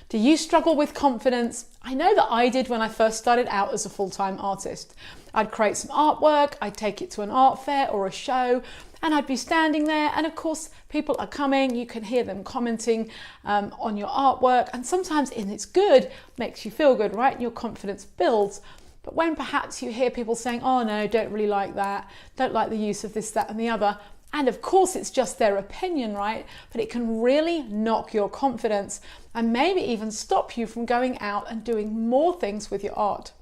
Do you struggle with confidence? I know that I did when I first started out as a full-time artist. I'd create some artwork, I'd take it to an art fair or a show, and I'd be standing there, and of course people are coming, you can hear them commenting on your artwork, and sometimes it's good, makes you feel good, right? Your confidence builds. But when perhaps you hear people saying, oh no, don't really like that, don't like the use of this, that and the other, and of course it's just their opinion, right? But it can really knock your confidence and maybe even stop you from going out and doing more things with your art.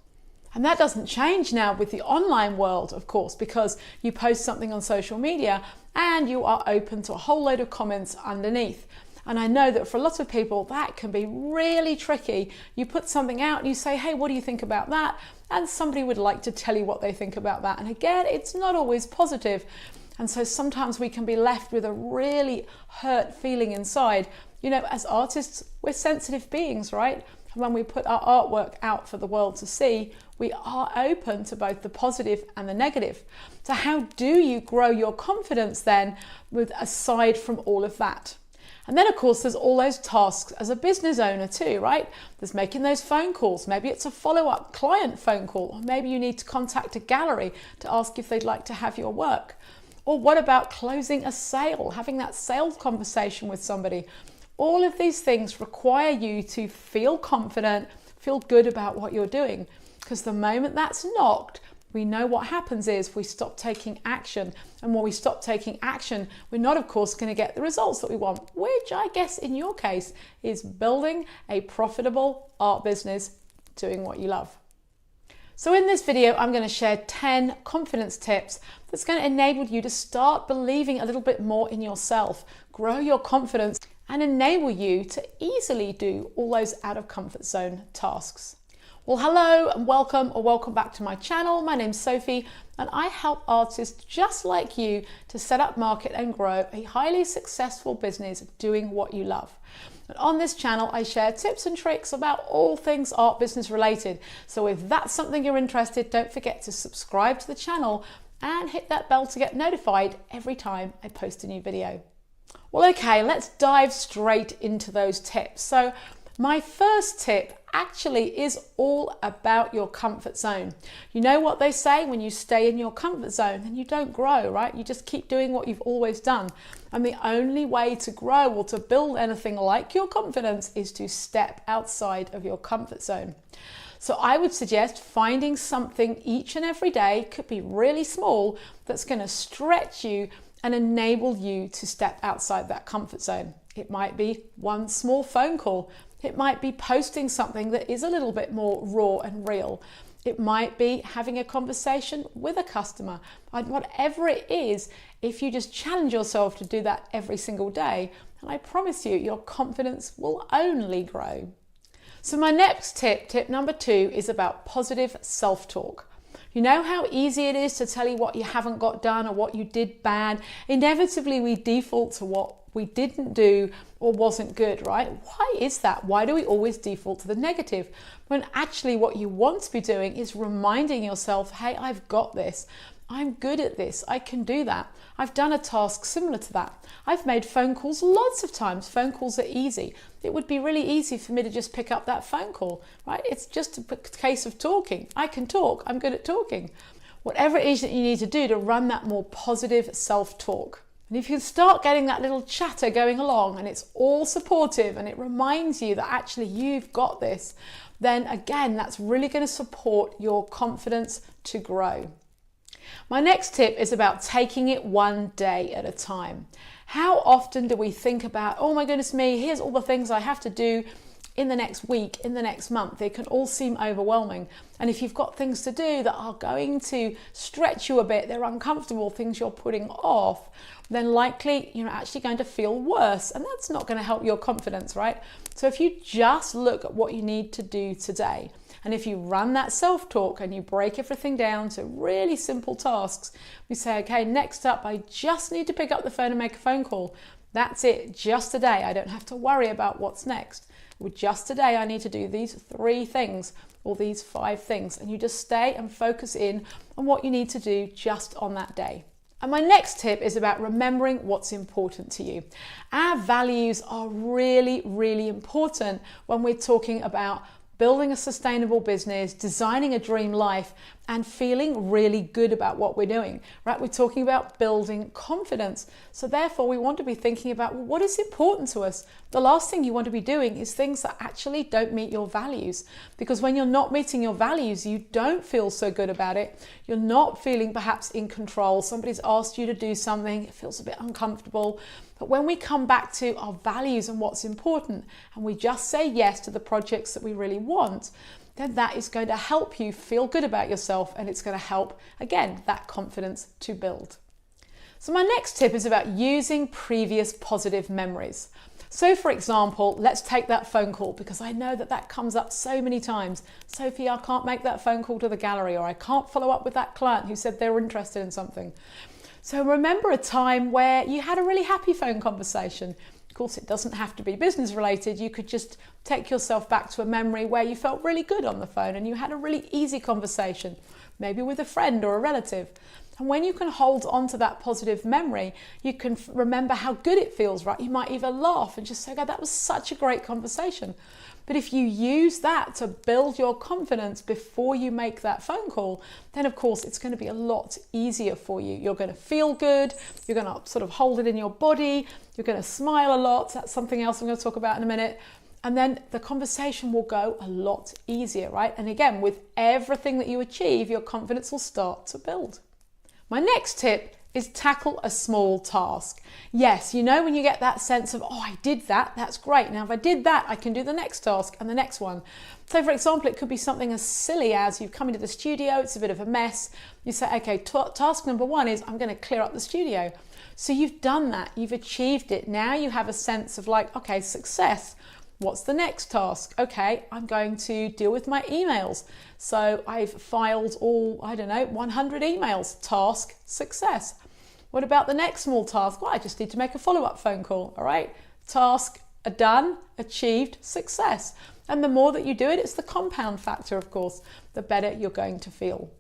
And that doesn't change now with the online world, of course, because you post something on social media and you are open to a whole load of comments underneath. And I know that for a lot of people, that can be really tricky. You put something out and you say, hey, what do you think about that? And somebody would like to tell you what they think about that. And again, it's not always positive. And so sometimes we can be left with a really hurt feeling inside. You know, as artists, we're sensitive beings, right? And when we put our artwork out for the world to see, we are open to both the positive and the negative. So how do you grow your confidence then aside from all of that? And then of course, there's all those tasks as a business owner too, right? There's making those phone calls. Maybe it's a follow-up client phone call, or maybe you need to contact a gallery to ask if they'd like to have your work. Or what about closing a sale, having that sales conversation with somebody? All of these things require you to feel confident, feel good about what you're doing. Because the moment that's knocked, we know what happens is we stop taking action. And when we stop taking action, we're not, of course, going to get the results that we want, which I guess in your case is building a profitable art business, doing what you love. So in this video, I'm going to share 10 confidence tips that's going to enable you to start believing a little bit more in yourself, grow your confidence, and enable you to easily do all those out of comfort zone tasks. Well, hello and welcome back to my channel. My name's Sophie and I help artists just like you to set up, market and grow a highly successful business doing what you love. And on this channel, I share tips and tricks about all things art business related. So if that's something you're interested, don't forget to subscribe to the channel and hit that bell to get notified every time I post a new video. Well, okay, let's dive straight into those tips. So my first tip actually is all about your comfort zone. You know what they say, when you stay in your comfort zone, then you don't grow, right? You just keep doing what you've always done. And the only way to grow or to build anything like your confidence is to step outside of your comfort zone. So I would suggest finding something each and every day, could be really small, that's going to stretch you and enable you to step outside that comfort zone. It might be one small phone call. It might be posting something that is a little bit more raw and real. It might be having a conversation with a customer. And whatever it is, if you just challenge yourself to do that every single day, and I promise you, your confidence will only grow. So my next tip number 2, is about positive self-talk. You know how easy it is to tell you what you haven't got done or what you did bad? Inevitably, we default to what we didn't do or wasn't good, right? Why is that? Why do we always default to the negative? When actually what you want to be doing is reminding yourself, hey, I've got this. I'm good at this. I can do that. I've done a task similar to that. I've made phone calls lots of times. Phone calls are easy. It would be really easy for me to just pick up that phone call, right? It's just a case of talking. I can talk. I'm good at talking. Whatever it is that you need to do to run that more positive self-talk. And if you start getting that little chatter going along and it's all supportive and it reminds you that actually you've got this, then again, that's really going to support your confidence to grow. My next tip is about taking it one day at a time. How often do we think about, oh my goodness me, here's all the things I have to do in the next week, in the next month? They can all seem overwhelming. And if you've got things to do that are going to stretch you a bit, they're uncomfortable, things you're putting off, then likely you're actually going to feel worse. And that's not going to help your confidence, right? So if you just look at what you need to do today, and if you run that self-talk and you break everything down to really simple tasks, we say, okay, next up, I just need to pick up the phone and make a phone call. That's it, just today. I don't have to worry about what's next. With just today, I need to do these 3 things or these 5 things. And you just stay and focus in on what you need to do just on that day. And my next tip is about remembering what's important to you. Our values are really, really important when we're talking about building a sustainable business, designing a dream life, and feeling really good about what we're doing, right? We're talking about building confidence. So therefore, we want to be thinking about, well, what is important to us? The last thing you want to be doing is things that actually don't meet your values. Because when you're not meeting your values, you don't feel so good about it. You're not feeling perhaps in control. Somebody's asked you to do something, it feels a bit uncomfortable. But when we come back to our values and what's important, and we just say yes to the projects that we really want, then that is going to help you feel good about yourself, and it's going to help, again, that confidence to build. So my next tip is about using previous positive memories. So for example, let's take that phone call, because I know that that comes up so many times. Sophie, I can't make that phone call to the gallery, or I can't follow up with that client who said they were interested in something. So remember a time where you had a really happy phone conversation. Of course, it doesn't have to be business related. You could just take yourself back to a memory where you felt really good on the phone and you had a really easy conversation, maybe with a friend or a relative. And when you can hold on to that positive memory, you can remember how good it feels, right? You might even laugh and just say, God, that was such a great conversation. But if you use that to build your confidence before you make that phone call, then of course it's going to be a lot easier for you. You're going to feel good. You're going to sort of hold it in your body. You're going to smile a lot. That's something else I'm going to talk about in a minute. And then the conversation will go a lot easier, right? And again, with everything that you achieve, your confidence will start to build. My next tip is tackle a small task. Yes, you know when you get that sense of, oh, I did that, that's great. Now if I did that, I can do the next task and the next one. So for example, it could be something as silly as you've come into the studio, it's a bit of a mess. You say, okay, task number 1 is I'm going to clear up the studio. So you've done that, you've achieved it. Now you have a sense of like, okay, success. What's the next task? Okay, I'm going to deal with my emails. So I've filed all, 100 emails. Task, success. What about the next small task? Well, I just need to make a follow-up phone call, all right? Task, done, achieved, success. And the more that you do it, it's the compound factor, of course, the better you're going to feel.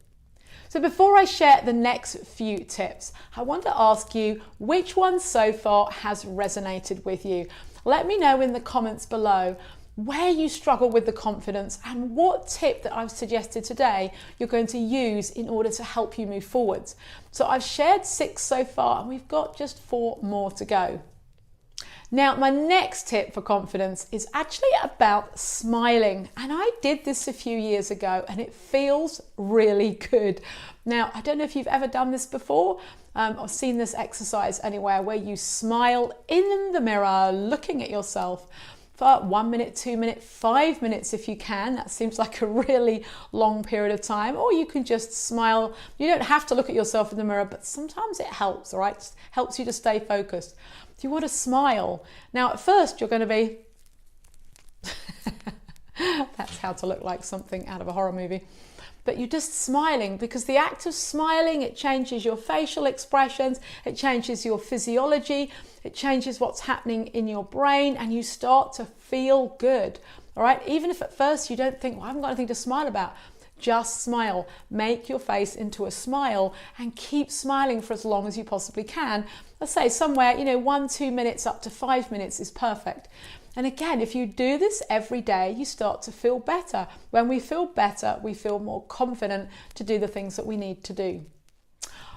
So before I share the next few tips, I want to ask you which one so far has resonated with you. Let me know in the comments below where you struggle with the confidence and what tip that I've suggested today you're going to use in order to help you move forwards. So I've shared 6 so far and we've got just 4 more to go. Now, my next tip for confidence is actually about smiling. And I did this a few years ago and it feels really good. Now, I don't know if you've ever done this before or seen this exercise anywhere where you smile in the mirror, looking at yourself for 1 minute, 2 minutes, 5 minutes if you can. That seems like a really long period of time. Or you can just smile. You don't have to look at yourself in the mirror, but sometimes it helps, all right? It helps you to stay focused. You want to smile. Now, at first, you're going to be... That's how to look like something out of a horror movie. But you're just smiling, because the act of smiling, it changes your facial expressions, it changes your physiology, it changes what's happening in your brain, and you start to feel good. All right? Even if at first you don't think, well, I haven't got anything to smile about. Just smile. Make your face into a smile and keep smiling for as long as you possibly can. Let's say somewhere, 1-2 minutes up to 5 minutes is perfect. And again, if you do this every day, you start to feel better. When we feel better, we feel more confident to do the things that we need to do.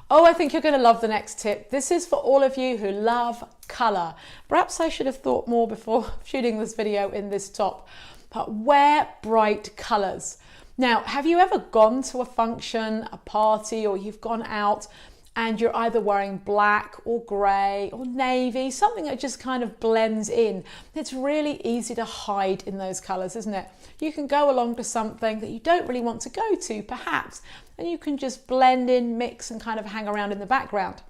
Oh, I think you're going to love the next tip. This is for all of you who love colour. Perhaps I should have thought more before shooting this video in this top. But wear bright colours. Now, have you ever gone to a function, a party, or you've gone out and you're either wearing black or grey or navy, something that just kind of blends in? It's really easy to hide in those colours, isn't it? You can go along to something that you don't really want to go to, perhaps, and you can just blend in, mix, and kind of hang around in the background.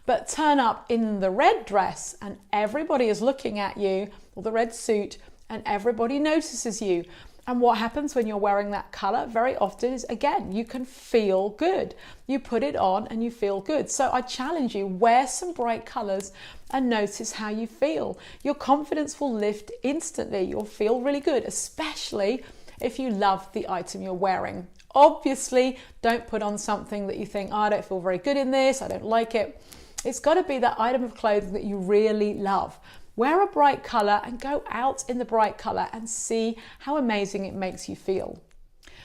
But turn up in the red dress and everybody is looking at you, or the red suit, and everybody notices you. And what happens when you're wearing that colour very often is, again, you can feel good. You put it on and you feel good. So I challenge you, wear some bright colours and notice how you feel. Your confidence will lift instantly. You'll feel really good, especially if you love the item you're wearing. obviously don't put on something that you think, oh, I don't feel very good in this, I don't like it. It's got to be that item of clothing that you really love. Wear a bright color and go out in the bright color and see how amazing it makes you feel.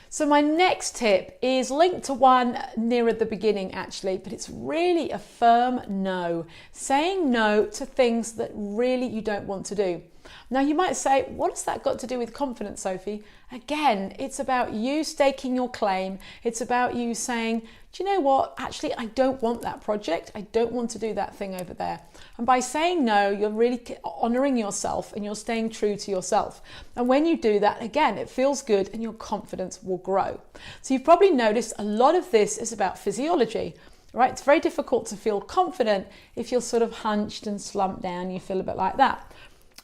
So my next tip is linked to one near at the beginning actually, but it's really a firm no. Saying no to things that really you don't want to do. Now you might say, what has that got to do with confidence, Sophie? Again, it's about you staking your claim. It's about you saying, do you know what? Actually, I don't want that project. I don't want to do that thing over there. And by saying no, you're really honoring yourself and you're staying true to yourself. And when you do that, again, it feels good and your confidence will grow. So you've probably noticed a lot of this is about physiology, right? It's very difficult to feel confident if you're sort of hunched and slumped down. You feel a bit like that.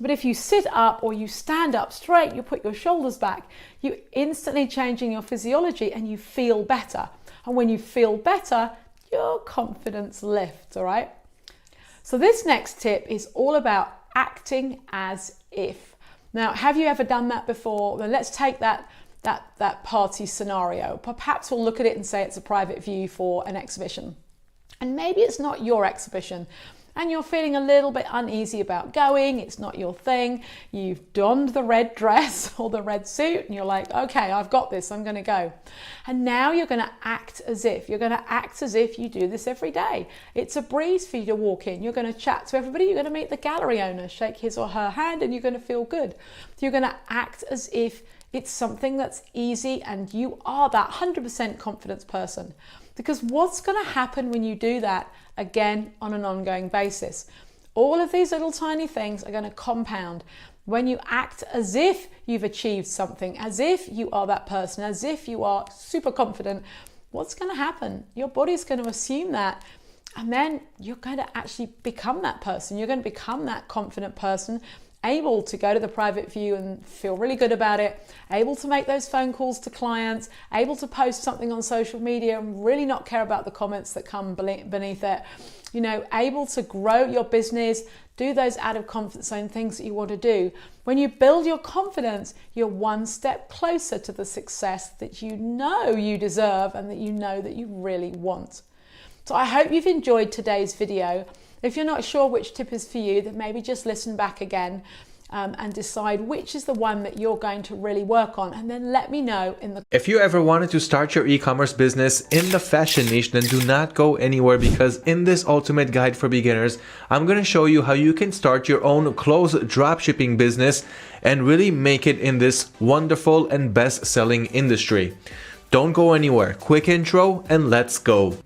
But if you sit up or you stand up straight, you put your shoulders back, you're instantly changing your physiology and you feel better. And when you feel better, your confidence lifts, all right? So this next tip is all about acting as if. Now, have you ever done that before? Well, let's take that party scenario. Perhaps we'll look at it and say it's a private view for an exhibition. And maybe it's not your exhibition. And you're feeling a little bit uneasy about going, it's not your thing, you've donned the red dress or the red suit and you're like, okay, I've got this, I'm gonna go. And now you're gonna act as if. You're gonna act as if you do this every day. It's a breeze for you to walk in. You're gonna chat to everybody, you're gonna meet the gallery owner, shake his or her hand and you're gonna feel good. You're gonna act as if it's something that's easy and you are that 100% confidence person. Because what's going to happen when you do that, again, on an ongoing basis? All of these little tiny things are going to compound. When you act as if you've achieved something, as if you are that person, as if you are super confident, what's going to happen? Your body's going to assume that. And then you're going to actually become that person. You're going to become that confident person, able to go to the private view and feel really good about it, able to make those phone calls to clients, able to post something on social media and really not care about the comments that come beneath it, you know, able to grow your business, do those out of comfort zone things that you want to do. When you build your confidence, you're one step closer to the success that you know you deserve and that you know that you really want. So I hope you've enjoyed today's video. If you're not sure which tip is for you, then maybe just listen back again and decide which is the one that you're going to really work on, and then let me know in the... If you ever wanted to start your e-commerce business in the fashion niche, then do not go anywhere, because in this ultimate guide for beginners, I'm going to show you how you can start your own clothes dropshipping business and really make it in this wonderful and best-selling industry. Don't go anywhere. Quick intro and let's go.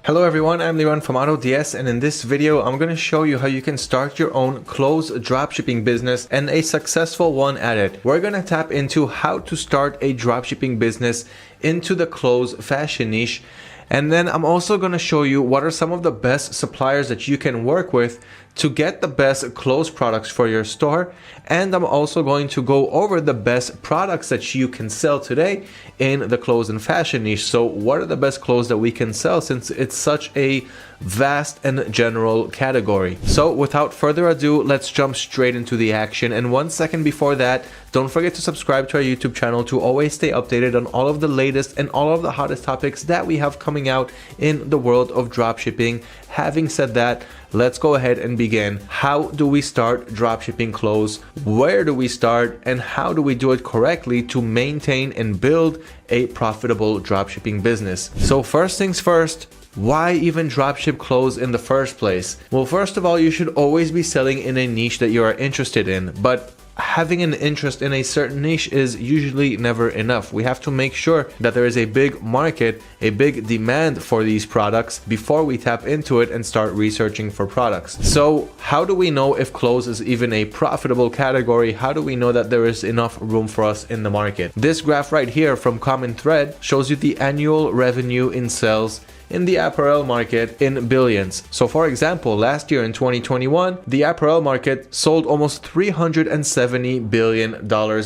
Hello everyone, I'm Liran from AutoDS, and in this video I'm going to show you how you can start your own clothes dropshipping business, and a successful one at it. We're going to tap into how to start a dropshipping business into the clothes fashion niche, and then I'm also going to show you what are some of the best suppliers that you can work with to get the best clothes products for your store. And I'm also going to go over the best products that you can sell today in the clothes and fashion niche. So what are the best clothes that we can sell, since it's such a vast and general category? So without further ado, let's jump straight into the action. And 1 second before that, don't forget to subscribe to our YouTube channel to always stay updated on all of the latest and all of the hottest topics that we have coming out in the world of dropshipping. Having said that, let's go ahead and begin. How do we start dropshipping clothes? Where do we start? And how do we do it correctly to maintain and build a profitable dropshipping business? So first things first, why even dropship clothes in the first place? Well, first of all, you should always be selling in a niche that you are interested in, but having an interest in a certain niche is usually never enough. We have to make sure that there is a big market, a big demand for these products before we tap into it and start researching for products. So how do we know if clothes is even a profitable category? How do we know that there is enough room for us in the market? This graph right here from Common Thread shows you the annual revenue in sales in the apparel market in billions. So for example, last year in 2021, the apparel market sold almost $370 billion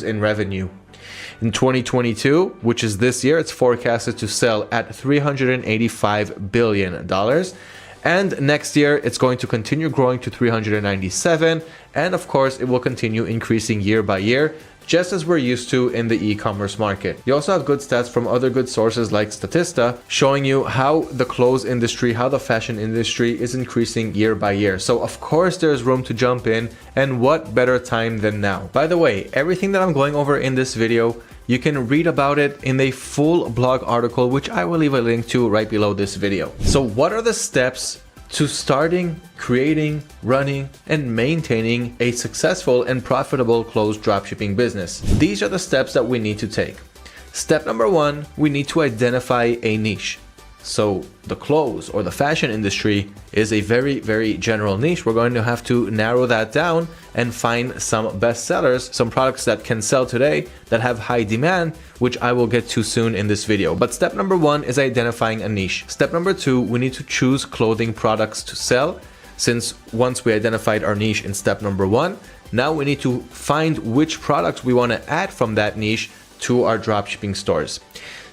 in revenue. In 2022, which is this year, it's forecasted to sell at $385 billion. And next year, it's going to continue growing to 397. And of course, it will continue increasing year by year, just as we're used to in the e-commerce market. You also have good stats from other good sources like Statista, showing you how the clothes industry, how the fashion industry is increasing year by year. So of course there's room to jump in, and what better time than now? By the way, everything that I'm going over in this video, you can read about it in a full blog article, which I will leave a link to right below this video. So what are the steps to starting, creating, running, and maintaining a successful and profitable clothes dropshipping business? These are the steps that we need to take. Step number one, we need to identify a niche. So the clothes or the fashion industry is a very, very general niche. We're going to have to narrow that down and find some best sellers, some products that can sell today that have high demand, which I will get to soon in this video. But step number one is identifying a niche. Step number two, we need to choose clothing products to sell. Since once we identified our niche in step number one, now we need to find which products we want to add from that niche to our dropshipping stores.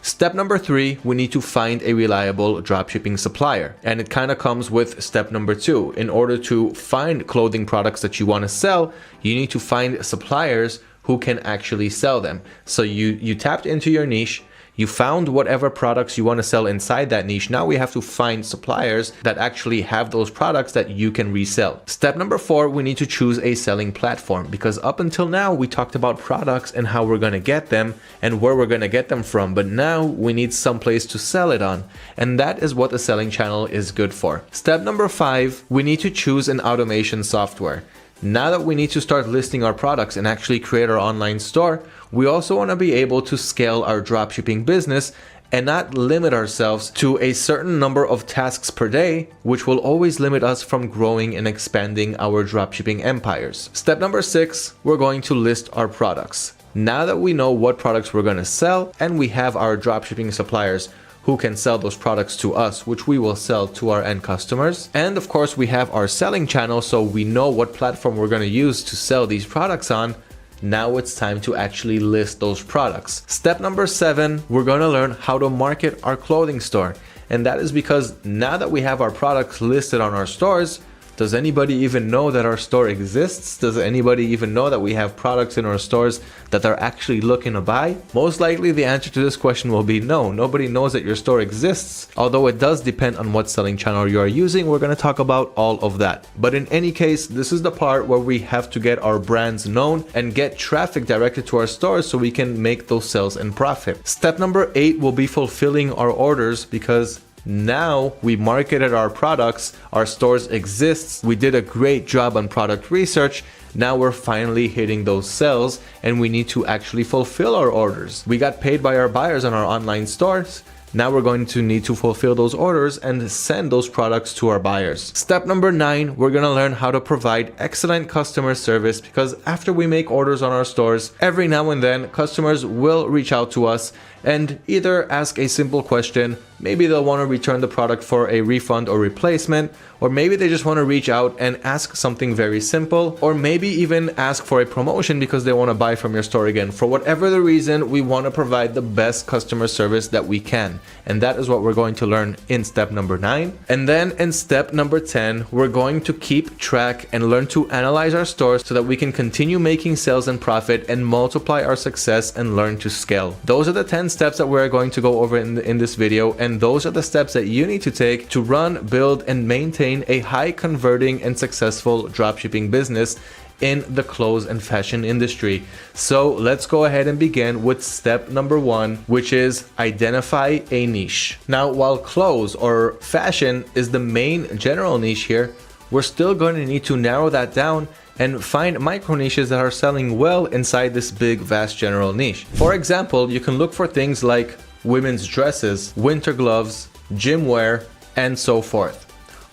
Step number three, we need to find a reliable dropshipping supplier. And it kind of comes with step number two. In order to find clothing products that you want to sell, you need to find suppliers who can actually sell them. So you tapped into your niche, you found whatever products you want to sell inside that niche. Now we have to find suppliers that actually have those products that you can resell. Step number four, we need to choose a selling platform, because up until now we talked about products and how we're going to get them and where we're going to get them from. But now we need some place to sell it on. And that is what the selling channel is good for. Step number five, we need to choose an automation software. Now that we need to start listing our products and actually create our online store, we also want to be able to scale our dropshipping business and not limit ourselves to a certain number of tasks per day, which will always limit us from growing and expanding our dropshipping empires. Step number six, we're going to list our products. Now that we know what products we're going to sell and we have our dropshipping suppliers who can sell those products to us, which we will sell to our end customers. And of course, we have our selling channel, so we know what platform we're going to use to sell these products on. Now it's time to actually list those products. Step number seven, we're going to learn how to market our clothing store. And that is because now that we have our products listed on our stores, does anybody even know that our store exists? Does anybody even know that we have products in our stores that they're actually looking to buy? Most likely the answer to this question will be no. Nobody knows that your store exists. Although it does depend on what selling channel you are using. We're going to talk about all of that. But in any case, this is the part where we have to get our brands known and get traffic directed to our stores so we can make those sales and profit. Step number eight will be fulfilling our orders, because now we marketed our products, our stores exists, we did a great job on product research. Now we're finally hitting those sales and we need to actually fulfill our orders. We got paid by our buyers on our online stores. Now we're going to need to fulfill those orders and send those products to our buyers. Step number nine, we're going to learn how to provide excellent customer service, because after we make orders on our stores, every now and then customers will reach out to us and either ask a simple question. Maybe they'll want to return the product for a refund or replacement, or maybe they just want to reach out and ask something very simple, or maybe even ask for a promotion because they want to buy from your store again. For whatever the reason, we want to provide the best customer service that we can. And that is what we're going to learn in step number 9. And then in step number 10, we're going to keep track and learn to analyze our stores so that we can continue making sales and profit and multiply our success and learn to scale. Those are the 10 steps that we're going to go over in this video, and those are the steps that you need to take to run, build, and maintain a high converting and successful dropshipping business in the clothes and fashion industry. So let's go ahead and begin with step number 1, which is identify a niche. Now, while clothes or fashion is the main general niche here, we're still going to need to narrow that down and find micro niches that are selling well inside this big, vast general niche. For example, you can look for things like women's dresses, winter gloves, gym wear, and so forth.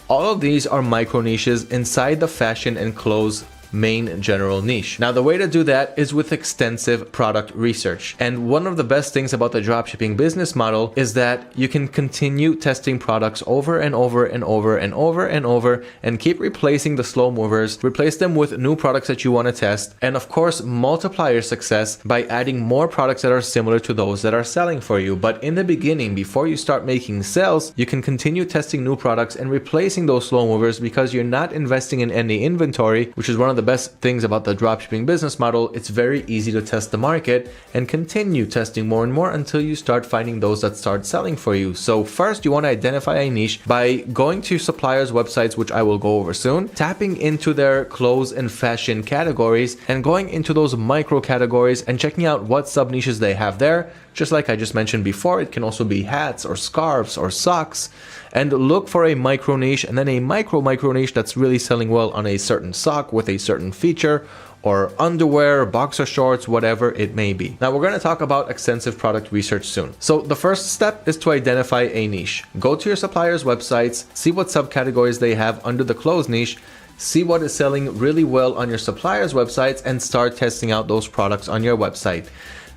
All of these are micro niches inside the fashion and clothes main general niche. Now, the way to do that is with extensive product research. And one of the best things about the dropshipping business model is that you can continue testing products over and over and over and over and over and keep replacing the slow movers, replace them with new products that you want to test, and of course, multiply your success by adding more products that are similar to those that are selling for you. But in the beginning, before you start making sales, you can continue testing new products and replacing those slow movers because you're not investing in any inventory, which is one of the best things about the dropshipping business model. It's very easy to test the market and continue testing more and more until you start finding those that start selling for you. So first, you want to identify a niche by going to suppliers' websites, which I will go over soon, tapping into their clothes and fashion categories and going into those micro categories and checking out what sub niches they have there. Just like I just mentioned before, it can also be hats or scarves or socks, and look for a micro niche and then a micro niche that's really selling well on a certain sock with a certain feature, or underwear, boxer shorts, whatever it may be. Now we're going to talk about extensive product research soon. So the first step is to identify a niche. Go to your suppliers' websites, see what subcategories they have under the clothes niche, see what is selling really well on your suppliers' websites, and start testing out those products on your website.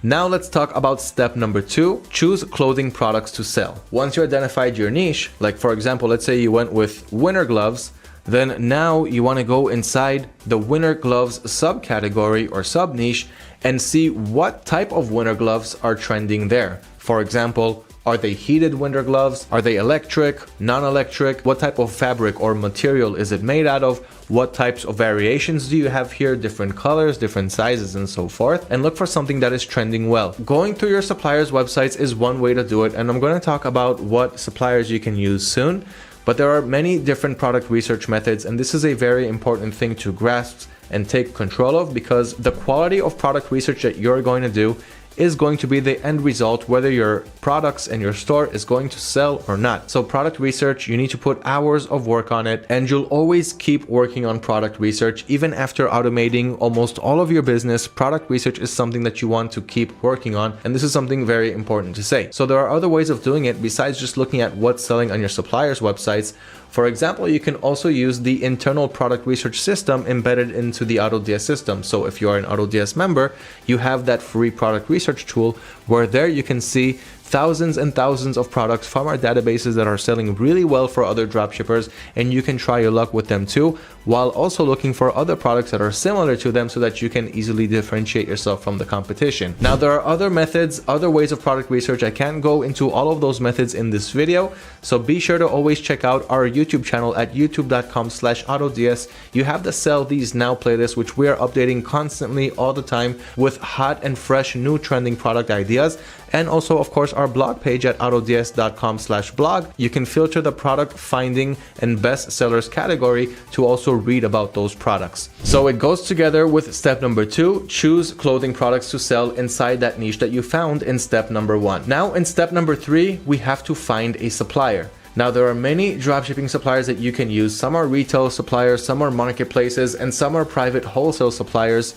Now let's talk about step number 2, choose clothing products to sell. Once you identified your niche, like for example, let's say you went with winter gloves, then now you want to go inside the winter gloves subcategory or sub niche and see what type of winter gloves are trending there. For example, are they heated winter gloves? Are they electric, non-electric? What type of fabric or material is it made out of? What types of variations do you have here? Different colors, different sizes, and so forth. And look for something that is trending well. Going through your suppliers' websites is one way to do it, and I'm going to talk about what suppliers you can use soon. But there are many different product research methods, and this is a very important thing to grasp and take control of, because the quality of product research that you're going to do is going to be the end result, whether your products and your store is going to sell or not. So product research, you need to put hours of work on it, and you'll always keep working on product research. Even after automating almost all of your business, product research is something that you want to keep working on. And this is something very important to say. So there are other ways of doing it besides just looking at what's selling on your suppliers' websites. For example, you can also use the internal product research system embedded into the AutoDS system. So if you are an AutoDS member, you have that free product research tool where there you can see thousands and thousands of products from our databases that are selling really well for other dropshippers, and you can try your luck with them too, while also looking for other products that are similar to them so that you can easily differentiate yourself from the competition. Now, there are other methods, other ways of product research. I can't go into all of those methods in this video, so be sure to always check out our YouTube channel at youtube.com/AutoDS. You have the Sell These Now playlist, which we are updating constantly all the time with hot and fresh new trending product ideas. And also, of course, our blog page at autods.com/blog. You can filter the product finding and best sellers category to also read about those products. So it goes together with step number 2, choose clothing products to sell inside that niche that you found in step number 1. Now in step number 3, we have to find a supplier. Now, there are many dropshipping suppliers that you can use. Some are retail suppliers, some are marketplaces, and some are private wholesale suppliers.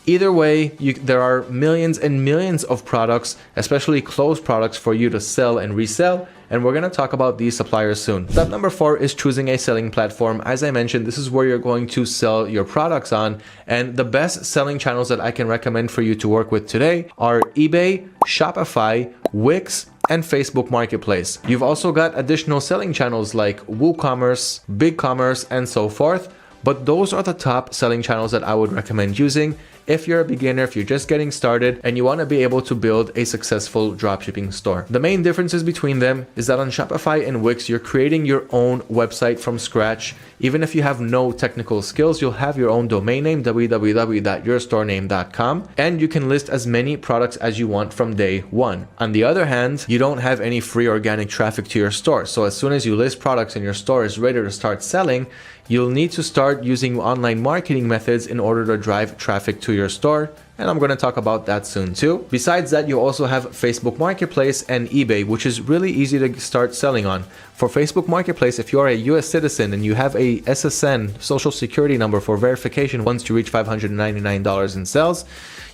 Either way, there are millions and millions of products, especially clothes products, for you to sell and resell. And we're going to talk about these suppliers soon. Step number 4 is choosing a selling platform. As I mentioned, this is where you're going to sell your products on. And the best selling channels that I can recommend for you to work with today are eBay, Shopify, Wix, and Facebook Marketplace. You've also got additional selling channels like WooCommerce, BigCommerce, and so forth. But those are the top selling channels that I would recommend using if you're a beginner, if you're just getting started and you want to be able to build a successful dropshipping store. The main differences between them is that on Shopify and Wix, you're creating your own website from scratch. Even if you have no technical skills, you'll have your own domain name, www.yourstorename.com, and you can list as many products as you want from day one. On the other hand, you don't have any free organic traffic to your store. So as soon as you list products and your store is ready to start selling, you'll need to start using online marketing methods in order to drive traffic to your store and I'm going to talk about that soon too. Besides that, you also have Facebook Marketplace and eBay, which is really easy to start selling on. For Facebook Marketplace, if you are a US citizen and you have a SSN, social security number for verification once you reach $599 in sales,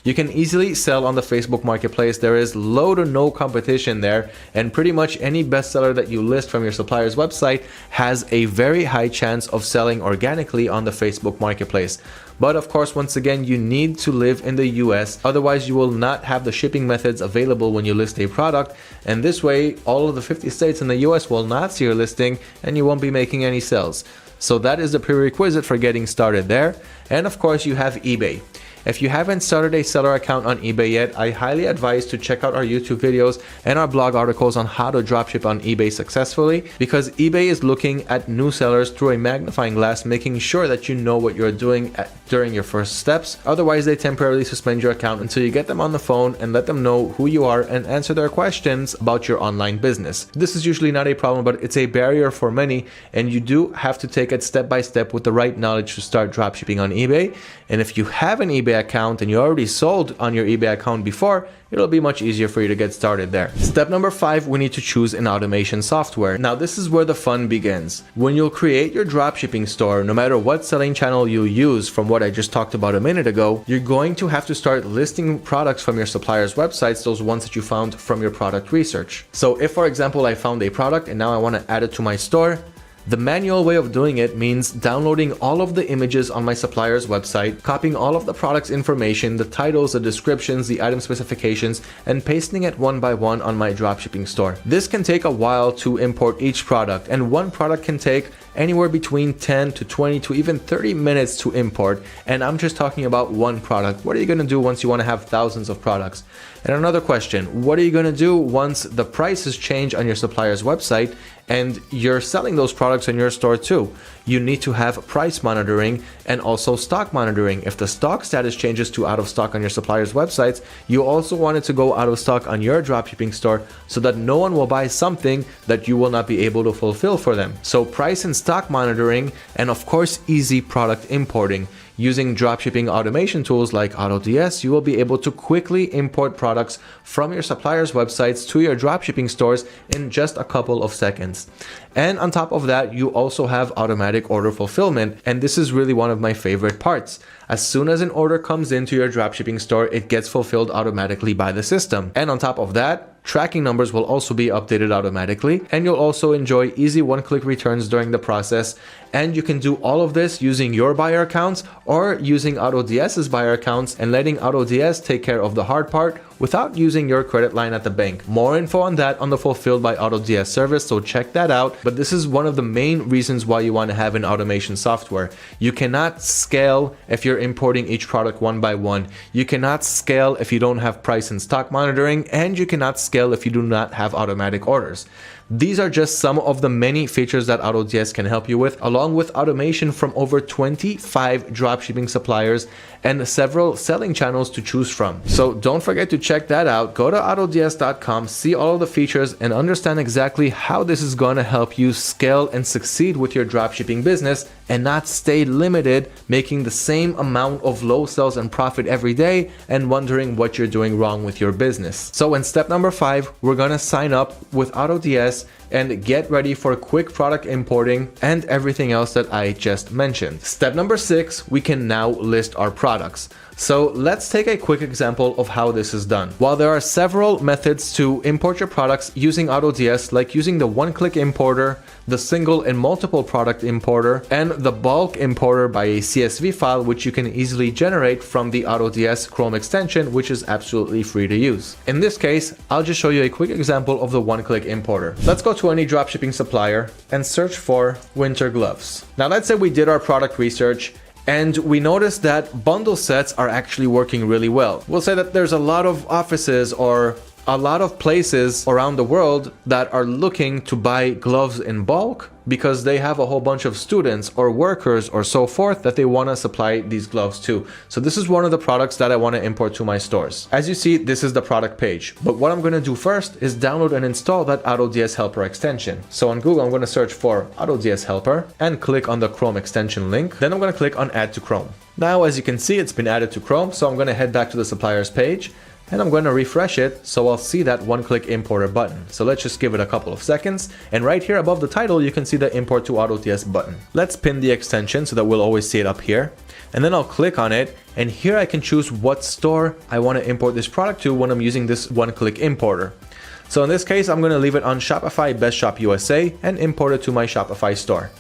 you can easily sell on the Facebook Marketplace. There is low to no competition there, and pretty much any bestseller that you list from your supplier's website has a very high chance of selling organically on the Facebook Marketplace. But of course, once again, you need to live in the US, otherwise you will not have the shipping methods available when you list a product, and this way all of the 50 states in the US will not see your listing and you won't be making any sales. So that is the prerequisite for getting started there. And of course, you have eBay. If you haven't started a seller account on eBay yet, I highly advise to check out our YouTube videos and our blog articles on how to dropship on eBay successfully, because eBay is looking at new sellers through a magnifying glass, making sure that you know what you're doing during your first steps. Otherwise, they temporarily suspend your account until you get them on the phone and let them know who you are and answer their questions about your online business. This is usually not a problem, but it's a barrier for many, and you do have to take it step by step with the right knowledge to start dropshipping on eBay. And if you have an eBay account and you already sold on your eBay account before, it'll be much easier for you to get started there. Step number 5, we need to choose an automation software. Now this is where the fun begins. When you'll create your dropshipping store, no matter what selling channel you use, from what I just talked about a minute ago, you're going to have to start listing products from your supplier's websites, those ones that you found from your product research. So if, for example, I found a product and now I want to add it to my store, the manual way of doing it means downloading all of the images on my supplier's website, copying all of the product's information, the titles, the descriptions, the item specifications, and pasting it one by one on my dropshipping store. This can take a while to import each product, and one product can take anywhere between 10 to 20 to even 30 minutes to import, and I'm just talking about one product. What are you going to do once you want to have thousands of products? And another question, what are you going to do once the prices change on your supplier's website and you're selling those products in your store too? You need to have price monitoring and also stock monitoring. If the stock status changes to out of stock on your supplier's websites, you also want it to go out of stock on your dropshipping store so that no one will buy something that you will not be able to fulfill for them. So price and stock monitoring, and of course easy product importing. Using dropshipping automation tools like AutoDS, you will be able to quickly import products from your supplier's websites to your dropshipping stores in just a couple of seconds. And on top of that, you also have automatic order fulfillment, and this is really one of my favorite parts. As soon as an order comes into your dropshipping store, it gets fulfilled automatically by the system. And on top of that, tracking numbers will also be updated automatically, and you'll also enjoy easy one-click returns during the process. And you can do all of this using your buyer accounts or using AutoDS's buyer accounts and letting AutoDS take care of the hard part without using your credit line at the bank. More info on that on the Fulfilled by AutoDS service, so check that out. But this is one of the main reasons why you want to have an automation software. You cannot scale if you're importing each product one by one. You cannot scale if you don't have price and stock monitoring, and you cannot scale if you do not have automatic orders. These are just some of the many features that AutoDS can help you with, along with automation from over 25 dropshipping suppliers and several selling channels to choose from. So don't forget to check that out. Go to autods.com, see all of the features, and understand exactly how this is going to help you scale and succeed with your dropshipping business and not stay limited, making the same amount of low sales and profit every day and wondering what you're doing wrong with your business. So in step number 5, we're going to sign up with AutoDS and get ready for quick product importing and everything else that I just mentioned. Step number 6, we can now list our products. So let's take a quick example of how this is done. While there are several methods to import your products using AutoDS, like using the one-click importer, the single and multiple product importer, and the bulk importer by a CSV file, which you can easily generate from the AutoDS Chrome extension, which is absolutely free to use. In this case, I'll just show you a quick example of the one-click importer. Let's go to any dropshipping supplier and search for winter gloves. Now let's say we did our product research and we noticed that bundle sets are actually working really well. We'll say that there's a lot of offices or a lot of places around the world that are looking to buy gloves in bulk because they have a whole bunch of students or workers or so forth that they want to supply these gloves to. So this is one of the products that I want to import to my stores. As you see, this is the product page. But what I'm going to do first is download and install that AutoDS Helper extension. So on Google, I'm going to search for AutoDS Helper and click on the Chrome extension link. Then I'm going to click on Add to Chrome. Now, as you can see, it's been added to Chrome. So I'm going to head back to the suppliers page and I'm going to refresh it so I'll see that one-click importer button. So let's just give it a couple of seconds. And right here above the title, you can see the import to AutoDS button. Let's pin the extension so that we'll always see it up here. And then I'll click on it. And here I can choose what store I want to import this product to when I'm using this one-click importer. So in this case, I'm going to leave it on Shopify Best Shop USA and import it to my Shopify store.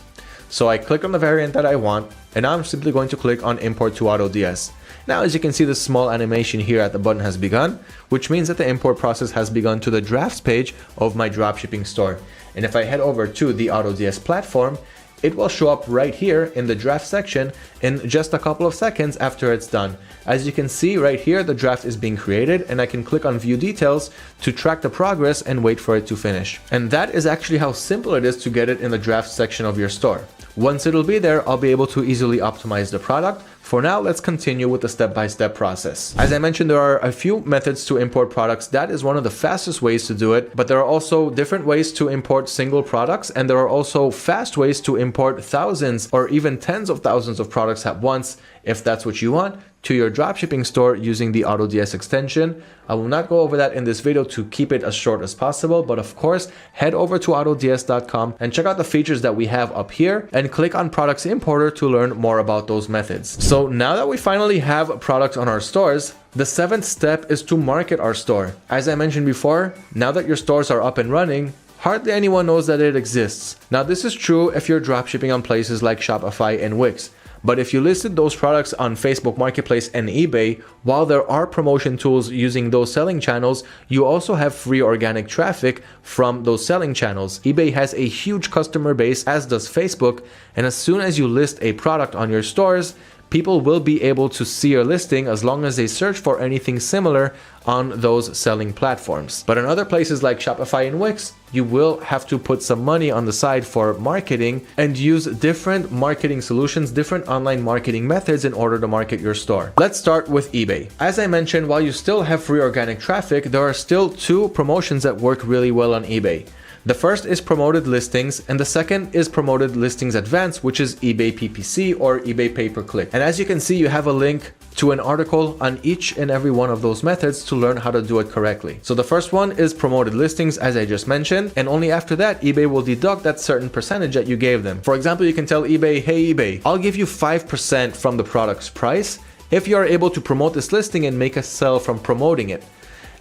So I click on the variant that I want, and I'm simply going to click on Import to AutoDS. Now, as you can see, the small animation here at the button has begun, which means that the import process has begun to the drafts page of my dropshipping store. And if I head over to the AutoDS platform, it will show up right here in the draft section in just a couple of seconds after it's done. As you can see right here, the draft is being created and I can click on view details to track the progress and wait for it to finish. And that is actually how simple it is to get it in the draft section of your store. Once it'll be there, I'll be able to easily optimize the product. For now, let's continue with the step-by-step process. As I mentioned, there are a few methods to import products. That is one of the fastest ways to do it, but there are also different ways to import single products, and there are also fast ways to import thousands or even tens of thousands of products at once, if that's what you want, to your dropshipping store using the AutoDS extension. I will not go over that in this video to keep it as short as possible, but of course, head over to autods.com and check out the features that we have up here and click on Products Importer to learn more about those methods. So now that we finally have products on our stores, the seventh step is to market our store. As I mentioned before, now that your stores are up and running, hardly anyone knows that it exists. Now, this is true if you're dropshipping on places like Shopify and Wix. But if you listed those products on Facebook Marketplace and eBay, while there are promotion tools using those selling channels, you also have free organic traffic from those selling channels. eBay has a huge customer base, as does Facebook, and as soon as you list a product on your stores, people will be able to see your listing as long as they search for anything similar on those selling platforms. But in other places like Shopify and Wix, you will have to put some money on the side for marketing and use different marketing solutions, different online marketing methods in order to market your store. Let's start with eBay. As I mentioned, while you still have free organic traffic, there are still two promotions that work really well on eBay. The first is promoted listings and the second is promoted listings advanced, which is eBay PPC or eBay pay-per-click. And as you can see, you have a link to an article on each and every one of those methods to learn how to do it correctly. So the first one is promoted listings, as I just mentioned, and only after that eBay will deduct that certain percentage that you gave them. For example, you can tell eBay, hey eBay, I'll give you 5% from the product's price if you are able to promote this listing and make a sell from promoting it.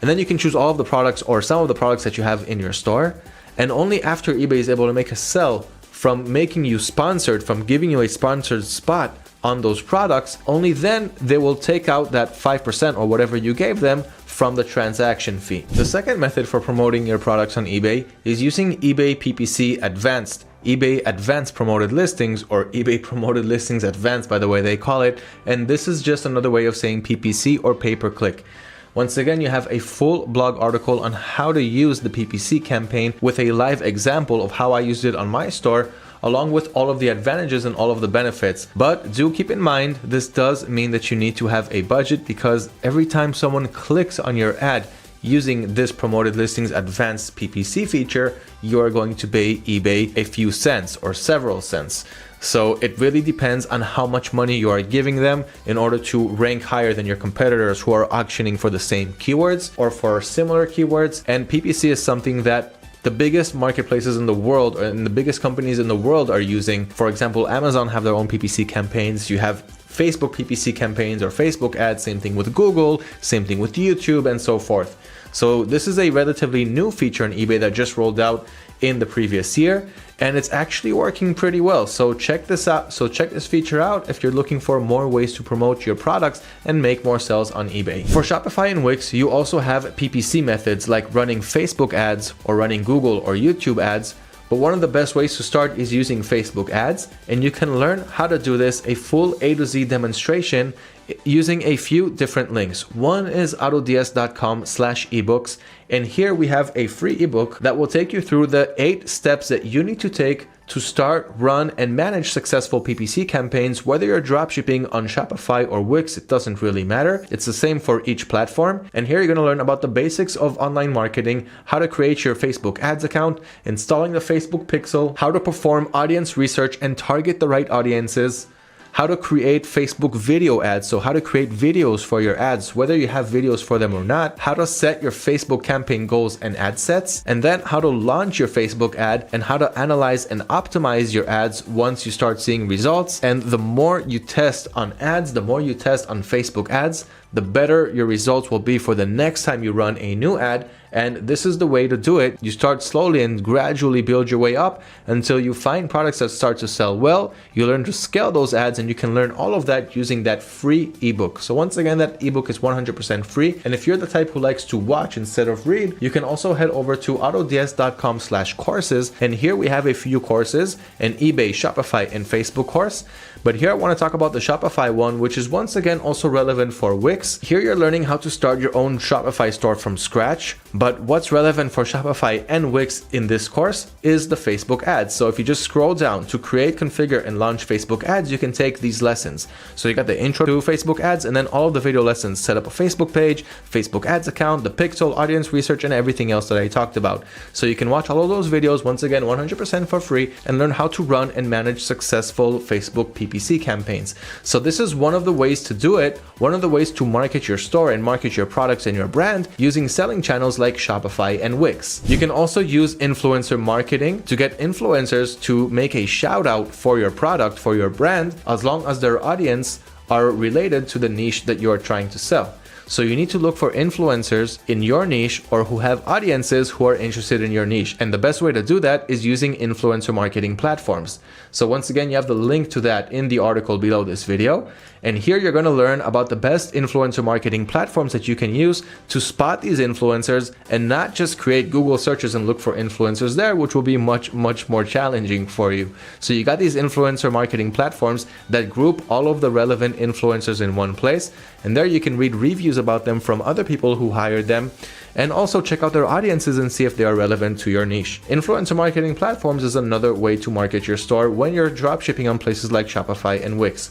And then you can choose all of the products or some of the products that you have in your store. And only after eBay is able to make a sell from making you sponsored, from giving you a sponsored spot on those products, only then they will take out that 5% or whatever you gave them from the transaction fee. The second method for promoting your products on eBay is using eBay PPC Advanced. eBay Advanced Promoted Listings, or eBay Promoted Listings Advanced by the way they call it, and this is just another way of saying PPC or pay-per-click. Once again, you have a full blog article on how to use the PPC campaign with a live example of how I used it on my store, along with all of the advantages and all of the benefits. But do keep in mind, this does mean that you need to have a budget, because every time someone clicks on your ad using this Promoted Listings Advanced PPC feature, you are going to pay eBay a few cents or several cents. So it really depends on how much money you are giving them in order to rank higher than your competitors who are auctioning for the same keywords or for similar keywords. And PPC is something that the biggest marketplaces in the world and the biggest companies in the world are using. For example, Amazon have their own PPC campaigns. You have Facebook PPC campaigns or Facebook ads, same thing with Google, same thing with YouTube and so forth. So this is a relatively new feature in eBay that just rolled out in the previous year, and it's actually working pretty well. So check this out. So check this feature out if you're looking for more ways to promote your products and make more sales on eBay. For Shopify and Wix, you also have PPC methods like running Facebook ads or running Google or YouTube ads. But one of the best ways to start is using Facebook ads, and you can learn how to do this, a full A to Z demonstration using a few different links. One is autods.com/ebooks, and here we have a free ebook that will take you through the 8 steps that you need to take to start, run, and manage successful PPC campaigns. Whether you're dropshipping on Shopify or Wix, it doesn't really matter. It's the same for each platform. And here you're going to learn about the basics of online marketing, how to create your Facebook ads account, installing the Facebook pixel, how to perform audience research and target the right audiences, how to create Facebook video ads, so how to create videos for your ads, whether you have videos for them or not, how to set your Facebook campaign goals and ad sets, and then how to launch your Facebook ad and how to analyze and optimize your ads once you start seeing results. And the more you test on ads, the more you test on Facebook ads, the better your results will be for the next time you run a new ad. And this is the way to do it. You start slowly and gradually build your way up until you find products that start to sell well. You learn to scale those ads, and you can learn all of that using that free ebook. So once again, that ebook is 100% free. And if you're the type who likes to watch instead of read, you can also head over to autods.com/courses. And here we have a few courses: an eBay, Shopify, and Facebook course. But here I want to talk about the Shopify one, which is once again also relevant for Wix. Here you're learning how to start your own Shopify store from scratch. But what's relevant for Shopify and Wix in this course is the Facebook ads. So if you just scroll down to create, configure, and launch Facebook ads, you can take these lessons. So you got the intro to Facebook ads, and then all of the video lessons: set up a Facebook page, Facebook ads account, the pixel, audience research, and everything else that I talked about. So you can watch all of those videos, once again 100% for free, and learn how to run and manage successful Facebook PPC campaigns. So this is one of the ways to do it, one of the ways to market your store and market your products and your brand using selling channels like Shopify and Wix. You can also use influencer marketing to get influencers to make a shout out for your product, for your brand, as long as their audience are related to the niche that you're trying to sell. So you need to look for influencers in your niche or who have audiences who are interested in your niche. And the best way to do that is using influencer marketing platforms. So once again, you have the link to that in the article below this video. And here you're going to learn about the best influencer marketing platforms that you can use to spot these influencers and not just create Google searches and look for influencers there, which will be much more challenging for you. So you got these influencer marketing platforms that group all of the relevant influencers in one place. And there you can read reviews about them from other people who hired them, and also check out their audiences and see if they are relevant to your niche. Influencer marketing platforms is another way to market your store when you're dropshipping on places like Shopify and Wix.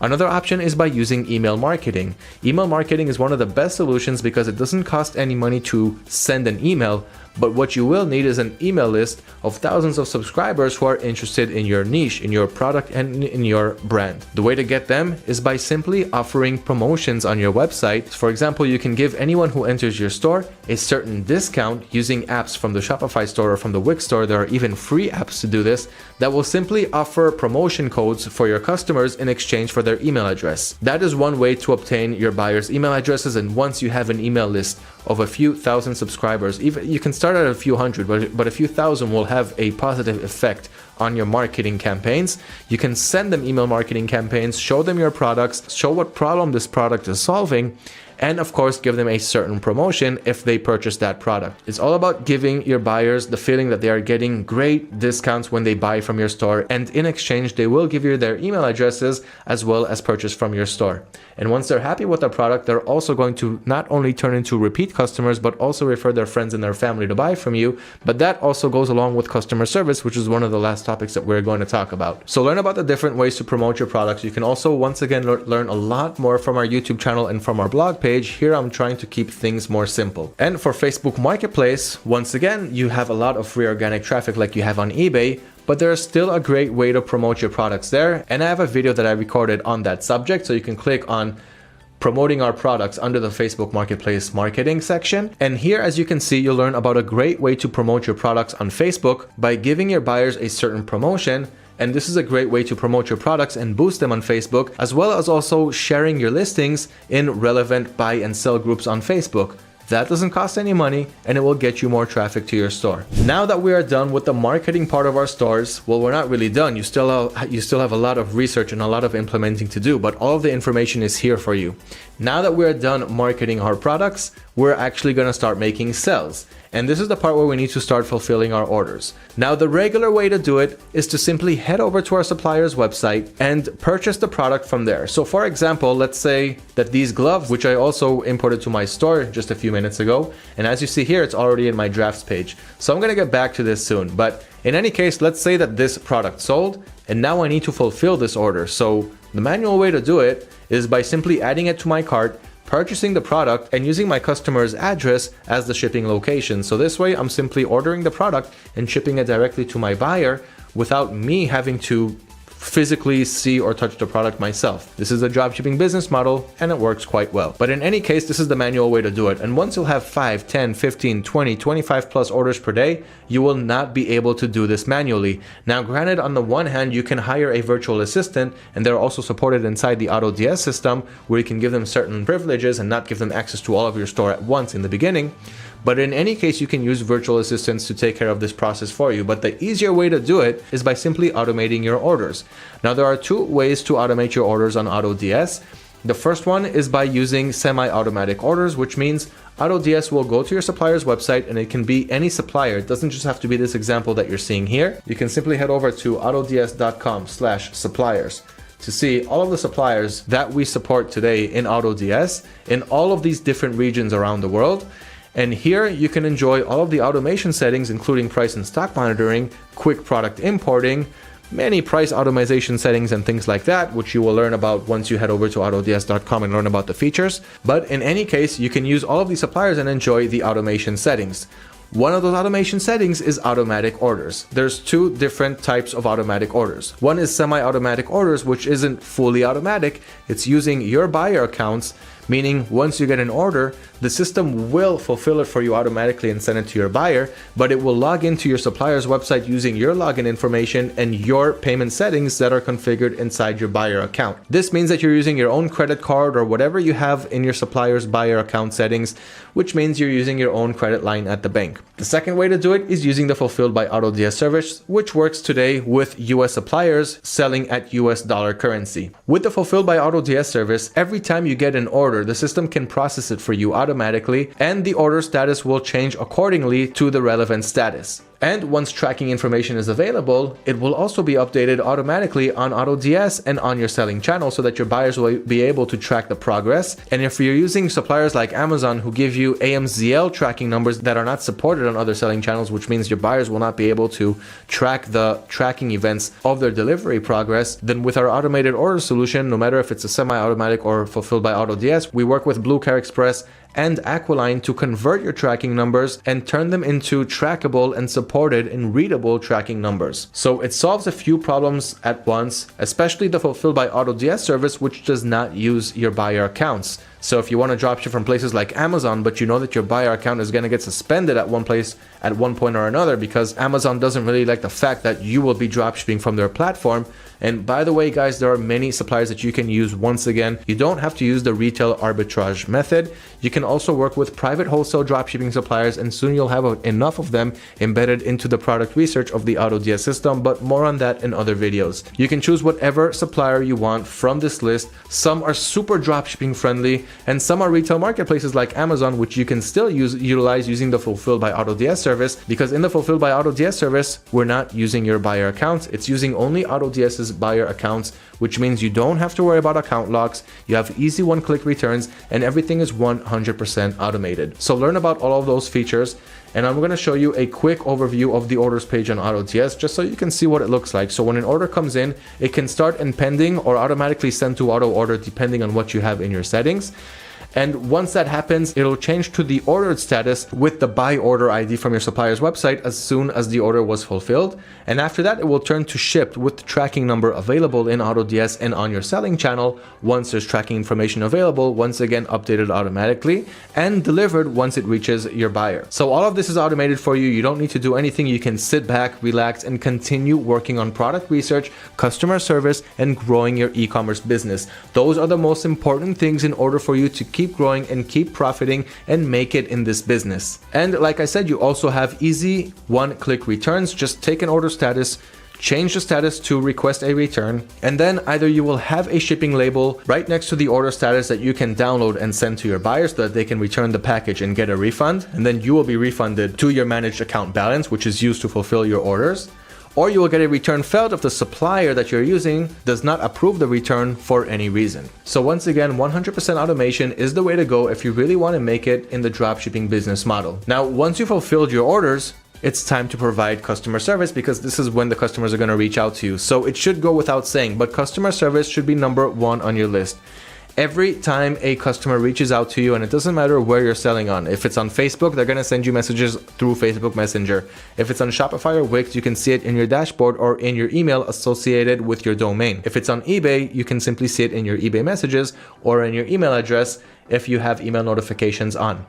Another option is by using email marketing. Email marketing is one of the best solutions because it doesn't cost any money to send an email, but what you will need is an email list of thousands of subscribers who are interested in your niche, in your product, and in your brand. The way to get them is by simply offering promotions on your website. For example, you can give anyone who enters your store a certain discount using apps from the Shopify store or from the Wix store. There are even free apps to do this that will simply offer promotion codes for your customers in exchange for their email address. That is one way to obtain your buyers' email addresses, and once you have an email list of a few thousand subscribers, even you can start at a few hundred, but a few thousand will have a positive effect on your marketing campaigns. You can send them email marketing campaigns, show them your products, show what problem this product is solving, and of course give them a certain promotion if they purchase that product. It's all about giving your buyers the feeling that they are getting great discounts when they buy from your store, and in exchange they will give you their email addresses as well as purchase from your store. And once they're happy with the product, they're also going to not only turn into repeat customers but also refer their friends and their family to buy from you. But that also goes along with customer service, which is one of the last topics that we're going to talk about. So learn about the different ways to promote your products. You can also once again learn a lot more from our YouTube channel and from our blog page. Here I'm trying to keep things more simple. And for Facebook Marketplace, once again, you have a lot of free organic traffic like you have on eBay, but there's still a great way to promote your products there. And I have a video that I recorded on that subject, so you can click on promoting our products under the Facebook Marketplace marketing section. And here, as you can see, you'll learn about a great way to promote your products on Facebook by giving your buyers a certain promotion. And this is a great way to promote your products and boost them on Facebook, as well as also sharing your listings in relevant buy and sell groups on Facebook. That doesn't cost any money, and it will get you more traffic to your store. Now that we are done with the marketing part of our stores, well, we're not really done. You still have a lot of research and a lot of implementing to do, but all of the information is here for you. Now that we're done marketing our products, we're actually going to start making sales. And this is the part where we need to start fulfilling our orders. Now, the regular way to do it is to simply head over to our supplier's website and purchase the product from there. So for example, let's say that these gloves, which I also imported to my store just a few minutes ago, and as you see here, it's already in my drafts page. So I'm gonna get back to this soon. But in any case, let's say that this product sold, and now I need to fulfill this order. So the manual way to do it is by simply adding it to my cart, purchasing the product, and using my customer's address as the shipping location. So this way I'm simply ordering the product and shipping it directly to my buyer without me having to physically see or touch the product myself. This is a dropshipping business model and it works quite well. But in any case, this is the manual way to do it. And once you'll have 5, 10, 15, 20, 25 plus orders per day, you will not be able to do this manually. Now, granted, on the one hand, you can hire a virtual assistant, and they're also supported inside the AutoDS system where you can give them certain privileges and not give them access to all of your store at once in the beginning. But in any case, you can use virtual assistants to take care of this process for you. But the easier way to do it is by simply automating your orders. Now, there are two ways to automate your orders on AutoDS. The first one is by using semi-automatic orders, which means AutoDS will go to your supplier's website, and it can be any supplier. It doesn't just have to be this example that you're seeing here. You can simply head over to autods.com/suppliers to see all of the suppliers that we support today in AutoDS in all of these different regions around the world. And here you can enjoy all of the automation settings, including price and stock monitoring, quick product importing, many price automation settings and things like that, which you will learn about once you head over to autods.com and learn about the features. But in any case, you can use all of these suppliers and enjoy the automation settings. One of those automation settings is automatic orders. There's two different types of automatic orders. One is semi-automatic orders, which isn't fully automatic. It's using your buyer accounts, meaning once you get an order, the system will fulfill it for you automatically and send it to your buyer, but it will log into your supplier's website using your login information and your payment settings that are configured inside your buyer account. This means that you're using your own credit card or whatever you have in your supplier's buyer account settings, which means you're using your own credit line at the bank. The second way to do it is using the Fulfilled by AutoDS service, which works today with US suppliers selling at US dollar currency. With the Fulfilled by AutoDS service, every time you get an order, the system can process it for you automatically, and the order status will change accordingly to the relevant status. And once tracking information is available, it will also be updated automatically on AutoDS and on your selling channel so that your buyers will be able to track the progress. And if you're using suppliers like Amazon who give you AMZL tracking numbers that are not supported on other selling channels, which means your buyers will not be able to track the tracking events of their delivery progress, then with our automated order solution, no matter if it's a semi-automatic or fulfilled by AutoDS, we work with Blue Car Express and Aqualine to convert your tracking numbers and turn them into trackable and supported and readable tracking numbers. So it solves a few problems at once, especially the Fulfilled by AutoDS service, which does not use your buyer accounts. So if you want to dropship from places like Amazon, but you know that your buyer account is going to get suspended at one place at one point or another because Amazon doesn't really like the fact that you will be dropshipping from their platform. And by the way, guys, there are many suppliers that you can use. Once again, you don't have to use the retail arbitrage method. You can also work with private wholesale dropshipping suppliers, and soon you'll have enough of them embedded into the product research of the AutoDS system, but more on that in other videos. You can choose whatever supplier you want from this list. Some are super dropshipping friendly, and some are retail marketplaces like Amazon, which you can still utilize using the Fulfilled by AutoDS service, because in the Fulfilled by AutoDS service, we're not using your buyer accounts. It's using only AutoDS's buyer accounts, which means you don't have to worry about account locks. You have easy one-click returns, and everything is 100% automated. So learn about all of those features, and I'm going to show you a quick overview of the orders page on AutoDS just so you can see what it looks like. So when an order comes in, it can start in pending or automatically send to auto order depending on what you have in your settings. And once that happens, it'll change to the ordered status with the buy order ID from your supplier's website as soon as the order was fulfilled. And after that, it will turn to shipped with the tracking number available in AutoDS and on your selling channel once there's tracking information available, once again updated automatically, and delivered once it reaches your buyer. So all of this is automated for you. You don't need to do anything. You can sit back, relax, and continue working on product research, customer service, and growing your e-commerce business. Those are the most important things in order for you to keep growing and keep profiting and make it in this business. And like I said, you also have easy one-click returns. Just take an order status, change the status to request a return, and then either you will have a shipping label right next to the order status that you can download and send to your buyers so that they can return the package and get a refund, and then you will be refunded to your managed account balance, which is used to fulfill your orders. Or you will get a return failed if the supplier that you're using does not approve the return for any reason. So once again, 100% automation is the way to go if you really want to make it in the dropshipping business model. Now, once you fulfilled your orders, it's time to provide customer service, because this is when the customers are going to reach out to you. So it should go without saying, but customer service should be number one on your list. Every time a customer reaches out to you, and it doesn't matter where you're selling on, if it's on Facebook, they're going to send you messages through Facebook Messenger. If it's on Shopify or Wix, you can see it in your dashboard or in your email associated with your domain. If it's on eBay, you can simply see it in your eBay messages or in your email address if you have email notifications on.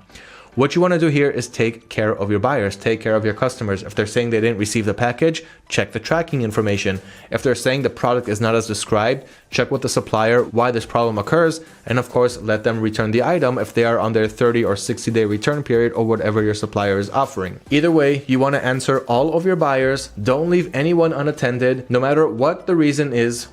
What you want to do here is take care of your buyers, take care of your customers. If they're saying they didn't receive the package, check the tracking information. If they're saying the product is not as described, check with the supplier why this problem occurs, and of course, let them return the item if they are on their 30 or 60-day return period or whatever your supplier is offering. Either way, you want to answer all of your buyers. Don't leave anyone unattended, no matter what the reason is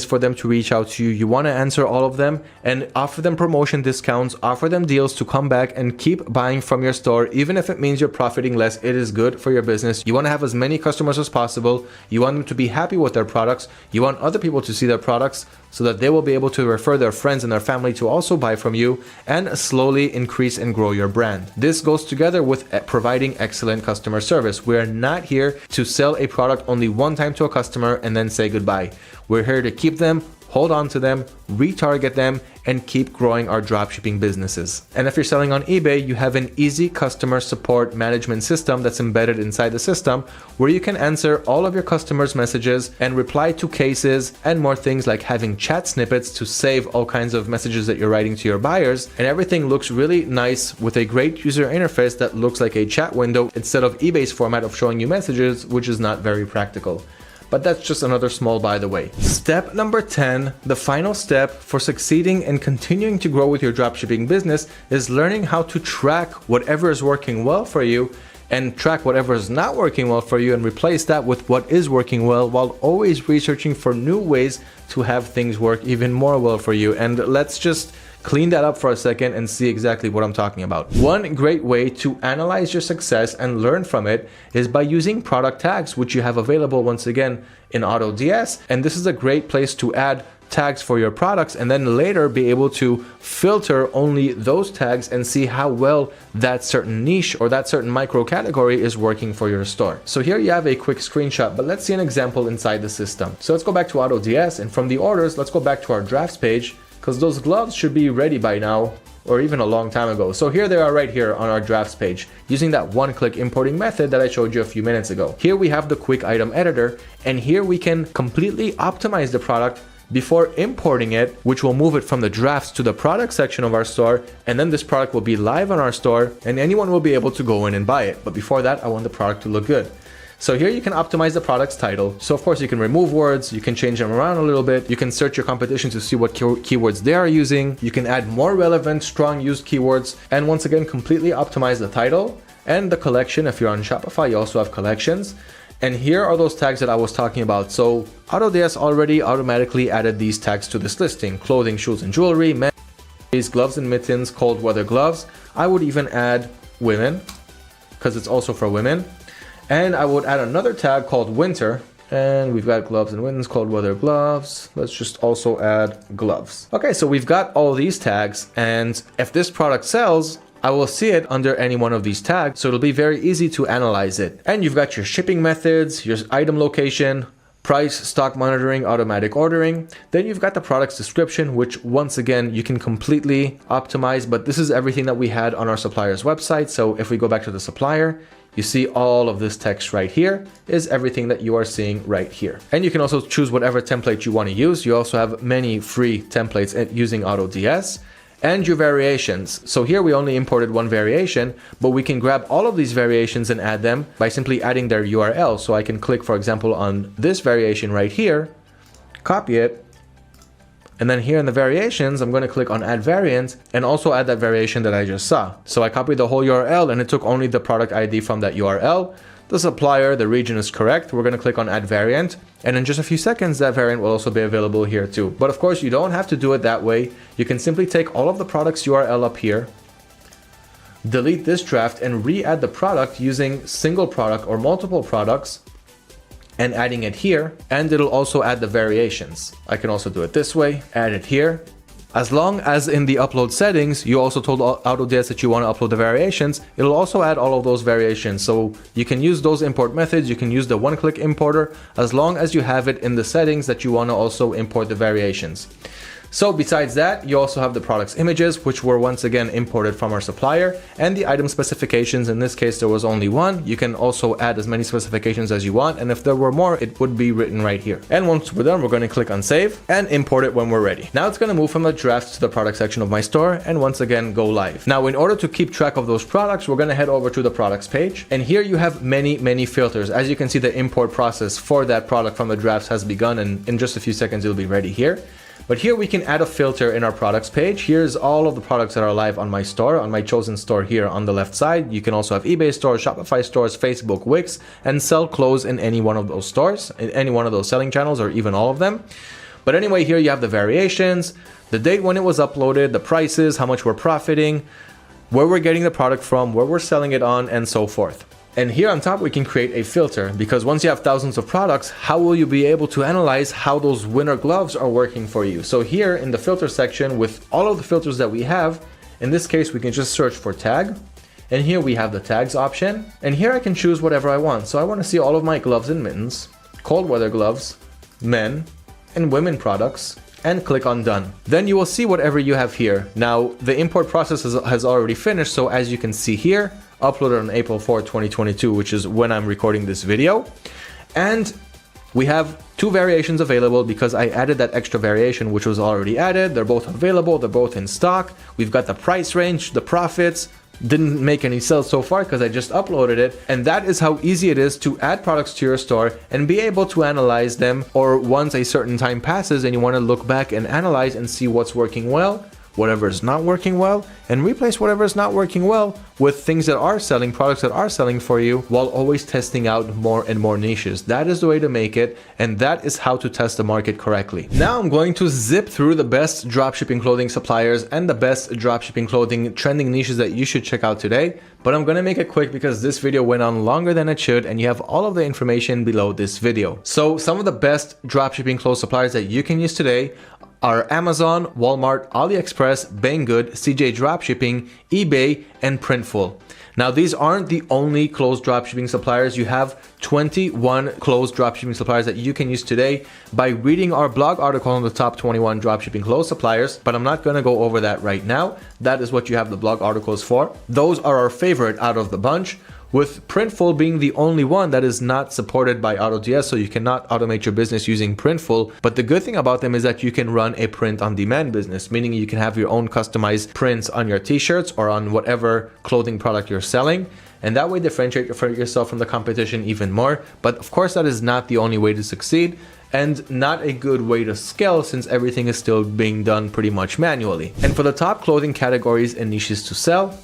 for them to reach out to you. You want to answer all of them and offer them promotion discounts, offer them deals to come back and keep buying from your store. Even if it means you're profiting less, it is good for your business. You want to have as many customers as possible. You want them to be happy with their products. You want other people to see their products so that they will be able to refer their friends and their family to also buy from you and slowly increase and grow your brand. This goes together with providing excellent customer service. We are not here to sell a product only one time to a customer and then say goodbye. We're here to keep them, hold on to them, retarget them, and keep growing our dropshipping businesses. And if you're selling on eBay, you have an easy customer support management system that's embedded inside the system where you can answer all of your customers' messages and reply to cases and more things, like having chat snippets to save all kinds of messages that you're writing to your buyers. And everything looks really nice with a great user interface that looks like a chat window instead of eBay's format of showing you messages, which is not very practical. But that's just another small by the way. Step number 10, the final step for succeeding and continuing to grow with your dropshipping business, is learning how to track whatever is working well for you and track whatever is not working well for you and replace that with what is working well, while always researching for new ways to have things work even more well for you. And let's just clean that up for a second and see exactly what I'm talking about. One great way to analyze your success and learn from it is by using product tags, which you have available once again in AutoDS. And this is a great place to add tags for your products and then later be able to filter only those tags and see how well that certain niche or that certain micro category is working for your store. So here you have a quick screenshot, but let's see an example inside the system. So let's go back to AutoDS, and from the orders, let's go back to our drafts page, because those gloves should be ready by now, or even a long time ago. So here they are right here on our drafts page, using that one-click importing method that I showed you a few minutes ago. Here we have the quick item editor, and here we can completely optimize the product before importing it, which will move it from the drafts to the product section of our store, and then this product will be live on our store and anyone will be able to go in and buy it. But before that, I want the product to look good. So here you can optimize the product's title. So of course you can remove words, you can change them around a little bit, you can search your competition to see what keywords they are using, you can add more relevant, strong used keywords, and once again completely optimize the title and the collection. If you're on Shopify, you also have collections. And here are those tags that I was talking about. So AutoDS already automatically added these tags to this listing: clothing, shoes and jewelry, men's gloves and mittens, cold weather gloves. I would even add women, because it's also for women. And I would add another tag called winter, and we've got gloves and mittens, cold weather gloves. Let's just also add gloves. Okay, so we've got all these tags, and if this product sells, I will see it under any one of these tags, so it'll be very easy to analyze it. And you've got your shipping methods, your item location, price, stock monitoring, automatic ordering. Then you've got the product's description, which once again, you can completely optimize, but this is everything that we had on our supplier's website. So if we go back to the supplier, you see all of this text right here is everything that you are seeing right here. And you can also choose whatever template you want to use. You also have many free templates using AutoDS. And your variations. So here we only imported one variation, but we can grab all of these variations and add them by simply adding their URL. So I can click, for example, on this variation right here, copy it, and then here in the variations, I'm going to click on add variant and also add that variation that I just saw. So I copied the whole URL and it took only the product ID from that URL. the supplier, the region is correct. We're going to click on add variant, and in just a few seconds that variant will also be available here too. But of course you don't have to do it that way. You can simply take all of the products URL up here, delete this draft, and re-add the product using single product or multiple products and adding it here, and it'll also add the variations. I can also do it this way, add it here. As long as in the upload settings, you also told AutoDS that you want to upload the variations, it'll also add all of those variations. So you can use those import methods, you can use the one-click importer, as long as you have it in the settings that you want to also import the variations. So besides that, you also have the product's images, which were once again imported from our supplier, and the item specifications. In this case, there was only one. You can also add as many specifications as you want, and if there were more, it would be written right here. And once we're done, we're going to click on save and import it when we're ready. Now it's going to move from the draft to the product section of my store, and once again go live. Now in order to keep track of those products, we're going to head over to the products page, and here you have many filters. As you can see, the import process for that product from the drafts has begun, and in just a few seconds it'll be ready here. But here we can add a filter in our products page. Here's all of the products that are live on my store, on my chosen store here on the left side. You can also have eBay stores, Shopify stores, Facebook, Wix, and sell clothes in any one of those stores, in any one of those selling channels, or even all of them. But anyway, here you have the variations, the date when it was uploaded, the prices, how much we're profiting, where we're getting the product from, where we're selling it on, and so forth. And here on top, we can create a filter, because once you have thousands of products, how will you be able to analyze how those winter gloves are working for you? So here in the filter section, with all of the filters that we have, in this case, we can just search for tag. And here we have the tags option. And here I can choose whatever I want. So I want to see all of my gloves and mittens, cold weather gloves, men and women products, and click on done. Then you will see whatever you have here. Now the import process has already finished. So as you can see here, uploaded on April 4, 2022, which is when I'm recording this video. And we have two variations available because I added that extra variation, which was already added. They're both available. They're both in stock. We've got the price range, the profits. Didn't make any sales so far because I just uploaded it. And that is how easy it is to add products to your store and be able to analyze them. Or once a certain time passes and you want to look back and analyze and see what's working well, whatever is not working well, and replace whatever is not working well with things that are selling, products that are selling for you, while always testing out more and more niches. That is the way to make it, and that is how to test the market correctly. Now I'm going to zip through the best dropshipping clothing suppliers and the best dropshipping clothing trending niches that you should check out today, but I'm gonna make it quick because this video went on longer than it should, and you have all of the information below this video. So some of the best dropshipping clothes suppliers that you can use today are Amazon, Walmart, AliExpress, Banggood, CJ Dropshipping, eBay, and Printful. Now these aren't the only clothes dropshipping suppliers. You have 21 clothes dropshipping suppliers that you can use today by reading our blog article on the top 21 dropshipping clothes suppliers, but I'm not going to go over that right now. That is what you have the blog articles for. Those are our favorite out of the bunch, with Printful being the only one that is not supported by AutoDS, so you cannot automate your business using Printful. But the good thing about them is that you can run a print-on-demand business, meaning you can have your own customized prints on your t-shirts or on whatever clothing product you're selling, and that way differentiate yourself from the competition even more. But of course, that is not the only way to succeed, and not a good way to scale since everything is still being done pretty much manually. And for the top clothing categories and niches to sell,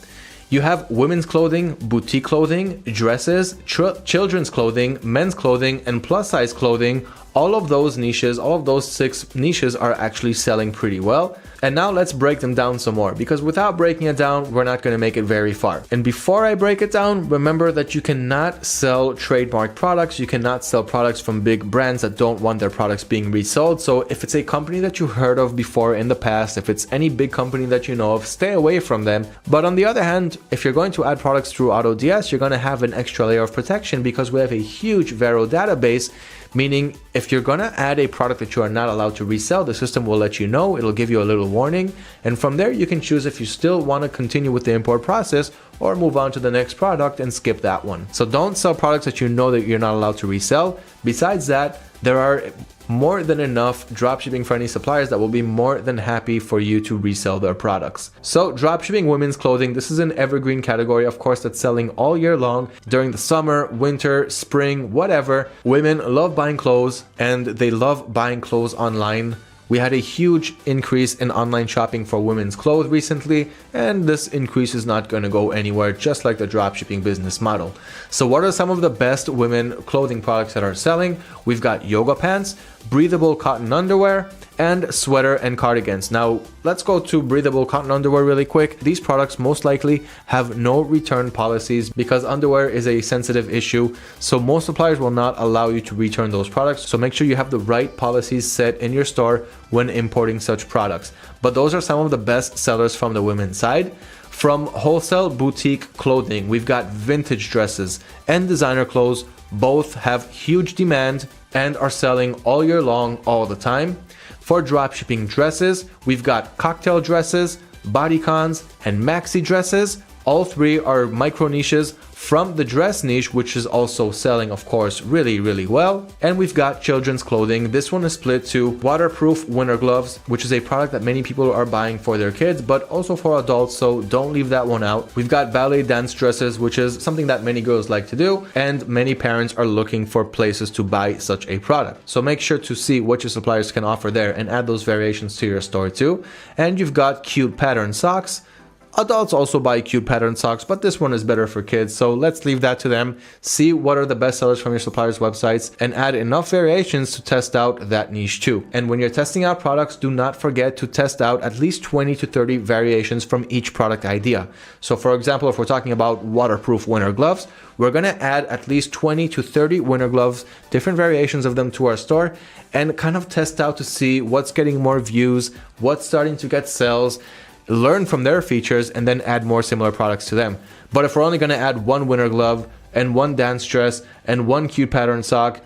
you have women's clothing, boutique clothing, dresses, children's clothing, men's clothing, and plus size clothing. All of those niches, all of those 6 niches are actually selling pretty well. And now let's break them down some more, because without breaking it down, we're not going to make it very far. And before I break it down, remember that you cannot sell trademark products. You cannot sell products from big brands that don't want their products being resold. So if it's a company that you heard of before in the past, if it's any big company that you know of, stay away from them. But on the other hand, if you're going to add products through AutoDS, you're going to have an extra layer of protection because we have a huge Vero database. Meaning, if you're gonna add a product that you are not allowed to resell, the system will let you know. It'll give you a little warning, and from there you can choose if you still want to continue with the import process or move on to the next product and skip that one. So don't sell products that you know that you're not allowed to resell. Besides that, there are more than enough dropshipping friendly suppliers that will be more than happy for you to resell their products. So dropshipping women's clothing, this is an evergreen category, of course, that's selling all year long during the summer, winter, spring, whatever. Women love buying clothes, and they love buying clothes online We had a huge increase in online shopping for women's clothes recently, and this increase is not going to go anywhere, just like the dropshipping business model. So what are some of the best women clothing products that are selling? We've got yoga pants, breathable cotton underwear, and sweater and cardigans. Now let's go to breathable cotton underwear really quick. These products most likely have no return policies because underwear is a sensitive issue, so most suppliers will not allow you to return those products. So make sure you have the right policies set in your store when importing such products. But those are some of the best sellers from the women's side. From wholesale boutique clothing, we've got vintage dresses and designer clothes. Both have huge demand and are selling all year long, all the time. For dropshipping dresses, we've got cocktail dresses, bodycons, and maxi dresses. All three are micro niches from the dress niche, which is also selling, of course, really well. And we've got children's clothing. This one is split to waterproof winter gloves, which is a product that many people are buying for their kids, but also for adults, so don't leave that one out. We've got ballet dance dresses, which is something that many girls like to do, and many parents are looking for places to buy such a product. So make sure to see what your suppliers can offer there and add those variations to your store too. And you've got cute pattern socks. Adults also buy cute pattern socks, but this one is better for kids, so let's leave that to them. See what are the best sellers from your suppliers' websites and add enough variations to test out that niche too. And when you're testing out products, do not forget to test out at least 20 to 30 variations from each product idea. So for example, if we're talking about waterproof winter gloves, we're going to add at least 20 to 30 winter gloves, different variations of them to our store, and kind of test out to see what's getting more views, what's starting to get sales, learn from their features, and then add more similar products to them. But if we're only going to add one winter glove and one dance dress and one cute pattern sock,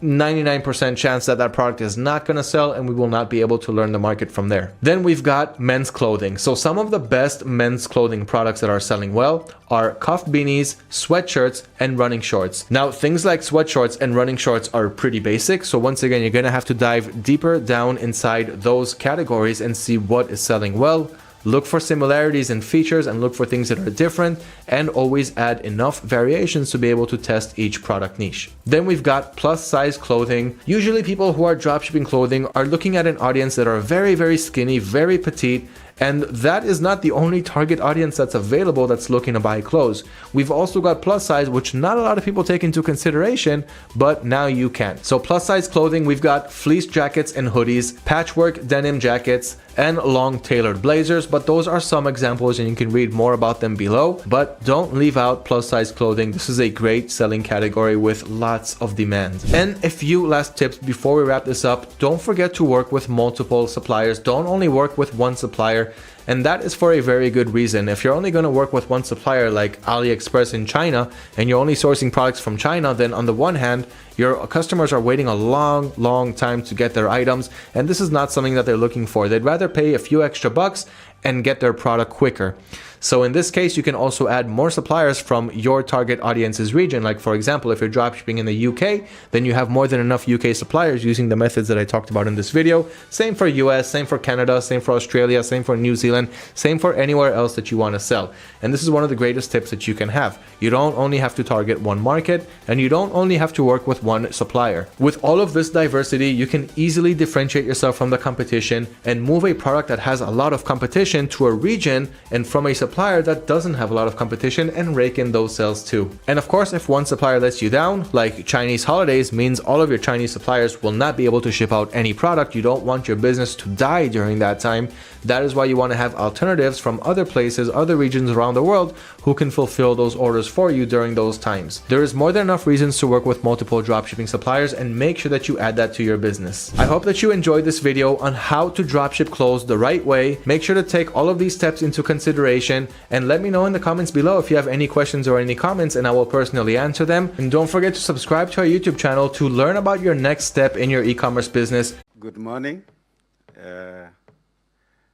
99% chance that that product is not going to sell, and we will not be able to learn the market from there. Then we've got men's clothing. So some of the best men's clothing products that are selling well are cuff beanies, sweatshirts, and running shorts. Now, things like sweatshorts and running shorts are pretty basic. So once again, you're going to have to dive deeper down inside those categories and see what is selling well. Look for similarities in features and look for things that are different, and always add enough variations to be able to test each product niche. Then we've got plus size clothing. Usually people who are dropshipping clothing are looking at an audience that are very skinny, very petite, and that is not the only target audience that's available that's looking to buy clothes. We've also got plus size, which not a lot of people take into consideration, but now you can. So plus size clothing, we've got fleece jackets and hoodies, patchwork denim jackets, and long tailored blazers, but those are some examples and you can read more about them below. But don't leave out plus size clothing. This is a great selling category with lots of demand. And a few last tips before we wrap this up. Don't forget to work with multiple suppliers. Don't only work with one supplier. And that is for a very good reason. If you're only going to work with one supplier like AliExpress in China and you're only sourcing products from China, then on the one hand, your customers are waiting a long time to get their items, and this is not something that they're looking for. They'd rather pay a few extra bucks and get their product quicker. So in this case, you can also add more suppliers from your target audience's region. Like for example, if you're dropshipping in the UK, then you have more than enough UK suppliers using the methods that I talked about in this video. Same for US, same for Canada, same for Australia, same for New Zealand, same for anywhere else that you want to sell. And this is one of the greatest tips that you can have. You don't only have to target one market, and you don't only have to work with one supplier. With all of this diversity, you can easily differentiate yourself from the competition and move a product that has a lot of competition to a region and from a supplier that doesn't have a lot of competition, and rake in those sales too. And of course, if one supplier lets you down, like Chinese holidays means all of your Chinese suppliers will not be able to ship out any product. You don't want your business to die during that time. That is why you want to have alternatives from other places, other regions around the world who can fulfill those orders for you during those times. There is more than enough reasons to work with multiple dropshipping suppliers, and make sure that you add that to your business. I hope that you enjoyed this video on how to dropship clothes the right way. Make sure to take all of these steps into consideration, and let me know in the comments below if you have any questions or any comments, and I will personally answer them. And don't forget to subscribe to our YouTube channel to learn about your next step in your e-commerce business. Good morning.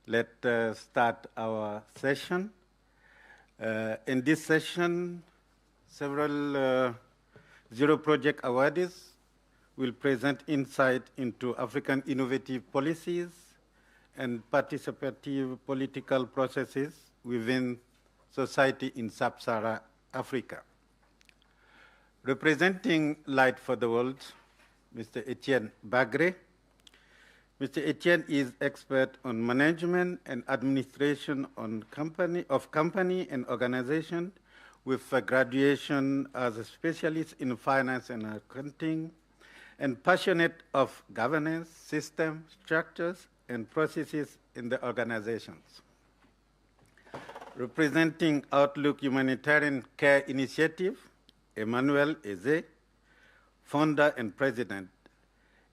Let's start our session. In this session, several Zero Project awardees will present insight into African innovative policies and participative political processes within society in Sub-Saharan Africa. Representing Light for the World, Mr. Etienne Bagre, Mr. Etienne is expert on management and administration of company and organization with a graduation as a specialist in finance and accounting, and passionate of governance, system, structures, and processes in the organizations. Representing Outlook Humanitarian Care Initiative, Emmanuel Eze, founder and president.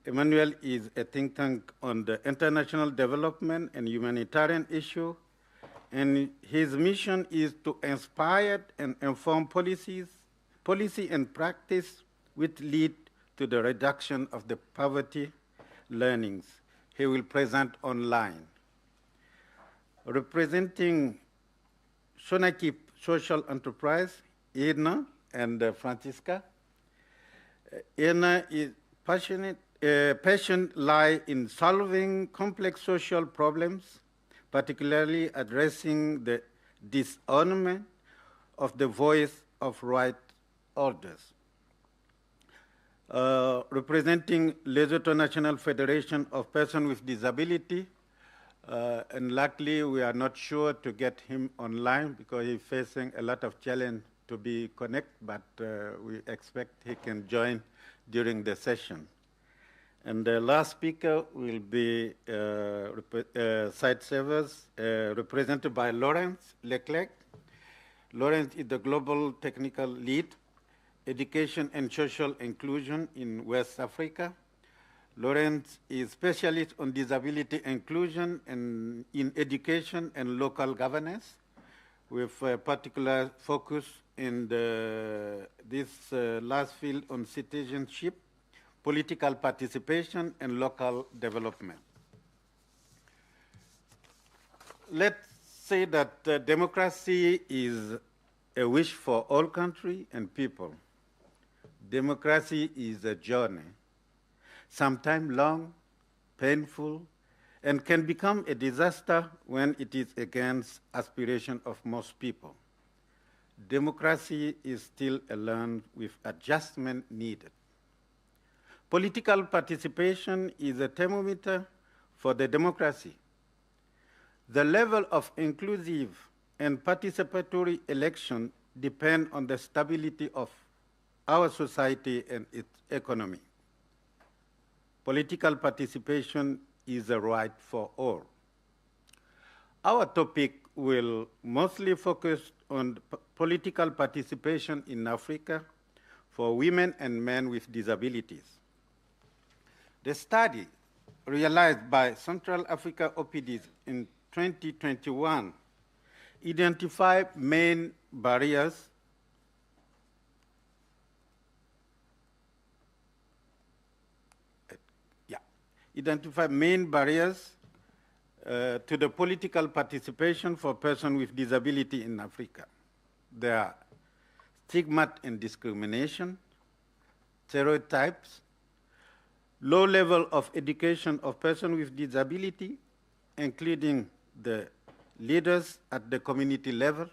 Emmanuel is a think tank on the international development and humanitarian issue, and his mission is to inspire and inform policy and practice which lead to the reduction of the poverty learnings. He will present online. Representing Shonaki Social Enterprise, Edna and Francisca. Edna is passion lie in solving complex social problems, particularly addressing the dishonorment of the voice of right orders. Representing Lesotho National Federation of Persons with Disability, and luckily we are not sure to get him online because he's facing a lot of challenge to be connected, but we expect he can join during the session. And the last speaker will be Site Savers, represented by Lawrence Leclerc. Lawrence is the Global Technical Lead, Education and Social Inclusion in West Africa. Lawrence is specialist on disability inclusion and in education and local governance, with a particular focus in this last field on citizenship, political participation, and local development. Let's say that democracy is a wish for all countries and people. Democracy is a journey, sometimes long, painful, and can become a disaster when it is against aspiration of most people. Democracy is still a land with adjustment needed. Political participation is a thermometer for the democracy. The level of inclusive and participatory election depend on the stability of our society and its economy. Political participation is a right for all. Our topic will mostly focus on political participation in Africa for women and men with disabilities. The study realized by Central Africa OPDs in 2021 identified main barriers to the political participation for persons with disability in Africa. There are stigma and discrimination, stereotypes, low level of education of persons with disability, including the leaders at the community level,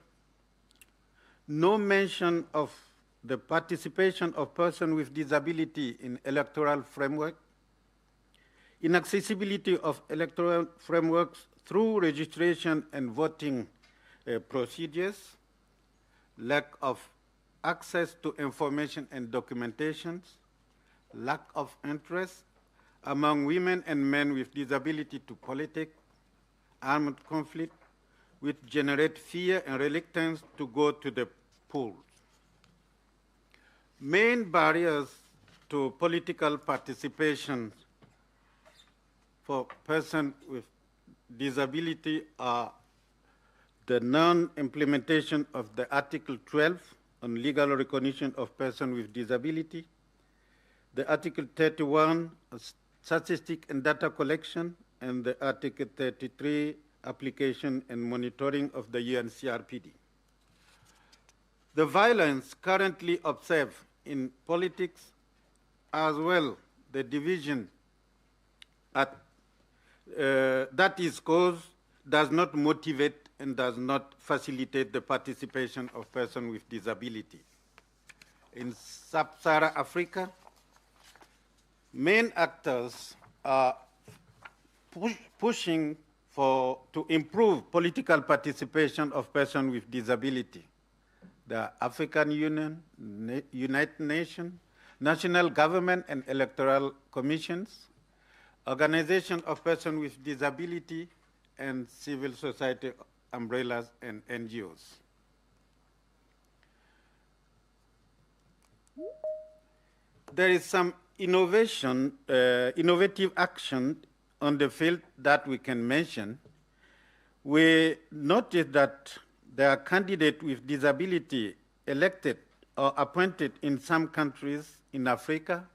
no mention of the participation of persons with disability in electoral framework, inaccessibility of electoral frameworks through registration and voting procedures, lack of access to information and documentations, lack of interest among women and men with disability to politics, armed conflict, which generate fear and reluctance to go to the polls. Main barriers to political participation for persons with disability are the non-implementation of the Article 12 on legal recognition of persons with disability, the Article 31, statistic and data collection, and the Article 33, application and monitoring of the UNCRPD. The violence currently observed in politics, as well the division that is caused, does not motivate and does not facilitate the participation of persons with disability. In sub-Saharan Africa, main actors are pushing to improve political participation of persons with disability. The African Union, United Nations, national government and electoral commissions, organization of persons with disability, and civil society umbrellas and NGOs. There is some innovative action on the field that we can mention. We noticed that there are candidates with disability elected or appointed in some countries in Africa,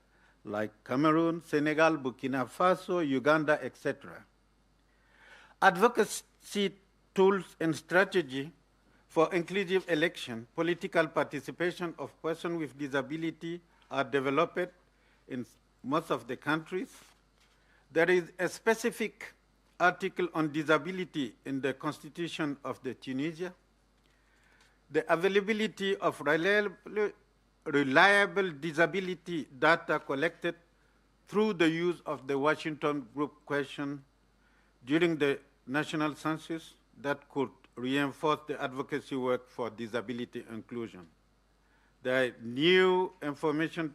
like Cameroon, Senegal, Burkina Faso, Uganda, etc. Advocacy tools and strategy for inclusive election, political participation of persons with disability are developed in most of the countries. There is a specific article on disability in the Constitution of Tunisia. The availability of reliable disability data collected through the use of the Washington Group question during the national census that could reinforce the advocacy work for disability inclusion. There are new information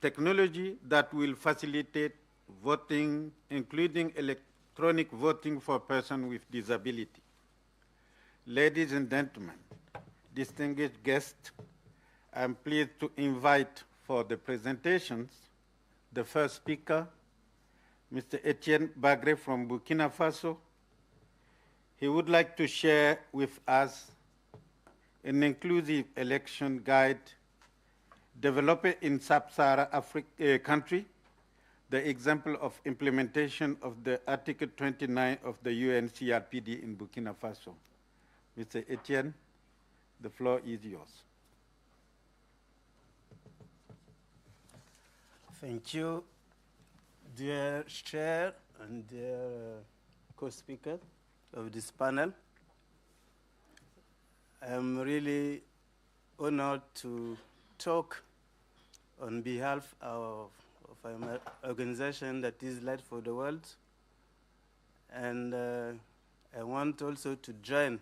technology that will facilitate voting, including electronic voting for persons with disability. Ladies and gentlemen, distinguished guests, I'm pleased to invite for the presentations the first speaker, Mr. Etienne Bagre from Burkina Faso. He would like to share with us an inclusive election guide developed in sub-Saharan Africa country, the example of implementation of the Article 29 of the UNCRPD in Burkina Faso. Mr. Etienne, the floor is yours. Thank you, dear chair and dear co-speaker of this panel. I'm really honored to talk on behalf of an organization that is Light for the World. And I want also to join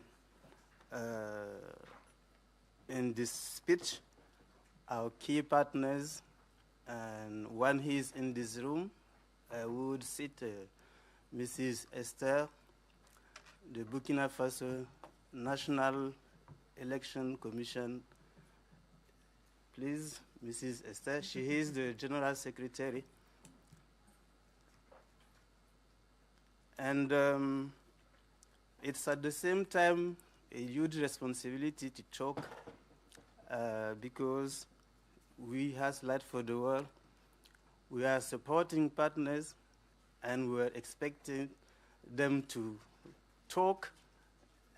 in this speech our key partners, and one is in this room. I would cite Mrs. Esther, the Burkina Faso National Election Commission. Please, Mrs. Esther, she is the General Secretary. And it's at the same time a huge responsibility to talk because we as Light for the World, we are supporting partners and we're expecting them to talk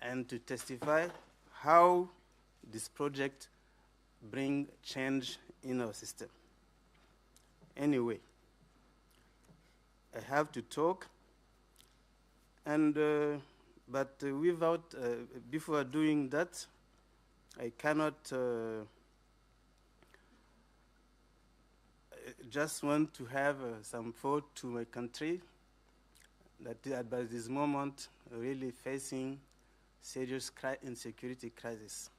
and to testify how this project bring change in our system. Anyway, I have to talk, and but without before doing that, I cannot just want to have some thought to my country that at this moment really facing serious insecurity crisis,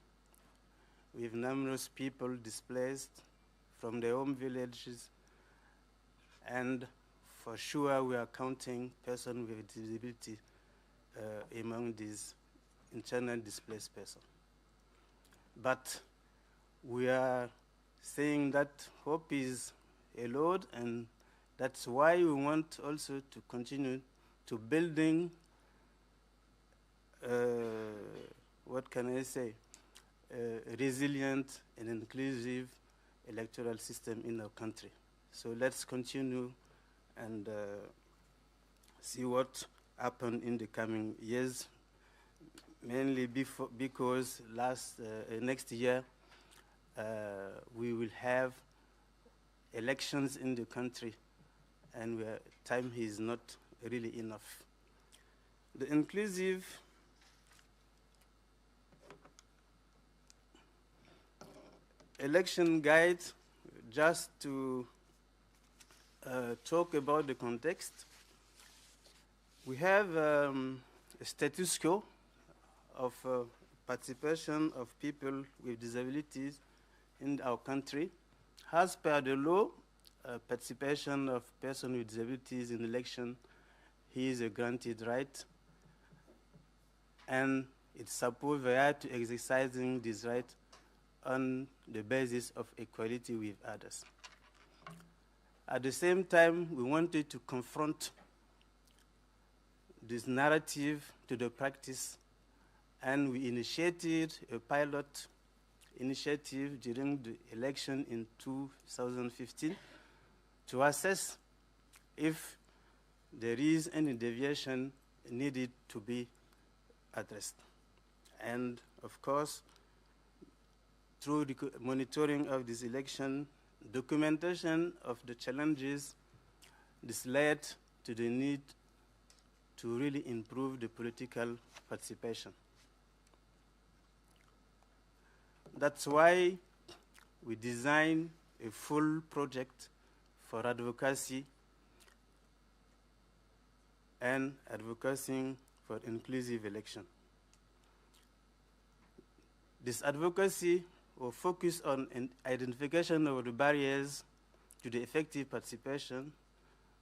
with numerous people displaced from their home villages, and for sure we are counting persons with disability among these internally displaced persons. But we are saying that hope is a load, and that's why we want also to continue to building, what can I say, a resilient and inclusive electoral system in our country. So let's continue and see what happens in the coming years, mainly because next year we will have elections in the country, and time is not really enough. The inclusive election guide, just to talk about the context. We have a status quo of participation of people with disabilities in our country. As per the law, participation of persons with disabilities in election is a granted right, and it's supposed they are to exercising this right on the basis of equality with others. At the same time, we wanted to confront this narrative to the practice, and we initiated a pilot initiative during the election in 2015 to assess if there is any deviation needed to be addressed. And of course, through the monitoring of this election, documentation of the challenges, this led to the need to really improve the political participation. That's why we designed a full project for advocacy and advocacy for inclusive election. This advocacy will focus on identification of the barriers to the effective participation.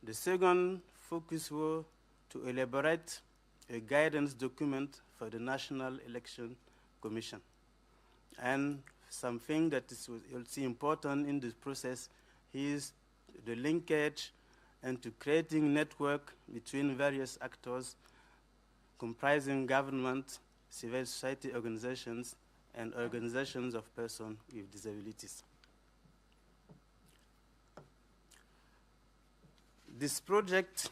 The second focus will to elaborate a guidance document for the National Election Commission. And something that is also important in this process is the linkage and to creating network between various actors comprising government, civil society organizations, and organizations of persons with disabilities. This project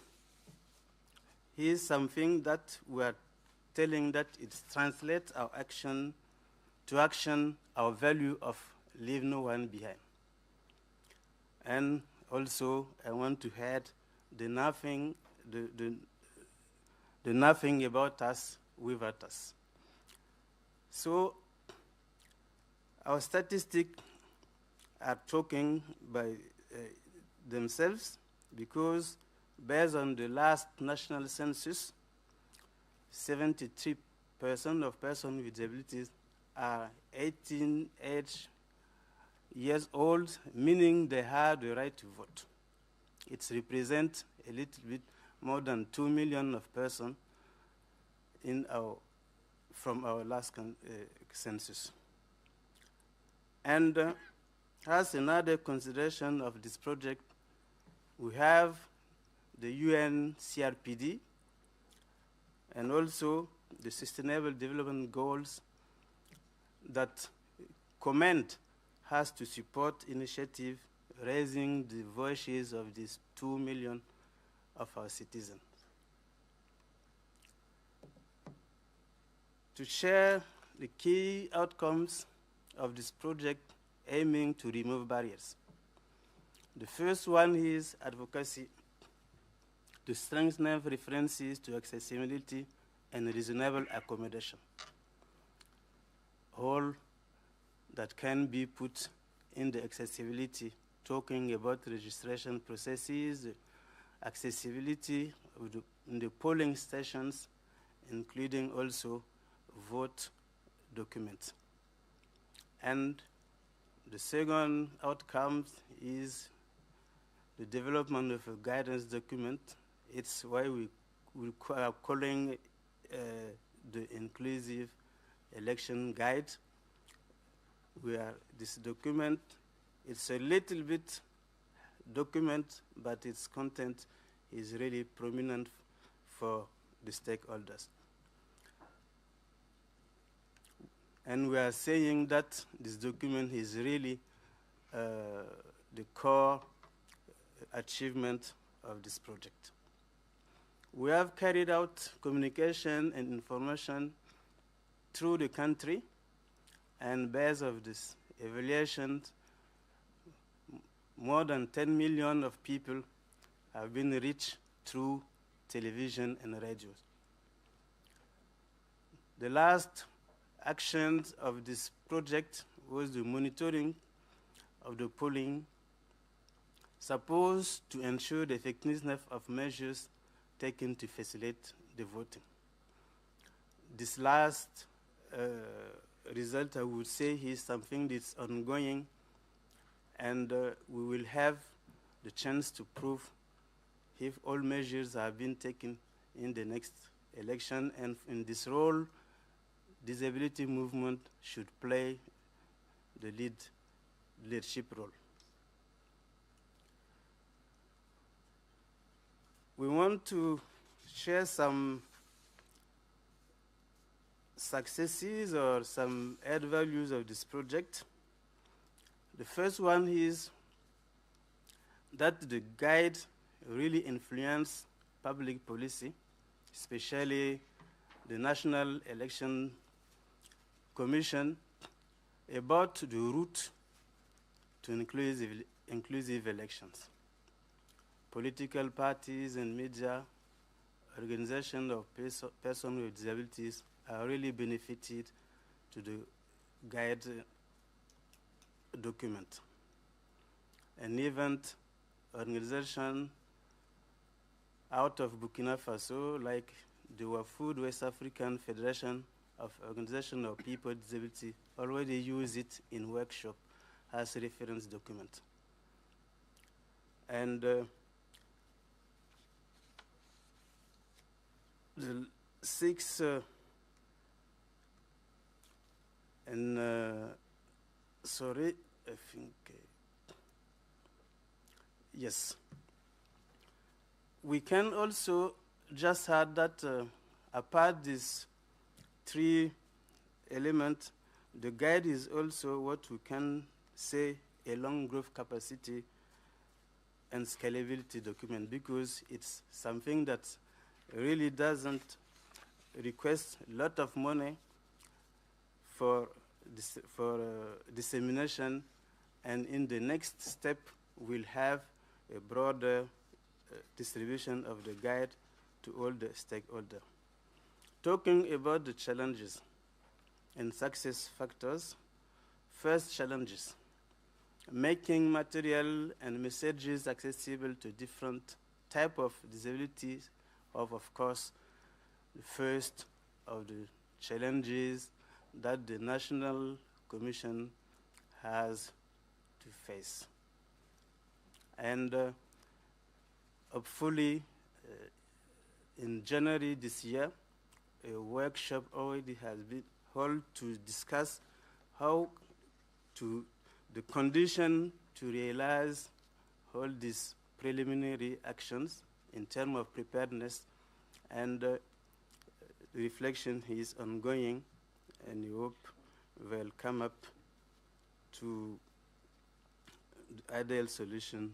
is something that we are telling that it translates our action to action, our value of leave no one behind. And also, I want to add the nothing about us without us. So, our statistics are talking by themselves, because based on the last national census, 73% of persons with disabilities are 18 years old, meaning they have the right to vote. It represents a little bit more than 2 million of persons from our last census. And as another consideration of this project, we have the UN CRPD and also the Sustainable Development Goals that comment has to support initiative raising the voices of these 2 million of our citizens. To share the key outcomes of this project aiming to remove barriers. The first one is advocacy, to strengthen references to accessibility and reasonable accommodation. All that can be put in the accessibility, talking about registration processes, accessibility in the polling stations, including also vote documents. And the second outcome is the development of a guidance document. It's why we are calling the inclusive election guide, where this document, it's a little bit document, but its content is really prominent for the stakeholders. And we are saying that this document is really the core achievement of this project. We have carried out communication and information through the country, and based on this evaluation, more than 10 million of people have been reached through television and radio. The last actions of this project was the monitoring of the polling, supposed to ensure the effectiveness of measures taken to facilitate the voting. This last result, I would say, is something that's ongoing, and we will have the chance to prove if all measures have been taken in the next election, and in this role, disability movement should play the leadership role. We want to share some successes or some add values of this project. The first one is that the guide really influenced public policy, especially the National Election Commission, about the route to inclusive elections. Political parties and media, organizations of persons with disabilities are really benefited to the guide document. An event organization out of Burkina Faso, like the WAFUD, West African Federation of Organization of People with Disability, already use it in workshop as a reference document. And the sixth sorry, I think, yes. We can also just add that apart these three elements, the guide is also what we can say a long growth capacity and scalability document, because it's something that really doesn't request a lot of money for dissemination, and in the next step we'll have a broader distribution of the guide to all the stakeholders. Talking about the challenges and success factors, first challenges: making material and messages accessible to different types of disabilities. Of course, the first of the challenges that the National Commission has to face. And hopefully, in January this year, a workshop already has been held to discuss how to the condition to realize all these preliminary actions in terms of preparedness, and reflection is ongoing, and we hope will come up to the ideal solution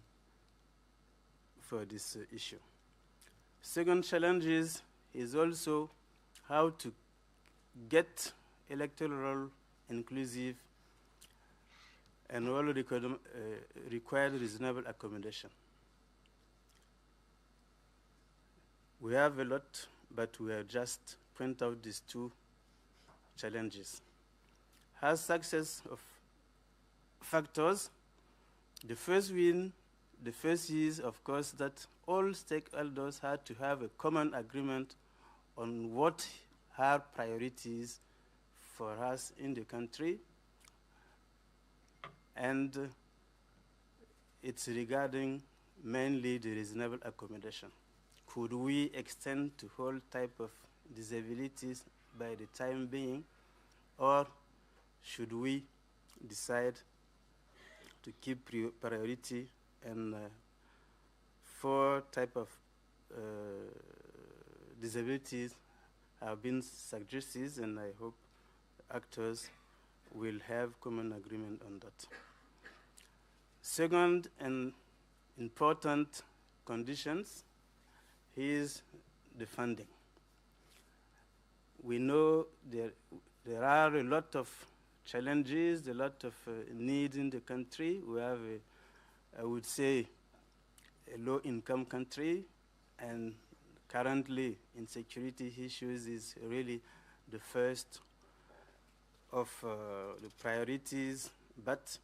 for this issue. Second challenge is also how to get electoral inclusive and all required reasonable accommodation. We have a lot, but we have just point out these two challenges. As success of factors, the first is, of course, that all stakeholders had to have a common agreement on what are priorities for us in the country, and it's regarding mainly the reasonable accommodation. Could we extend to all type of disabilities by the time being, or should we decide to keep priority and 4 type of disabilities have been suggested, and I hope actors will have common agreement on that. Second and important conditions is the funding. We know there are a lot of challenges, a lot of needs in the country. We have, I would say, a low-income country, and currently insecurity issues is really the first of the priorities, but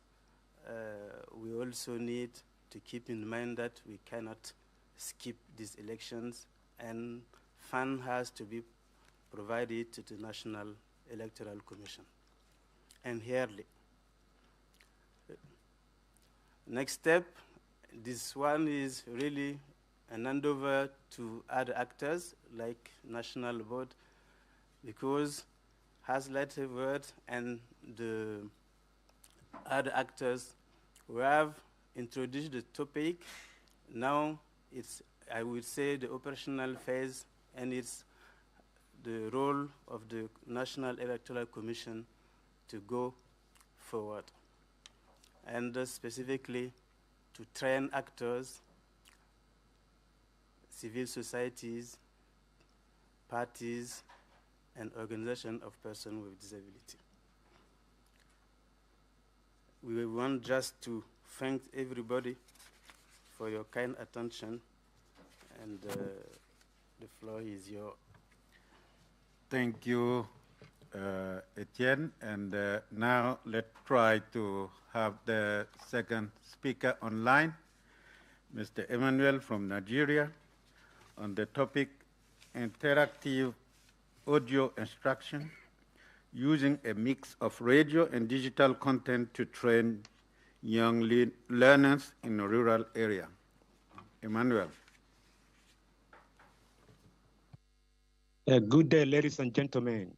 we also need to keep in mind that we cannot skip these elections and fund has to be provided to the National Electoral Commission, and yearly. Next step, this one is really an handover to other actors like National Board, because has later word and the other actors who have introduced the topic. Now it's, I would say, the operational phase, and it's the role of the National Electoral Commission to go forward. And specifically to train actors, civil societies, parties, and organizations of persons with disability. We want just to thank everybody for your kind attention, and the floor is yours. Thank you, Etienne. And now let's try to have the second speaker online, Mr. Emmanuel from Nigeria, on the topic interactive audio instruction using a mix of radio and digital content to train young learners in a rural area. Emmanuel. Good day, ladies and gentlemen.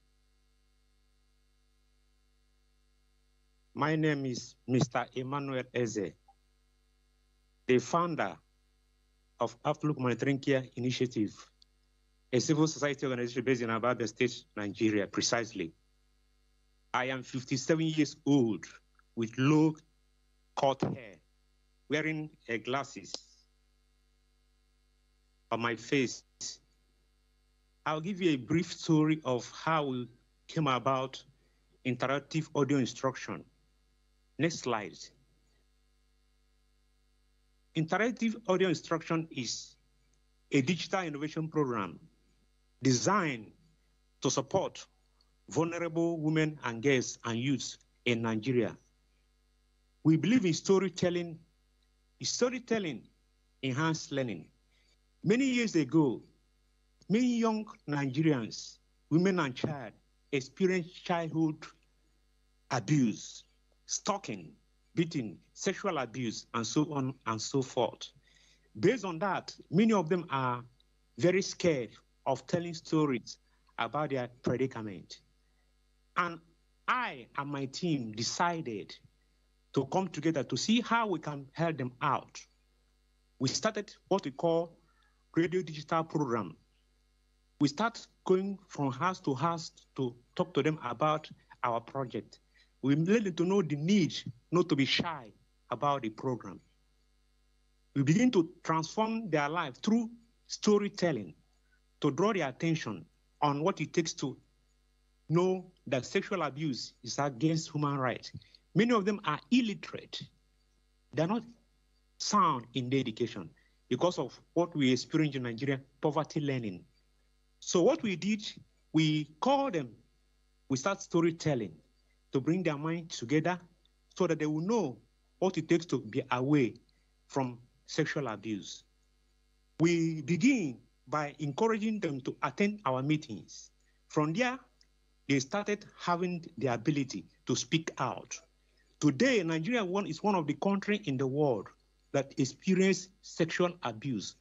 My name is Mr. Emmanuel Eze, the founder of Outlook Monitoring Care Initiative, a civil society organization based in Ababa State, Nigeria, precisely. I am 57 years old with low cut hair, wearing glasses on my face. I'll give you a brief story of how we came about interactive audio instruction. Next slide. Interactive audio instruction is a digital innovation program designed to support vulnerable women and girls and youths in Nigeria. We believe in storytelling. Storytelling enhanced learning. Many years ago, many young Nigerians, women and child, experienced childhood abuse, stalking, beating, sexual abuse, and so on and so forth. Based on that, many of them are very scared of telling stories about their predicament. And I and my team decided to come together to see how we can help them out. We started what we call radio digital program. We start going from house to house to talk to them about our project. We let them to know the need not to be shy about the program. We begin to transform their life through storytelling to draw their attention on what it takes to know that sexual abuse is against human rights. Many of them are illiterate. They're not sound in their education because of what we experience in Nigeria, poverty learning. So what we did, we called them, we start storytelling to bring their mind together so that they will know what it takes to be away from sexual abuse. We begin by encouraging them to attend our meetings. From there, they started having the ability to speak out. Today, Nigeria is one of the countries in the world that experience sexual abuse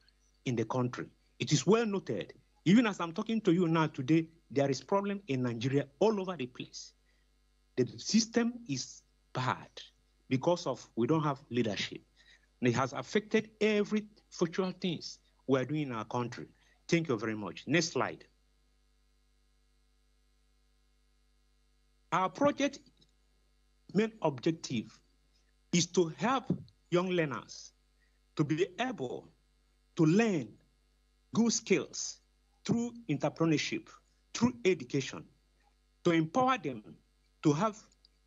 in the country. It is well noted. Even as I'm talking to you now today, there is problem in Nigeria all over the place. The system is bad because of we don't have leadership. And it has affected every virtual things we are doing in our country. Thank you very much. Next slide. Our project main objective is to help young learners to be able to learn good skills through entrepreneurship, through education, to empower them to have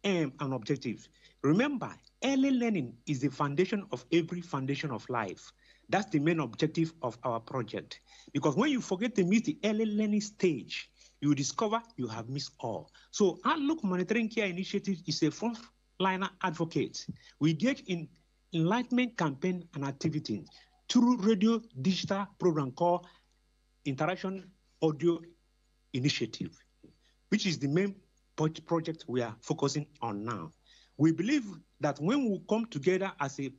aim and objectives. Remember, early learning is the foundation of every foundation of life. That's the main objective of our project. Because when you forget to meet the early learning stage, you discover you have missed all. So Outlook Monitoring Care Initiative is a frontliner advocate. We engage in enlightenment campaign and activities through radio digital program called Interaction Audio Initiative, which is the main project we are focusing on now. We believe that when we come together as a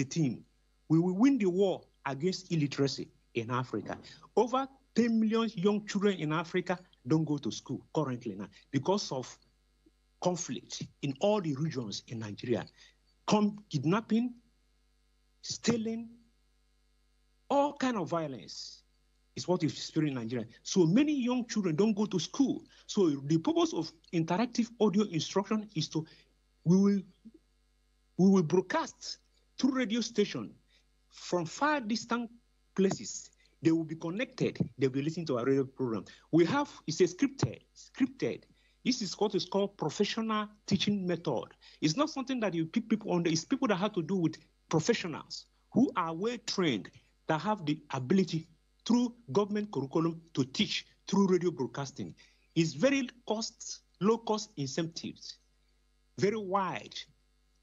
team, we will win the war against illiteracy in Africa. Over 10 million young children in Africa don't go to school currently now because of conflict in all the regions in Nigeria. Kidnapping, stealing, all kind of violence is what is experienced in Nigeria. So many young children don't go to school. So the purpose of interactive audio instruction is to, we will broadcast through radio station from far distant places. They will be connected. They'll be listening to our radio program. We have, it's a scripted. This is what is called professional teaching method. It's not something that you pick people on. It's people that have to do with professionals who are well trained, that have the ability through government curriculum to teach through radio broadcasting. It's very low cost incentives, very wide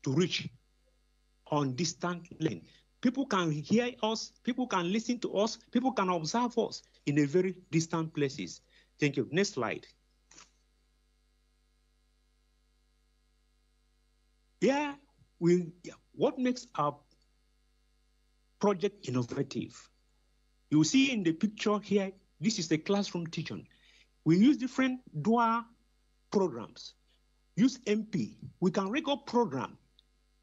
to reach on distant lane. People can hear us, people can listen to us, people can observe us in a very distant places. Thank you. Next slide. What makes our project innovative? You see in the picture here, this is a classroom teaching. We use different dual programs. Use MP. We can record program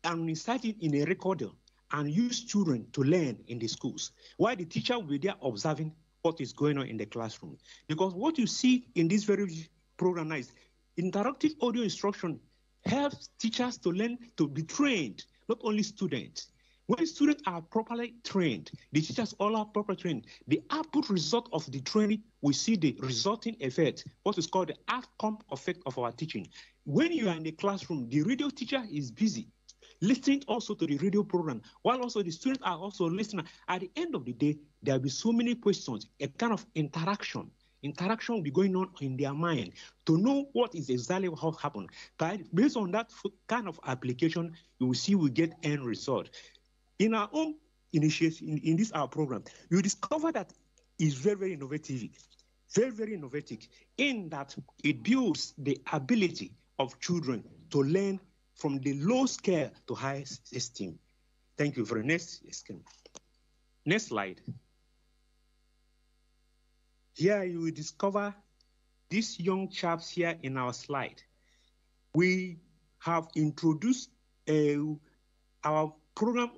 and insert it in a recorder and use children to learn in the schools, while the teacher will be there observing what is going on in the classroom. Because what you see in this very program now is interactive audio instruction helps teachers to learn to be trained, not only students. When students are properly trained, the teachers all are properly trained, the output result of the training, we see the resulting effect, what is called the outcome effect of our teaching. When you are in the classroom, the radio teacher is busy listening also to the radio program, while also the students are also listening. At the end of the day, there will be so many questions, a kind of interaction. Interaction will be going on in their mind to know what is exactly what happened. But based on that kind of application, you will see we get end result. In our own initiative, in this our program, you discover that it's very, very innovative, very, very innovative in that it builds the ability of children to learn from the low scale to high esteem. Thank you. For the next scheme. Next slide. Here you will discover these young chaps here in our slide. We have introduced our program.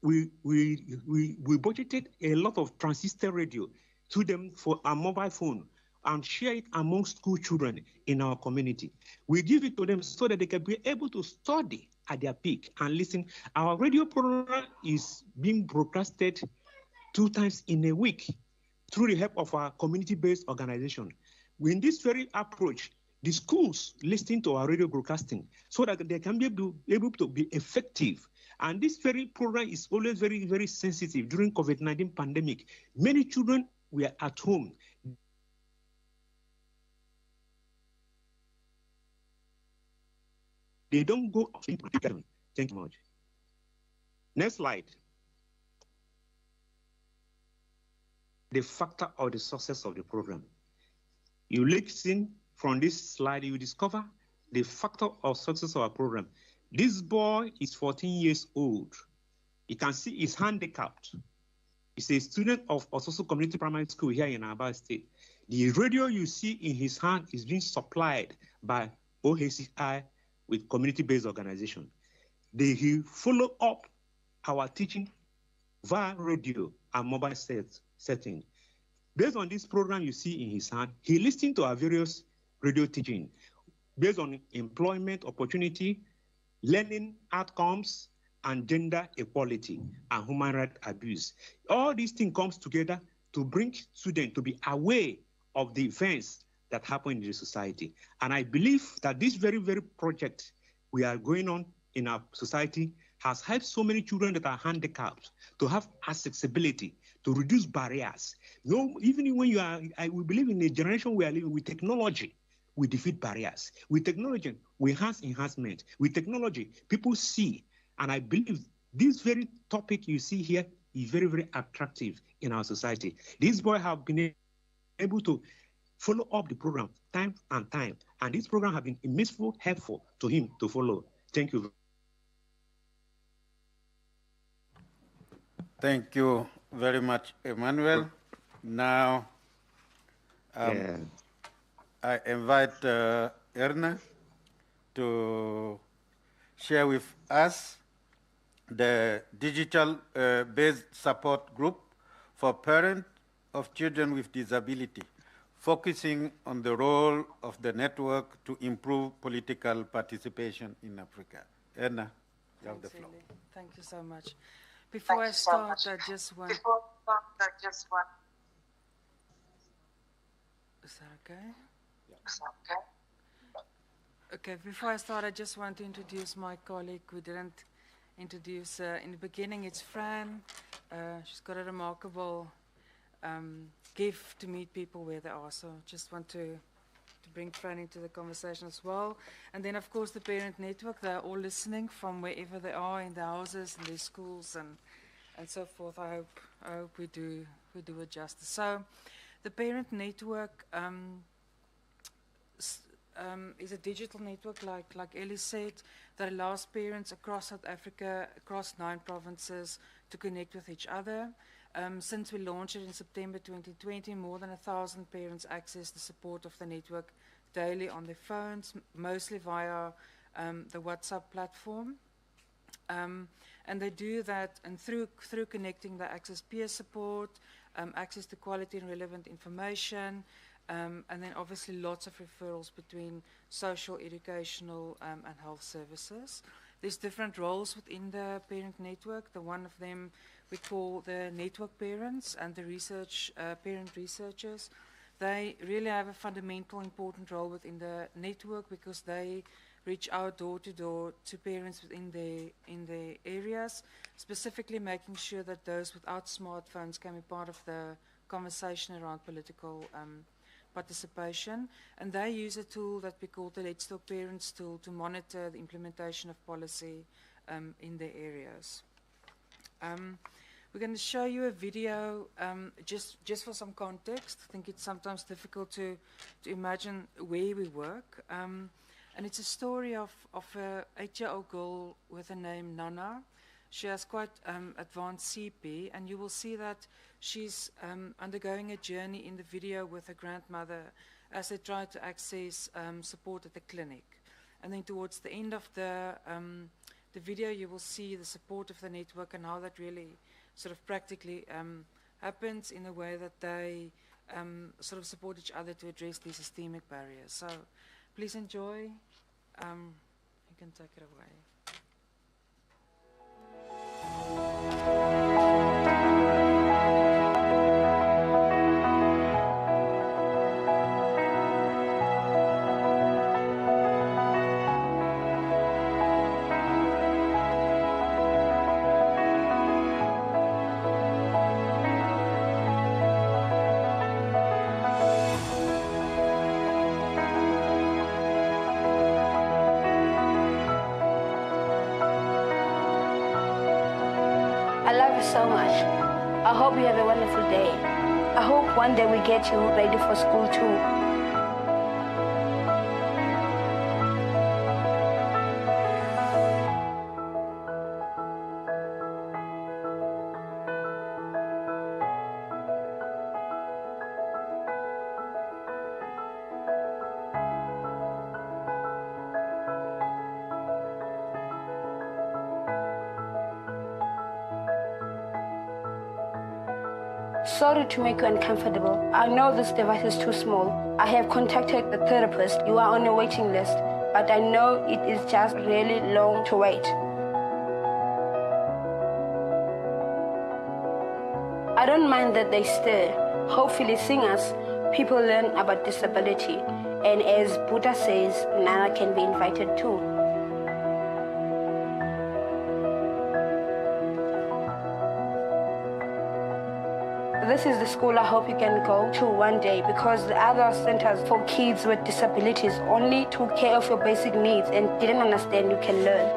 We budgeted a lot of transistor radio to them for a mobile phone and share it among school children in our community. We give it to them so that they can be able to study at their peak and listen. Our radio program is being broadcasted 2 times in a week through the help of our community-based organization. In this very approach, the schools listen to our radio broadcasting so that they can be able to be effective. And this very program is always very, very sensitive during COVID-19 pandemic. Many children were at home. They don't go. Thank you much. Next slide. The factor of the success of the program. You listen from this slide, you discover the factor of success of our program. This boy is 14 years old. You can see he's handicapped. He's a student of Ososo Community Primary School here in Aba State. The radio you see in his hand is being supplied by OHCI with community-based organization. He follow up our teaching via radio and mobile setting. Based on this program you see in his hand, he listened to our various radio teaching based on employment opportunity, learning outcomes, and gender equality and human rights abuse. All these things comes together to bring students to be aware of the events that happen in the society. And I believe that this very, very project we are going on in our society has helped so many children that are handicapped to have accessibility, to reduce barriers. Even when we believe in a generation we are living with technology, we defeat barriers. With technology, we enhance enhancement. With technology, people see. And I believe this very topic you see here is very, very attractive in our society. These boys have been able to follow up the program time and time. And this program has been immensely helpful to him to follow. Thank you. Thank you very much, Emmanuel. Now, I invite Erna to share with us the digital based support group for parents of children with disability, focusing on the role of the network to improve political participation in Africa. Erna, you have the floor. Thank you so much. Before I start, I just want... Is that okay? Yeah. Okay, before I start, I just want to introduce my colleague who didn't introduce in the beginning. It's Fran. She's got a remarkable gift to meet people where they are. So just want to bring Fran into the conversation as well. And then, of course, the parent network. They're all listening from wherever they are, in their houses, in their schools, and so forth. I hope we do it justice. So the parent network is a digital network, like Ellie said, that allows parents across South Africa, across 9 provinces, to connect with each other. Since we launched it in September 2020, more than 1,000 parents access the support of the network daily on their phones, mostly via the WhatsApp platform. And they do that, and through connecting, they access peer support, access to quality and relevant information, and then obviously lots of referrals between social, educational, and health services. There's different roles within the parent network. The one of them we call the network parents and the parent researchers. They really have a fundamental important role within the network because they reach out door to door to parents within their areas, specifically making sure that those without smartphones can be part of the conversation around political participation. And they use a tool that we call the Let's Talk Parents tool to monitor the implementation of policy in their areas. We're going to show you a video just for some context. I think it's sometimes difficult to imagine where we work. And it's a story of an 8-year-old girl with a name Nana. She has quite advanced CP, and you will see that she's undergoing a journey in the video with her grandmother as they try to access support at the clinic. And then towards the end of the video, you will see the support of the network and how that really sort of practically happens in a way that they sort of support each other to address these systemic barriers. So please enjoy. You can take it away. I love you so much. I hope you have a wonderful day. I hope one day we get you ready for school too. Sorry to make you uncomfortable. I know this device is too small. I have contacted the therapist. You are on a waiting list, but I know it is just really long to wait. I don't mind that they stare. Hopefully seeing us, people learn about disability. And as Buddha says, Nana can be invited too. This is the school I hope you can go to one day, because the other centers for kids with disabilities only took care of your basic needs and didn't understand you can learn.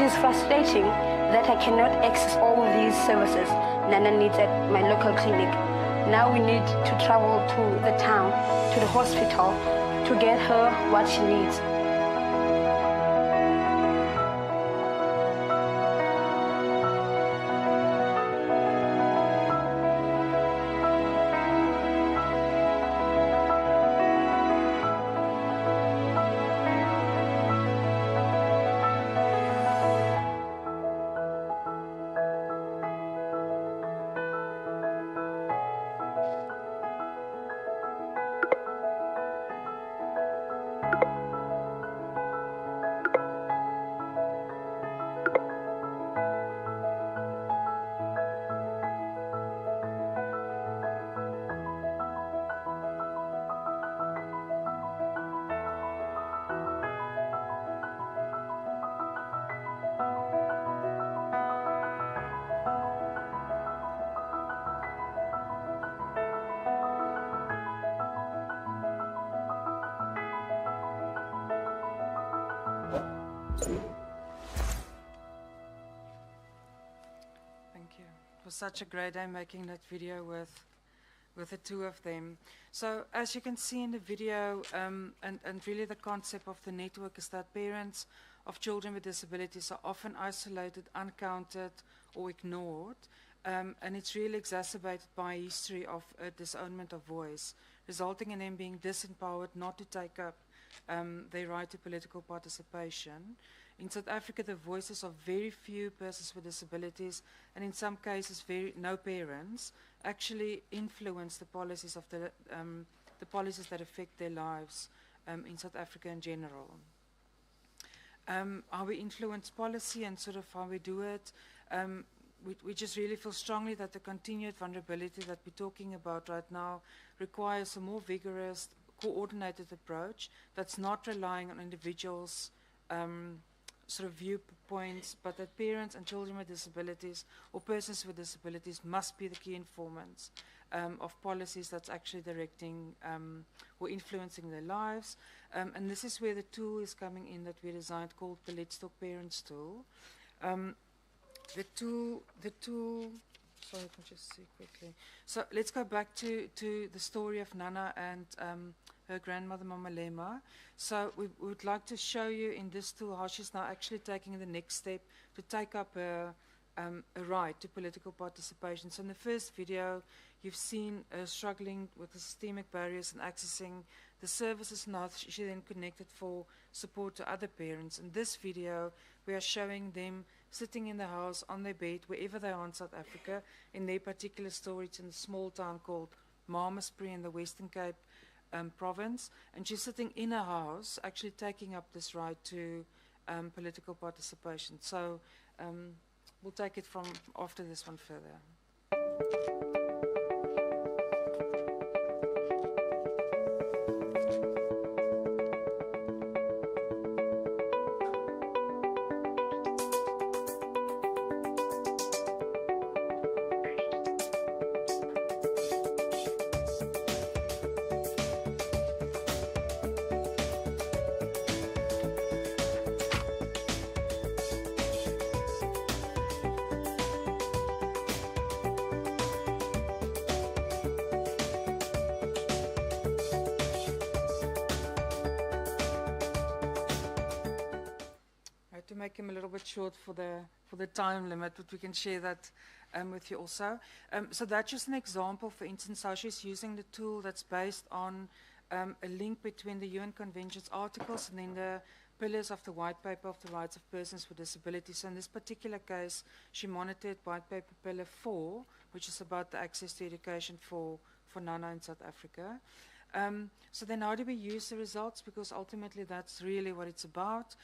is frustrating that I cannot access all these services Nana needs at my local clinic. Now we need to travel to the town, to the hospital, to get her what she needs. Thank you. It was such a great day making that video with the two of them. So as you can see in the video, and really the concept of the network is that parents of children with disabilities are often isolated, uncounted, or ignored. And it's really exacerbated by a history of disownment of voice, resulting in them being disempowered not to take up their right to political participation. In South Africa, the voices of very few persons with disabilities, and in some cases, no parents, actually influence the policies of the policies that affect their lives in South Africa in general. How we influence policy and sort of how we do it, we just really feel strongly that the continued vulnerability that we're talking about right now requires a more vigorous, coordinated approach that's not relying on individuals' sort of viewpoints, but that parents and children with disabilities or persons with disabilities must be the key informants of policies that's actually directing or influencing their lives. And this is where the tool is coming in that we designed called the Let's Talk Parents tool. The tool, sorry, I can just see quickly. So let's go back to the story of Nana and her grandmother, Mama Lema. So we would like to show you in this tool how she's now actually taking the next step to take up a right to political participation. So in the first video, you've seen her struggling with the systemic barriers and accessing the services, and how she then connected for support to other parents. In this video, we are showing them sitting in the house on their bed, wherever they are in South Africa. In their particular story, it's in a small town called Malmesbury in the Western Cape province, and she's sitting in a house, actually taking up this right to political participation. So we'll take it from after this one further. To make him a little bit short for the time limit, but we can share that with you also. So that's just an example, for instance, how she's using the tool that's based on a link between the UN Convention's articles and then the pillars of the White Paper of the Rights of Persons with Disabilities. So in this particular case, she monitored White Paper Pillar 4, which is about the access to education for Nana in South Africa. So then how do we use the results? Because ultimately that's really what it's about.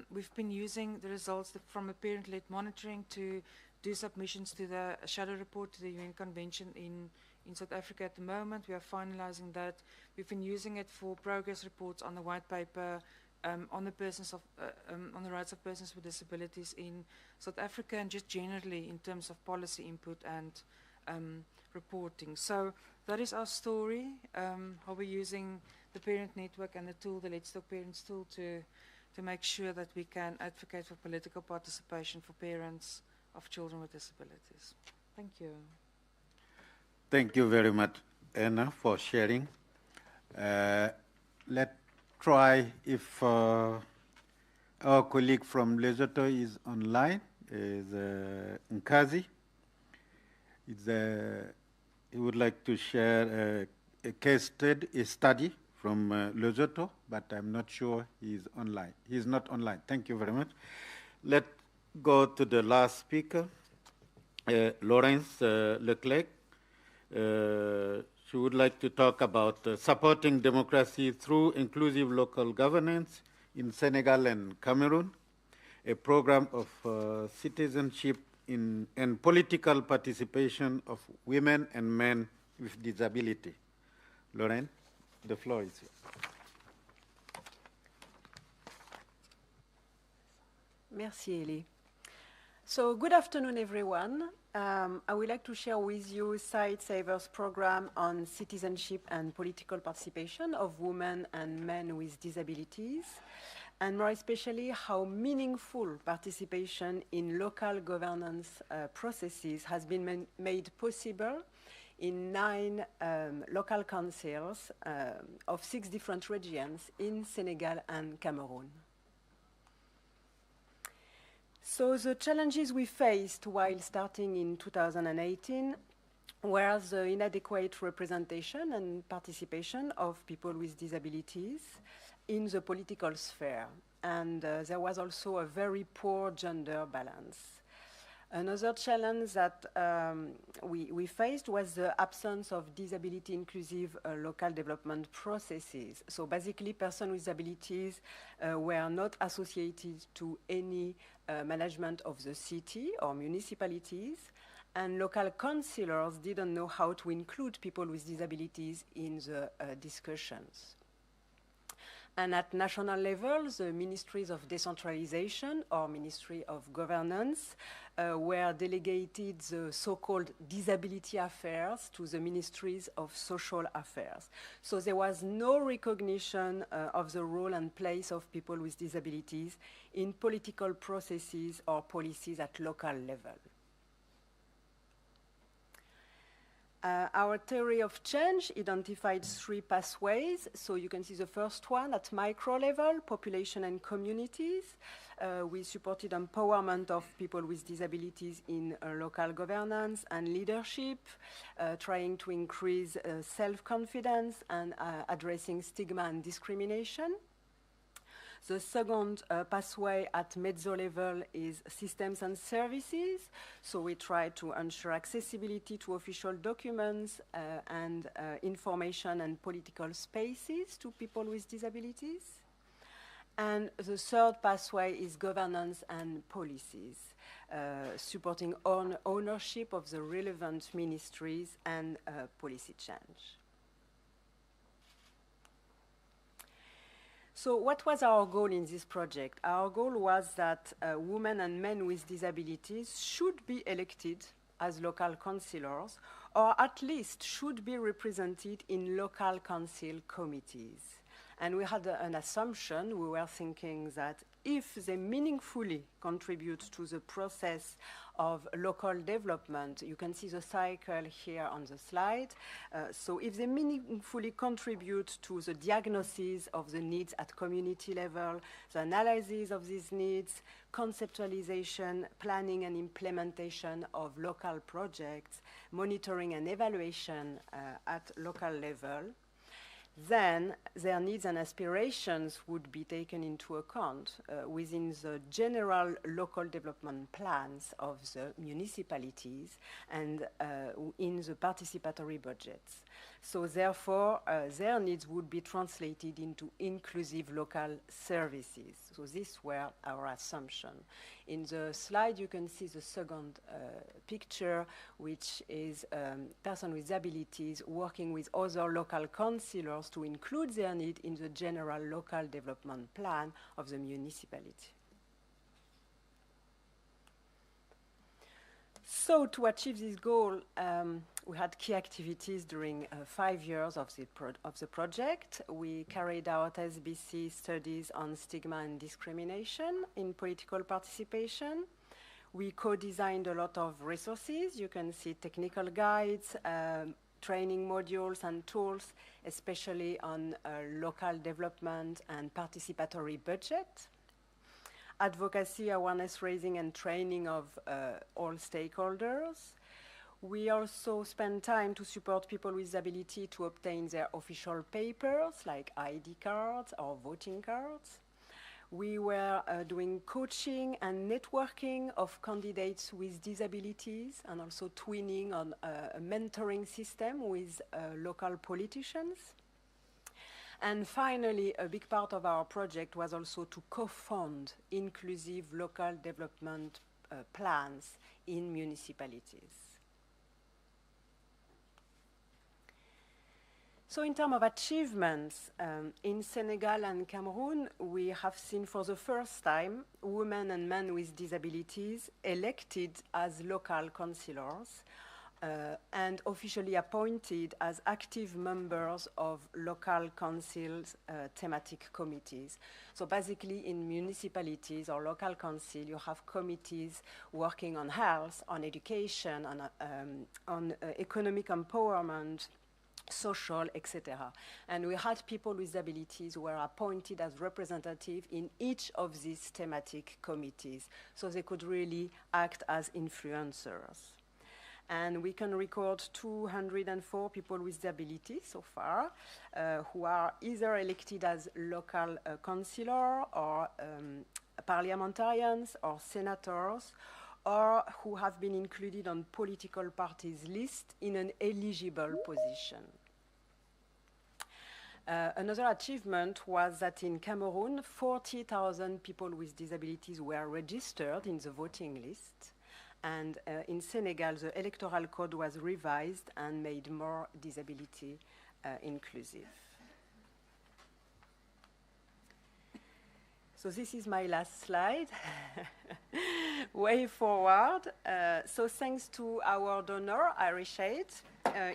We've been using the results from a parent-led monitoring to do submissions to the shadow report to the UN Convention in South Africa at the moment. We are finalizing that. We've been using it for progress reports on the white paper on the rights of persons with disabilities in South Africa, and just generally in terms of policy input and reporting. So that is our story, how we're using the parent network and the tool, the Let's Talk Parents tool, to to make sure that we can advocate for political participation for parents of children with disabilities. Thank you. Thank you very much, Anna, for sharing. Let's try if our colleague from Lesotho is online, is Nkazi. He would like to share a case study from Lesotho, but I'm not sure he's online. He's not online. Thank you very much. Let's go to the last speaker, Laurence Leclerc. She would like to talk about supporting democracy through inclusive local governance in Senegal and Cameroon, a program of citizenship and political participation of women and men with disability. Lauren, the floor is yours. Merci, Eli. So good afternoon, everyone. I would like to share with you Sight Savers program on citizenship and political participation of women and men with disabilities, and more especially how meaningful participation in local governance processes has been made possible in 9 local councils of 6 different regions in Senegal and Cameroon. So the challenges we faced while starting in 2018 were the inadequate representation and participation of people with disabilities in the political sphere. And there was also a very poor gender balance. Another challenge that we faced was the absence of disability-inclusive local development processes. So basically, persons with disabilities were not associated to any management of the city or municipalities, and local councillors didn't know how to include people with disabilities in the discussions. And at national level, the ministries of decentralization or ministry of governance were delegated the so-called disability affairs to the ministries of social affairs. So there was no recognition of the role and place of people with disabilities in political processes or policies at local level. Our theory of change identified 3 pathways. So you can see the first one at micro level, population and communities. We supported empowerment of people with disabilities in local governance and leadership, trying to increase self-confidence and addressing stigma and discrimination. The second pathway at mezzo level is systems and services. So we try to ensure accessibility to official documents and information and political spaces to people with disabilities. And the third pathway is governance and policies, supporting ownership of the relevant ministries and policy change. So what was our goal in this project? Our goal was that women and men with disabilities should be elected as local councillors, or at least should be represented in local council committees. And we had an assumption. We were thinking that if they meaningfully contribute to the process of local development, you can see the cycle here on the slide. So if they meaningfully contribute to the diagnosis of the needs at community level, the analysis of these needs, conceptualization, planning and implementation of local projects, monitoring and evaluation at local level, then their needs and aspirations would be taken into account within the general local development plans of the municipalities and in the participatory budgets. So therefore, their needs would be translated into inclusive local services. So these were our assumption. In the slide, you can see the second picture, which is person with disabilities working with other local councillors to include their need in the general local development plan of the municipality. So to achieve this goal, We had key activities during 5 years of the project. We carried out SBC studies on stigma and discrimination in political participation. We co-designed a lot of resources. You can see technical guides, training modules and tools, especially on local development and participatory budget. Advocacy, awareness raising and training of all stakeholders. We also spend time to support people with disability to obtain their official papers like ID cards or voting cards. We were doing coaching and networking of candidates with disabilities and also twinning on a mentoring system with local politicians. And finally, a big part of our project was also to co-fund inclusive local development plans in municipalities. So in terms of achievements, in Senegal and Cameroon, we have seen for the first time women and men with disabilities elected as local councillors and officially appointed as active members of local councils' thematic committees. So basically in municipalities or local council, you have committees working on health, on education, on economic empowerment, social, etc. And we had people with disabilities who were appointed as representatives in each of these thematic committees, so they could really act as influencers. And we can record 204 people with disabilities so far, who are either elected as local councillor or parliamentarians or senators, or who have been included on political parties' list in an eligible position. Another achievement was that in Cameroon, 40,000 people with disabilities were registered in the voting list. And in Senegal, the electoral code was revised and made more disability inclusive. So this is my last slide. Way forward. So thanks to our donor, Irish Aid,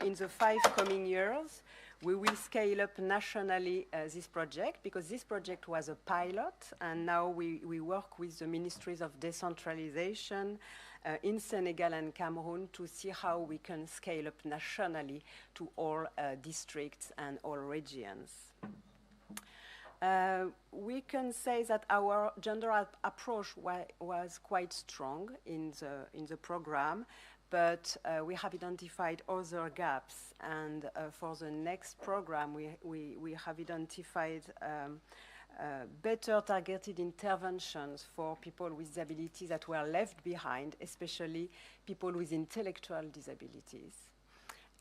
in the 5 coming years, we will scale up nationally this project, because this project was a pilot, and now we work with the ministries of decentralization in Senegal and Cameroon to see how we can scale up nationally to all districts and all regions. We can say that our gender approach was quite strong in the program, but we have identified other gaps, and for the next program we have identified better targeted interventions for people with disabilities that were left behind, especially people with intellectual disabilities.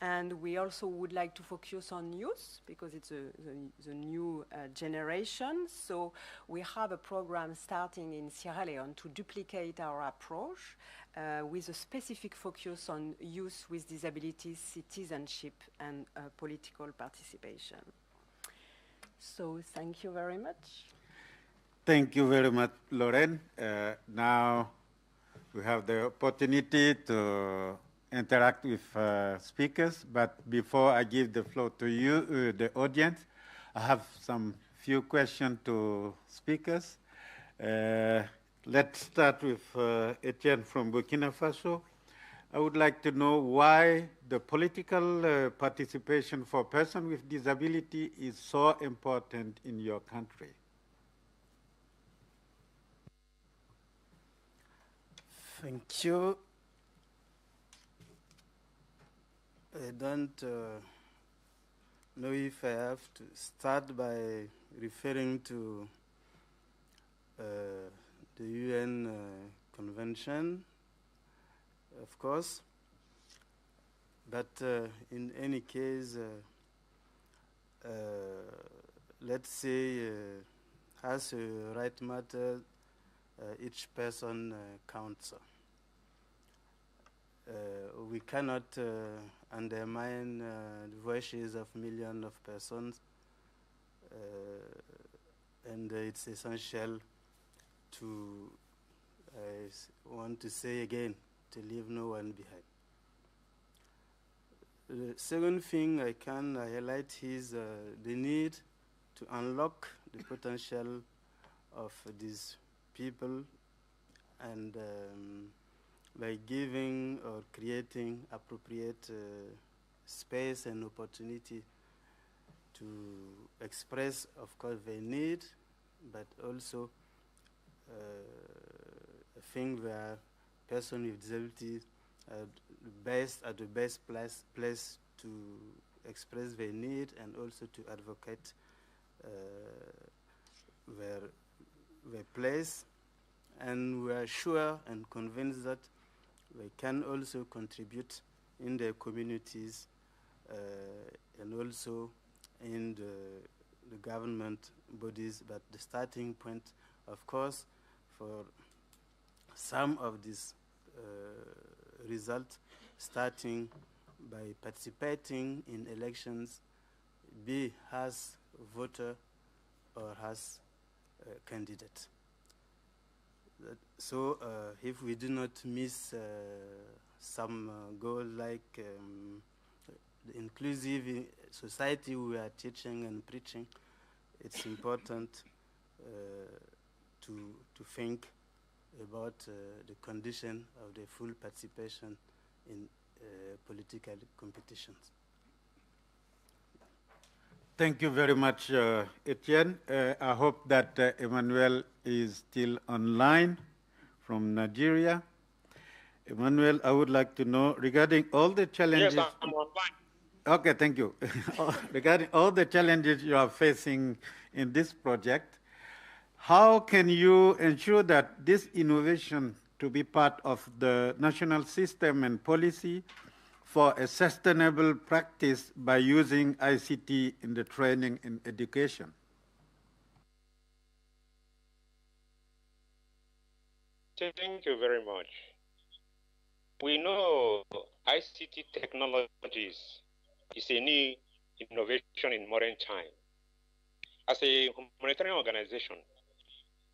And we also would like to focus on youth, because it's the new generation. So we have a program starting in Sierra Leone to duplicate our approach with a specific focus on youth with disabilities, citizenship, and political participation. So thank you very much. Thank you very much, Lorraine. Now we have the opportunity to interact with speakers, but before I give the floor to you, the audience, I have some few questions to speakers. Let's start with Etienne from Burkina Faso. I would like to know why the political participation for persons with disability is so important in your country. Thank you. I don't know if I have to start by referring to the UN Convention, of course, but in any case, let's say, as a right matter, each person counts. We cannot undermine the voices of millions of persons, and it's essential to, I want to say again, to leave no one behind. The second thing I can highlight is the need to unlock the potential of these people, and by giving or creating appropriate space and opportunity to express, of course, their need, but also a thing where persons with disabilities are the best place to express their need and also to advocate their place. And we are sure and convinced that they can also contribute in their communities and also in the government bodies. But the starting point, of course, for some of these results, starting by participating in elections, be as voter or as candidate. So if we do not miss some goal like the inclusive society we are teaching and preaching, it's important to think about the condition of the full participation in political competitions. Thank you very much, Etienne. I hope that Emmanuel is still online from Nigeria. Emmanuel, I would like to know regarding all the challenges. Yes, I'm online. Okay, thank you. Regarding all the challenges you are facing in this project, how can you ensure that this innovation to be part of the national system and policy for a sustainable practice by using ICT in the training and education? Thank you very much. We know ICT technologies is a new innovation in modern time. As a humanitarian organization,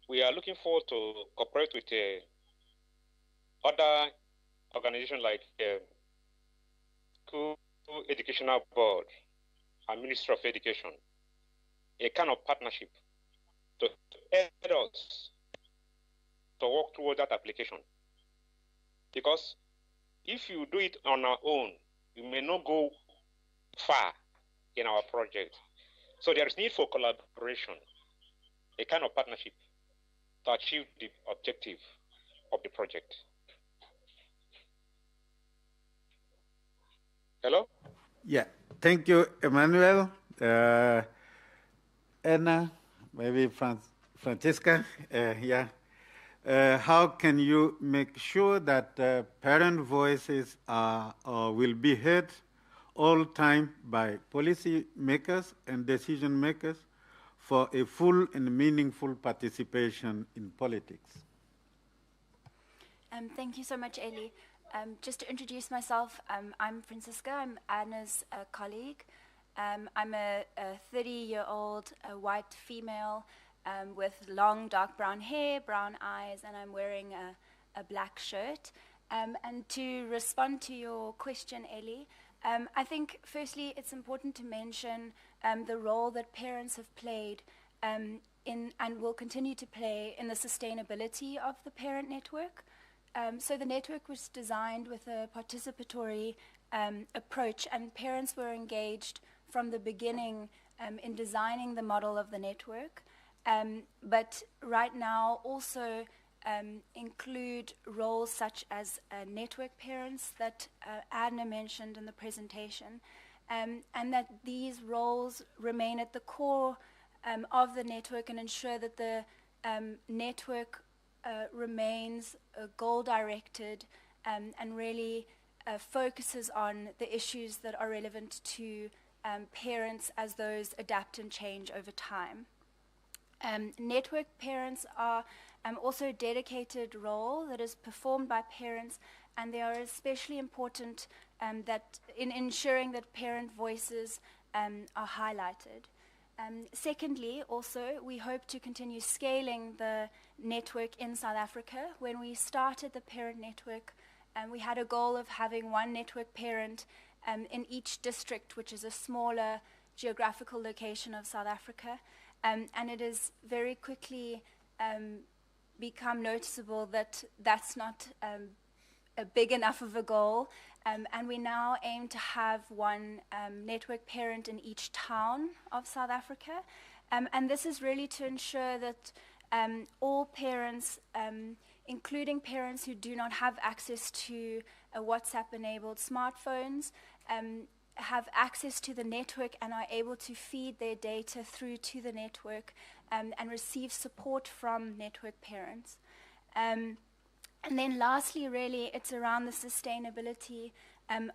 we are looking forward to cooperate with other organizations like School Educational Board and Ministry of Education, a kind of partnership to aid us to work towards that application. Because if you do it on our own, you may not go far in our project. So there is need for collaboration, a kind of partnership to achieve the objective of the project. Hello? Yeah, thank you, Emmanuel. Anna, maybe Francesca, yeah. How can you make sure that parent voices are or will be heard all time by policy makers and decision makers for a full and meaningful participation in politics? Thank you so much, Eli. Just to introduce myself, I'm Francisca. I'm Anna's colleague. I'm a 30-year-old white female with long dark brown hair, brown eyes, and I'm wearing a black shirt. And to respond to your question, Eli, I think firstly it's important to mention the role that parents have played in and will continue to play in the sustainability of the parent network. So the network was designed with a participatory approach, and parents were engaged from the beginning in designing the model of the network. But right now also include roles such as network parents that Adna mentioned in the presentation, and that these roles remain at the core of the network and ensure that the network remains goal-directed and really focuses on the issues that are relevant to parents as those adapt and change over time. Network parents are also a dedicated role that is performed by parents, and they are especially important that in ensuring that parent voices are highlighted. Secondly, also, we hope to continue scaling the network in South Africa. When we started the parent network, we had a goal of having one network parent in each district, which is a smaller geographical location of South Africa. And it has very quickly become noticeable that that's not a big enough of a goal. And we now aim to have one network parent in each town of South Africa. And this is really to ensure that all parents, including parents who do not have access to a WhatsApp-enabled smartphones, have access to the network and are able to feed their data through to the network and receive support from network parents. And then lastly, really, it's around the sustainability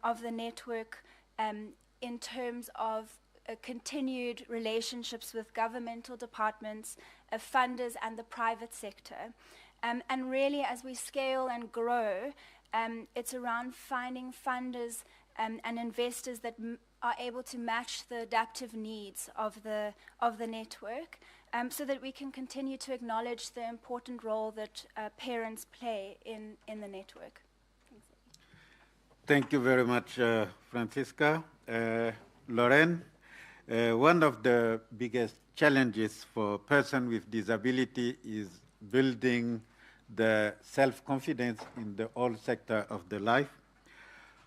of the network in terms of continued relationships with governmental departments, funders, and the private sector. And really, as we scale and grow, it's around finding funders and investors that are able to match the adaptive needs of the network, so that we can continue to acknowledge the important role that parents play in the network. Thank you very much, Francisca. Lauren, one of the biggest challenges for persons with disability is building the self-confidence in the whole sector of the life.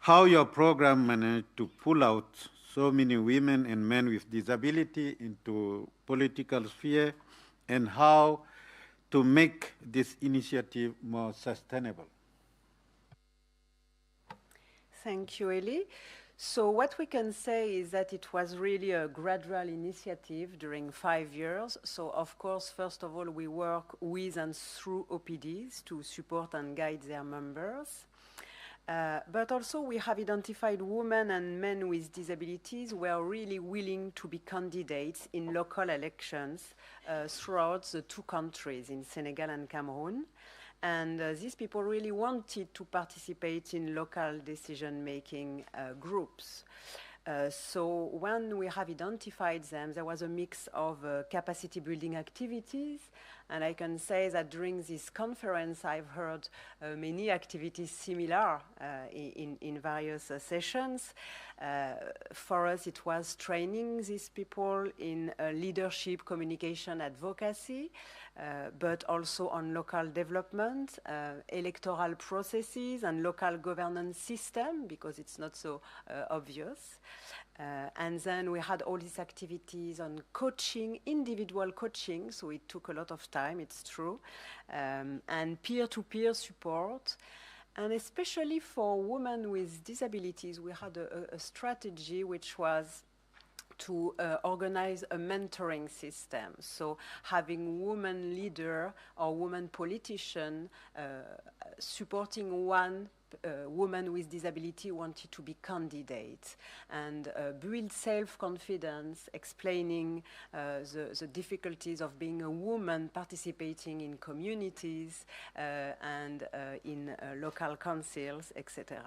How your program managed to pull out so many women and men with disability into political sphere, and how to make this initiative more sustainable. Thank you, Eli. So what we can say is that it was really a gradual initiative during 5 years. So of course, first of all, we work with and through OPDs to support and guide their members. But also we have identified women and men with disabilities who are really willing to be candidates in local elections throughout the two countries, in Senegal and Cameroon. And these people really wanted to participate in local decision-making groups. So when we have identified them, there was a mix of capacity-building activities. And I can say that during this conference, I've heard many activities similar in various sessions. For us, it was training these people in leadership, communication, advocacy, but also on local development, electoral processes, and local governance system, because it's not so obvious. And then we had all these activities on coaching, individual coaching, so it took a lot of time, it's true, and peer-to-peer support. And especially for women with disabilities, we had a strategy which was to organize a mentoring system. So having women leader or woman politician supporting one woman with disability wanted to be candidate, and build self-confidence, explaining the difficulties of being a woman participating in communities and in local councils, etc.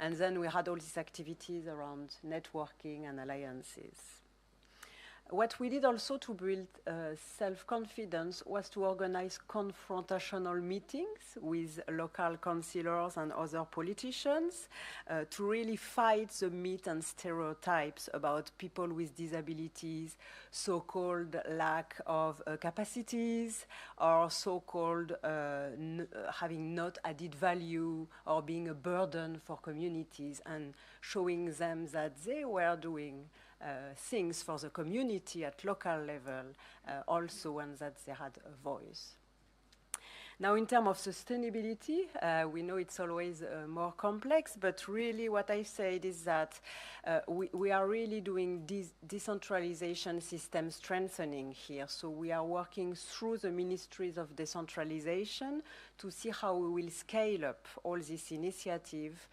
And then we had all these activities around networking and alliances. What we did also to build self-confidence was to organize confrontational meetings with local councillors and other politicians to really fight the myth and stereotypes about people with disabilities, so-called lack of capacities, or so-called having not added value or being a burden for communities, and showing them that they were doing things for the community at local level also, and that they had a voice. Now, in terms of sustainability, we know it's always more complex, but really what I said is that we are really doing decentralization system strengthening here. So we are working through the ministries of decentralization to see how we will scale up all this initiative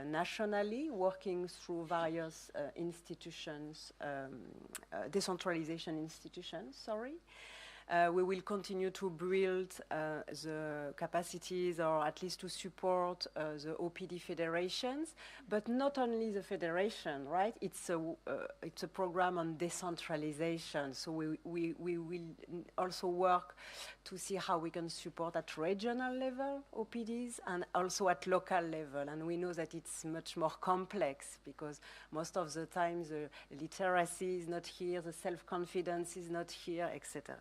nationally, working through various institutions, decentralization institutions, sorry. We will continue to build the capacities, or at least to support the OPD federations, but not only the federation, right? It's a program on decentralization. So we will also work to see how we can support at regional level OPDs and also at local level. And we know that it's much more complex because most of the time the literacy is not here, the self-confidence is not here, etc.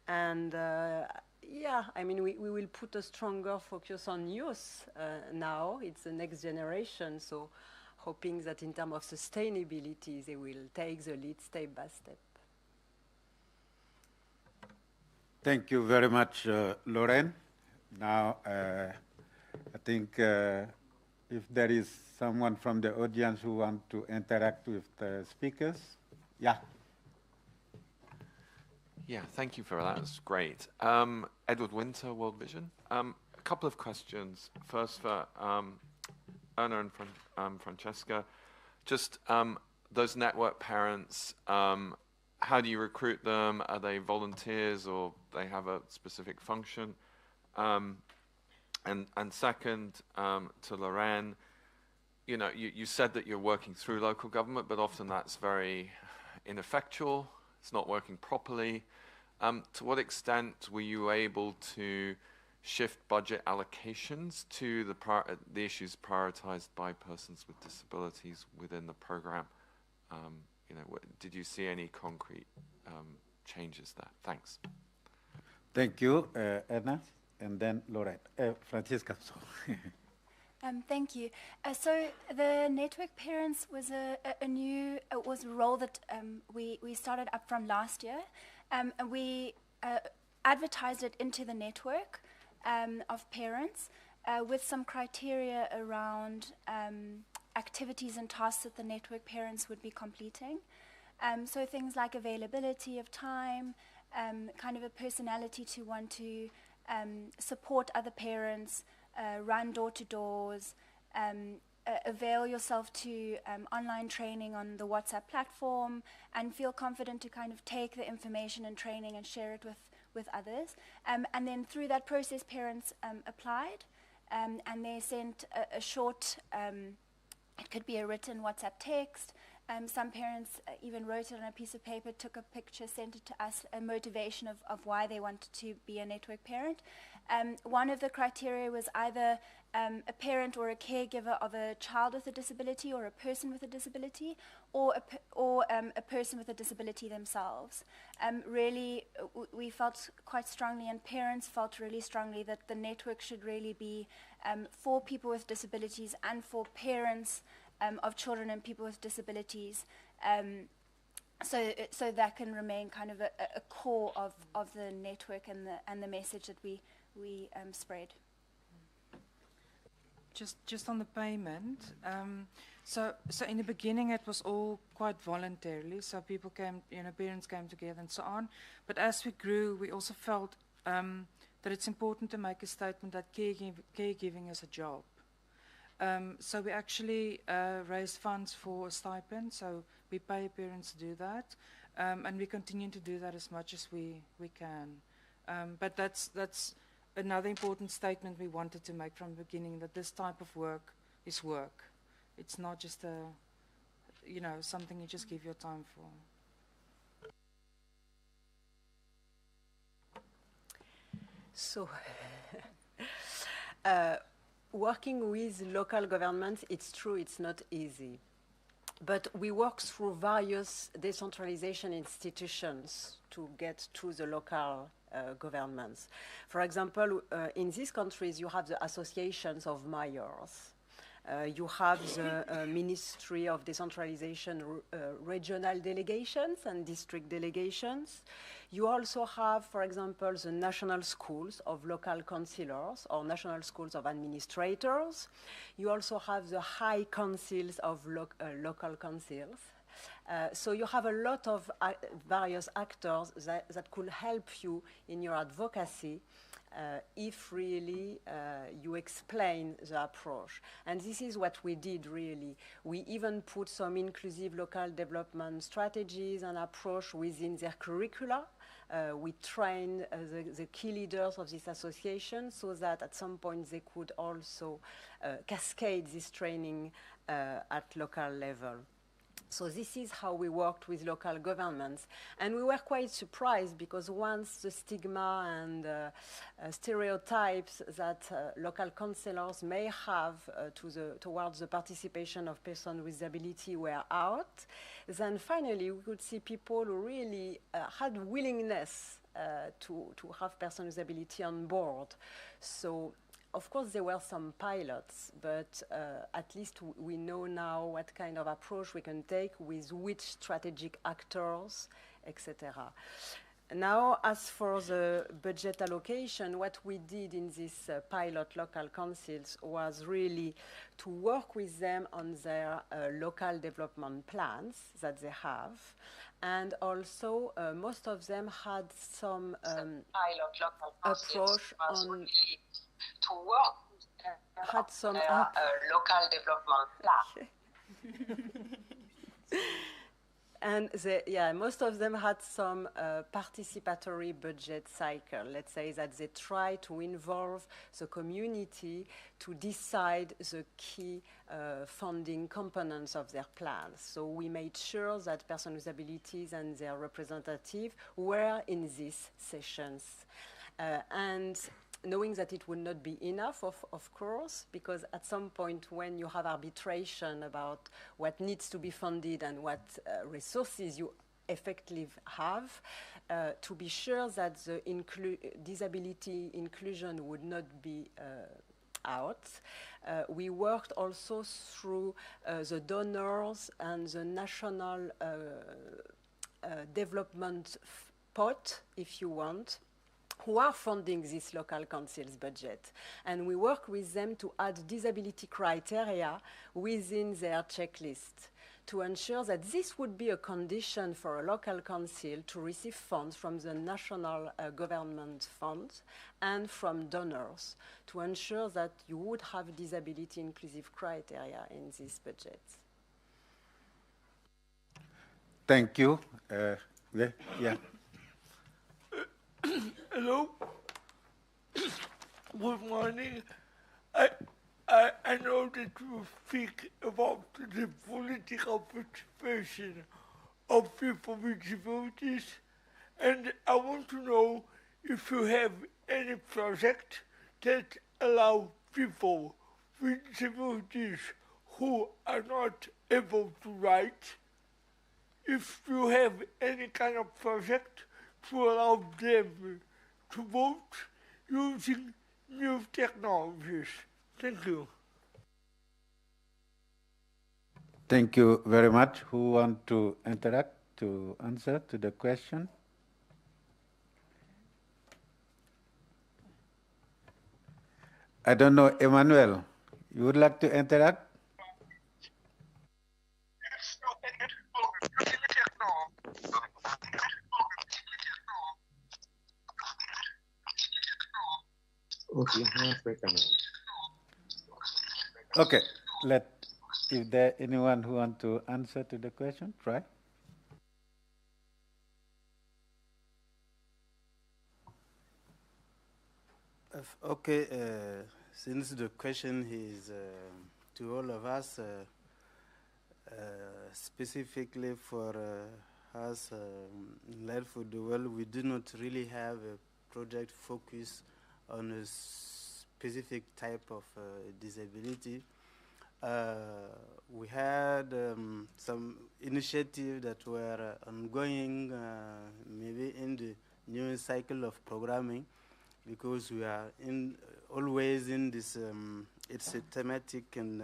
And yeah, I mean, we will put a stronger focus on youth now. It's the next generation, so hoping that in terms of sustainability, they will take the lead step by step. Thank you very much, Lorraine. Now, I think if there is someone from the audience who wants to interact with the speakers, yeah. Yeah, thank you for that. That's great. Edward Winter, World Vision. A couple of questions. First for Erna and Francesca. Just those network parents, how do you recruit them? Are they volunteers or they have a specific function? And second, to Lorraine, you know, you said that you're working through local government, but often that's very ineffectual. It's not working properly. To what extent were you able to shift budget allocations to the issues prioritized by persons with disabilities within the program? You know, did you see any concrete changes there? Thanks. Thank you, Erna, and then Lorraine. Francesca. Thank you. So the network parents was a role that we started up from last year. And we advertised it into the network of parents with some criteria around activities and tasks that the network parents would be completing. So things like availability of time, kind of a personality to want to support other parents, run door-to-doors, avail yourself to online training on the WhatsApp platform, and feel confident to kind of take the information and training and share it with others. And then through that process, parents applied, and they sent a short, it could be a written WhatsApp text. Some parents even wrote it on a piece of paper, took a picture, sent it to us, a motivation of why they wanted to be a network parent. One of the criteria was either a parent or a caregiver of a child with a disability or a person with a disability, or a person with a disability themselves. Really, we felt quite strongly, and parents felt really strongly, that the network should really be for people with disabilities and for parents of children and people with disabilities, so that can remain kind of a core of the network and the message that we spread. Just on the payment, so in the beginning it was all quite voluntarily, so people came, parents came together and so on. But as we grew, we also felt that it's important to make a statement that caregiving is a job. So we actually raised funds for a stipend, so we pay parents to do that, and we continue to do that as much as we can. But that's another important statement we wanted to make from the beginning, that this type of work is work. It's not just something you just give your time for. So, working with local governments, it's true, it's not easy. But we work through various decentralization institutions to get to the local governments. For example, in these countries, you have the associations of mayors. You have the Ministry of Decentralization regional delegations and district delegations. You also have, for example, the national schools of local councillors or national schools of administrators. You also have the high councils of local councils. So you have a lot of various actors that could help you in your advocacy if really you explain the approach. And this is what we did really. We even put some inclusive local development strategies and approach within their curricula. We trained the key leaders of this association so that at some point they could also cascade this training at local level. So this is how we worked with local governments. And we were quite surprised because once the stigma and stereotypes that local councillors may have towards the participation of persons with disability were out, then finally we could see people who really had willingness to have persons with disability on board. So of course, there were some pilots, but at least we know now what kind of approach we can take with which strategic actors, etc. Now, as for the budget allocation, what we did in these pilot local councils was really to work with them on their local development plans that they have. And also, most of them had some approach on to work had some local development plan. And most of them had some participatory budget cycle. Let's say that they try to involve the community to decide the key funding components of their plans. So we made sure that persons with disabilities and their representatives were in these sessions. And knowing that it would not be enough, of course, because at some point when you have arbitration about what needs to be funded and what resources you effectively have, to be sure that the disability inclusion would not be out. We worked also through the donors and the national development pot, if you want, who are funding this local council's budget. And we work with them to add disability criteria within their checklist to ensure that this would be a condition for a local council to receive funds from the national government funds and from donors to ensure that you would have disability inclusive criteria in this budget. Thank you. Yeah. Hello. Good morning. I know that you speak about the political participation of people with disabilities, and I want to know if you have any project that allow people with disabilities who are not able to write, if you have any kind of project to allow them to vote using new technologies. Thank you. Thank you very much. Who want to interact to answer to the question? I don't know, Emmanuel, you would like to interact? Okay, if there anyone who want to answer to the question, try. Okay, since the question is to all of us, specifically for us in Life for the World, we do not really have a project focused on a specific type of disability. We had some initiatives that were ongoing, maybe in the new cycle of programming, because we are always in this, it's a thematic and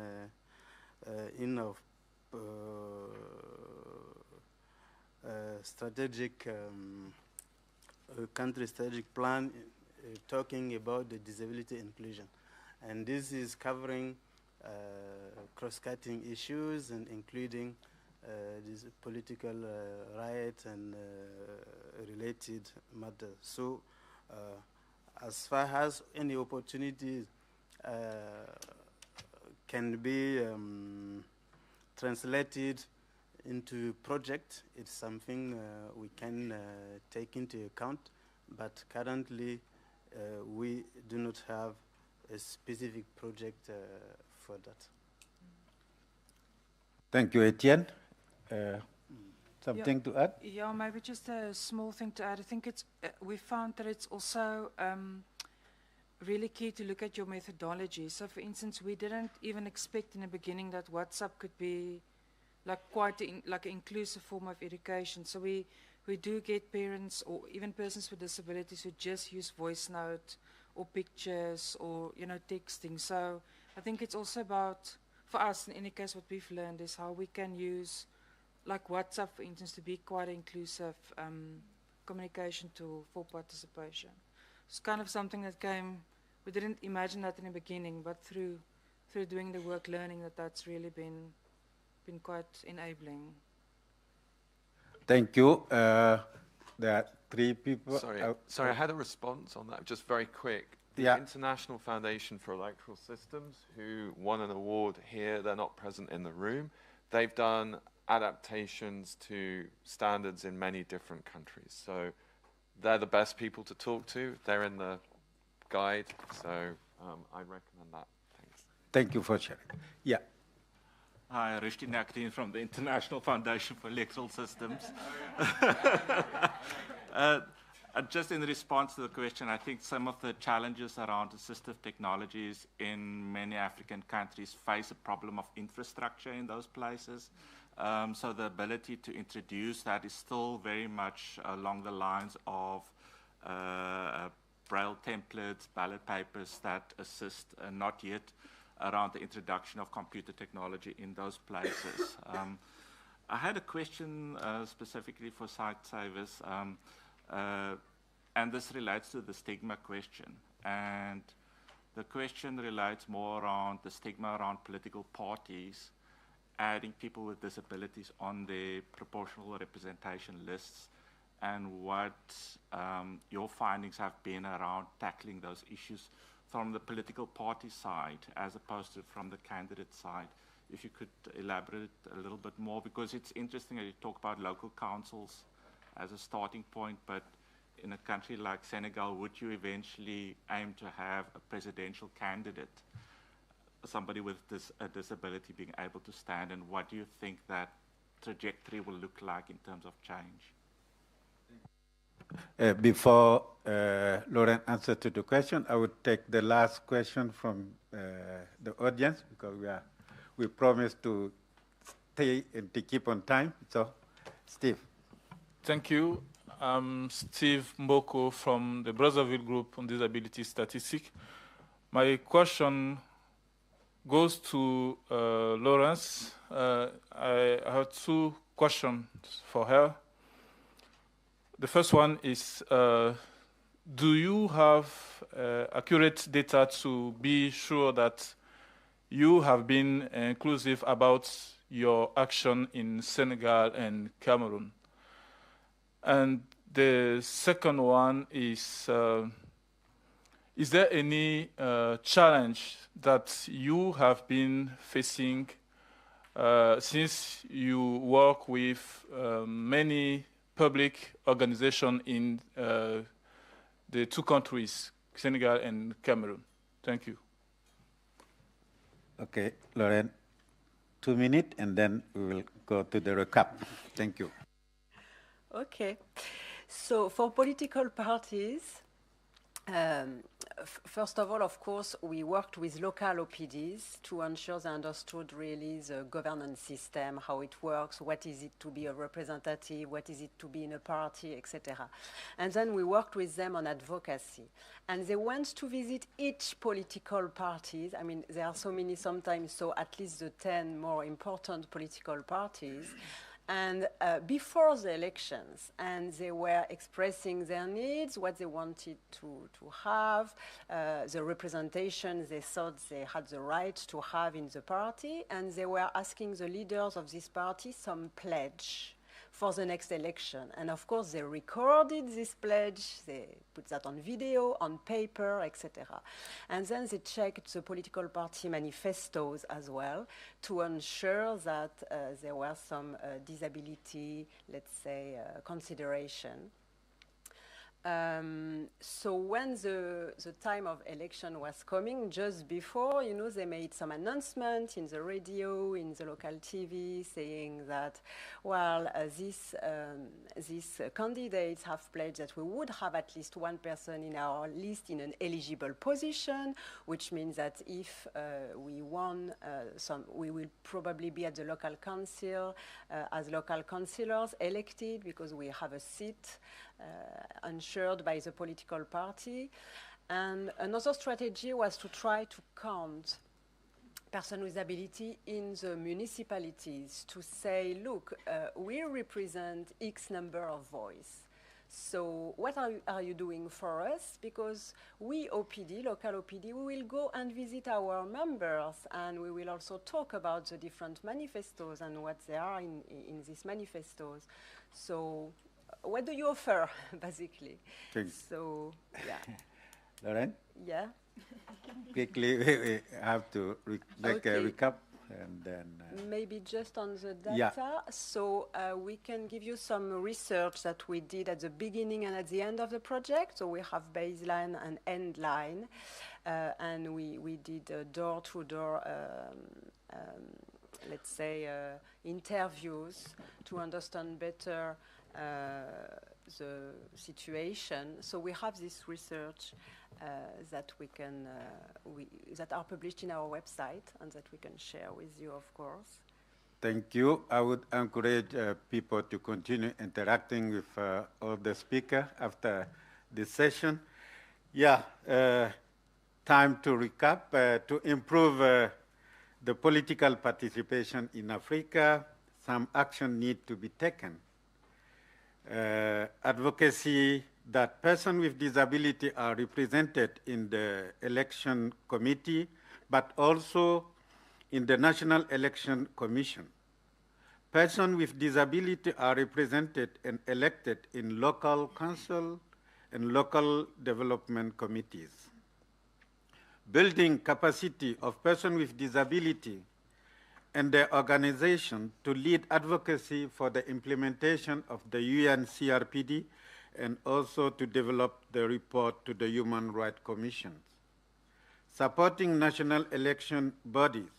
strategic, country strategic plan talking about the disability inclusion. And this is covering cross-cutting issues and including these political riots and related matters. So, as far as any opportunities can be translated into project, it's something we can take into account, but currently we do not have a specific project for that. Thank you, Etienne. Something to add? Yeah, maybe just a small thing to add. I think it's we found that it's also really key to look at your methodology. So, for instance, we didn't even expect in the beginning that WhatsApp could be like quite like an inclusive form of education. So we do get parents or even persons with disabilities who just use voice note or pictures or texting. So I think it's also about, for us in any case, what we've learned is how we can use like WhatsApp, for instance, to be quite an inclusive communication tool for participation. It's kind of something that came, we didn't imagine that in the beginning, but through doing the work, learning that's really been quite enabling. Thank you. There are 3 people. Sorry, I had a response on that, just very quick. The International Foundation for Electoral Systems, who won an award here, they're not present in the room. They've done adaptations to standards in many different countries. So they're the best people to talk to. They're in the guide, so I recommend that. Thanks. Thank you for sharing. Yeah. Hi, Rishti Nakdeen from the International Foundation for Electoral Systems. Just in response to the question, I think some of the challenges around assistive technologies in many African countries face a problem of infrastructure in those places. So the ability to introduce that is still very much along the lines of Braille templates, ballot papers that assist, not yet around the introduction of computer technology in those places. I had a question specifically for site savers, and this relates to the stigma question. And the question relates more around the stigma around political parties adding people with disabilities on their proportional representation lists, and what your findings have been around tackling those issues from the political party side as opposed to from the candidate side. If you could elaborate a little bit more, because it's interesting that you talk about local councils as a starting point, but in a country like Senegal, would you eventually aim to have a presidential candidate, somebody with a disability being able to stand, and what do you think that trajectory will look like in terms of change? Before Lauren answers to the question, I would take the last question from the audience, because we promised to stay and to keep on time. So, Steve. Thank you. I'm Steve Mboko from the Brazzaville Group on Disability Statistics. My question goes to Lawrence. I have 2 questions for her. The first one is, do you have accurate data to be sure that you have been inclusive about your action in Senegal and Cameroon? And the second one is there any challenge that you have been facing since you work with many public organization in the 2 countries, Senegal and Cameroon? Thank you. Okay, Lauren, 2 minutes, and then we will go to the recap. Thank you. Okay. So for political parties, first of all, of course, we worked with local OPDs to ensure they understood really the governance system, how it works, what is it to be a representative, what is it to be in a party, etc. And then we worked with them on advocacy. And they went to visit each political parties. I mean, there are so many sometimes, so at least the 10 more important political parties. And before the elections, and they were expressing their needs, what they wanted to have, the representation they thought they had the right to have in the party, and they were asking the leaders of this party some pledge for the next election. And of course, they recorded this pledge, they put that on video, on paper, etc. And then they checked the political party manifestos as well to ensure that there were some disability, let's say, consideration. So when the time of election was coming, just before, you know, they made some announcement in the radio, in the local TV, saying that, well, these candidates have pledged that we would have at least one person in our list in an eligible position, which means that if we won we will probably be at the local council as local councillors elected because we have a seat ensured by the political party. And another strategy was to try to count persons with disability in the municipalities to say, look, we represent X number of voices. So what are you doing for us? Because we, OPD, local OPD, we will go and visit our members, and we will also talk about the different manifestos and what they are in these manifestos. So what do you offer, basically? So, yeah. Lauren? Yeah. Quickly, we have to make a recap, and then... maybe just on the data. Yeah. So we can give you some research that we did at the beginning and at the end of the project. So we have baseline and end line. And we did door-to-door, let's say, interviews to understand better the situation. So we have this research that we can that are published in our website and that we can share with you, of course. Thank you. I would encourage people to continue interacting with all the speakers after this session. Yeah, time to recap. To improve the political participation in Africa, some action need to be taken. Advocacy that persons with disability are represented in the election committee, but also in the National Election Commission. Persons with disability are represented and elected in local council and local development committees. Building capacity of persons with disability and their organization to lead advocacy for the implementation of the UN CRPD and also to develop the report to the Human Rights Commission. Supporting national election bodies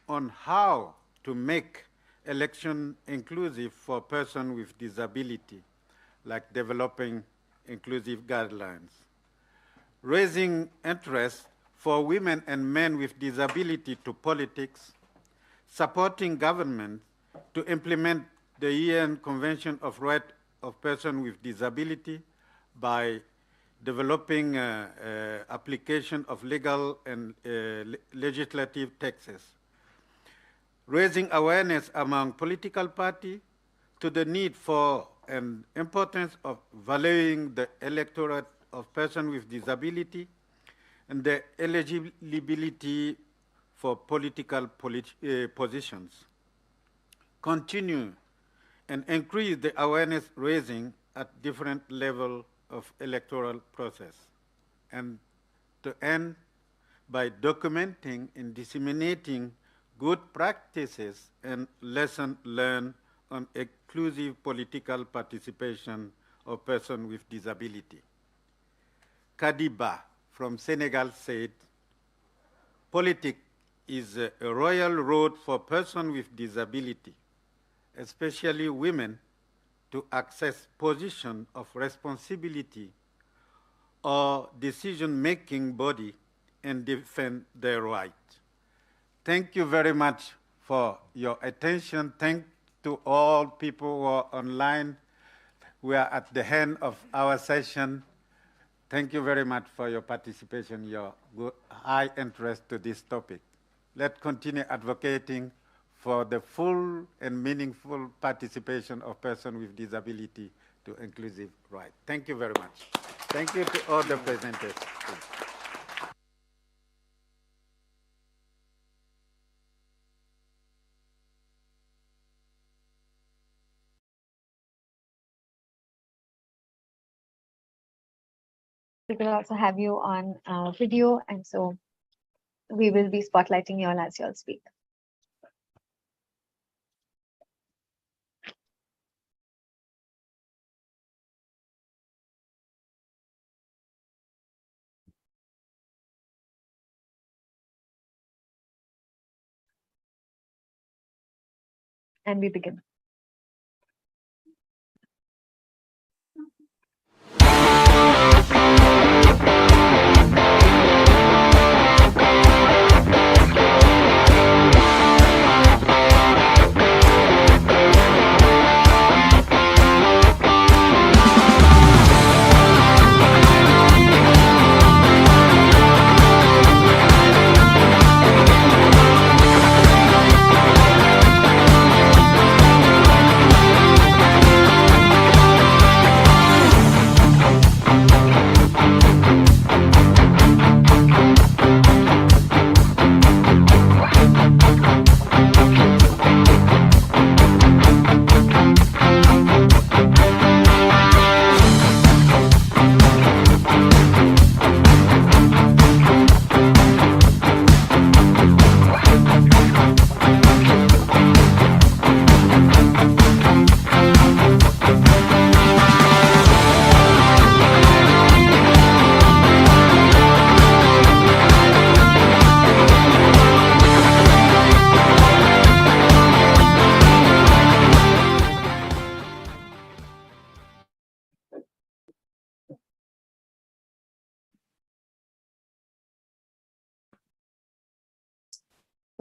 on how to make election inclusive for persons with disability, like developing inclusive guidelines. Raising interest for women and men with disability to politics, supporting government to implement the UN Convention of Rights of Persons with Disability by developing application of legal and legislative texts. Raising awareness among political parties to the need for and importance of valuing the electorate of persons with disability and the eligibility for political positions. Continue and increase the awareness raising at different levels of electoral process. And to end by documenting and disseminating good practices and lessons learned on inclusive political participation of persons with disability. Kadiba from Senegal said, politics is a royal road for persons with disability, especially women, to access positions of responsibility or decision-making body and defend their rights. Thank you very much for your attention. Thank to all people who are online. We are at the end of our session. Thank you very much for your participation, your high interest to this topic. Let's continue advocating for the full and meaningful participation of persons with disability to inclusive rights. Thank you very much. Thank you to all the presenters. We will also have you on video, and so we will be spotlighting you all as you all speak. And we begin.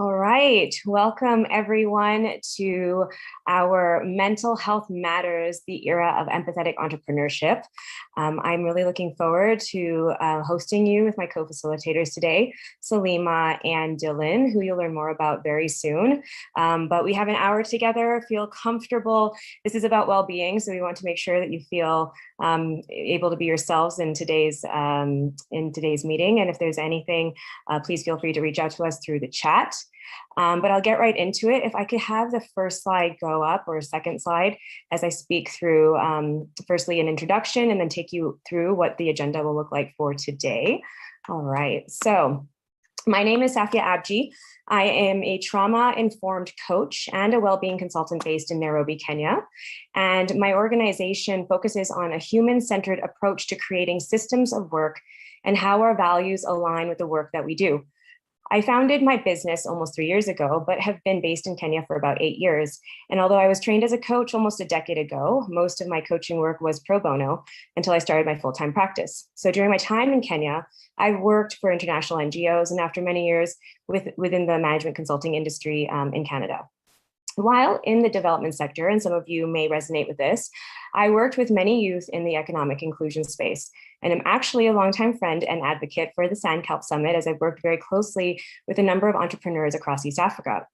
All right, welcome everyone to our Mental Health Matters, the era of empathetic entrepreneurship. I'm really looking forward to hosting you with my co-facilitators today, Salima and Dylan, who you'll learn more about very soon. But we have an hour together, feel comfortable. This is about well-being, so we want to make sure that you feel able to be yourselves in today's meeting. And if there's anything, please feel free to reach out to us through the chat. But I'll get right into it. If I could have the first slide go up, or a second slide, as I speak through, firstly, an introduction, and then take you through what the agenda will look like for today. All right, so my name is Safia Abji. I am a trauma-informed coach and a well-being consultant based in Nairobi, Kenya. And my organization focuses on a human-centered approach to creating systems of work and how our values align with the work that we do. I founded my business almost 3 years ago, but have been based in Kenya for about 8 years. And although I was trained as a coach almost a decade ago, most of my coaching work was pro bono until I started my full-time practice. So during my time in Kenya, I've worked for international NGOs, and after many years within the management consulting industry in Canada. While in the development sector, and some of you may resonate with this, I worked with many youth in the economic inclusion space, and I'm actually a longtime friend and advocate for the Sandkelp Summit, as I've worked very closely with a number of entrepreneurs across East Africa.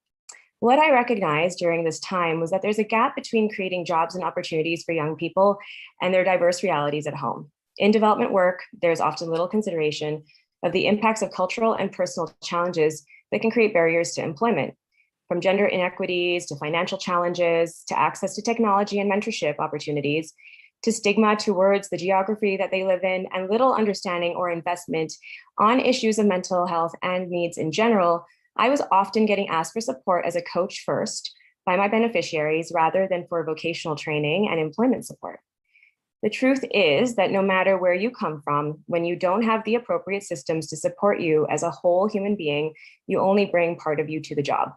What I recognized during this time was that there's a gap between creating jobs and opportunities for young people and their diverse realities at home. In development work, there's often little consideration of the impacts of cultural and personal challenges that can create barriers to employment. From gender inequities to financial challenges, to access to technology and mentorship opportunities, to stigma towards the geography that they live in, and little understanding or investment on issues of mental health and needs in general, I was often getting asked for support as a coach first by my beneficiaries rather than for vocational training and employment support. The truth is that no matter where you come from, when you don't have the appropriate systems to support you as a whole human being, you only bring part of you to the job.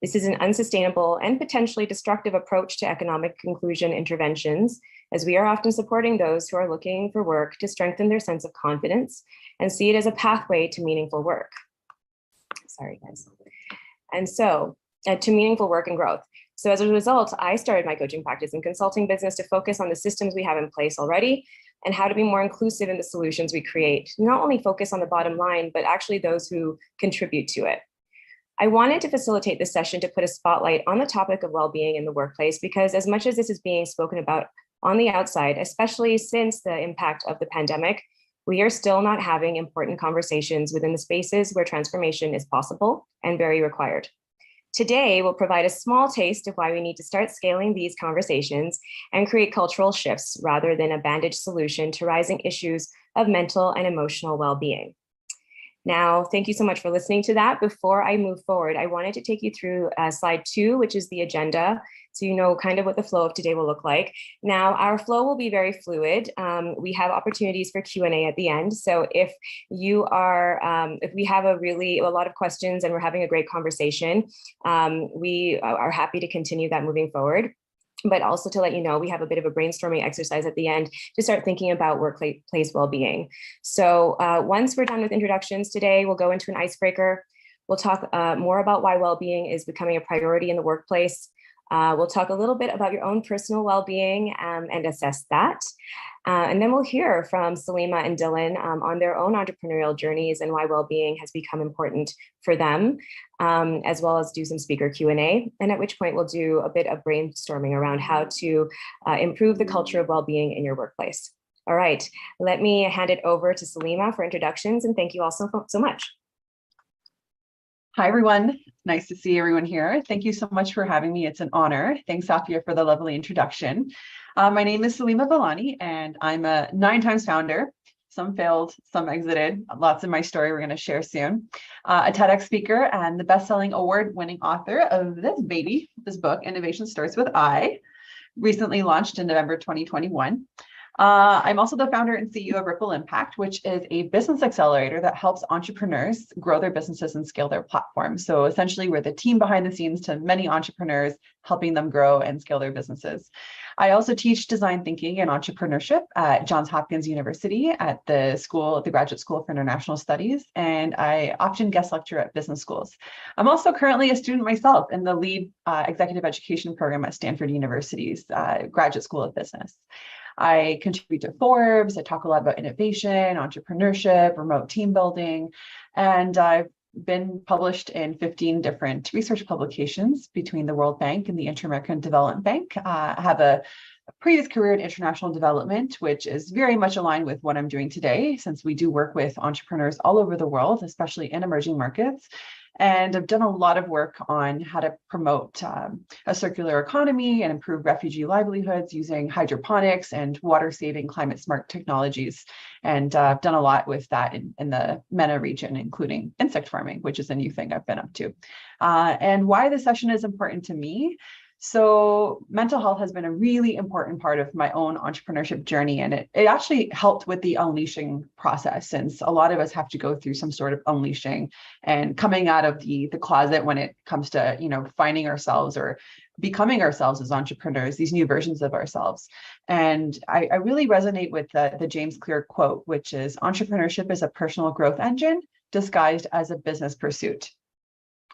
This is an unsustainable and potentially destructive approach to economic inclusion interventions, as we are often supporting those who are looking for work to strengthen their sense of confidence and see it as a pathway to meaningful work. Sorry, guys. And so, to meaningful work and growth. So as a result, I started my coaching practice and consulting business to focus on the systems we have in place already and how to be more inclusive in the solutions we create, not only focus on the bottom line, but actually those who contribute to it. I wanted to facilitate this session to put a spotlight on the topic of well-being in the workplace, because as much as this is being spoken about on the outside, especially since the impact of the pandemic, we are still not having important conversations within the spaces where transformation is possible and very required. Today, we'll provide a small taste of why we need to start scaling these conversations and create cultural shifts rather than a bandaged solution to rising issues of mental and emotional well-being. Now, thank you so much for listening to that. Before I move forward, I wanted to take you through slide 2, which is the agenda, so you know kind of what the flow of today will look like. Now, our flow will be very fluid. We have opportunities for Q&A at the end. So if you are, if we have a lot of questions and we're having a great conversation, we are happy to continue that moving forward. But also to let you know, we have a bit of a brainstorming exercise at the end to start thinking about workplace well-being. So once we're done with introductions today, we'll go into an icebreaker. We'll talk more about why well-being is becoming a priority in the workplace. We'll talk a little bit about your own personal well-being and assess that. And then we'll hear from Salima and Dylan on their own entrepreneurial journeys and why well-being has become important for them, as well as do some speaker Q&A. And at which point we'll do a bit of brainstorming around how to improve the culture of well-being in your workplace. All right, let me hand it over to Salima for introductions, and thank you all so much. Hi, everyone. Nice to see everyone here. Thank you so much for having me. It's an honor. Thanks, Safia, for the lovely introduction. My name is Salima Balani, and I'm a 9-time founder. Some failed, some exited. Lots of my story we're going to share soon. A TEDx speaker and the best-selling award-winning author of this book, Innovation Starts With I, recently launched in November 2021. I'm also the founder and CEO of Ripple Impact, which is a business accelerator that helps entrepreneurs grow their businesses and scale their platforms. So essentially, we're the team behind the scenes to many entrepreneurs, helping them grow and scale their businesses. I also teach design thinking and entrepreneurship at Johns Hopkins University at the Graduate School for International Studies, and I often guest lecture at business schools. I'm also currently a student myself in the lead executive education program at Stanford University's Graduate School of Business. I contribute to Forbes. I talk a lot about innovation, entrepreneurship, remote team building, and I've been published in 15 different research publications between the World Bank and the Inter-American Development Bank. I have a previous career in international development, which is very much aligned with what I'm doing today, since we do work with entrepreneurs all over the world, especially in emerging markets. And I've done a lot of work on how to promote a circular economy and improve refugee livelihoods using hydroponics and water-saving climate-smart technologies. And I've done a lot with that in the MENA region, including insect farming, which is a new thing I've been up to. And why this session is important to me. So mental health has been a really important part of my own entrepreneurship journey, and it actually helped with the unleashing process, since a lot of us have to go through some sort of unleashing and coming out of the closet when it comes to, you know, finding ourselves or becoming ourselves as entrepreneurs, these new versions of ourselves. And I really resonate with the James Clear quote, which is, entrepreneurship is a personal growth engine disguised as a business pursuit.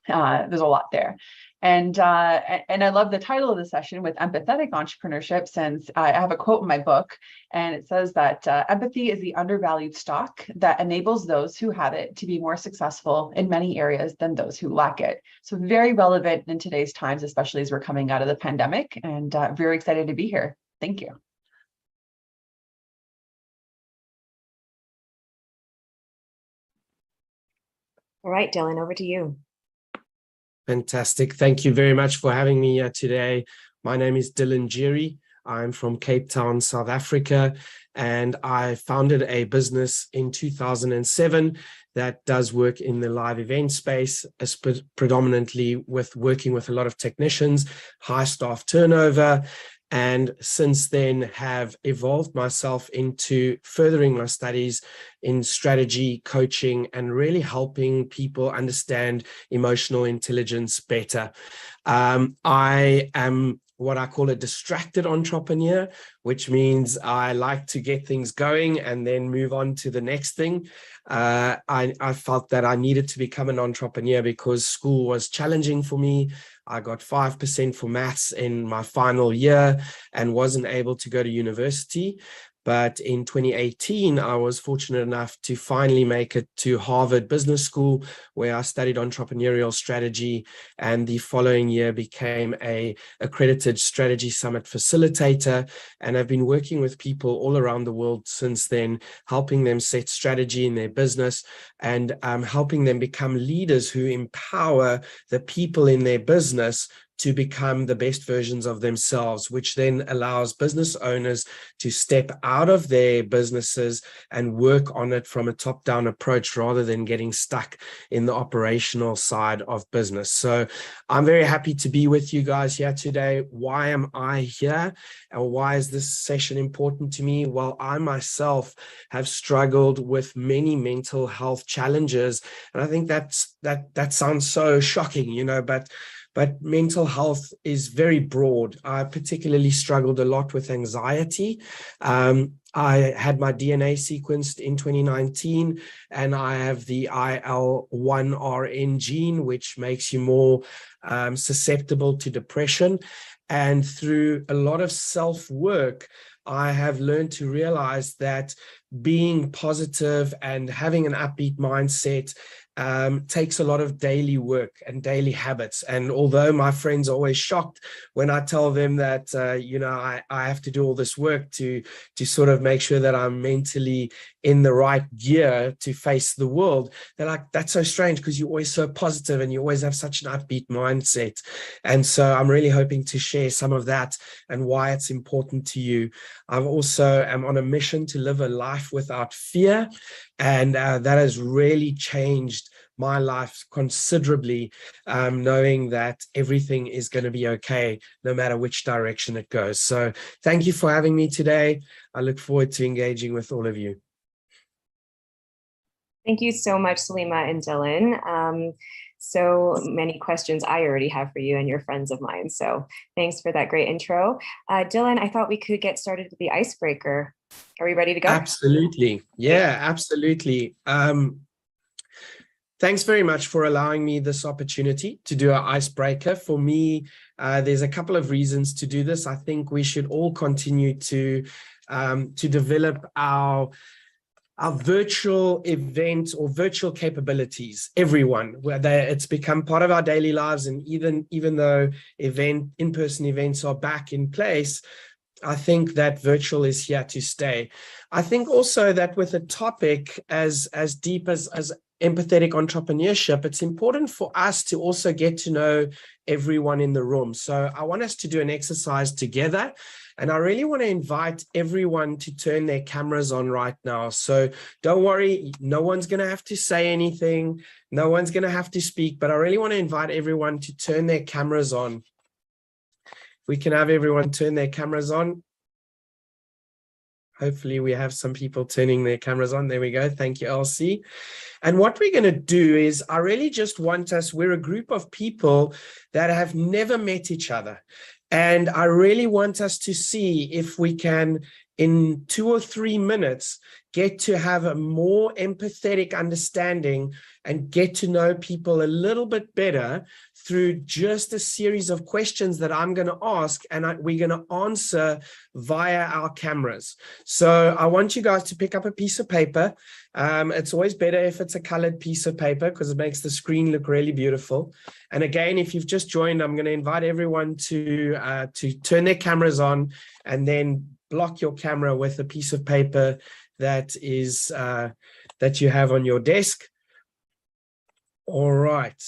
There's a lot there. And I love the title of the session with empathetic entrepreneurship, since I have a quote in my book, and it says that empathy is the undervalued stock that enables those who have it to be more successful in many areas than those who lack it. So very relevant in today's times, especially as we're coming out of the pandemic, and very excited to be here. Thank you. All right, Dylan, over to you. Fantastic. Thank you very much for having me here today. My name is Dylan Jerry. I'm from Cape Town, South Africa, and I founded a business in 2007 that does work in the live event space, predominantly with working with a lot of technicians, high staff turnover, and since then have evolved myself into furthering my studies in strategy, coaching, and really helping people understand emotional intelligence better. I am what I call a distracted entrepreneur, which means I like to get things going and then move on to the next thing. I felt that I needed to become an entrepreneur because school was challenging for me. I got 5% for maths in my final year and wasn't able to go to university. But in 2018, I was fortunate enough to finally make it to Harvard Business School, where I studied entrepreneurial strategy, and the following year became a accredited strategy summit facilitator. And I've been working with people all around the world since then, helping them set strategy in their business and helping them become leaders who empower the people in their business to become the best versions of themselves, which then allows business owners to step out of their businesses and work on it from a top-down approach rather than getting stuck in the operational side of business. So I'm very happy to be with you guys here today. Why am I here? And why is this session important to me? Well, I myself have struggled with many mental health challenges. And I think that sounds so shocking, you know, but mental health is very broad. I particularly struggled a lot with anxiety. I had my DNA sequenced in 2019, and I have the IL-1RN gene, which makes you more susceptible to depression. And through a lot of self-work, I have learned to realize that being positive and having an upbeat mindset takes a lot of daily work and daily habits. And although my friends are always shocked when I tell them that, you know, I have to do all this work to sort of make sure that I'm mentally in the right gear to face the world, they're like, that's so strange because you're always so positive and you always have such an upbeat mindset. And so I'm really hoping to share some of that and why it's important to you. I also am on a mission to live a life without fear. And that has really changed my life considerably, knowing that everything is going to be okay, no matter which direction it goes. So thank you for having me today. I look forward to engaging with all of you. Thank you so much, Salima and Dylan. So many questions I already have for you and you're friends of mine. So thanks for that great intro. Dylan, I thought we could get started with the icebreaker. Are we ready to go? Absolutely. Yeah, absolutely. Thanks very much for allowing me this opportunity to do our icebreaker. For me, there's a couple of reasons to do this. I think we should all continue to develop our virtual event or virtual capabilities, everyone, it's become part of our daily lives. And even though in-person events are back in place, I think that virtual is here to stay. I think also that with a topic as deep as empathetic entrepreneurship, it's important for us to also get to know everyone in the room. So I want us to do an exercise together. And I really want to invite everyone to turn their cameras on right now. So don't worry, no one's going to have to say anything. No one's going to have to speak, but I really want to invite everyone to turn their cameras on. If we can have everyone turn their cameras on. Hopefully we have some people turning their cameras on. There we go. Thank you, Elsie. And what we're going to do is I really just want us, we're a group of people that have never met each other. And I really want us to see if we can, in 2 or 3 minutes, get to have a more empathetic understanding and get to know people a little bit better through just a series of questions that I'm going to ask and we're going to answer via our cameras. So I want you guys to pick up a piece of paper. It's always better if it's a colored piece of paper because it makes the screen look really beautiful. And again, if you've just joined, I'm going to invite everyone to turn their cameras on and then block your camera with a piece of paper that is that you have on your desk. All right.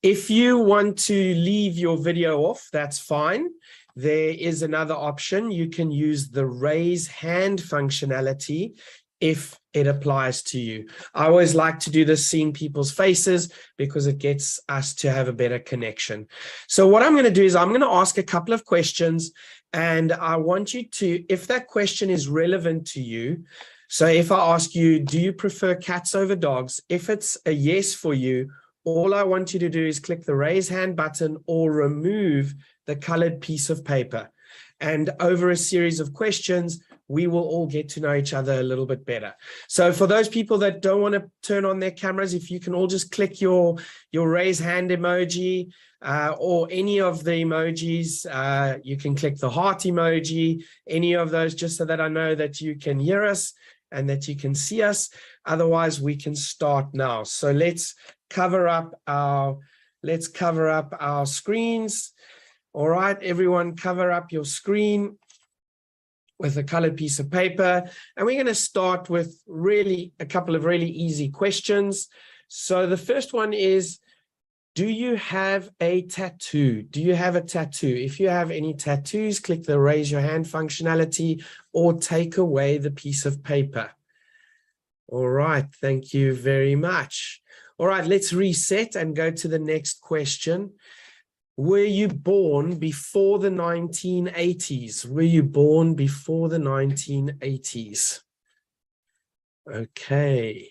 If you want to leave your video off, that's fine. There is another option. You can use the raise hand functionality if it applies to you. I always like to do this seeing people's faces because it gets us to have a better connection. So what I'm going to do is I'm going to ask a couple of questions and I want you to, if that question is relevant to you, so if I ask you, do you prefer cats over dogs? If it's a yes for you, all I want you to do is click the raise hand button or remove the colored piece of paper. And over a series of questions, we will all get to know each other a little bit better. So for those people that don't want to turn on their cameras, if you can all just click your raise hand emoji or any of the emojis, you can click the heart emoji, any of those, just so that I know that you can hear us and that you can see us. Otherwise, we can start now. So let's cover up our screens. All right, everyone, cover up your screen with a colored piece of paper. And we're going to start with a couple of really easy questions. So the first one is, do you have a tattoo? Do you have a tattoo? If you have any tattoos, click the raise your hand functionality or take away the piece of paper. All right, thank you very much. All right, let's reset and go to the next question. Were you born before the 1980s? Were you born before the 1980s? Okay.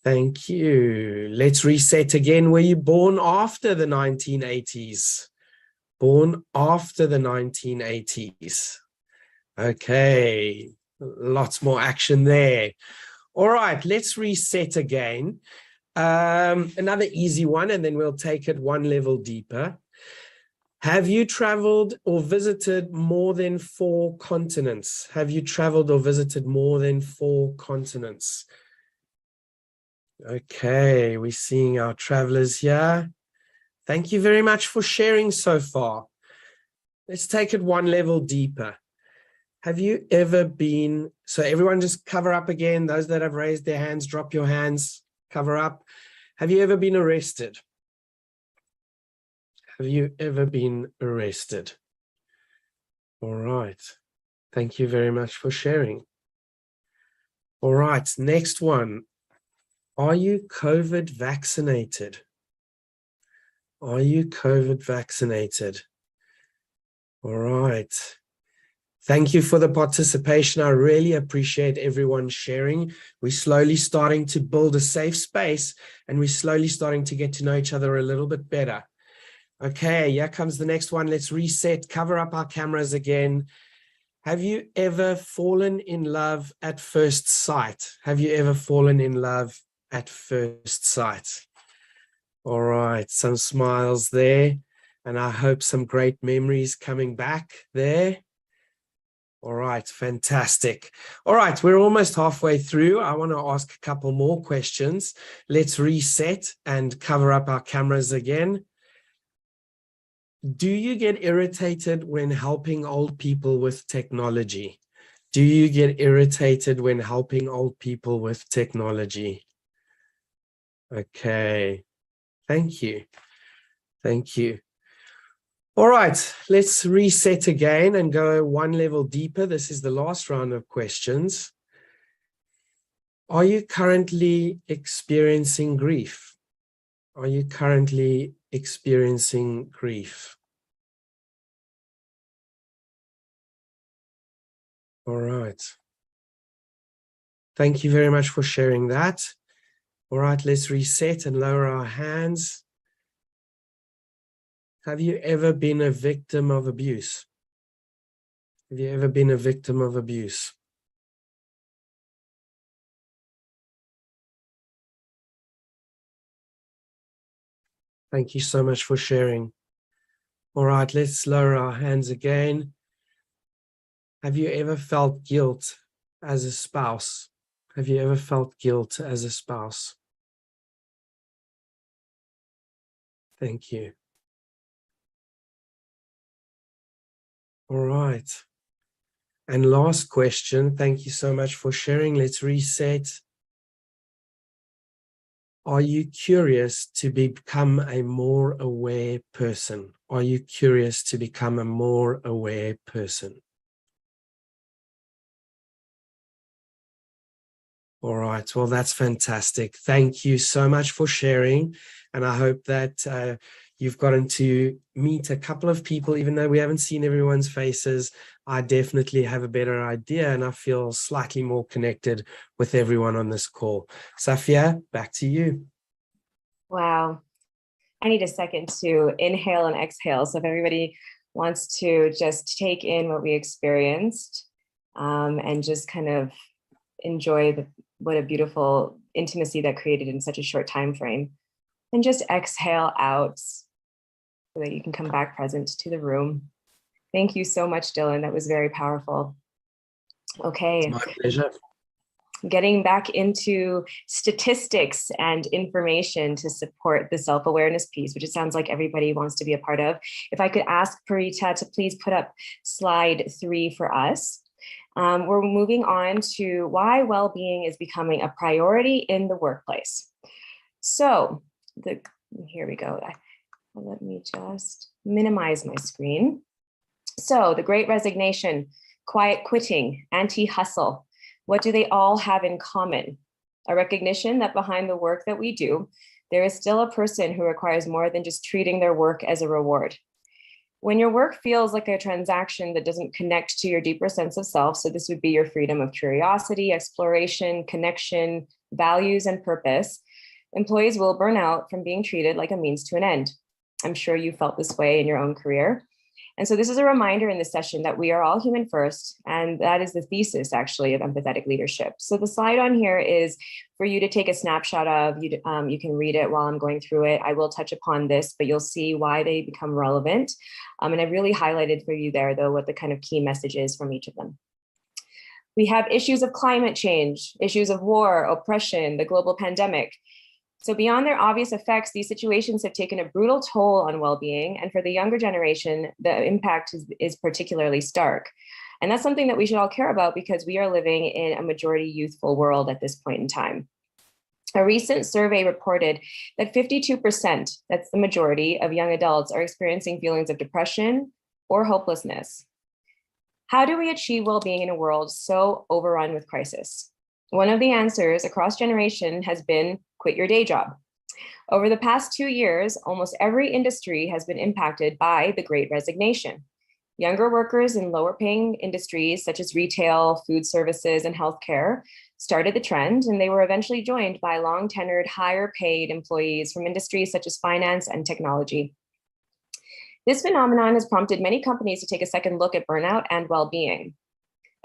Thank you. Let's reset again. Were you born after the 1980s? Born after the 1980s. Okay. Lots more action there. All right, let's reset again. Another easy one, and then we'll take it one level deeper. Have you traveled or visited more than 4 continents? Have you traveled or visited more than 4 continents? Okay, we're seeing our travelers here. Thank you very much for sharing so far. Let's take it one level deeper. Have you ever been, so everyone just cover up again. Those that have raised their hands, drop your hands, cover up. Have you ever been arrested? Have you ever been arrested? All right. Thank you very much for sharing. All right, next one. Are you COVID vaccinated? Are you COVID vaccinated? All right. Thank you for the participation. I really appreciate everyone sharing. We're slowly starting to build a safe space, and we're slowly starting to get to know each other a little bit better. Okay, here comes the next one. Let's reset, cover up our cameras again. Have you ever fallen in love at first sight? Have you ever fallen in love at first sight? All right, some smiles there, and I hope some great memories coming back there. All right, fantastic. All right, we're almost halfway through. I want to ask a couple more questions. Let's reset and cover up our cameras again. Do you get irritated when helping old people with technology? Do you get irritated when helping old people with technology? Okay, thank you. Thank you. All right, let's reset again and go one level deeper. This is the last round of questions. Are you currently experiencing grief? Are you currently experiencing grief? All right. Thank you very much for sharing that. All right, let's reset and lower our hands. Have you ever been a victim of abuse? Have you ever been a victim of abuse? Thank you so much for sharing. All right, let's lower our hands again. Have you ever felt guilt as a spouse? Have you ever felt guilt as a spouse? Thank you. All right. And last question. Thank you so much for sharing. Let's reset. Are you curious to become a more aware person? Are you curious to become a more aware person? All right, well, that's fantastic. Thank you so much for sharing. And I hope that you've gotten to meet a couple of people, even though we haven't seen everyone's faces. I definitely have a better idea, and I feel slightly more connected with everyone on this call. Safia, back to you. Wow. I need a second to inhale and exhale. So if everybody wants to just take in what we experienced, and just kind of enjoy what a beautiful intimacy that created in such a short time frame. And just exhale out so that you can come back present to the room. Thank you so much, Dylan. That was very powerful. Okay. It's my pleasure. Getting back into statistics and information to support the self-awareness piece, which it sounds like everybody wants to be a part of. If I could ask Parita to please put up slide 3 for us. We're moving on to why well-being is becoming a priority in the workplace. So here we go. Let me just minimize my screen. So the Great Resignation, quiet quitting, anti-hustle, what do they all have in common? A recognition that behind the work that we do, there is still a person who requires more than just treating their work as a reward. When your work feels like a transaction that doesn't connect to your deeper sense of self, so this would be your freedom of curiosity, exploration, connection, values, and purpose, employees will burn out from being treated like a means to an end. I'm sure you felt this way in your own career. And so this is a reminder in this session that we are all human first, and that is the thesis actually of empathetic leadership. So the slide on here is for you to take a snapshot of. You can read it while I'm going through it. I will touch upon this, but you'll see why they become relevant. And I've really highlighted for you there, though, what the kind of key message is from each of them. We have issues of climate change, issues of war, oppression, the global pandemic. So beyond their obvious effects, these situations have taken a brutal toll on well-being. And for the younger generation, the impact is particularly stark. And that's something that we should all care about because we are living in a majority youthful world at this point in time. A recent survey reported that 52%, that's the majority of young adults, are experiencing feelings of depression or hopelessness. How do we achieve well-being in a world so overrun with crisis? One of the answers across generation has been quit your day job. Over the past 2 years, almost every industry has been impacted by the Great Resignation. Younger workers in lower paying industries such as retail, food services, and healthcare started the trend, and they were eventually joined by long tenured, higher paid employees from industries such as finance and technology. This phenomenon has prompted many companies to take a second look at burnout and well-being.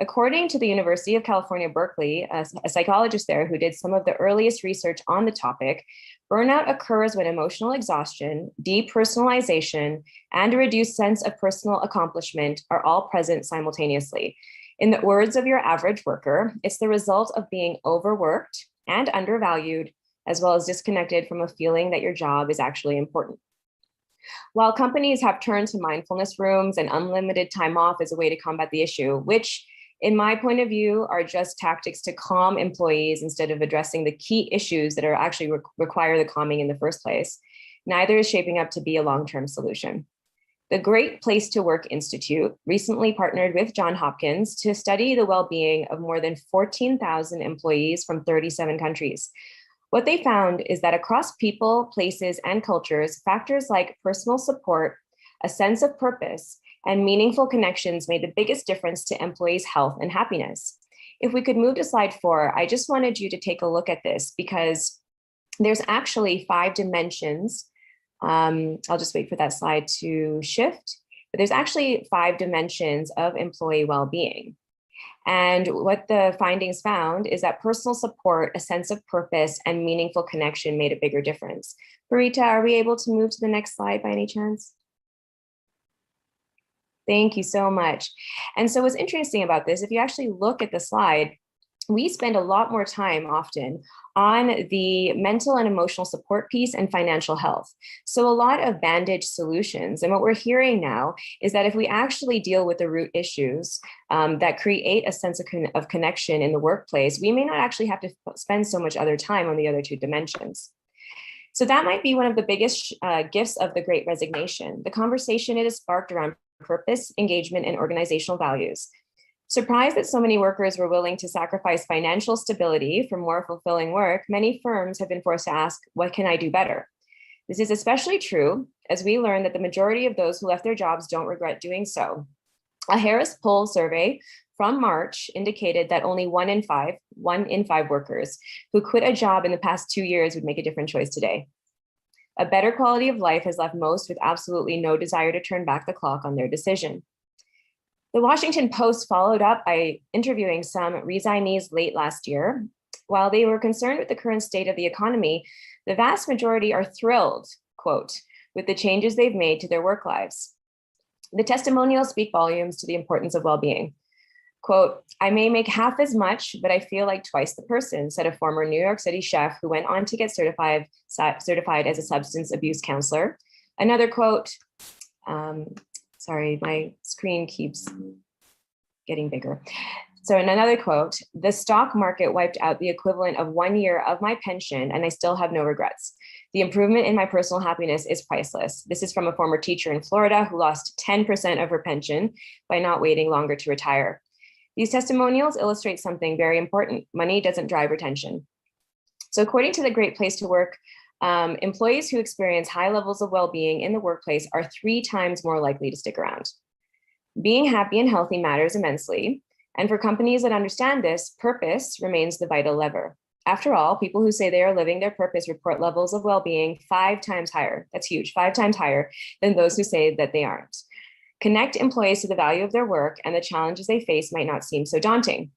According to the University of California, Berkeley, a psychologist there who did some of the earliest research on the topic, burnout occurs when emotional exhaustion, depersonalization, and a reduced sense of personal accomplishment are all present simultaneously. In the words of your average worker, it's the result of being overworked and undervalued, as well as disconnected from a feeling that your job is actually important. While companies have turned to mindfulness rooms and unlimited time off as a way to combat the issue, which in my point of view, are just tactics to calm employees instead of addressing the key issues that are actually require the calming in the first place, neither is shaping up to be a long-term solution. The Great Place to Work Institute recently partnered with Johns Hopkins to study the well-being of more than 14,000 employees from 37 countries. What they found is that across people, places, and cultures, factors like personal support, a sense of purpose, and meaningful connections made the biggest difference to employees' health and happiness. If we could move to slide 4, I just wanted you to take a look at this because there's actually 5 dimensions. I'll just wait for that slide to shift, but there's actually 5 dimensions of employee well-being. And what the findings found is that personal support, a sense of purpose, and meaningful connection made a bigger difference. Parita, are we able to move to the next slide by any chance? Thank you so much. And so what's interesting about this, if you actually look at the slide, we spend a lot more time often on the mental and emotional support piece and financial health. So a lot of bandage solutions. And what we're hearing now is that if we actually deal with the root issues that create a sense of connection in the workplace, we may not actually have to spend so much other time on the other 2 dimensions. So that might be one of the biggest gifts of the Great Resignation. The conversation it has sparked around purpose, engagement, and organizational values. Surprised that so many workers were willing to sacrifice financial stability for more fulfilling work, many firms have been forced to ask, what can I do better? This is especially true as we learn that the majority of those who left their jobs don't regret doing so. A Harris poll survey from March indicated that only 1 in 5 workers who quit a job in the past 2 years would make a different choice today. A better quality of life has left most with absolutely no desire to turn back the clock on their decision. The Washington Post followed up by interviewing some resignees late last year. While they were concerned with the current state of the economy, the vast majority are thrilled, quote, with the changes they've made to their work lives. The testimonials speak volumes to the importance of well-being. Quote, I may make half as much, but I feel like twice the person, said a former New York City chef who went on to get certified as a substance abuse counselor. Another quote, sorry, my screen keeps getting bigger. So in another quote, the stock market wiped out the equivalent of 1 year of my pension and I still have no regrets. The improvement in my personal happiness is priceless. This is from a former teacher in Florida who lost 10% of her pension by not waiting longer to retire. These testimonials illustrate something very important. Money doesn't drive retention. So according to the Great Place to Work, employees who experience high levels of well-being in the workplace are 3 times more likely to stick around. Being happy and healthy matters immensely. And for companies that understand this, purpose remains the vital lever. After all, people who say they are living their purpose report levels of well-being 5 times higher. That's huge, 5 times higher than those who say that they aren't. Connect employees to the value of their work and the challenges they face might not seem so daunting.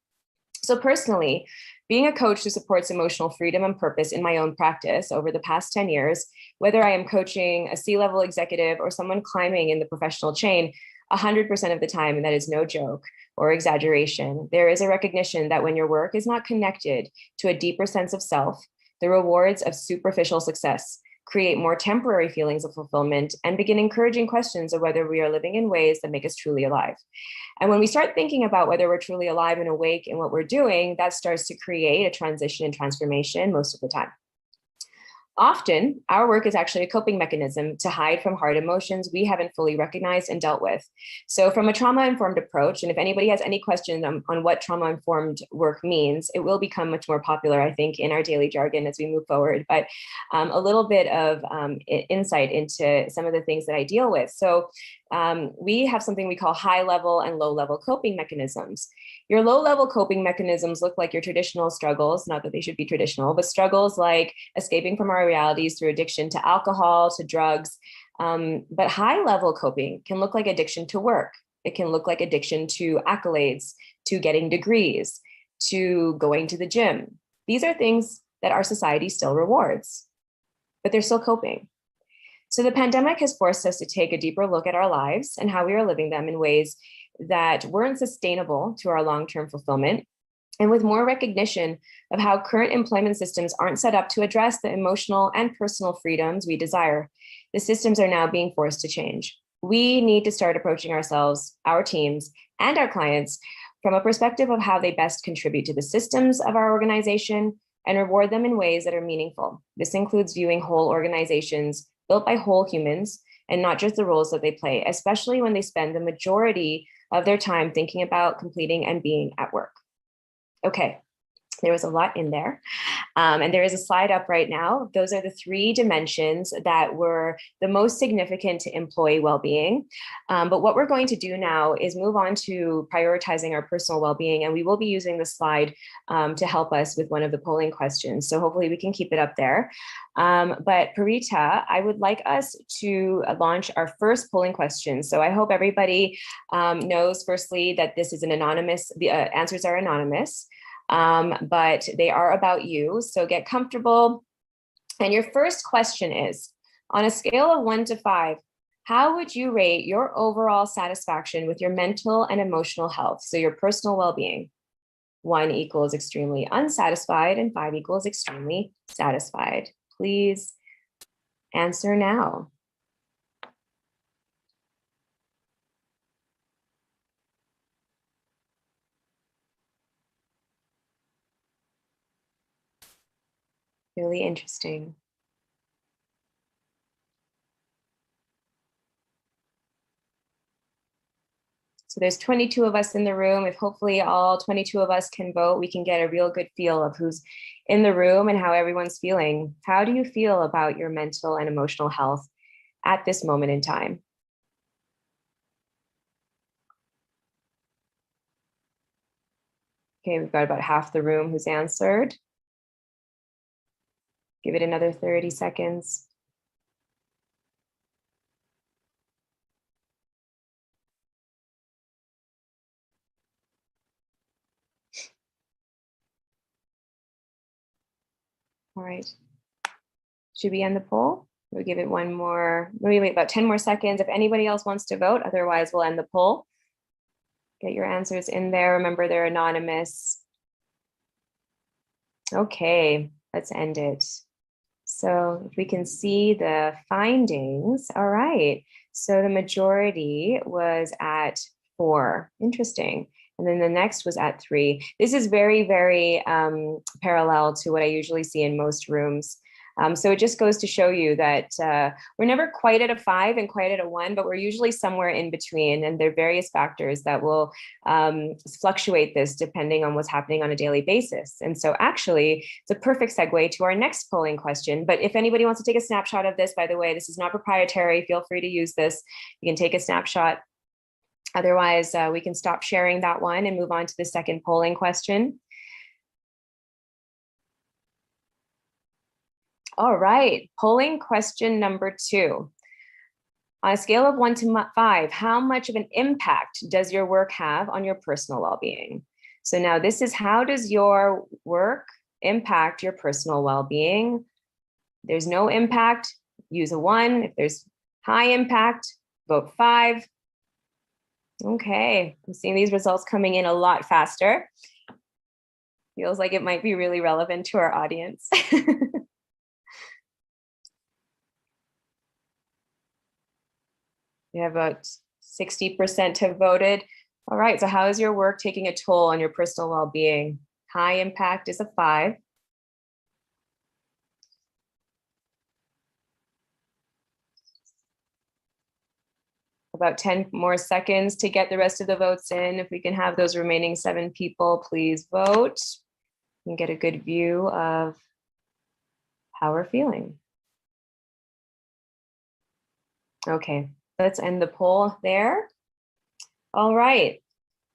So personally, being a coach who supports emotional freedom and purpose in my own practice over the past 10 years, whether I am coaching a C-level executive or someone climbing in the professional chain, 100% of the time, and that is no joke or exaggeration, there is a recognition that when your work is not connected to a deeper sense of self, the rewards of superficial success create more temporary feelings of fulfillment and begin encouraging questions of whether we are living in ways that make us truly alive. And when we start thinking about whether we're truly alive and awake in what we're doing, that starts to create a transition and transformation most of the time. Often, our work is actually a coping mechanism to hide from hard emotions we haven't fully recognized and dealt with. So from a trauma-informed approach, and if anybody has any questions on what trauma-informed work means, it will become much more popular, I think, in our daily jargon as we move forward. But a little bit of insight into some of the things that I deal with. So we have something we call high-level and low-level coping mechanisms. Your low-level coping mechanisms look like your traditional struggles, not that they should be traditional, but struggles like escaping from our realities through addiction to alcohol, to drugs. But high-level coping can look like addiction to work. It can look like addiction to accolades, to getting degrees, to going to the gym. These are things that our society still rewards, but they're still coping. So the pandemic has forced us to take a deeper look at our lives and how we are living them in ways that weren't sustainable to our long-term fulfillment, and with more recognition of how current employment systems aren't set up to address the emotional and personal freedoms we desire. The systems are now being forced to change. We need to start approaching ourselves, our teams, and our clients from a perspective of how they best contribute to the systems of our organization and reward them in ways that are meaningful. This includes viewing whole organizations built by whole humans and not just the roles that they play, especially when they spend the majority of their time thinking about completing and being at work. Okay, there was a lot in there. And there is a slide up right now. Those are the 3 dimensions that were the most significant to employee well-being. But what we're going to do now is move on to prioritizing our personal well-being. And we will be using the slide to help us with one of the polling questions. So hopefully we can keep it up there. But Parita, I would like us to launch our first polling question. So I hope everybody knows firstly that this is an anonymous, the answers are anonymous. But they are about you, so get comfortable. And your first question is, on a scale of 1 to 5, how would you rate your overall satisfaction with your mental and emotional health? So your personal well-being. 1 equals extremely unsatisfied and 5 equals extremely satisfied. Please answer now. Really interesting. So there's 22 of us in the room. If hopefully all 22 of us can vote, we can get a real good feel of who's in the room and how everyone's feeling. How do you feel about your mental and emotional health at this moment in time? Okay, we've got about half the room who's answered. Give it another 30 seconds. All right. Should we end the poll? We'll give it one more, maybe wait about 10 more seconds if anybody else wants to vote. Otherwise, we'll end the poll. Get your answers in there. Remember, they're anonymous. Okay, let's end it. So if we can see the findings, all right. So the majority was at 4, interesting. And then the next was at 3. This is very, very parallel to what I usually see in most rooms. So it just goes to show you that we're never quite at a 5 and quite at a 1, but we're usually somewhere in between. And there are various factors that will fluctuate this depending on what's happening on a daily basis. And so actually, it's a perfect segue to our next polling question. But if anybody wants to take a snapshot of this, by the way, this is not proprietary. Feel free to use this. You can take a snapshot. Otherwise, we can stop sharing that one and move on to the second polling question. All right, polling question number 2. On a scale of 1 to 5, how much of an impact does your work have on your personal well-being? So now this is, how does your work impact your personal well-being? There's no impact, use a 1. If there's high impact, vote 5. Okay, I'm seeing these results coming in a lot faster. Feels like it might be really relevant to our audience. We have about 60% have voted. All right, so how is your work taking a toll on your personal well-being? High impact is a 5. About 10 more seconds to get the rest of the votes in. If we can have those remaining 7 people, please vote and get a good view of how we're feeling. Okay, let's end the poll there. All right,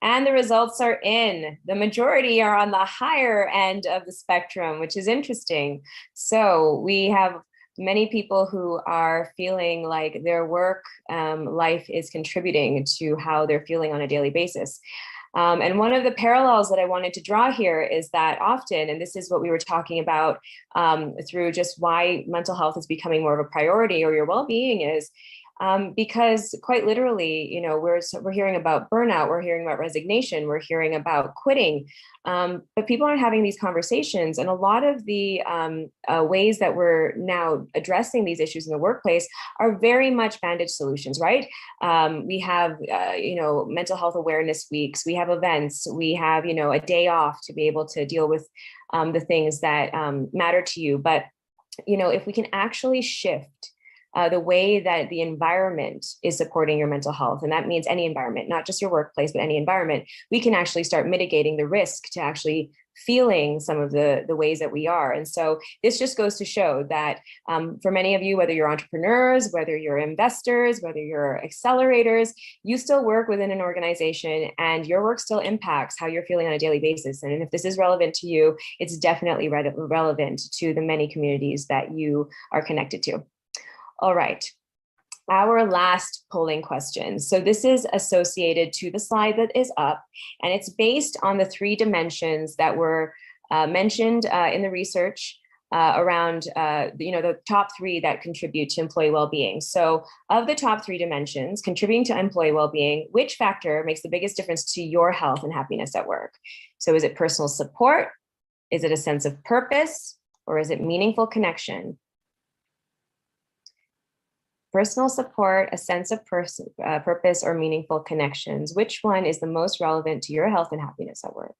and the results are in. The majority are on the higher end of the spectrum, which is interesting. So we have many people who are feeling like their work life is contributing to how they're feeling on a daily basis. And one of the parallels that I wanted to draw here is that often, and this is what we were talking about through just why mental health is becoming more of a priority, or your well-being is, because quite literally, you know, we're hearing about burnout, we're hearing about resignation, we're hearing about quitting, but people aren't having these conversations. And a lot of the ways that we're now addressing these issues in the workplace are very much bandage solutions, right? We have, you know, mental health awareness weeks, we have events, we have, you know, a day off to be able to deal with the things that matter to you. But, you know, if we can actually shift the way that the environment is supporting your mental health, and that means any environment, not just your workplace, but any environment, we can actually start mitigating the risk to actually feeling some of the ways that we are. And so this just goes to show that for many of you, whether you're entrepreneurs, whether you're investors, whether you're accelerators, you still work within an organization and your work still impacts how you're feeling on a daily basis. And if this is relevant to you, it's definitely relevant to the many communities that you are connected to. All right, our last polling question. So this is associated to the slide that is up, and it's based on the 3 dimensions that were mentioned in the research around, you know, the top 3 that contribute to employee well-being. So of the top 3 dimensions contributing to employee well-being, which factor makes the biggest difference to your health and happiness at work? So is it personal support? Is it a sense of purpose? Or is it meaningful connection? Personal support, a sense of purpose, or meaningful connections. Which one is the most relevant to your health and happiness at work?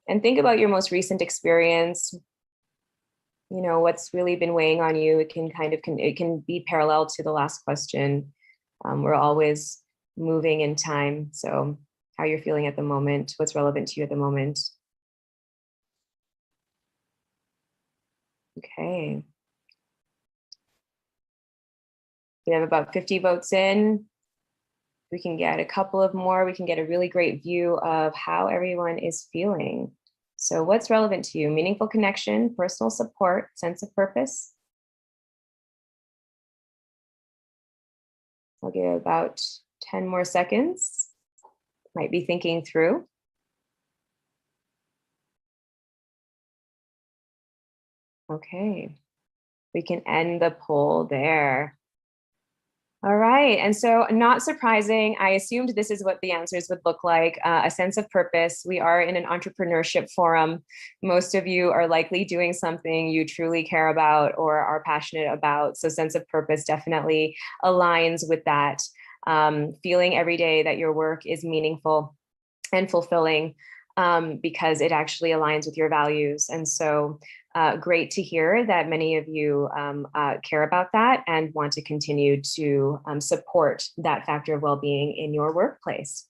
And think about your most recent experience. You know, what's really been weighing on you. It can be parallel to the last question. We're always moving in time. So how you're feeling at the moment, what's relevant to you at the moment. Okay. We have about 50 votes in. We can get a couple of more. We can get a really great view of how everyone is feeling. So what's relevant to you? Meaningful connection, personal support, sense of purpose. I'll give about 10 more seconds. Might be thinking through. Okay, we can end the poll there. All right, and so not surprising, I assumed this is what the answers would look like, a sense of purpose. We are in an entrepreneurship forum. Most of you are likely doing something you truly care about or are passionate about, so sense of purpose definitely aligns with that. Feeling every day that your work is meaningful and fulfilling because it actually aligns with your values. And so great to hear that many of you care about that and want to continue to support that factor of well-being in your workplace.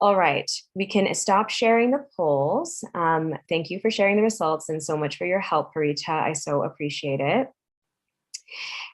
All right, we can stop sharing the polls. Thank you for sharing the results and so much for your help, Parita. I so appreciate it.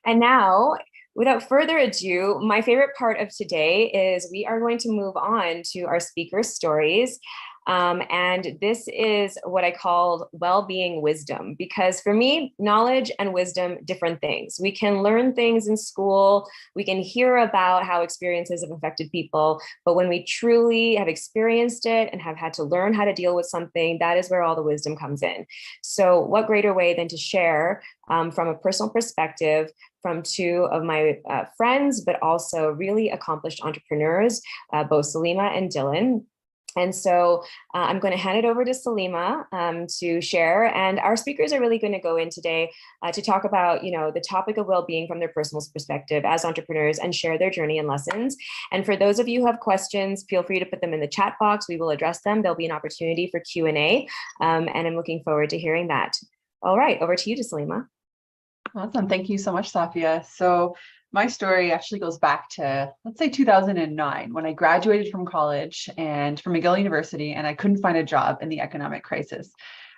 And now, without further ado, my favorite part of today is we are going to move on to our speakers' stories. And this is what I call well-being wisdom, because for me, knowledge and wisdom, different things. We can learn things in school, we can hear about how experiences have affected people, but when we truly have experienced it and have had to learn how to deal with something, that is where all the wisdom comes in. So what greater way than to share from a personal perspective from two of my friends, but also really accomplished entrepreneurs, both Salima and Dylan. And so I'm going to hand it over to Salima to share. And our speakers are really going to go in today to talk about, the topic of well-being from their personal perspective as entrepreneurs and share their journey and lessons. And for those of you who have questions, feel free to put them in the chat box. We will address them. There'll be an opportunity for Q&A. And I'm looking forward to hearing that. All right, over to you, Salima. Awesome. Thank you so much, Safia. So my story actually goes back to, let's say 2009, when I graduated from college and from McGill University, and I couldn't find a job in the economic crisis.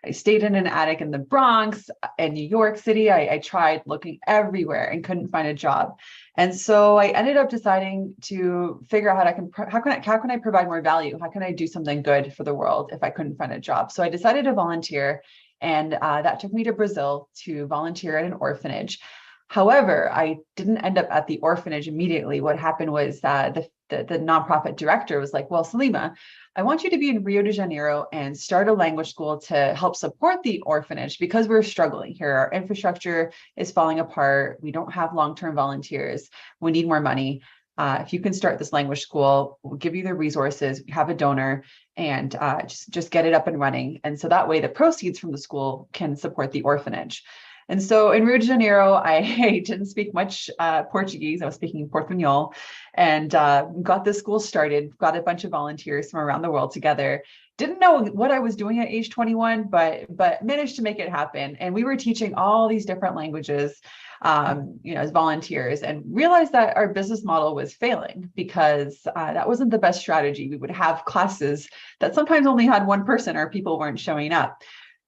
I stayed in an attic in the Bronx and New York City. I tried looking everywhere and couldn't find a job. And so I ended up deciding to figure out how can I provide more value? How can I do something good for the world if I couldn't find a job? So I decided to volunteer. And that took me to Brazil to volunteer at an orphanage. However, I didn't end up at the orphanage immediately. What happened was the nonprofit director was like, well, Salima, I want you to be in Rio de Janeiro and start a language school to help support the orphanage because we're struggling here. Our infrastructure is falling apart. We don't have long-term volunteers. We need more money. If you can start this language school, we'll give you the resources, we have a donor, and just get it up and running. And so that way the proceeds from the school can support the orphanage. And so in Rio de Janeiro, I didn't speak much Portuguese. I was speaking Portuñol, and got this school started, got a bunch of volunteers from around the world together. Didn't know what I was doing at age 21, but managed to make it happen. And we were teaching all these different languages, as volunteers, and realized that our business model was failing because that wasn't the best strategy. We would have classes that sometimes only had one person or people weren't showing up.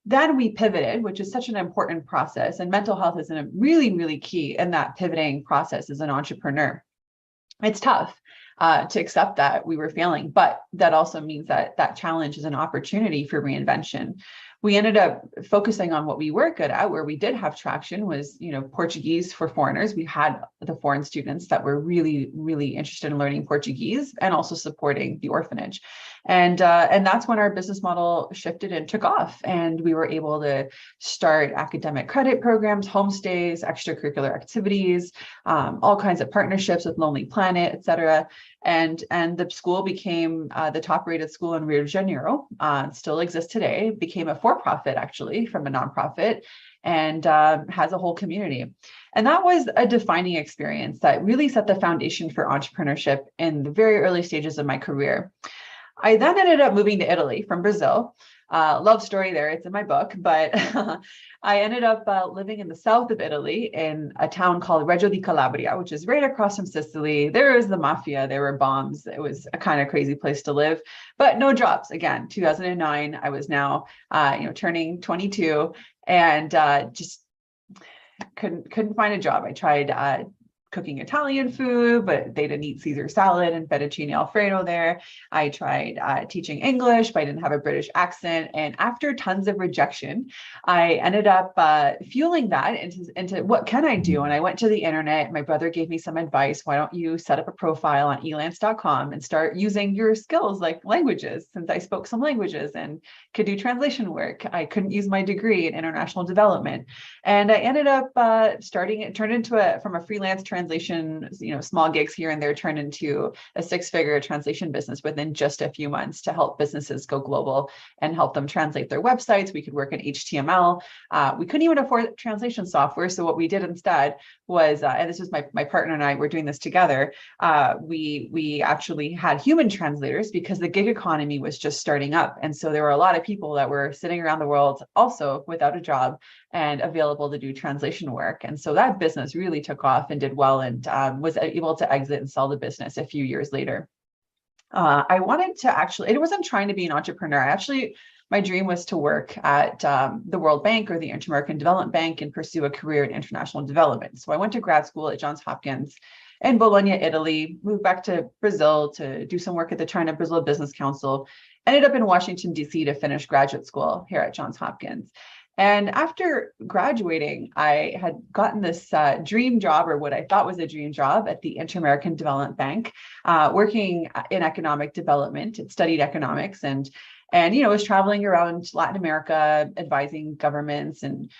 Then we pivoted, which is such an important process, and mental health is really, really key in that pivoting process as an entrepreneur. It's tough to accept that we were failing, but that also means that that challenge is an opportunity for reinvention. We ended up focusing on what we were good at, where we did have traction was, Portuguese for foreigners. We had the foreign students that were really, really interested in learning Portuguese and also supporting the orphanage. And that's when our business model shifted and took off. And we were able to start academic credit programs, homestays, extracurricular activities, all kinds of partnerships with Lonely Planet, et cetera. And the school became the top rated school in Rio de Janeiro, still exists today, became a for-profit actually from a nonprofit, and has a whole community. And that was a defining experience that really set the foundation for entrepreneurship in the very early stages of my career. I then ended up moving to Italy from Brazil. Love story there, it's in my book, but I ended up living in the south of Italy in a town called Reggio di Calabria, which is right across from Sicily. There was the mafia, there were bombs. It was a kind of crazy place to live, but no jobs. Again, 2009, I was now, turning 22 and just couldn't find a job. I tried cooking Italian food, but they didn't eat Caesar salad and fettuccine Alfredo there. I tried teaching English, but I didn't have a British accent. And after tons of rejection, I ended up fueling that into what can I do? And I went to the internet. My brother gave me some advice. Why don't you set up a profile on elance.com and start using your skills like languages, since I spoke some languages and could do translation work. I couldn't use my degree in international development. And I ended up starting it, turned into from a freelance translation, small gigs here and there, turned into a 6-figure translation business within just a few months to help businesses go global and help them translate their websites. We could work in HTML. We couldn't even afford translation software. So what we did instead was, and this was my partner and I were doing this together, we actually had human translators because the gig economy was just starting up. And so there were a lot of people that were sitting around the world also without a job and available to do translation work. And so that business really took off and did well, and was able to exit and sell the business a few years later. I wanted to it wasn't trying to be an entrepreneur. My dream was to work at the World Bank or the Inter-American Development Bank and pursue a career in international development. So I went to grad school at Johns Hopkins in Bologna, Italy, moved back to Brazil to do some work at the China-Brazil Business Council, ended up in Washington, D.C. to finish graduate school here at Johns Hopkins. And after graduating, I had gotten this dream job, or what I thought was a dream job, at the Inter-American Development Bank, working in economic development. It studied economics and was traveling around Latin America, advising governments and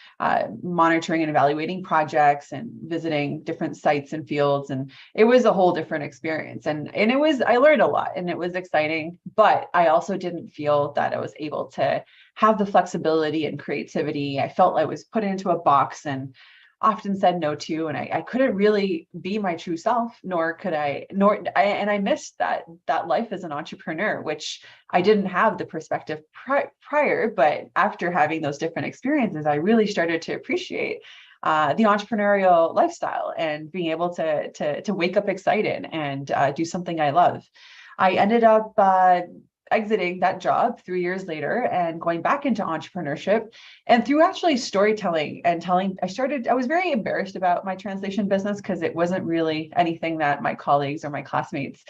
monitoring and evaluating projects and visiting different sites and fields. And it was a whole different experience. And I learned a lot and it was exciting, but I also didn't feel that I was able to have the flexibility and creativity. I felt I was put into a box and often said no to, and I couldn't really be my true self, and I missed that life as an entrepreneur, which I didn't have the perspective prior, but after having those different experiences, I really started to appreciate the entrepreneurial lifestyle and being able to wake up excited and do something I love. I ended up exiting that job 3 years later and going back into entrepreneurship, and through actually storytelling and telling, I was very embarrassed about my translation business because it wasn't really anything that my colleagues or my classmates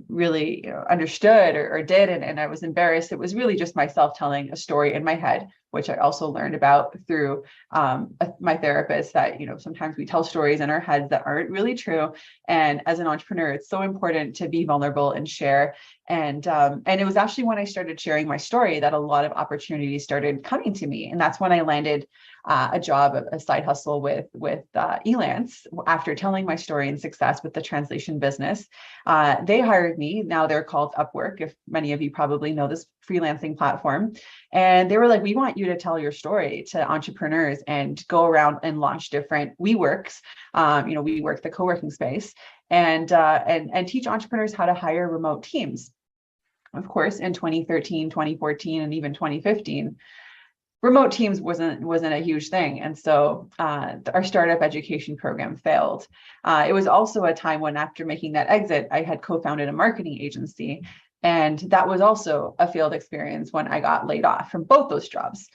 really understood or did, and I was embarrassed. It was really just myself telling a story in my head, which I also learned about through my therapist, that sometimes we tell stories in our heads that aren't really true. And as an entrepreneur, it's so important to be vulnerable and share. And it was actually when I started sharing my story that a lot of opportunities started coming to me. And that's when I landed a job, a side hustle with Elance after telling my story and success with the translation business. They hired me. Now they're called Upwork, if many of you probably know this freelancing platform. And they were like, we want you to tell your story to entrepreneurs and go around and launch different WeWorks, WeWork, the co-working space, and teach entrepreneurs how to hire remote teams. Of course, in 2013, 2014, and even 2015, remote teams wasn't a huge thing. And so our startup education program failed. It was also a time when, after making that exit, I had co-founded a marketing agency. And that was also a failed experience when I got laid off from both those jobs.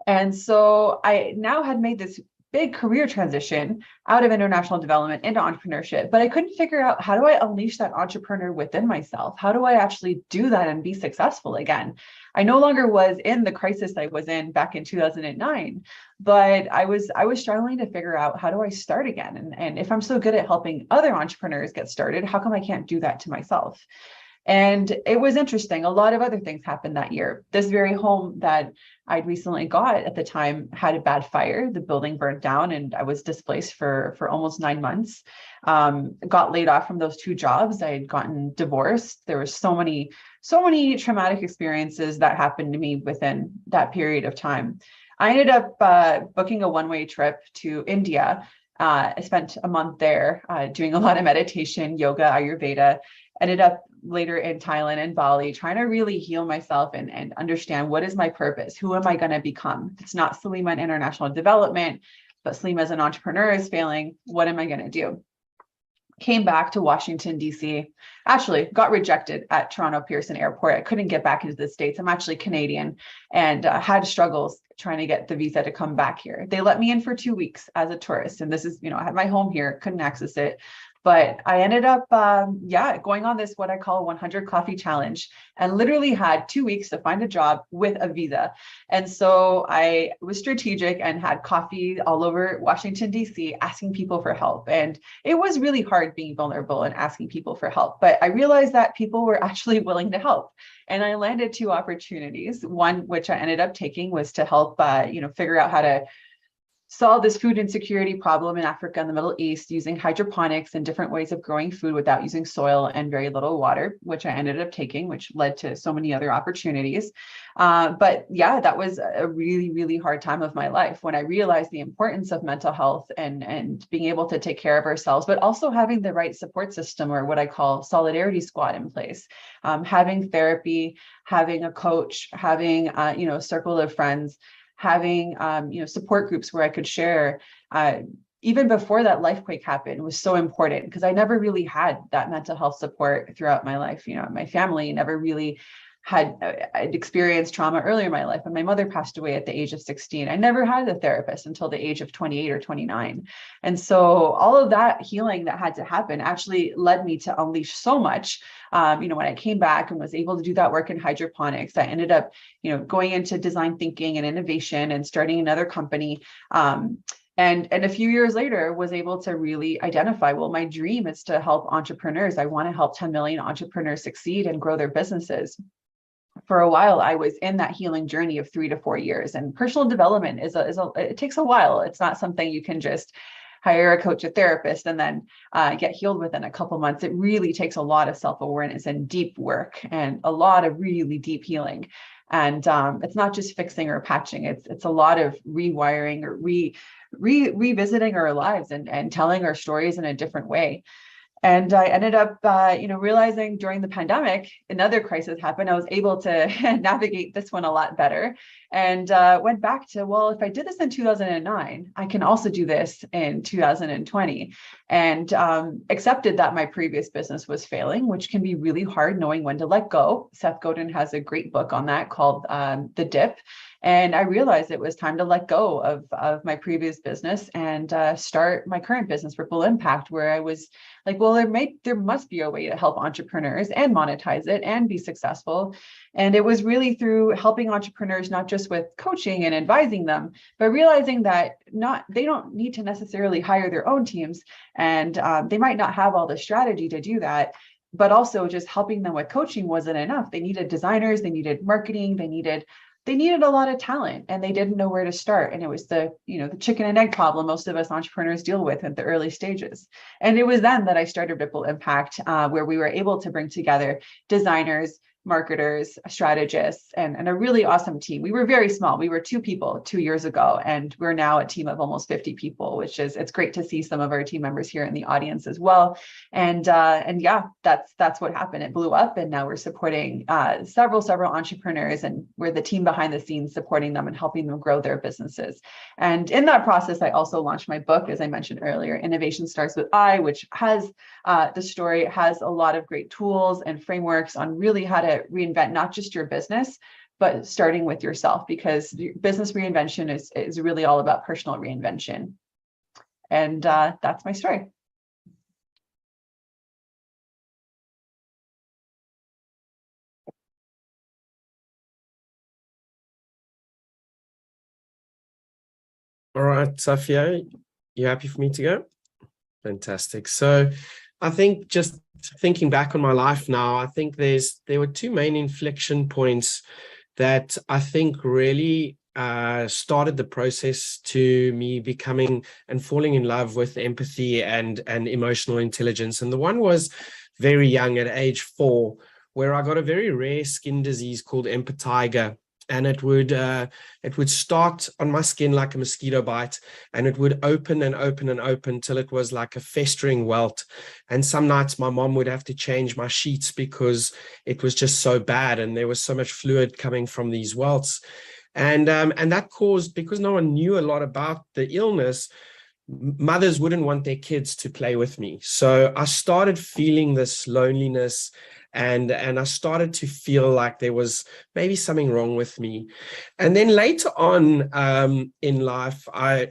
And so I now had made this big career transition out of international development into entrepreneurship, but I couldn't figure out, how do I unleash that entrepreneur within myself? How do I actually do that and be successful again? I no longer was in the crisis I was in back in 2009, but I was struggling to figure out, how do I start again? And if I'm so good at helping other entrepreneurs get started, how come I can't do that to myself? And it was interesting. A lot of other things happened that year. This very home that I'd recently got at the time had a bad fire. The building burnt down and I was displaced for almost 9 months. Got laid off from those 2 jobs. I had gotten divorced. There were so many traumatic experiences that happened to me within that period of time. I ended up booking a one-way trip to India. I spent a month there doing a lot of meditation, yoga, Ayurveda. Ended up later in Thailand and Bali, trying to really heal myself and understand, what is my purpose? Who am I going to become? It's not Salima in international development, but Salima as an entrepreneur is failing. What am I going to do? Came back to Washington, D.C. Actually got rejected at Toronto Pearson Airport. I couldn't get back into the States. I'm actually Canadian, and had struggles trying to get the visa to come back here. They let me in for 2 weeks as a tourist. And this is, I had my home here, couldn't access it. But I ended up, going on this, what I call 100 coffee challenge, and literally had 2 weeks to find a job with a visa. And so I was strategic and had coffee all over Washington, D.C., asking people for help. And it was really hard being vulnerable and asking people for help. But I realized that people were actually willing to help. And I landed 2 opportunities. One, which I ended up taking, was to help, figure out how to solve this food insecurity problem in Africa and the Middle East using hydroponics and different ways of growing food without using soil and very little water, which I ended up taking, which led to so many other opportunities. But yeah, that was a really, really hard time of my life when I realized the importance of mental health and being able to take care of ourselves, but also having the right support system, or what I call solidarity squad, in place. Having therapy, having a coach, having a circle of friends, having support groups where I could share, even before that lifequake happened, was so important, because I never really had that mental health support throughout my life. My family never really I'd experienced trauma earlier in my life. When my mother passed away at the age of 16, I never had a therapist until the age of 28 or 29. And so all of that healing that had to happen actually led me to unleash so much. When I came back and was able to do that work in hydroponics, I ended up, going into design thinking and innovation and starting another company. And a few years later was able to really identify, well, my dream is to help entrepreneurs. I want to help 10 million entrepreneurs succeed and grow their businesses. For a while, I was in that healing journey of 3 to 4 years, and personal development it takes a while. It's not something you can just hire a coach, a therapist, and then get healed within a couple months. It really takes a lot of self-awareness and deep work and a lot of really deep healing. And it's not just fixing or patching. It's a lot of rewiring or revisiting our lives and telling our stories in a different way. And I ended up, realizing during the pandemic, another crisis happened. I was able to navigate this one a lot better, and went back to, well, if I did this in 2009, I can also do this in 2020, and accepted that my previous business was failing, which can be really hard knowing when to let go. Seth Godin has a great book on that called The Dip. And I realized it was time to let go of my previous business and start my current business, Ripple Impact, where I was like, well, there must be a way to help entrepreneurs and monetize it and be successful. And it was really through helping entrepreneurs, not just with coaching and advising them, but realizing that they don't need to necessarily hire their own teams, and they might not have all the strategy to do that. But also just helping them with coaching wasn't enough. They needed designers, they needed marketing, they needed a lot of talent, and they didn't know where to start. And it was the chicken and egg problem most of us entrepreneurs deal with at the early stages. And it was then that I started Ripple Impact, where we were able to bring together designers, marketers, strategists, and a really awesome team. We were very small. We were 2 people 2 years ago, and we're now a team of almost 50 people, it's great to see some of our team members here in the audience as well. And yeah, that's what happened. It blew up, and now we're supporting several entrepreneurs, and we're the team behind the scenes supporting them and helping them grow their businesses. And in that process, I also launched my book, as I mentioned earlier, Innovation Starts with I, which has the story, has a lot of great tools and frameworks on really how to reinvent not just your business, but starting with yourself, because business reinvention is really all about personal reinvention. And that's my story. All right, Safia, you happy for me to go? Fantastic. So I think, just thinking back on my life now, I think there were 2 main inflection points that I think really started the process to me becoming and falling in love with empathy and emotional intelligence. And the one was very young, at age 4, where I got a very rare skin disease called impetigo. And it would start on my skin like a mosquito bite, and it would open and open and open till it was like a festering welt. And some nights my mom would have to change my sheets because it was just so bad, and there was so much fluid coming from these welts. And that caused, because no one knew a lot about the illness, mothers wouldn't want their kids to play with me. So I started feeling this loneliness And I started to feel like there was maybe something wrong with me. And then later on in life, I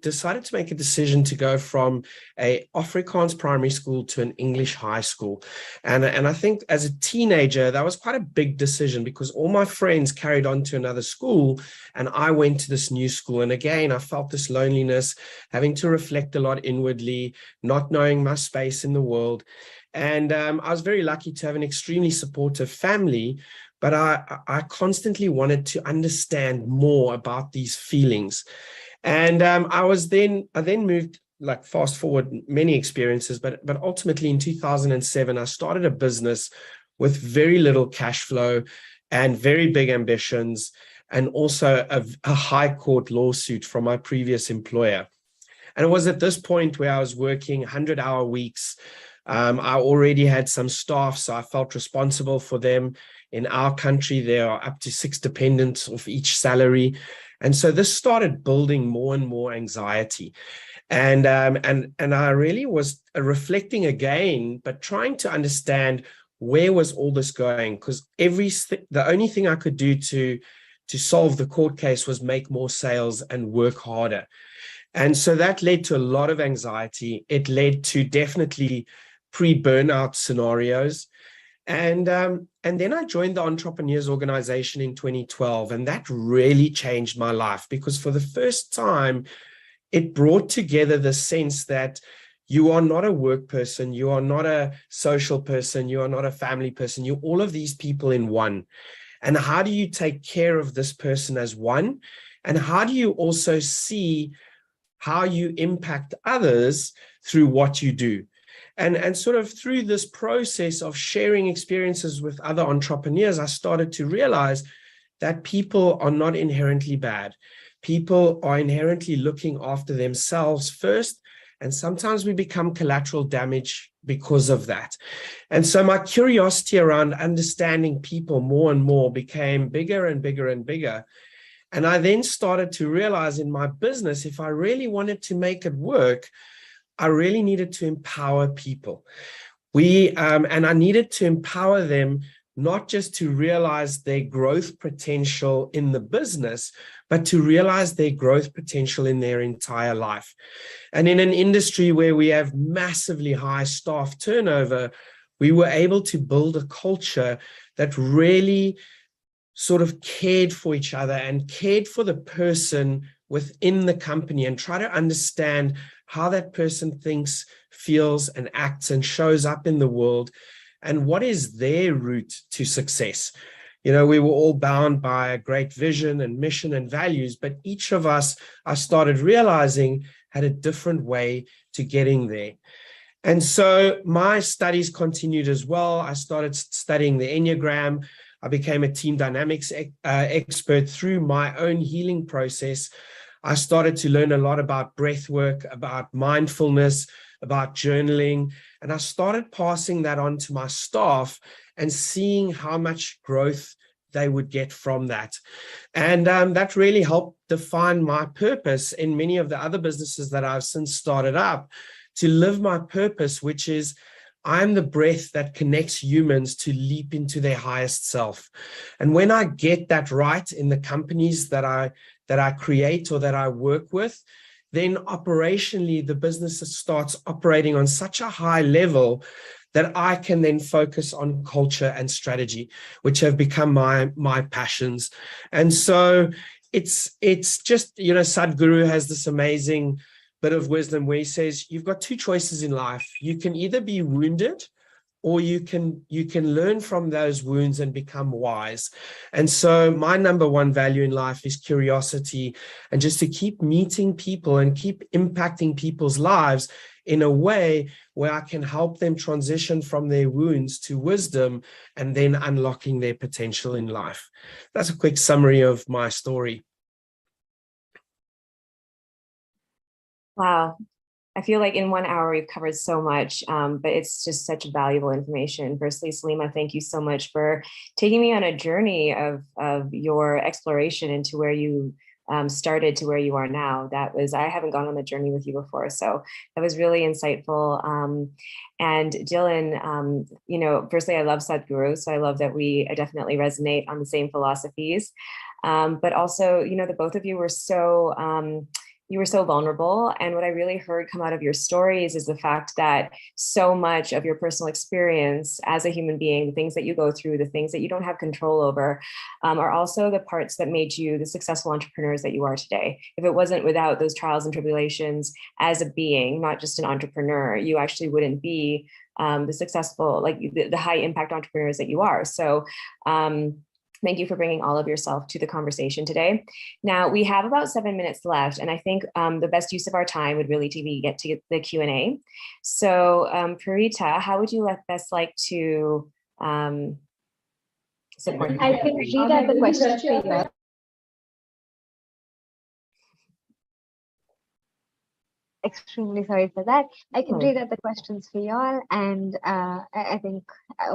decided to make a decision to go from a Afrikaans primary school to an English high school. And I think as a teenager, that was quite a big decision because all my friends carried on to another school and I went to this new school. And again, I felt this loneliness, having to reflect a lot inwardly, not knowing my space in the world. And I was very lucky to have an extremely supportive family, but I constantly wanted to understand more about these feelings. And I then moved, like fast forward many experiences, but ultimately in 2007, I started a business with very little cash flow and very big ambitions, and also a high court lawsuit from my previous employer. And it was at this point where I was working 100-hour weeks. I already had some staff, so I felt responsible for them. In our country, there are up to 6 dependents of each salary. And so this started building more and more anxiety. And I really was reflecting again, but trying to understand where was all this going? Because the only thing I could do to solve the court case was make more sales and work harder. And so that led to a lot of anxiety. It led to definitely pre-burnout scenarios. And then I joined the Entrepreneurs Organization in 2012, and that really changed my life because for the first time, it brought together the sense that you are not a work person, you are not a social person, you are not a family person, you're all of these people in one. And how do you take care of this person as one? And how do you also see how you impact others through what you do? And sort of through this process of sharing experiences with other entrepreneurs, I started to realize that people are not inherently bad. People are inherently looking after themselves first, and sometimes we become collateral damage because of that. And so my curiosity around understanding people more and more became bigger and bigger and bigger. And I then started to realize in my business, if I really wanted to make it work, I really needed to empower people. And I needed to empower them not just to realize their growth potential in the business, but to realize their growth potential in their entire life. And in an industry where we have massively high staff turnover, we were able to build a culture that really sort of cared for each other and cared for the person within the company and try to understand how that person thinks, feels, and acts and shows up in the world, and what is their route to success. You know, we were all bound by a great vision and mission and values, but each of us, I started realizing, had a different way to getting there. And so my studies continued as well. I started studying the Enneagram. I became a team dynamics expert through my own healing process. I started to learn a lot about breath work, about mindfulness, about journaling, and I started passing that on to my staff and seeing how much growth they would get from that. And that really helped define my purpose in many of the other businesses that I've since started up, to live my purpose, which is I'm the breath that connects humans to leap into their highest self. And when I get that right in the companies that I create or that I work with, then operationally the business starts operating on such a high level that I can then focus on culture and strategy, which have become my passions. And so it's just, you know, Sadhguru has this amazing bit of wisdom where he says, you've got 2 choices in life. You can either be wounded or you can learn from those wounds and become wise. And so my number 1 value in life is curiosity, and just to keep meeting people and keep impacting people's lives in a way where I can help them transition from their wounds to wisdom and then unlocking their potential in life. That's a quick summary of my story. Wow. I feel like in 1 hour we've covered so much, but it's just such valuable information. Firstly, Salima, thank you so much for taking me on a journey of your exploration into where you started to where you are now. I haven't gone on the journey with you before, so that was really insightful. And Dylan, firstly, I love Sadhguru, so I love that we definitely resonate on the same philosophies. But also, the both of you were so vulnerable. And what I really heard come out of your stories is the fact that so much of your personal experience as a human being, the things that you go through, the things that you don't have control over, are also the parts that made you the successful entrepreneurs that you are today. If it wasn't without those trials and tribulations as a being, not just an entrepreneur, you actually wouldn't be the successful, like the high impact entrepreneurs that you are. So, thank you for bringing all of yourself to the conversation today. Now, we have about 7 minutes left, and I think the best use of our time would really be get to the Q&A. So, Purita, how would you best like to support? I can read out the questions for you. Extremely sorry for that. I can read out the questions for y'all, and I think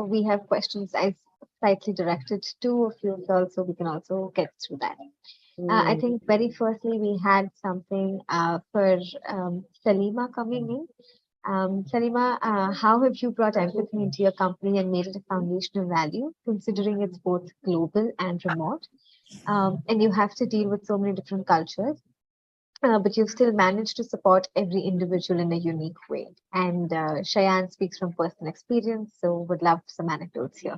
we have questions I slightly directed to a few of y'all, so we can also get through that. I think very firstly, we had something for Salima coming in. Salima, how have you brought empathy into your company and made it a foundational value, considering it's both global and remote? And you have to deal with so many different cultures. But you've still managed to support every individual in a unique way. And Cheyenne speaks from personal experience, so would love some anecdotes here.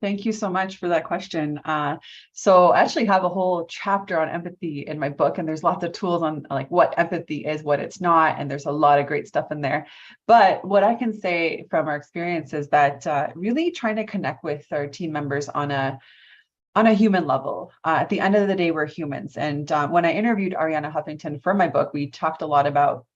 Thank you so much for that question. So I actually have a whole chapter on empathy in my book, and there's lots of tools on like what empathy is, what it's not, and there's a lot of great stuff in there. But what I can say from our experience is that really trying to connect with our team members on a human level. At the end of the day, we're humans. And when I interviewed Ariana Huffington for my book, we talked a lot about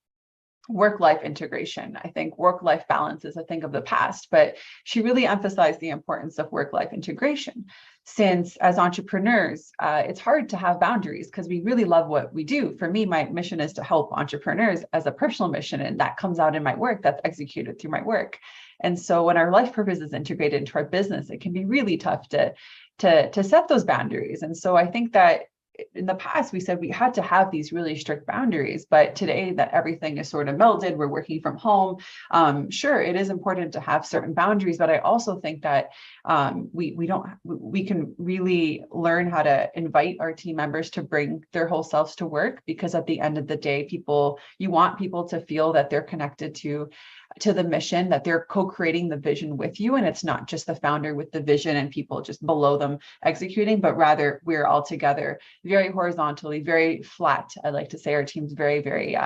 work-life integration. I think work-life balance is a thing of the past, but she really emphasized the importance of work-life integration. Since as entrepreneurs, it's hard to have boundaries because we really love what we do. For me, my mission is to help entrepreneurs as a personal mission, and that comes out in my work, that's executed through my work. And so when our life purpose is integrated into our business, it can be really tough to set those boundaries. And so I think that in the past, we said we had to have these really strict boundaries, but today that everything is sort of melded, we're working from home. Sure, it is important to have certain boundaries, but I also think that we can really learn how to invite our team members to bring their whole selves to work, because at the end of the day, you want people to feel that they're connected to the mission, that they're co-creating the vision with you. And it's not just the founder with the vision and people just below them executing, but rather we're all together very horizontally, very flat. I like to say our team's very, very,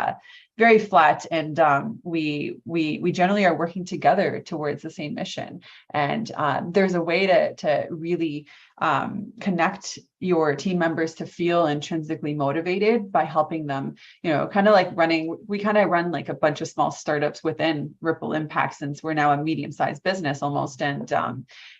very flat. And we generally are working together towards the same mission. And there's a way to really connect your team members to feel intrinsically motivated by helping them, kind of like we kind of run like a bunch of small startups within Ripple Impact, since we're now a medium-sized business almost. And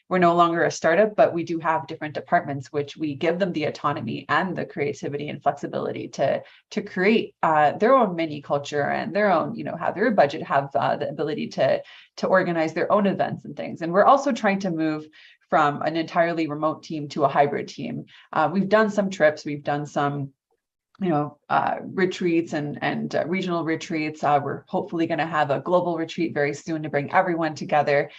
we're no longer a startup, but we do have different departments, which we give them the autonomy and the creativity and flexibility to create their own mini culture and their own, have their budget, have the ability to organize their own events and things. And we're also trying to move from an entirely remote team to a hybrid team. We've done some trips, we've done some retreats and regional retreats. We're hopefully going to have a global retreat very soon to bring everyone together.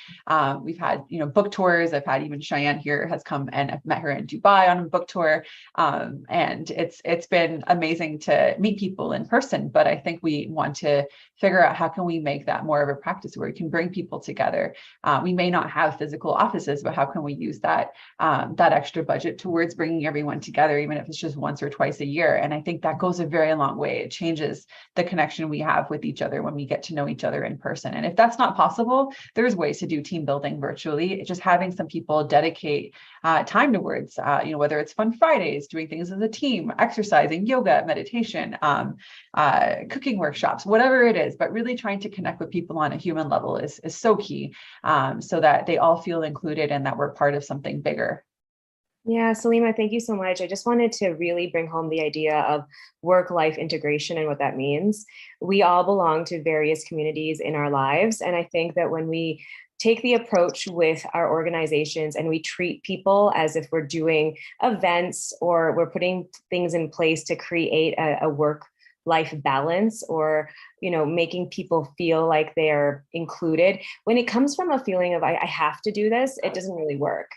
We've had, book tours. I've had even Cheyenne here has come, and I've met her in Dubai on a book tour. And it's been amazing to meet people in person, but I think we want to figure out how can we make that more of a practice where we can bring people together. We may not have physical offices, but how can we use that extra budget towards bringing everyone together, even if it's just once or twice a year? And I think that goes a very long way. It changes the connection we have with each other when we get to know each other in person. And if that's not possible, there's ways to do team building virtually. It's just having some people dedicate time towards, whether it's fun Fridays, doing things as a team, exercising, yoga, meditation, cooking workshops, whatever it is, but really trying to connect with people on a human level is so key, so that they all feel included and that we're part of something bigger. Yeah, Salima, thank you so much. I just wanted to really bring home the idea of work-life integration and what that means. We all belong to various communities in our lives. And I think that when we take the approach with our organizations and we treat people as if we're doing events or we're putting things in place to create a work-life balance, or making people feel like they're included. When it comes from a feeling of I have to do this, it doesn't really work.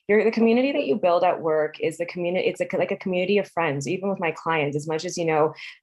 The community that you build at work is the community. It's like a community of friends. Even with my clients, as much as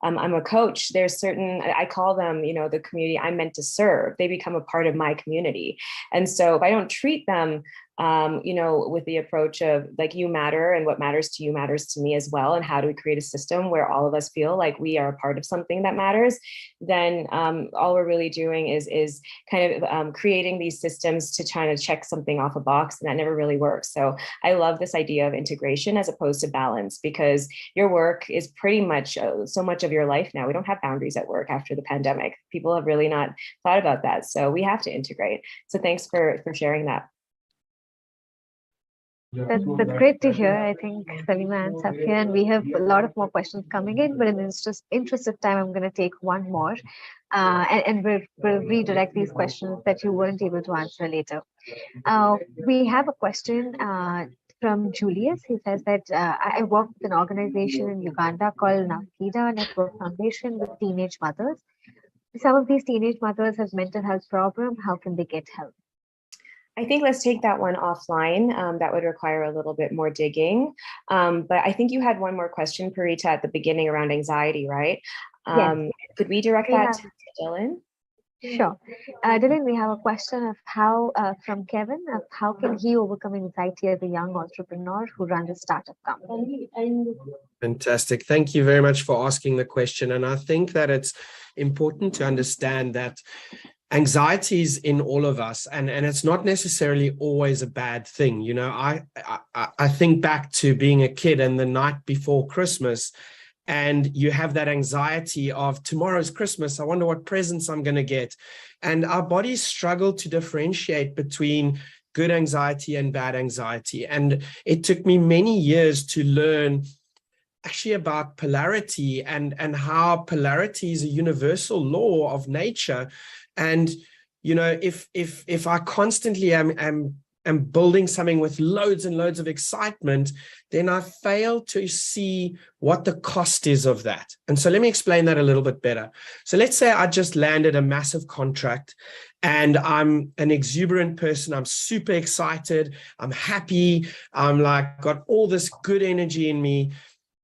I'm a coach, there's certain, I call them the community I'm meant to serve. They become a part of my community. And so if I don't treat them with the approach of like, you matter, and what matters to you matters to me as well, and how do we create a system where all of us feel like we are a part of something that matters, then all we're really doing is kind of creating these systems to try to check something off a box, and that never really works. So I love this idea of integration as opposed to balance, because your work is pretty much so much of your life now. We don't have boundaries at work after the pandemic. People have really not thought about that. So we have to integrate. So thanks for sharing that. That's great to hear. I think Salima and Safia, and we have a lot of more questions coming in, but in the interest of time, I'm going to take one more, and we'll redirect these questions that you weren't able to answer later. We have a question from Julius. He says that I work with an organization in Uganda called Nakida Network Foundation with teenage mothers. Some of these teenage mothers have mental health problems. How can they get help? I think let's take that one offline. That would require a little bit more digging. But I think you had one more question, Parita, at the beginning around anxiety, right? Yes. Could we direct that to Dylan? Sure. Dylan, we have a question of how, from Kevin, of how can he overcome anxiety as a young entrepreneur who runs a startup company? Fantastic. Thank you very much for asking the question. And I think that it's important to understand that anxiety is in all of us, and it's not necessarily always a bad thing. I think back to being a kid and the night before Christmas, and you have that anxiety of tomorrow's Christmas. I wonder what presents I'm going to get. And our bodies struggle to differentiate between good anxiety and bad anxiety. And it took me many years to learn actually about polarity and how polarity is a universal law of nature. And if I constantly am building something with loads and loads of excitement, then I fail to see what the cost is of that. And so let me explain that a little bit better. So let's say I just landed a massive contract and I'm an exuberant person. I'm super excited. I'm happy. I'm like got all this good energy in me.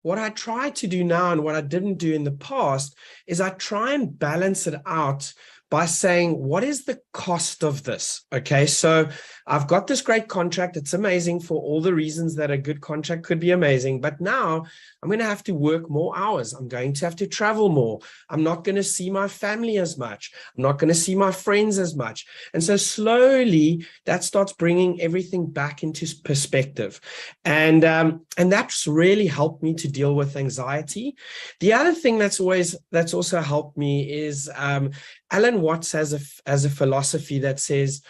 What I try to do now, and what I didn't do in the past, is I try and balance it out by saying, what is the cost of this? Okay, so I've got this great contract. It's amazing for all the reasons that a good contract could be amazing. But now I'm going to have to work more hours. I'm going to have to travel more. I'm not going to see my family as much. I'm not going to see my friends as much. And so slowly that starts bringing everything back into perspective. And that's really helped me to deal with anxiety. The other thing that's also helped me is Alan Watts has a philosophy that says,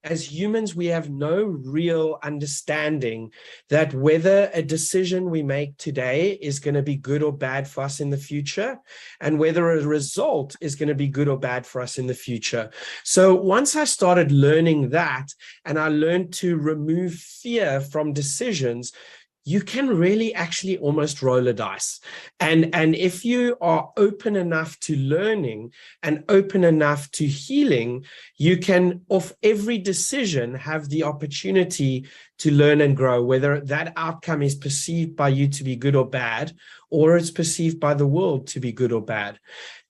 as humans, we have no real understanding that whether a decision we make today is going to be good or bad for us in the future, and whether a result is going to be good or bad for us in the future. So once I started learning that, and I learned to remove fear from decisions, you can really actually almost roll a dice. And if you are open enough to learning and open enough to healing, you can, off every decision, have the opportunity to learn and grow, whether that outcome is perceived by you to be good or bad, or it's perceived by the world to be good or bad.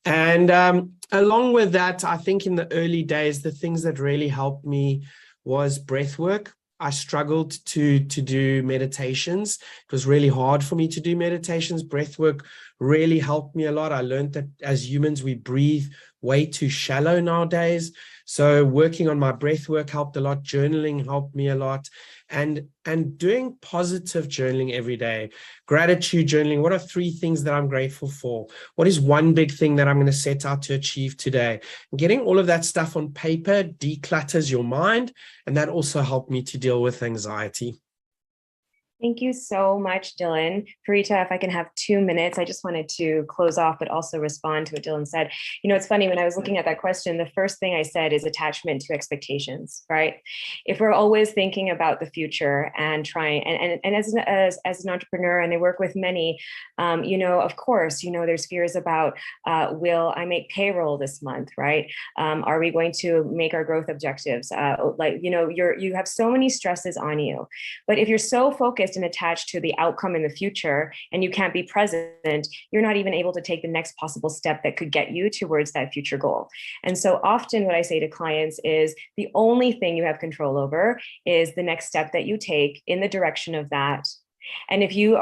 And along with that, I think in the early days, the things that really helped me was breath work. I struggled to do meditations. It was really hard for me to do meditations. Breath work really helped me a lot. I learned that as humans, we breathe way too shallow nowadays. So working on my breath work helped a lot. Journaling helped me a lot. And doing positive journaling every day. Gratitude journaling. What are 3 things that I'm grateful for? What is one big thing that I'm going to set out to achieve today? And getting all of that stuff on paper declutters your mind. And that also helped me to deal with anxiety. Thank you so much, Dylan. Farita, if I can have 2 minutes, I just wanted to close off, but also respond to what Dylan said. You know, it's funny, when I was looking at that question, the first thing I said is attachment to expectations, right? If we're always thinking about the future and trying, and as an entrepreneur, and I work with many, you know, of course, you know, there's fears about, will I make payroll this month, right? Are we going to make our growth objectives? Like, you know, you have so many stresses on you. But if you're so focused and attached to the outcome in the future and you can't be present, you're not even able to take the next possible step that could get you towards that future goal. And so often what I say to clients is the only thing you have control over is the next step that you take in the direction of that. And if you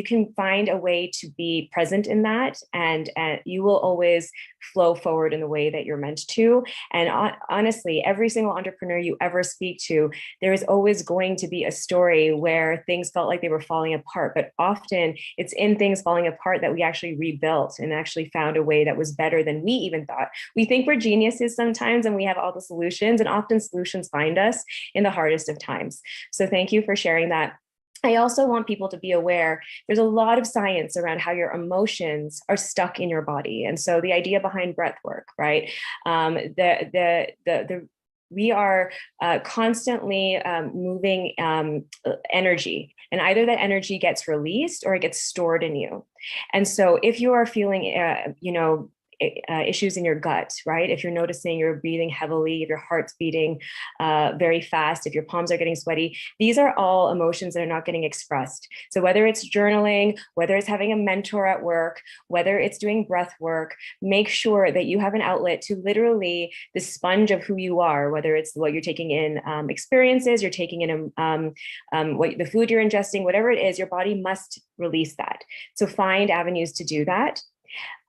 can find a way to be present in that, and you will always flow forward in the way that you're meant to. And honestly, every single entrepreneur you ever speak to, there is always going to be a story where things felt like they were falling apart. But often it's in things falling apart that we actually rebuilt and actually found a way that was better than we even thought. We think we're geniuses sometimes and we have all the solutions, and often solutions find us in the hardest of times. So thank you for sharing that. I also want people to be aware there's a lot of science around how your emotions are stuck in your body. And so the idea behind breath work, right? We are constantly moving energy, and either that energy gets released or it gets stored in you. And so if you are feeling, you know, issues in your gut, right? If you're noticing you're breathing heavily, if your heart's beating very fast, if your palms are getting sweaty, these are all emotions that are not getting expressed. So whether it's journaling, whether it's having a mentor at work, whether it's doing breath work, make sure that you have an outlet to literally the sponge of who you are, whether it's what you're taking in, experiences, you're taking in what the food you're ingesting, whatever it is, your body must release that. So find avenues to do that.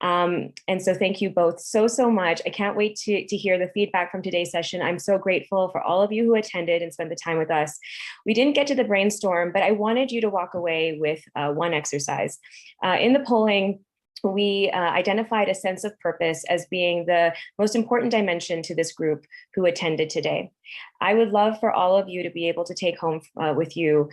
And so thank you both so much. I can't wait to hear the feedback from today's session. I'm so grateful for all of you who attended and spent the time with us. We didn't get to the brainstorm, but I wanted you to walk away with one exercise. In the polling, we identified a sense of purpose as being the most important dimension to this group who attended today. I would love for all of you to be able to take home with you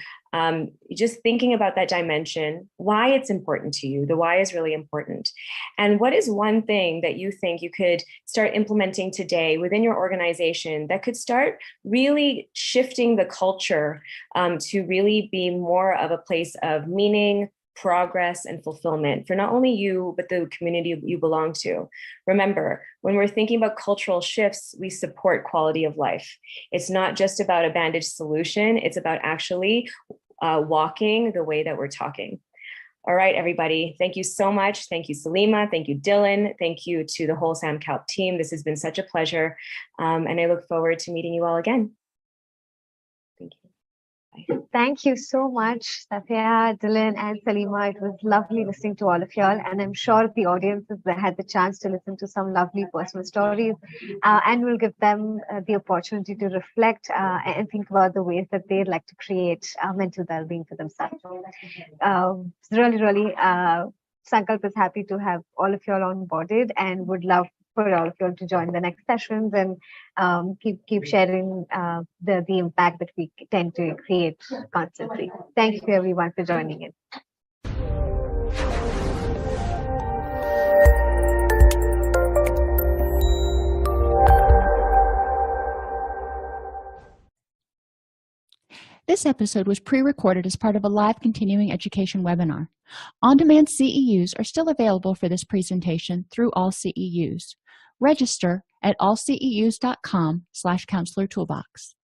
just thinking about that dimension, why it's important to you. The why is really important. And what is one thing that you think you could start implementing today within your organization that could start really shifting the culture to really be more of a place of meaning, progress, and fulfillment for not only you, but the community you belong to. Remember, when we're thinking about cultural shifts, we support quality of life. It's not just about a bandaged solution, it's about actually walking the way that we're talking. All right, everybody, thank you so much. Thank you, Salima. Thank you, Dylan. Thank you to the whole SAMCALP team. This has been such a pleasure. And I look forward to meeting you all again. Thank you. Thank you so much, Safia, Dylan, and Salima. It was lovely listening to all of y'all, and I'm sure the audiences that had the chance to listen to some lovely personal stories, and we'll give them the opportunity to reflect and think about the ways that they'd like to create mental well-being for themselves. Really, Sankalp is happy to have all of y'all onboarded and would love for all of you to join the next sessions and keep sharing the impact that we tend to create constantly. Thank you everyone for joining in. This episode was pre-recorded as part of a live continuing education webinar. On-demand CEUs are still available for this presentation through All CEUs. Register at allceus.com/counselor toolbox.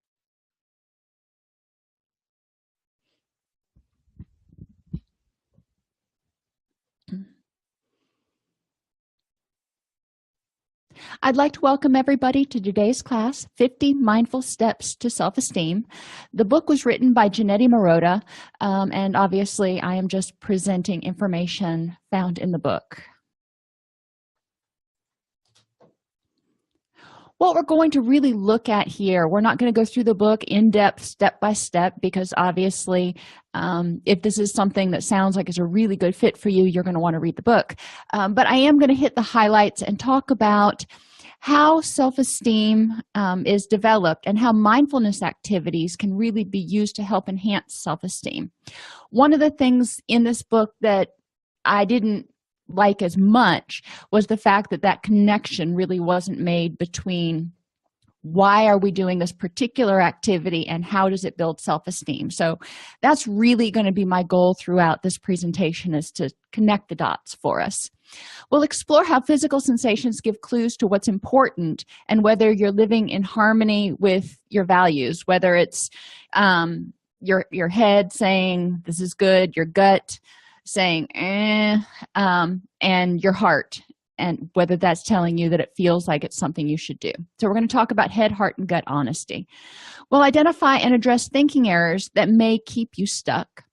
I'd like to welcome everybody to today's class, 50 Mindful Steps to Self-Esteem. The book was written by Janetti Marotta, and obviously I am just presenting information found in the book. What we're going to really look at here, we're not going to go through the book in depth, step by step, because obviously if this is something that sounds like it's a really good fit for you, you're going to want to read the book. But I am going to hit the highlights and talk about how self-esteem is developed and how mindfulness activities can really be used to help enhance self-esteem. One of the things in this book that I didn't like as much was the fact that that connection really wasn't made between why are we doing this particular activity and how does it build self-esteem. So that's really going to be my goal throughout this presentation, is to connect the dots for us. We'll explore how physical sensations give clues to what's important and whether you're living in harmony with your values, whether it's your head saying this is good, your gut saying and your heart, and whether that's telling you that it feels like it's something you should do. So we're going to talk about head, heart, and gut honesty. We'll identify and address thinking errors that may keep you stuck.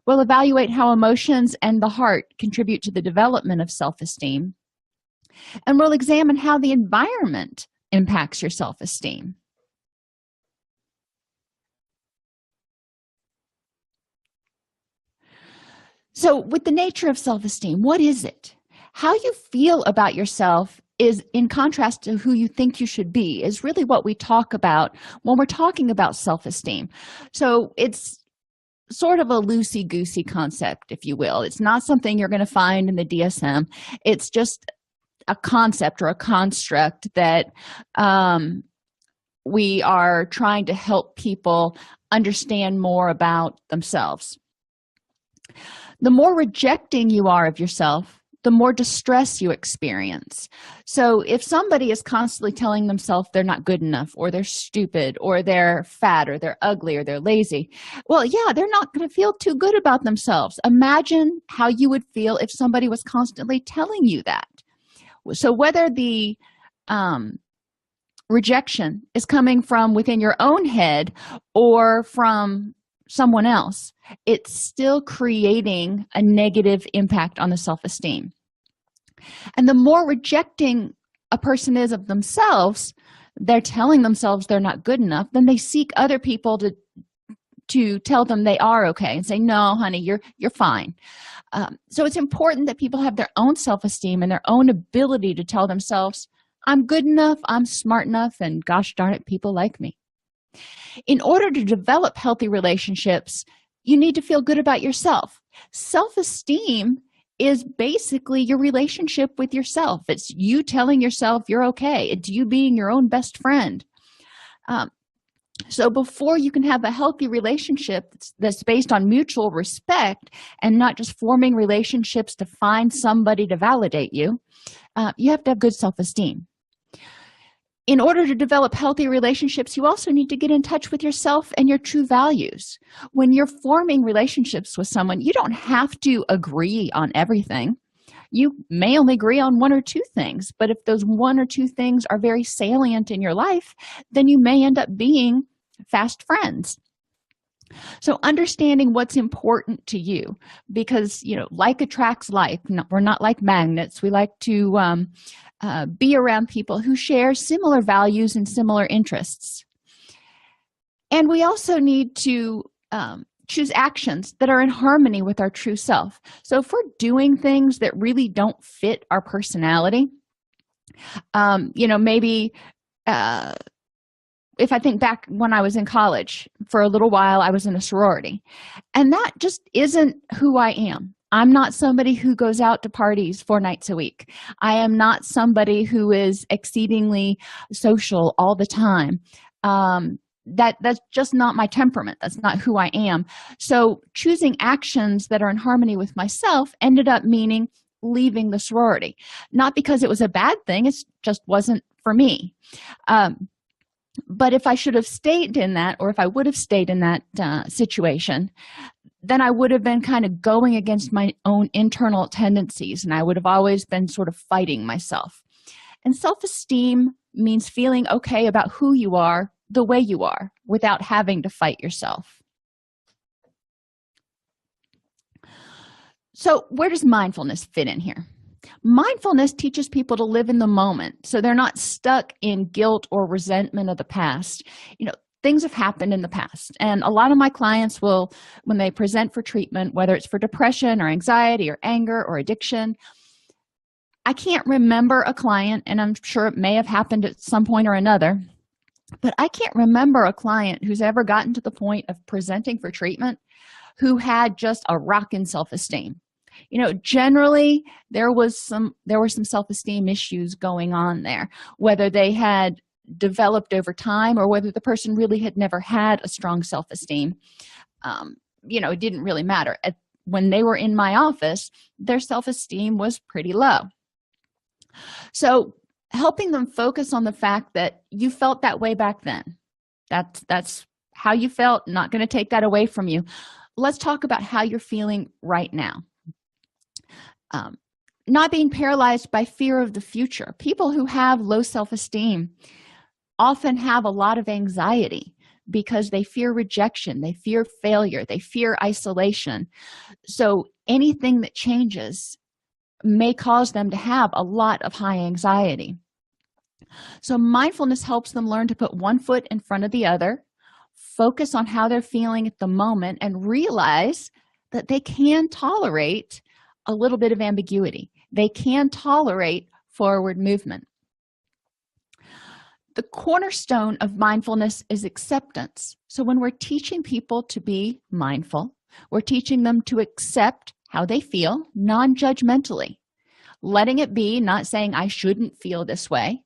We'll evaluate how emotions and the heart contribute to the development of self-esteem. And we'll examine how the environment impacts your self-esteem. So with the nature of self-esteem, what is it? How you feel about yourself is in contrast to who you think you should be, is really what we talk about when we're talking about self-esteem. So it's sort of a loosey-goosey concept, if you will. It's not something you're going to find in the DSM. It's just a concept or a construct that we are trying to help people understand more about themselves. The more rejecting you are of yourself, the more distress you experience. So if somebody is constantly telling themselves they're not good enough, or they're stupid, or they're fat, or they're ugly, or they're lazy, well, yeah, they're not going to feel too good about themselves. Imagine how you would feel if somebody was constantly telling you that. So whether the rejection is coming from within your own head or from someone else, it's still creating a negative impact on the self-esteem. And the more rejecting a person is of themselves, they're telling themselves they're not good enough, then they seek other people to tell them they are okay and say, no, honey, you're fine. So it's important that people have their own self-esteem and their own ability to tell themselves, I'm good enough, I'm smart enough, and gosh darn it, people like me. In order to develop healthy relationships, you need to feel good about yourself. Self-esteem is basically your relationship with yourself. It's you telling yourself you're okay. It's you being your own best friend. So before you can have a healthy relationship that's based on mutual respect and not just forming relationships to find somebody to validate you, you have to have good self-esteem. In order to develop healthy relationships, you also need to get in touch with yourself and your true values. When you're forming relationships with someone, you don't have to agree on everything. You may only agree on one or two things, but if those one or two things are very salient in your life, then you may end up being fast friends. So understanding what's important to you, because, like attracts like. We're not like magnets. We like to be around people who share similar values and similar interests. And we also need to choose actions that are in harmony with our true self. So if we're doing things that really don't fit our personality, maybe if I think back when I was in college, for a little while I was in a sorority, and that just isn't who I am. I'm not somebody who goes out to parties 4 nights a week. I am not somebody who is exceedingly social all the time. That's just not my temperament. That's not who I am. So choosing actions that are in harmony with myself ended up meaning leaving the sorority. Not because it was a bad thing, it just wasn't for me. But if I should have stayed in that, or if I would have stayed in that situation, then I would have been kind of going against my own internal tendencies, and I would have always been sort of fighting myself. And self-esteem means feeling okay about who you are, the way you are, without having to fight yourself. So where does mindfulness fit in here? Mindfulness teaches people to live in the moment, so they're not stuck in guilt or resentment of the past. Things have happened in the past, and a lot of my clients will, when they present for treatment, whether it's for depression or anxiety or anger or addiction, I can't remember a client, and I'm sure it may have happened at some point or another, but I can't remember a client who's ever gotten to the point of presenting for treatment who had just a rockin' self-esteem. Generally there were some self-esteem issues going on there, whether they had developed over time or whether the person really had never had a strong self-esteem. It didn't really matter. When they were in my office, their self-esteem was pretty low. So helping them focus on the fact that you felt that way back then. That's how you felt, not going to take that away from you. Let's talk about how you're feeling right now. Not being paralyzed by fear of the future. People who have low self-esteem often have a lot of anxiety because they fear rejection, they fear failure, they fear isolation. So anything that changes may cause them to have a lot of high anxiety. So mindfulness helps them learn to put one foot in front of the other, focus on how they're feeling at the moment, and realize that they can tolerate a little bit of ambiguity. They can tolerate forward movement. The cornerstone of mindfulness is acceptance. So when we're teaching people to be mindful, we're teaching them to accept how they feel non-judgmentally, letting it be, not saying I shouldn't feel this way,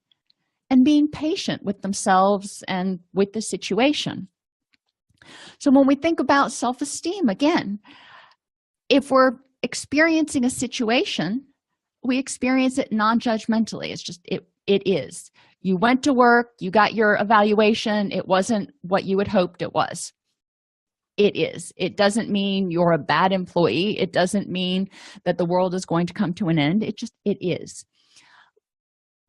and being patient with themselves and with the situation. So when we think about self-esteem, again, if we're experiencing a situation, we experience it non-judgmentally. It's just it is. You went to work, you got your evaluation, it wasn't what you had hoped it was. It is. It doesn't mean you're a bad employee. It doesn't mean that the world is going to come to an end. It is.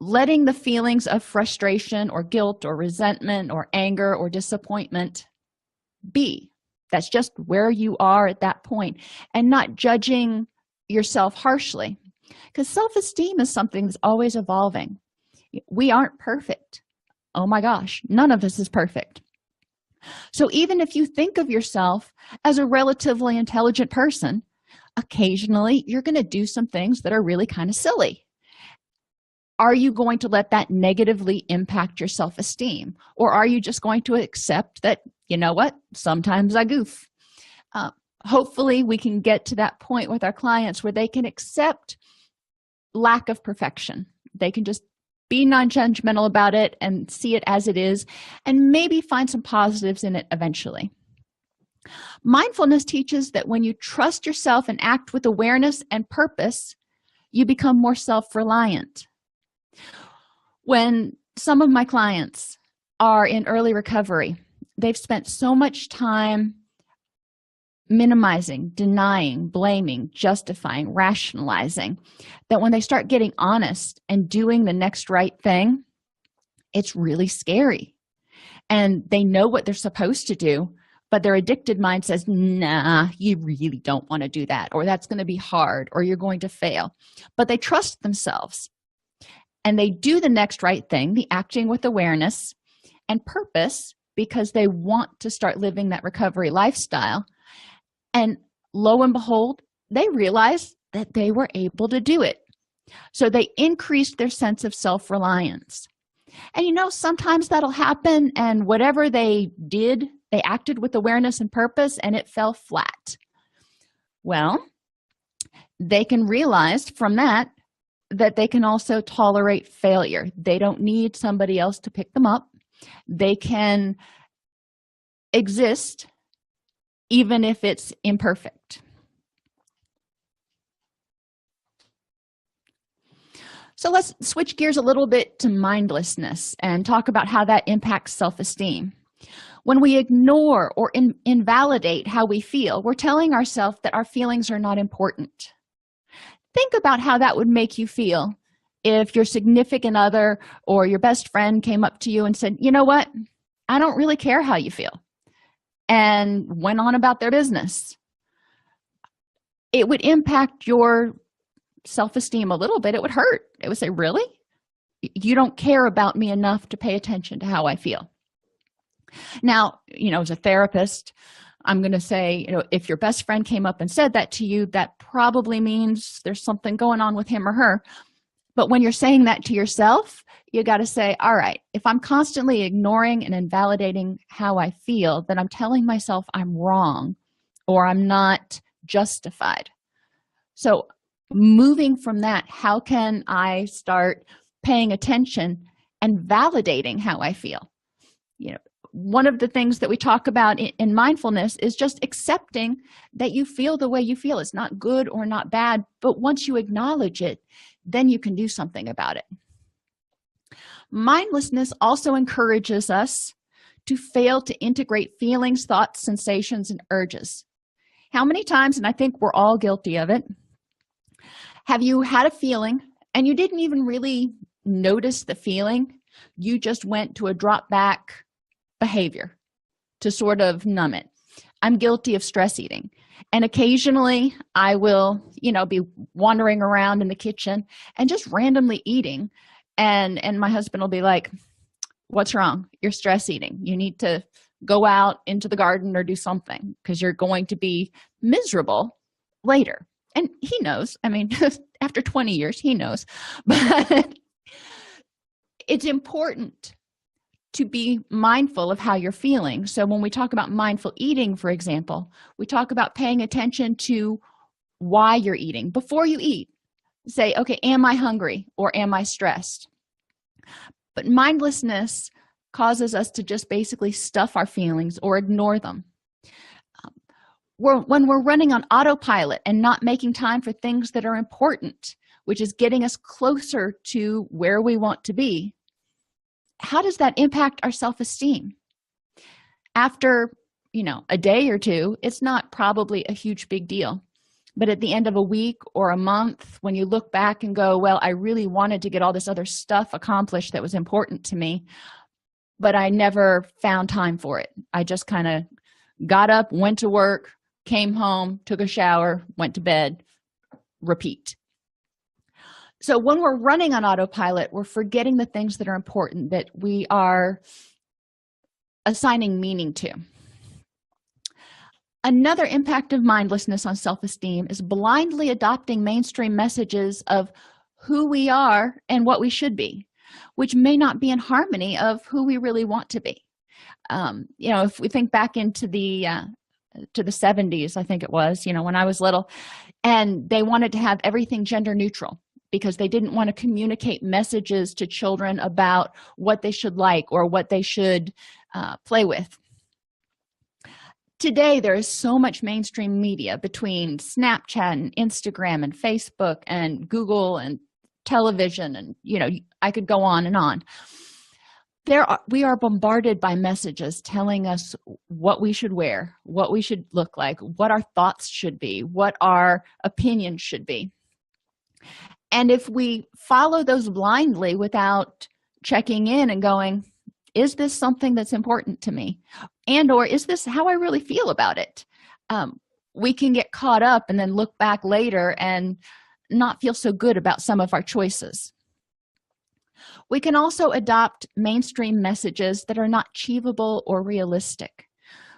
Letting the feelings of frustration or guilt or resentment or anger or disappointment be. That's just where you are at that point, and not judging yourself harshly, because self-esteem is something that's always evolving. We aren't perfect. Oh my gosh, none of us is perfect. So even if you think of yourself as a relatively intelligent person, occasionally you're going to do some things that are really kind of silly. Are you going to let that negatively impact your self-esteem? Or are you just going to accept that, you know what, sometimes I goof? Hopefully we can get to that point with our clients where they can accept lack of perfection. They can just be non-judgmental about it and see it as it is, and maybe find some positives in it eventually. Mindfulness teaches that when you trust yourself and act with awareness and purpose, you become more self-reliant. When some of my clients are in early recovery, they've spent so much time minimizing, denying, blaming, justifying, rationalizing, that when they start getting honest and doing the next right thing, it's really scary. And they know what they're supposed to do, but their addicted mind says, nah, you really don't want to do that, or that's going to be hard, or you're going to fail. But they trust themselves, and they do the next right thing, the acting with awareness and purpose, because they want to start living that recovery lifestyle. And lo and behold, they realized that they were able to do it. So they increased their sense of self-reliance. And sometimes that'll happen, and whatever they did, they acted with awareness and purpose, and it fell flat. Well, they can realize from that they can also tolerate failure. They don't need somebody else to pick them up. They can exist even if it's imperfect. So let's switch gears a little bit to mindlessness and talk about how that impacts self-esteem. When we ignore or invalidate how we feel, we're telling ourselves that our feelings are not important. Think about how that would make you feel if your significant other or your best friend came up to you and said, you know what, I don't really care how you feel, and went on about their business. It would impact your self-esteem a little bit. It would hurt. It would say, really? You don't care about me enough to pay attention to how I feel. Now, as a therapist, I'm going to say, if your best friend came up and said that to you, that probably means there's something going on with him or her. But when you're saying that to yourself, you got to say, all right, if I'm constantly ignoring and invalidating how I feel, then I'm telling myself I'm wrong or I'm not justified. So moving from that, how can I start paying attention and validating how I feel? You know, one of the things that we talk about in mindfulness is just accepting that you feel the way you feel. It's not good or not bad, but once you acknowledge it, then you can do something about it. Mindlessness also encourages us to fail to integrate feelings, thoughts, sensations, and urges. How many times, and I think we're all guilty of it, have you had a feeling and you didn't even really notice the feeling? You just went to a drop back behavior to sort of numb it. I'm guilty of stress eating. And occasionally I will, be wandering around in the kitchen and just randomly eating. And my husband will be like, what's wrong? You're stress eating. You need to go out into the garden or do something because you're going to be miserable later. And he knows. I mean, after 20 years, he knows. But it's important to be mindful of how you're feeling. So when we talk about mindful eating, for example, we talk about paying attention to why you're eating. Before you eat, say, okay, am I hungry or am I stressed? But mindlessness causes us to just basically stuff our feelings or ignore them. When we're running on autopilot and not making time for things that are important, which is getting us closer to where we want to be, how does that impact our self-esteem? After, a day or two, it's not probably a huge big deal. But at the end of a week or a month, when you look back and go, well, I really wanted to get all this other stuff accomplished that was important to me, but I never found time for it. I just kind of got up, went to work, came home, took a shower, went to bed, repeat. So when we're running on autopilot, we're forgetting the things that are important, that we are assigning meaning to. Another impact of mindlessness on self-esteem is blindly adopting mainstream messages of who we are and what we should be, which may not be in harmony of who we really want to be. If we think back into the 70s, I think it was, when I was little, and they wanted to have everything gender neutral because they didn't want to communicate messages to children about what they should like or what they should play with. Today, there is so much mainstream media between Snapchat and Instagram and Facebook and Google and television, and I could go on and on. We are bombarded by messages telling us what we should wear, what we should look like, what our thoughts should be, what our opinions should be. And if we follow those blindly without checking in and going, is this something that's important to me? And or is this how I really feel about it? We can get caught up and then look back later and not feel so good about some of our choices. We can also adopt mainstream messages that are not achievable or realistic.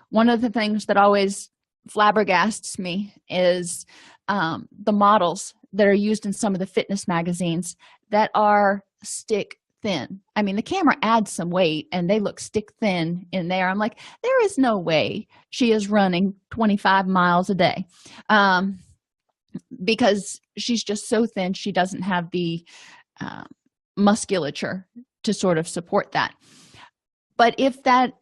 One of the things that always flabbergasts me is the models that are used in some of the fitness magazines that are stick thin. I mean, the camera adds some weight and they look stick thin in there. I'm like, there is no way she is running 25 miles a day because she's just so thin. She doesn't have the musculature to sort of support that. But if that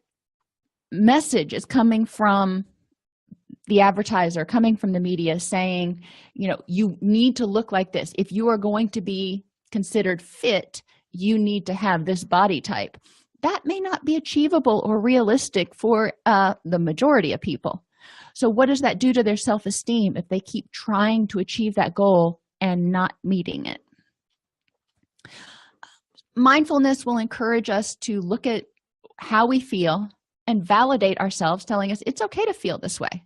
message is coming from the advertiser, coming from the media saying, you need to look like this. If you are going to be considered fit, you need to have this body type. That may not be achievable or realistic for the majority of people. So what does that do to their self-esteem if they keep trying to achieve that goal and not meeting it? Mindfulness will encourage us to look at how we feel and validate ourselves, telling us it's okay to feel this way.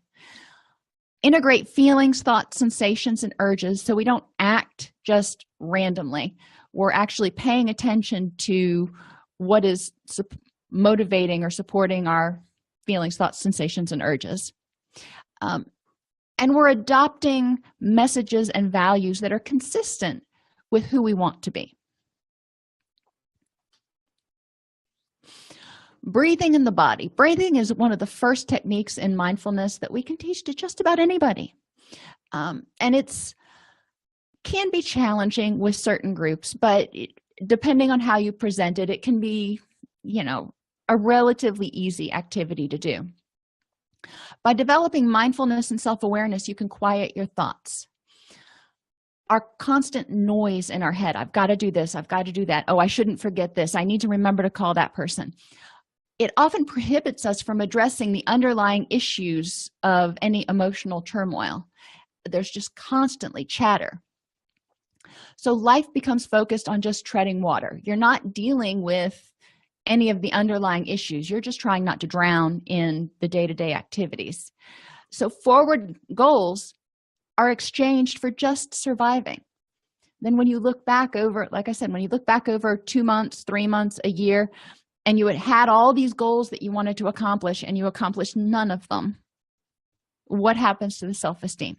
Integrate feelings, thoughts, sensations, and urges so we don't act just randomly. We're actually paying attention to what is motivating or supporting our feelings, thoughts, sensations, and urges. And we're adopting messages and values that are consistent with who we want to be. Breathing in the body. Breathing is one of the first techniques in mindfulness that we can teach to just about anybody. And it's can be challenging with certain groups, but depending on how you present it, it can be, a relatively easy activity to do. By developing mindfulness and self-awareness, you can quiet your thoughts. Our constant noise in our head, I've got to do this, I've got to do that, oh, I shouldn't forget this, I need to remember to call that person. It often prohibits us from addressing the underlying issues of any emotional turmoil. There's just constantly chatter. So life becomes focused on just treading water. You're not dealing with any of the underlying issues. You're just trying not to drown in the day-to-day activities. So forward goals are exchanged for just surviving. Then when you look back over, like I said, when you look back over 2 months, 3 months, a year, and you had all these goals that you wanted to accomplish and you accomplished none of them, what happens to the self-esteem?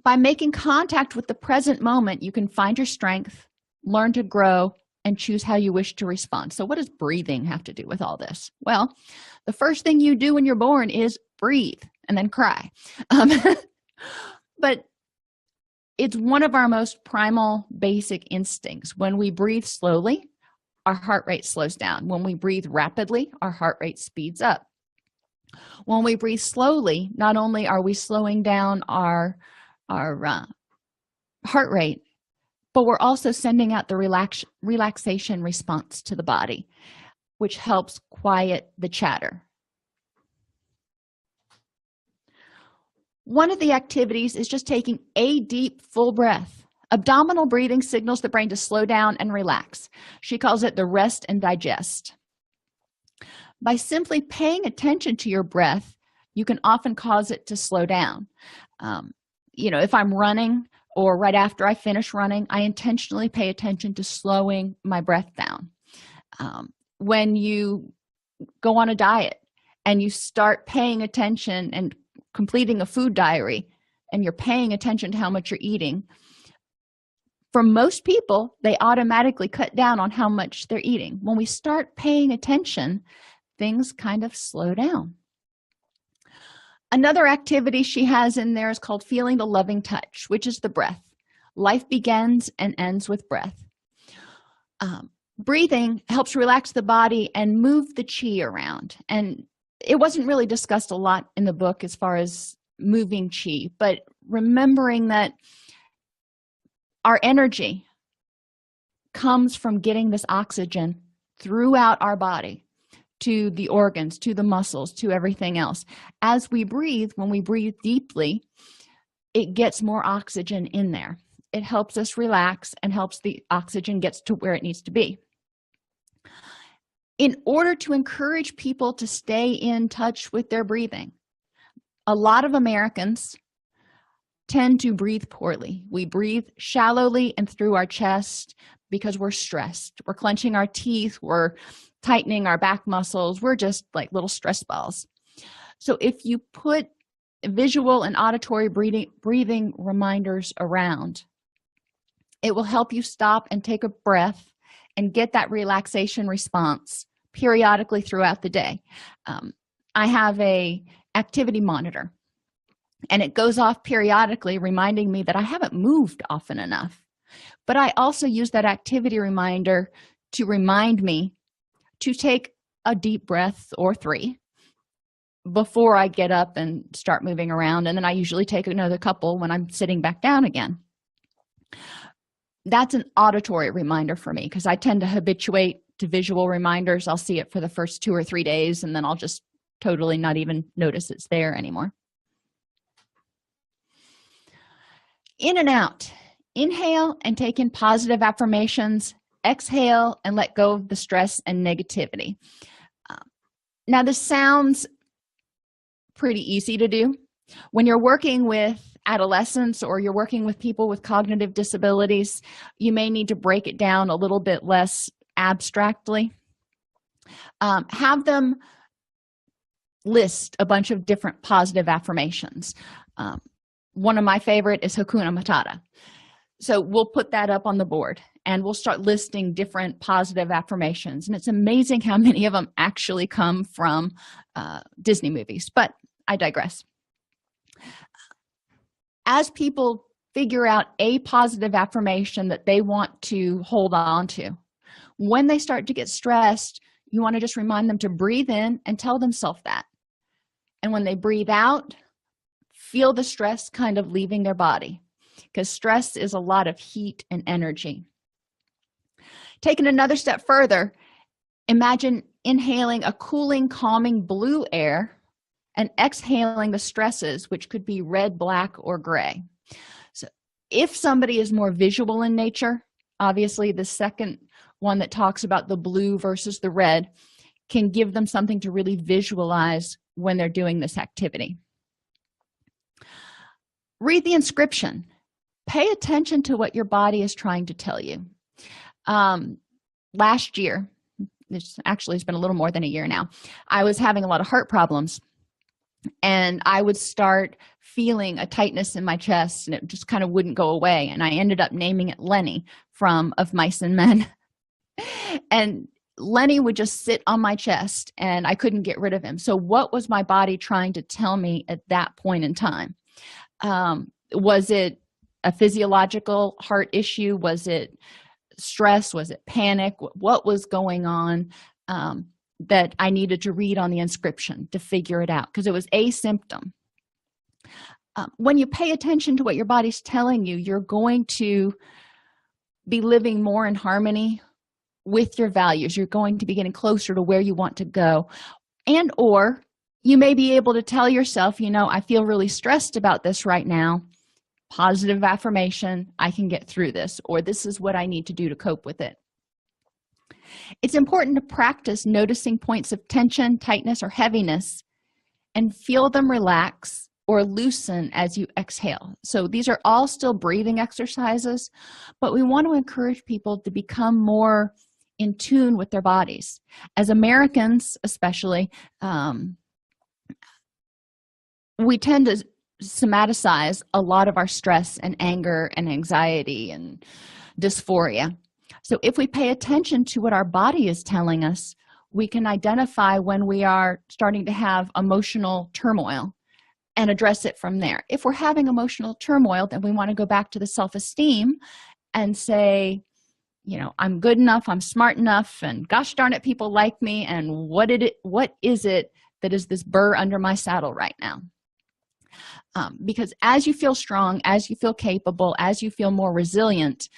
By making contact with the present moment, you can find your strength, learn to grow, and choose how you wish to respond. So what does breathing have to do with all this? Well, the first thing you do when you're born is breathe and then cry. But it's one of our most primal basic instincts. When we breathe slowly, our heart rate slows down. When we breathe rapidly, our heart rate speeds up. When we breathe slowly, not only are we slowing down our heart rate, but we're also sending out the relaxation response to the body, which helps quiet the chatter. One of the activities is just taking a deep, full breath. Abdominal breathing signals the brain to slow down and relax. She calls it the rest and digest. By simply paying attention to your breath, you can often cause it to slow down. If I'm running or right after I finish running, I intentionally pay attention to slowing my breath down. When you go on a diet and you start paying attention and completing a food diary, and you're paying attention to how much you're eating, for most people, they automatically cut down on how much they're eating. When we start paying attention, things kind of slow down. Another activity she has in there is called feeling the loving touch, which is the breath. Life begins and ends with breath. Breathing helps relax the body and move the chi around. And it wasn't really discussed a lot in the book as far as moving chi, but remembering that our energy comes from getting this oxygen throughout our body to the organs, to the muscles, to everything else. As we breathe, when we breathe deeply, it gets more oxygen in there. It helps us relax and helps the oxygen gets to where it needs to be. In order to encourage people to stay in touch with their breathing, a lot of Americans tend to breathe poorly. We breathe shallowly and through our chest because we're stressed. We're clenching our teeth. We're tightening our back muscles. We're just like little stress balls. So if you put visual and auditory breathing reminders around, it will help you stop and take a breath and get that relaxation response periodically throughout the day. I have a activity monitor, and it goes off periodically reminding me that I haven't moved often enough. But I also use that activity reminder to remind me to take a deep breath or 3 before I get up and start moving around, and then I usually take another couple when I'm sitting back down again. That's an auditory reminder for me because I tend to habituate to visual reminders. I'll see it for the first 2 or 3 days, and then I'll just totally not even notice it's there anymore. In and out. Inhale and take in positive affirmations. Exhale and let go of the stress and negativity. Now, this sounds pretty easy to do. When you're working with adolescents or you're working with people with cognitive disabilities, you may need to break it down a little bit less abstractly. Have them list a bunch of different positive affirmations. One of my favorite is Hakuna Matata. So we'll put that up on the board and we'll start listing different positive affirmations. And it's amazing how many of them actually come from Disney movies, but I digress. As people figure out a positive affirmation that they want to hold on to, when they start to get stressed, you want to just remind them to breathe in and tell themselves that. And when they breathe out, feel the stress kind of leaving their body, because stress is a lot of heat and energy. Taking another step further, imagine inhaling a cooling, calming blue air and exhaling the stresses, which could be red, black, or gray. So if somebody is more visual in nature, obviously the second one that talks about the blue versus the red can give them something to really visualize when they're doing this activity. Read the inscription. Pay attention to what your body is trying to tell you. Last year, this actually has been a little more than a year now, I was having a lot of heart problems, and I would start feeling a tightness in my chest, and it just kind of wouldn't go away. And I ended up naming it Lenny from Of Mice and Men. And Lenny would just sit on my chest, and I couldn't get rid of him. So what was my body trying to tell me at that point in time? Was it a physiological heart issue? Was it stress? Was it panic? What was going on that I needed to read on the inscription to figure it out? Because it was a symptom. When you pay attention to what your body's telling you, you're going to be living more in harmony with your values. You're going to be getting closer to where you want to go. And or you may be able to tell yourself, you know, I feel really stressed about this right now. Positive affirmation, I can get through this, or this is what I need to do to cope with it. It's important to practice noticing points of tension, tightness, or heaviness and feel them relax or loosen as you exhale. So these are all still breathing exercises, but we want to encourage people to become more in tune with their bodies. As Americans, especially, we tend to somaticize a lot of our stress and anger and anxiety and dysphoria. So if we pay attention to what our body is telling us, we can identify when we are starting to have emotional turmoil and address it from there. If we're having emotional turmoil, then we want to go back to the self-esteem and say, you know, I'm good enough, I'm smart enough, and gosh darn it, people like me, and what is it that is this burr under my saddle right now? Because as you feel strong, as you feel capable, as you feel more resilient,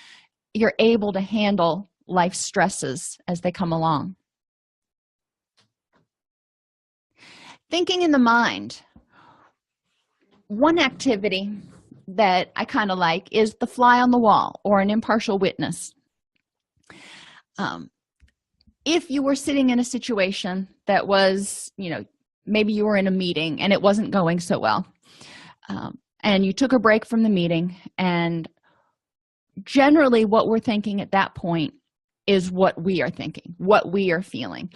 you're able to handle life's stresses as they come along. Thinking in the mind. One activity that I kind of like is the fly on the wall or an impartial witness. If you were sitting in a situation that was, you know, maybe you were in a meeting and it wasn't going so well, and you took a break from the meeting, and generally what we're thinking at that point is what we are thinking, what we are feeling.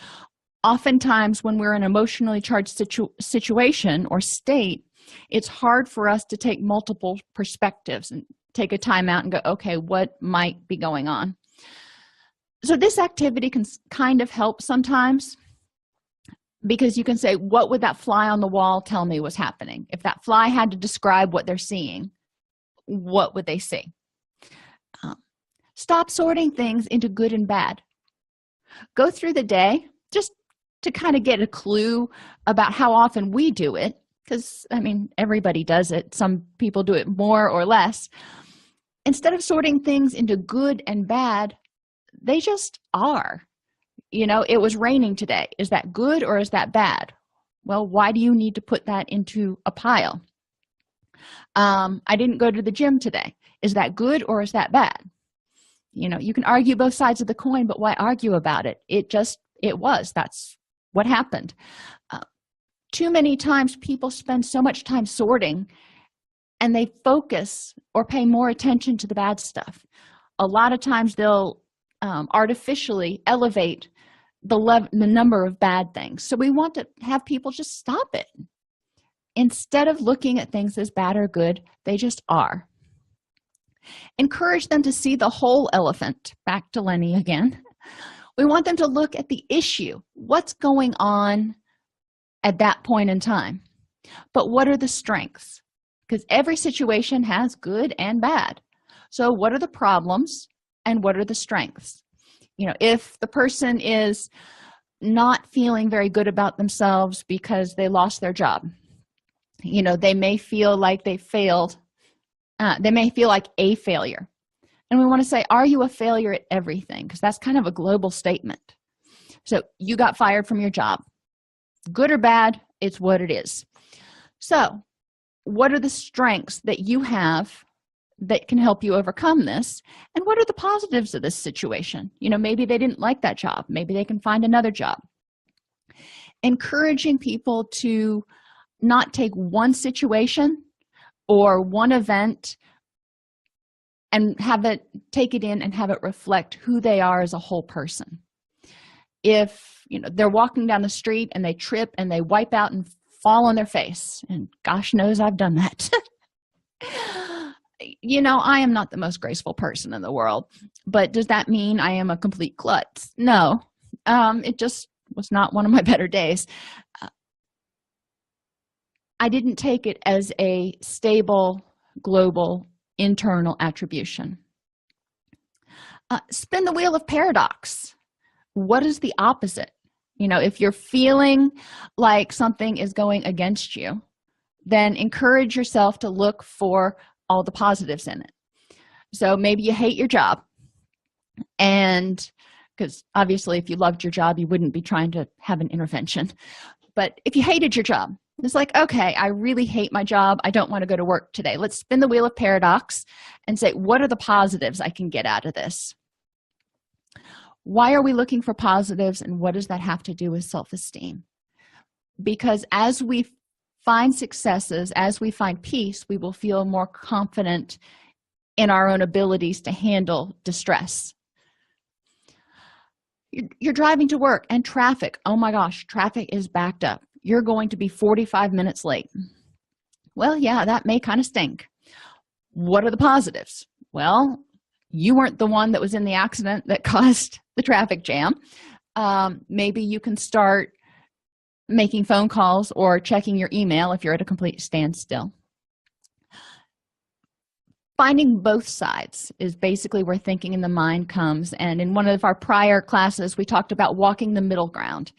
Oftentimes when we're in an emotionally charged situation or state, it's hard for us to take multiple perspectives and take a time out and go, okay, what might be going on? So this activity can kind of help sometimes, because you can say, what would that fly on the wall tell me was happening? If that fly had to describe what they're seeing, what would they see? Stop sorting things into good and bad. Go through the day just to kind of get a clue about how often we do it, because, I mean, everybody does it. Some people do it more or less. Instead of sorting things into good and bad, they just are. You know, it was raining today. Is that good or is that bad? Well, why do you need to put that into a pile? I didn't go to the gym today. Is that good or is that bad? You know, you can argue both sides of the coin, but why argue about it? That's what happened. Too many times people spend so much time sorting and they focus or pay more attention to the bad stuff. A lot of times they'll artificially elevate the number of bad things. So we want to have people just stop it. Instead of looking at things as bad or good, they just are. Encourage them to see the whole elephant. Back to Lenny again. We want them to look at the issue. What's going on at that point in time? But what are the strengths? Because every situation has good and bad. So what are the problems and what are the strengths? You know, if the person is not feeling very good about themselves because they lost their job, you know, they may feel like they failed. They may feel like a failure. And we want to say, are you a failure at everything? Because that's kind of a global statement. So you got fired from your job. Good or bad, it's what it is. So what are the strengths that you have that can help you overcome this? And what are the positives of this situation? You know, maybe they didn't like that job. Maybe they can find another job. Encouraging people to not take one situation or one event and take it in and have it reflect who they are as a whole person. If, you know, they're walking down the street and they trip and they wipe out and fall on their face, and gosh knows I've done that. You know, I am not the most graceful person in the world, but does that mean I am a complete klutz? No. It just was not one of my better days. I didn't take it as a stable, global, internal attribution. Spin the wheel of paradox. What is the opposite? You know, if you're feeling like something is going against you, then encourage yourself to look for all the positives in it. So maybe you hate your job, and because obviously if you loved your job, you wouldn't be trying to have an intervention. But if you hated your job, it's like, okay, I really hate my job. I don't want to go to work today. Let's spin the wheel of paradox and say, what are the positives I can get out of this? Why are we looking for positives, and what does that have to do with self-esteem? Because as we find successes, as we find peace, we will feel more confident in our own abilities to handle distress. You're driving to work and traffic. Oh my gosh, traffic is backed up. You're going to be 45 minutes late. Well, yeah, that may kind of stink. What are the positives? Well, you weren't the one that was in the accident that caused the traffic jam. Maybe you can start making phone calls or checking your email if you're at a complete standstill. Finding both sides is basically where thinking in the mind comes. And in one of our prior classes, we talked about walking the middle ground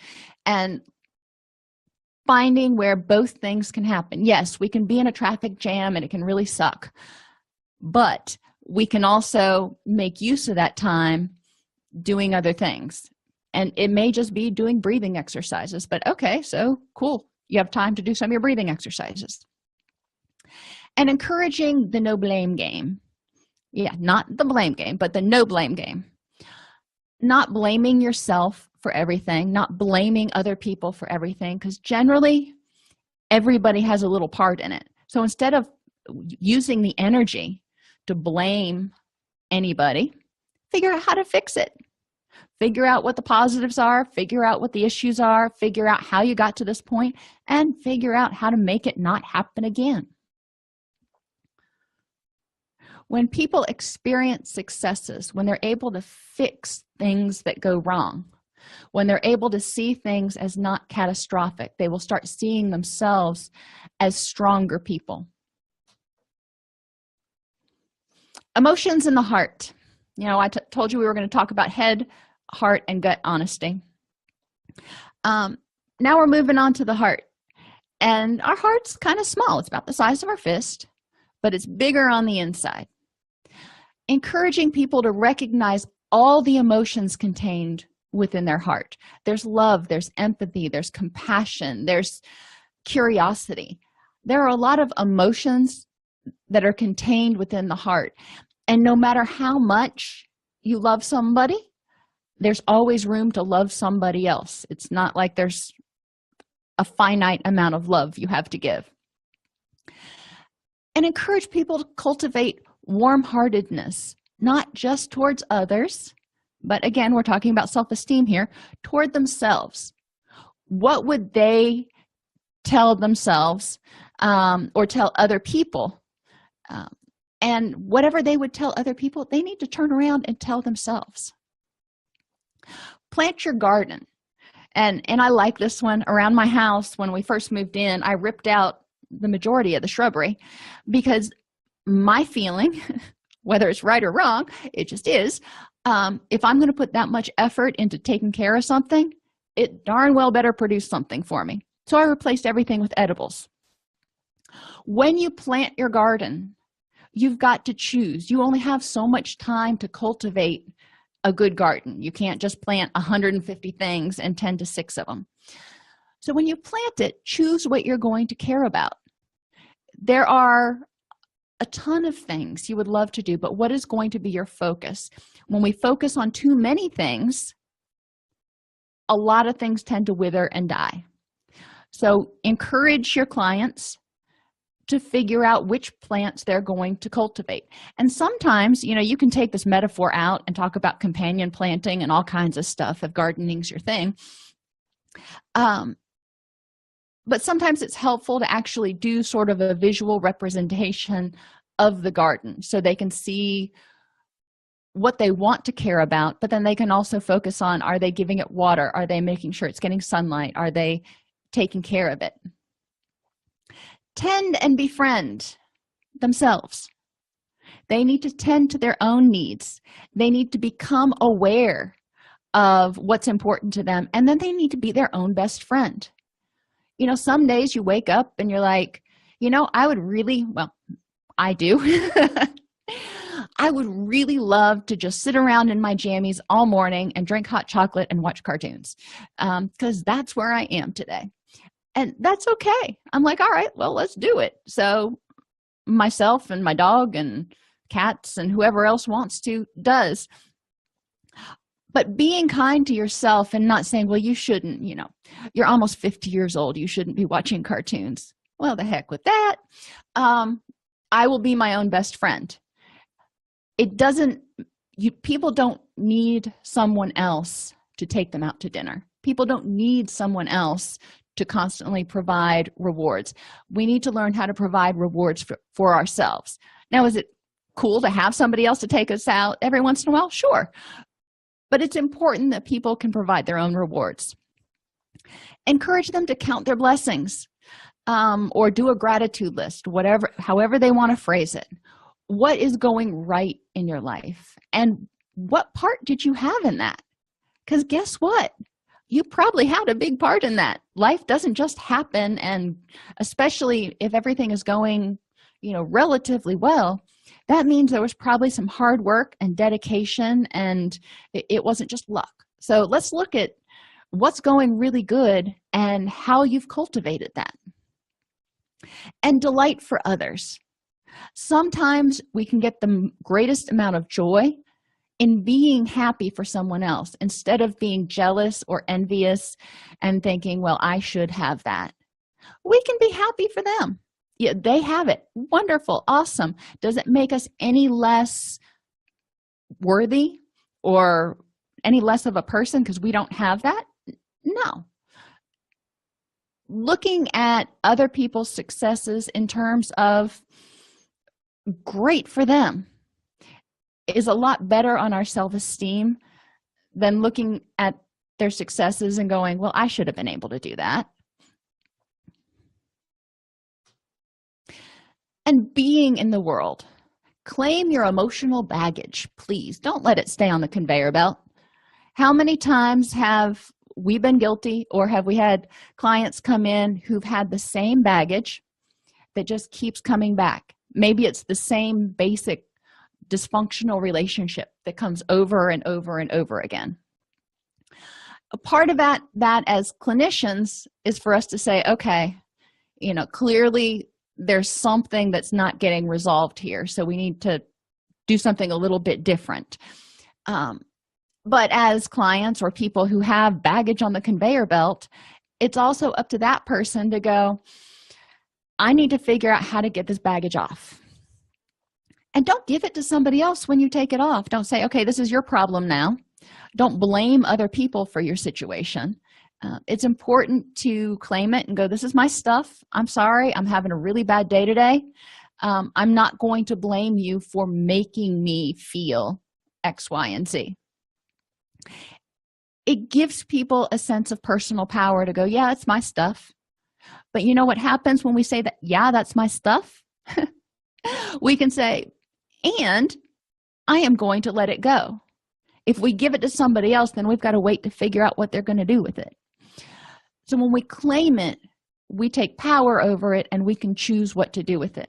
and finding where both things can happen. Yes, we can be in a traffic jam and it can really suck, but we can also make use of that time doing other things. And it may just be doing breathing exercises, but okay, so cool. You have time to do some of your breathing exercises. And encouraging the no blame game. Yeah, not the blame game, but the no blame game. Not blaming yourself for everything, not blaming other people for everything, because generally everybody has a little part in it. So instead of using the energy to blame anybody, figure out how to fix it. Figure out what the positives are, figure out what the issues are, figure out how you got to this point, and figure out how to make it not happen again. When people experience successes, when they're able to fix things that go wrong, when they're able to see things as not catastrophic, they will start seeing themselves as stronger people. Emotions in the heart. You know, I told you we were going to talk about head, heart, and gut honesty. Now we're moving on to the heart. And our heart's kind of small. It's about the size of our fist, but it's bigger on the inside. Encouraging people to recognize all the emotions contained within their heart. There's love, there's empathy, there's compassion, there's curiosity. There are a lot of emotions that are contained within the heart. And no matter how much you love somebody, there's always room to love somebody else. It's not like there's a finite amount of love you have to give. And encourage people to cultivate warm-heartedness, not just towards others, but again, we're talking about self-esteem here, toward themselves. What would they tell themselves or tell other people And whatever they would tell other people, they need to turn around and tell themselves. Plant your garden. And I like this one. Around my house, when we first moved in, I ripped out the majority of the shrubbery because my feeling, whether it's right or wrong, it just is, if I'm going to put that much effort into taking care of something, it darn well better produce something for me. So I replaced everything with edibles. When you plant your garden, you've got to choose. You only have so much time to cultivate a good garden. You can't just plant 150 things and tend to 6 of them. So when you plant it, choose what you're going to care about. There are a ton of things you would love to do, but what is going to be your focus? When we focus on too many things, a lot of things tend to wither and die. So encourage your clients to figure out which plants they're going to cultivate. And sometimes, you can take this metaphor out and talk about companion planting and all kinds of stuff if gardening's your thing. But sometimes it's helpful to actually do sort of a visual representation of the garden so they can see what they want to care about, but then they can also focus on, are they giving it water? Are they making sure it's getting sunlight? Are they taking care of it? Tend and befriend themselves. They need to tend to their own needs. They need to become aware of what's important to them, and then they need to be their own best friend. Some days you wake up and you're like, I would really, I do. I would really love to just sit around in my jammies all morning and drink hot chocolate and watch cartoons, because that's where I am today. And that's okay. I'm like, all right, well, let's do it. So myself and my dog and cats and whoever else wants to does. But being kind to yourself and not saying, well, you shouldn't, you're almost 50 years old, you shouldn't be watching cartoons. Well, the heck with that. I will be my own best friend. People don't need someone else to take them out to dinner. People don't need someone else to constantly provide rewards. We need to learn how to provide rewards for ourselves. Now, is it cool to have somebody else to take us out every once in a while? Sure. But it's important that people can provide their own rewards. Encourage them to count their blessings, or do a gratitude list, however they want to phrase it. What is going right in your life? And what part did you have in that? Because guess what? You probably had a big part in that. Life doesn't just happen, and especially if everything is going, relatively well, that means there was probably some hard work and dedication, and it wasn't just luck. So let's look at what's going really good and how you've cultivated that. And delight for others. Sometimes we can get the greatest amount of joy in being happy for someone else instead of being jealous or envious and thinking, well, I should have that. We can be happy for them. Yeah, they have it. Wonderful. Awesome. Does it make us any less worthy or any less of a person because we don't have that? No. Looking at other people's successes in terms of great for them is a lot better on our self-esteem than looking at their successes and going, well, I should have been able to do that. And being in the world. Claim your emotional baggage, please. Don't let it stay on the conveyor belt. How many times have we been guilty, or have we had clients come in who've had the same baggage that just keeps coming back? Maybe it's the same basic dysfunctional relationship that comes over and over and over again. A part of that as clinicians is for us to say, okay, clearly there's something that's not getting resolved here, so we need to do something a little bit different. But as clients or people who have baggage on the conveyor belt, it's also up to that person to go, I need to figure out how to get this baggage off. And don't give it to somebody else when you take it off. Don't say, okay, this is your problem now. Don't blame other people for your situation. It's important to claim it and go, this is my stuff. I'm sorry. I'm having a really bad day today. I'm not going to blame you for making me feel X, Y, and Z. It gives people a sense of personal power to go, yeah, it's my stuff. But you know what happens when we say that, yeah, that's my stuff? We can say, and I am going to let it go. If we give it to somebody else, then we've got to wait to figure out what they're going to do with it. So when we claim it, we take power over it and we can choose what to do with it.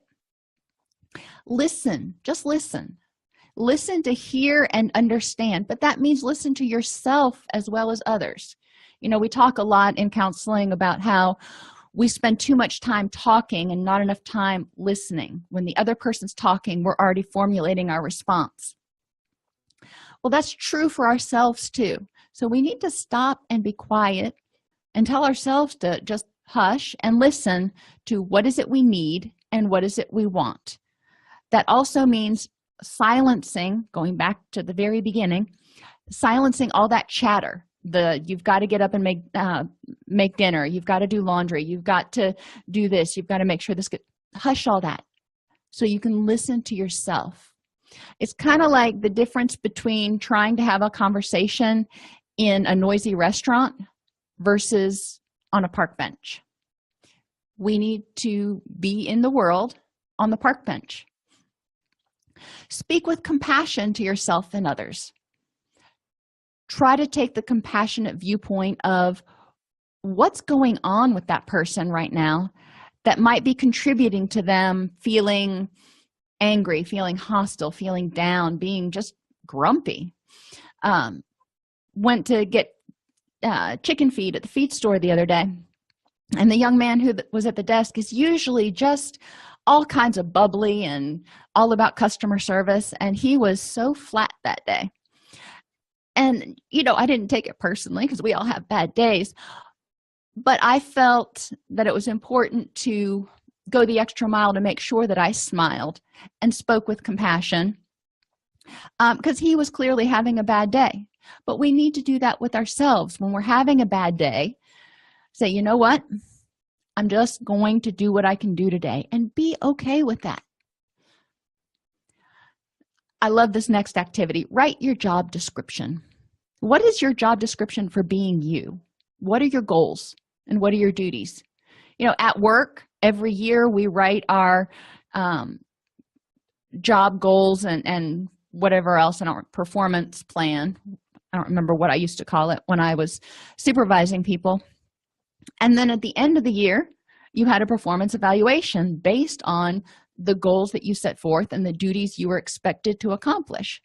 Listen, just listen. Listen to hear and understand, but that means listen to yourself as well as others. You know, we talk a lot in counseling about how we spend too much time talking and not enough time listening. When the other person's talking, we're already formulating our response. Well, that's true for ourselves too. So we need to stop and be quiet and tell ourselves to just hush and listen to what is it we need and what is it we want. That also means silencing, going back to the very beginning, silencing all that chatter. You've got to get up and make dinner, you've got to do laundry, you've got to do this, you've got to make sure this gets, hush all that so you can listen to yourself. It's kind of like the difference between trying to have a conversation in a noisy restaurant versus on a park bench. We need to be in the world on the park bench. Speak with compassion to yourself and others. Try to take the compassionate viewpoint of what's going on with that person right now that might be contributing to them feeling angry, feeling hostile, feeling down, being just grumpy. Went to get chicken feed at the feed store the other day, and the young man who was at the desk is usually just all kinds of bubbly and all about customer service, and he was so flat that day. And you know, I didn't take it personally because we all have bad days, but I felt that it was important to go the extra mile to make sure that I smiled and spoke with compassion, because he was clearly having a bad day. But we need to do that with ourselves. When we're having a bad day, say, you know what, I'm just going to do what I can do today, and be okay with that. I love this next activity. Write your job description. What is your job description for being you? What are your goals and what are your duties? You know, at work, every year we write our job goals and whatever else in our performance plan. I don't remember what I used to call it when I was supervising people. And then at the end of the year, you had a performance evaluation based on the goals that you set forth and the duties you were expected to accomplish.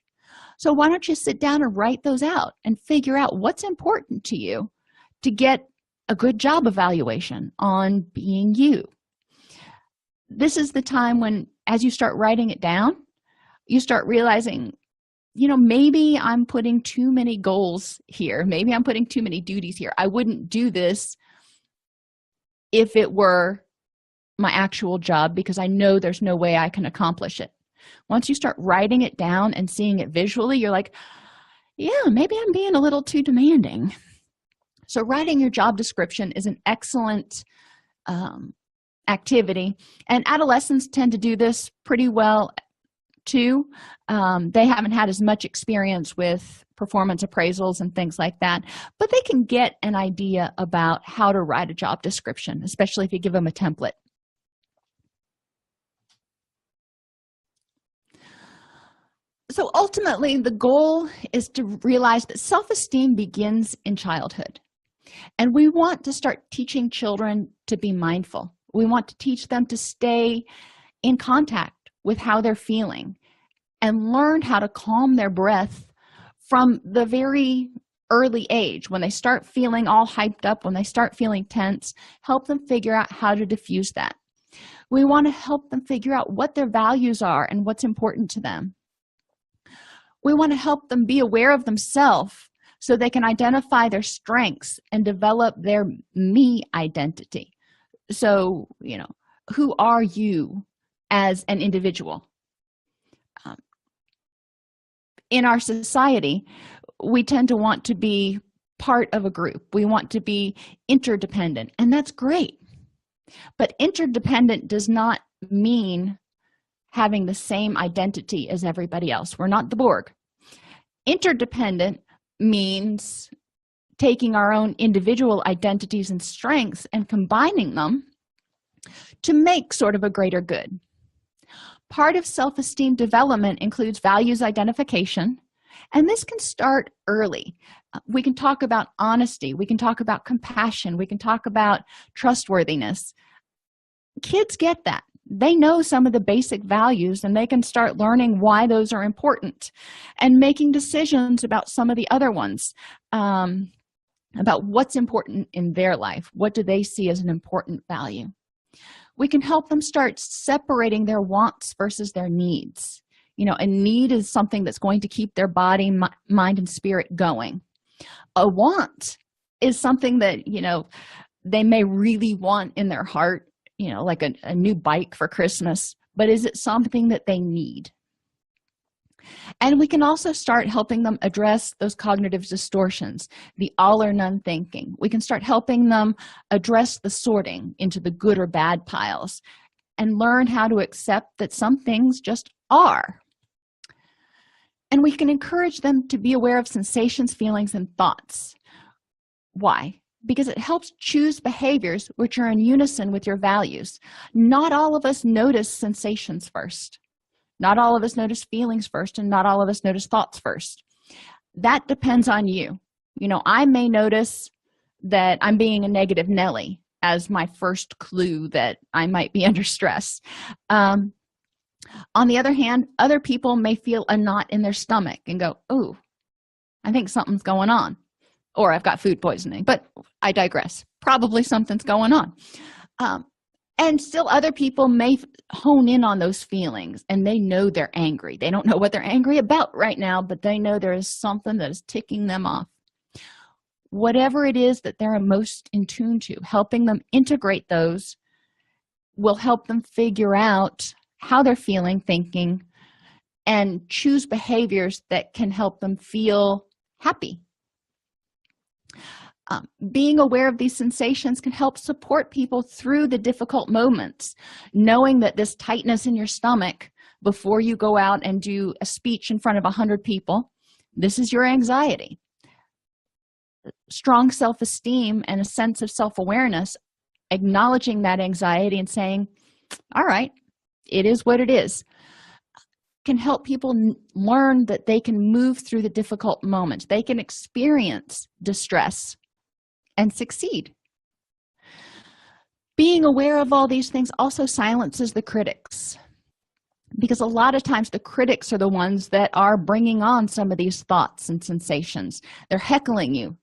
So why don't you sit down and write those out and figure out what's important to you to get a good job evaluation on being you. This is the time when, as you start writing it down, you start realizing, you know, maybe I'm putting too many goals here. Maybe I'm putting too many duties here. I wouldn't do this if it were my actual job, because I know there's no way I can accomplish it. Once you start writing it down and seeing it visually, you're like, yeah, maybe I'm being a little too demanding. So writing your job description is an excellent activity, and adolescents tend to do this pretty well too. They haven't had as much experience with performance appraisals and things like that, but they can get an idea about how to write a job description, especially if you give them a template. So ultimately, the goal is to realize that self-esteem begins in childhood. And we want to start teaching children to be mindful. We want to teach them to stay in contact with how they're feeling and learn how to calm their breath from the very early age. When they start feeling all hyped up, when they start feeling tense, help them figure out how to diffuse that. We want to help them figure out what their values are and what's important to them. We want to help them be aware of themselves so they can identify their strengths and develop their me identity. So, you know, who are you as an individual? In our society, we tend to want to be part of a group. We want to be interdependent, and that's great. But interdependent does not mean having the same identity as everybody else. We're not the Borg. Interdependent means taking our own individual identities and strengths and combining them to make sort of a greater good. Part of self-esteem development includes values identification, and this can start early. We can talk about honesty, we can talk about compassion, we can talk about trustworthiness. Kids get that. They know some of the basic values, and they can start learning why those are important and making decisions about some of the other ones, about what's important in their life. What do they see as an important value? We can help them start separating their wants versus their needs. You know, a need is something that's going to keep their body, mind, and spirit going. A want is something that, you know, they may really want in their heart, you know, like a new bike for Christmas, but is it something that they need? And we can also start helping them address those cognitive distortions, the all or none thinking. We can start helping them address the sorting into the good or bad piles and learn how to accept that some things just are. And we can encourage them to be aware of sensations, feelings, and thoughts. Why? Because it helps choose behaviors which are in unison with your values. Not all of us notice sensations first. Not all of us notice feelings first, and not all of us notice thoughts first. That depends on you. You know, I may notice that I'm being a negative Nelly as my first clue that I might be under stress. On the other hand, other people may feel a knot in their stomach and go, "Ooh, I think something's going on," or "I've got food poisoning." But I digress. Probably something's going on. And still other people may hone in on those feelings, and they know they're angry. They don't know what they're angry about right now, but they know there is something that is ticking them off. Whatever it is that they're most in tune to, helping them integrate those will help them figure out how they're feeling, thinking, and choose behaviors that can help them feel happy. Being aware of these sensations can help support people through the difficult moments, knowing that this tightness in your stomach before you go out and do a speech in front of 100 people, this is your anxiety. Strong self-esteem and a sense of self-awareness, acknowledging that anxiety and saying, "All right, it is what it is," can help people learn that they can move through the difficult moments. They can experience distress and succeed. Being aware of all these things also silences the critics, because a lot of times the critics are the ones that are bringing on some of these thoughts and sensations. They're heckling you.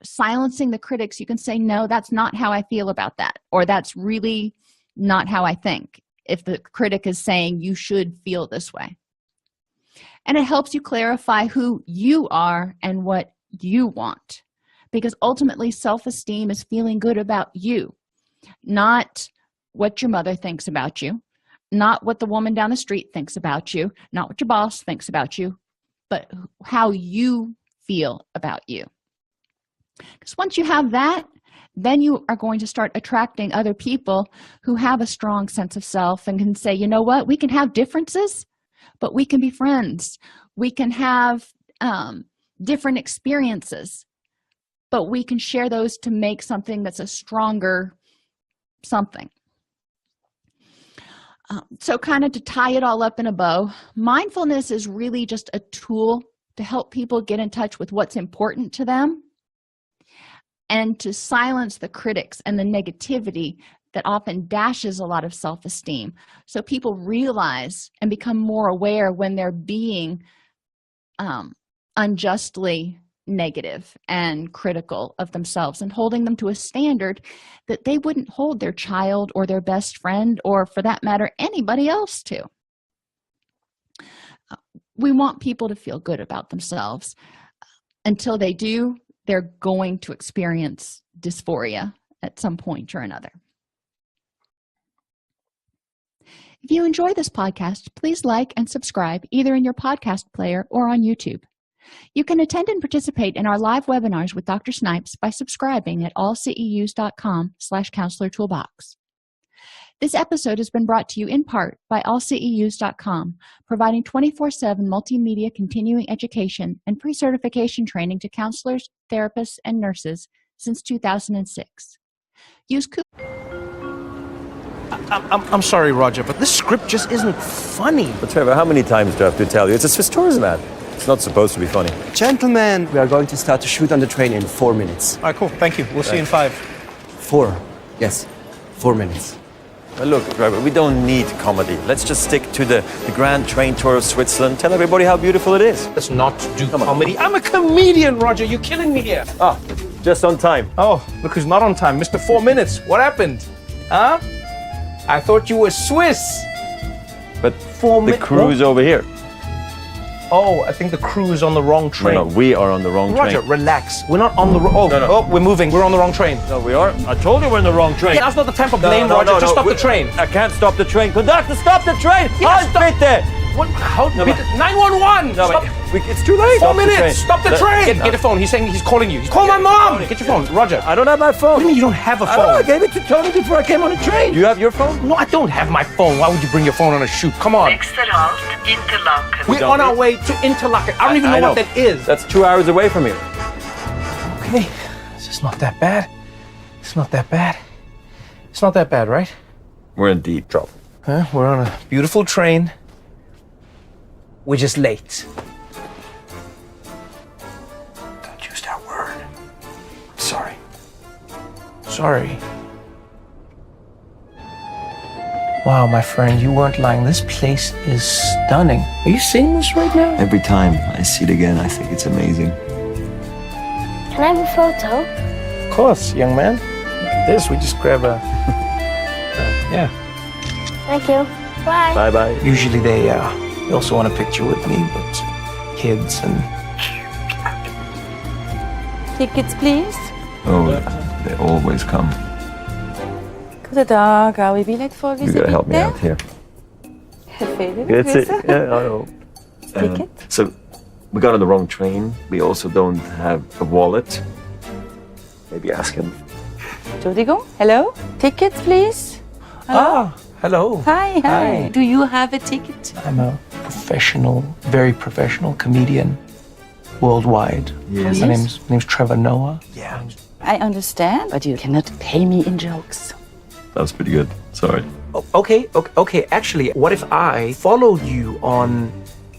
Silencing the critics, you can say, "No, that's not how I feel about that," or "That's really not how I think," if the critic is saying you should feel this way. And it helps you clarify who you are and what you want. Because ultimately, self-esteem is feeling good about you, not what your mother thinks about you, not what the woman down the street thinks about you, not what your boss thinks about you, but how you feel about you. Because once you have that, then you are going to start attracting other people who have a strong sense of self and can say, "You know what, we can have differences, but we can be friends. We can have different experiences, but we can share those to make something that's a stronger something." So kind of to tie it all up in a bow, mindfulness is really just a tool to help people get in touch with what's important to them and to silence the critics and the negativity that often dashes a lot of self-esteem. So people realize and become more aware when they're being unjustly negative and critical of themselves, and holding them to a standard that they wouldn't hold their child or their best friend, or for that matter, anybody else to. We want people to feel good about themselves. Until they do, they're going to experience dysphoria at some point or another. If you enjoy this podcast, please like and subscribe either in your podcast player or on YouTube. You can attend and participate in our live webinars with Dr. Snipes by subscribing at allceus.com/counselor toolbox. This episode has been brought to you in part by allceus.com, providing 24/7 multimedia continuing education and pre-certification training to counselors, therapists, and nurses since 2006. Use I'm sorry, Roger, but this script just isn't funny. But Trevor, how many times do I have to tell you? It's a Swiss tourism ad. It's not supposed to be funny. Gentlemen, we are going to start to shoot on the train in 4 minutes. All right, cool. Thank you. We'll see you in 5. 4. Yes, 4 minutes. Well, look, Trevor, we don't need comedy. Let's just stick to the grand train tour of Switzerland. Tell everybody how beautiful it is. Let's not do comedy. I'm a comedian, Roger. You're killing me here. Ah, just on time. Oh, look who's not on time. Mr. 4 minutes. What happened? Huh? I thought you were Swiss. But 4 the minutes. crew is over here. Oh, I think the crew is on the wrong train. No, we are on the wrong Roger, train. relax. We're not on the wrong. Oh, we're moving. We're on the wrong train. No, we are. I told you we're in the wrong train. Yeah, that's not the time for blame, Roger. Just stop the train. I can't stop the train. Conductor, stop the train! Yeah, Halt bitte! What? How? No, 911! No, Stop. it's too late. 4 minutes! Stop the train! Get a phone. He's saying he's calling you. Call my mom! Get your phone. Roger. I don't have my phone. What do you mean you don't have a phone? I gave it to Tony before I came on the train. You have your phone? No, I don't have my phone. Why would you bring your phone on a shoot? Come on. Nächster Halt, Interlaken. We're on our way to Interlaken. I don't even know what that is. That's 2 hours away from here. Okay. This is not that bad. It's not that bad. It's not that bad, right? We're in deep trouble. Huh? We're on a beautiful train. We're just late. Don't use that word. Sorry. Sorry. Wow, my friend, you weren't lying. This place is stunning. Are you seeing this right now? Every time I see it again, I think it's amazing. Can I have a photo? Of course, young man. Look at this. We just grab a... yeah. Thank you. Bye. Bye-bye. Usually they also want a picture with me, but kids and... Tickets, please. Oh, they always come. Goedendag, hou je bilet voor You gotta help me out here. It's it. Yeah, I know. Ticket? So, we got on the wrong train. We also don't have a wallet. Maybe ask him. Entschuldigung, hello? Tickets, please. Ah, hello. Hi, hi. Do you have a ticket? I'm a professional, very professional comedian worldwide. Yes. My name's Trevor Noah. Yeah. I understand, but you cannot pay me in jokes. That was pretty good. Sorry. Oh, okay. Actually, what if I followed you on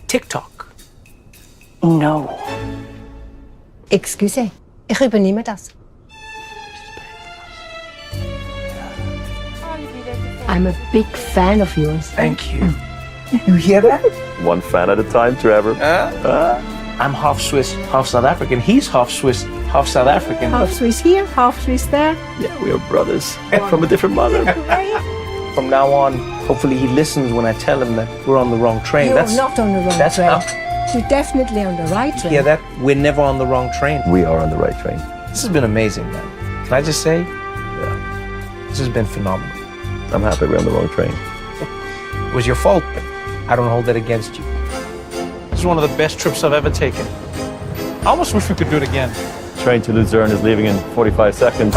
TikTok? No. Excuse, ich übernehme das. I'm a big fan of yours. Thank you. You hear that? One fan at a time, Trevor. I'm half Swiss, half South African. He's half Swiss, half South African. Half Swiss here, half Swiss there. Yeah, we are brothers from a different mother. From now on, hopefully he listens when I tell him that we're on the wrong train. You're not on the wrong train. You're definitely on the right train. Yeah, that we're never on the wrong train. We are on the right train. This has been amazing, man. Can I just say? Yeah. This has been phenomenal. I'm happy we're on the wrong train. It was your fault, but I don't hold that against you. This is one of the best trips I've ever taken. I almost wish we could do it again. Train to Luzerne is leaving in 45 seconds.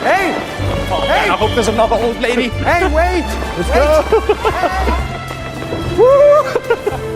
Hey! Hey! I hope there's another old lady. Hey, wait! Let's go! Woo!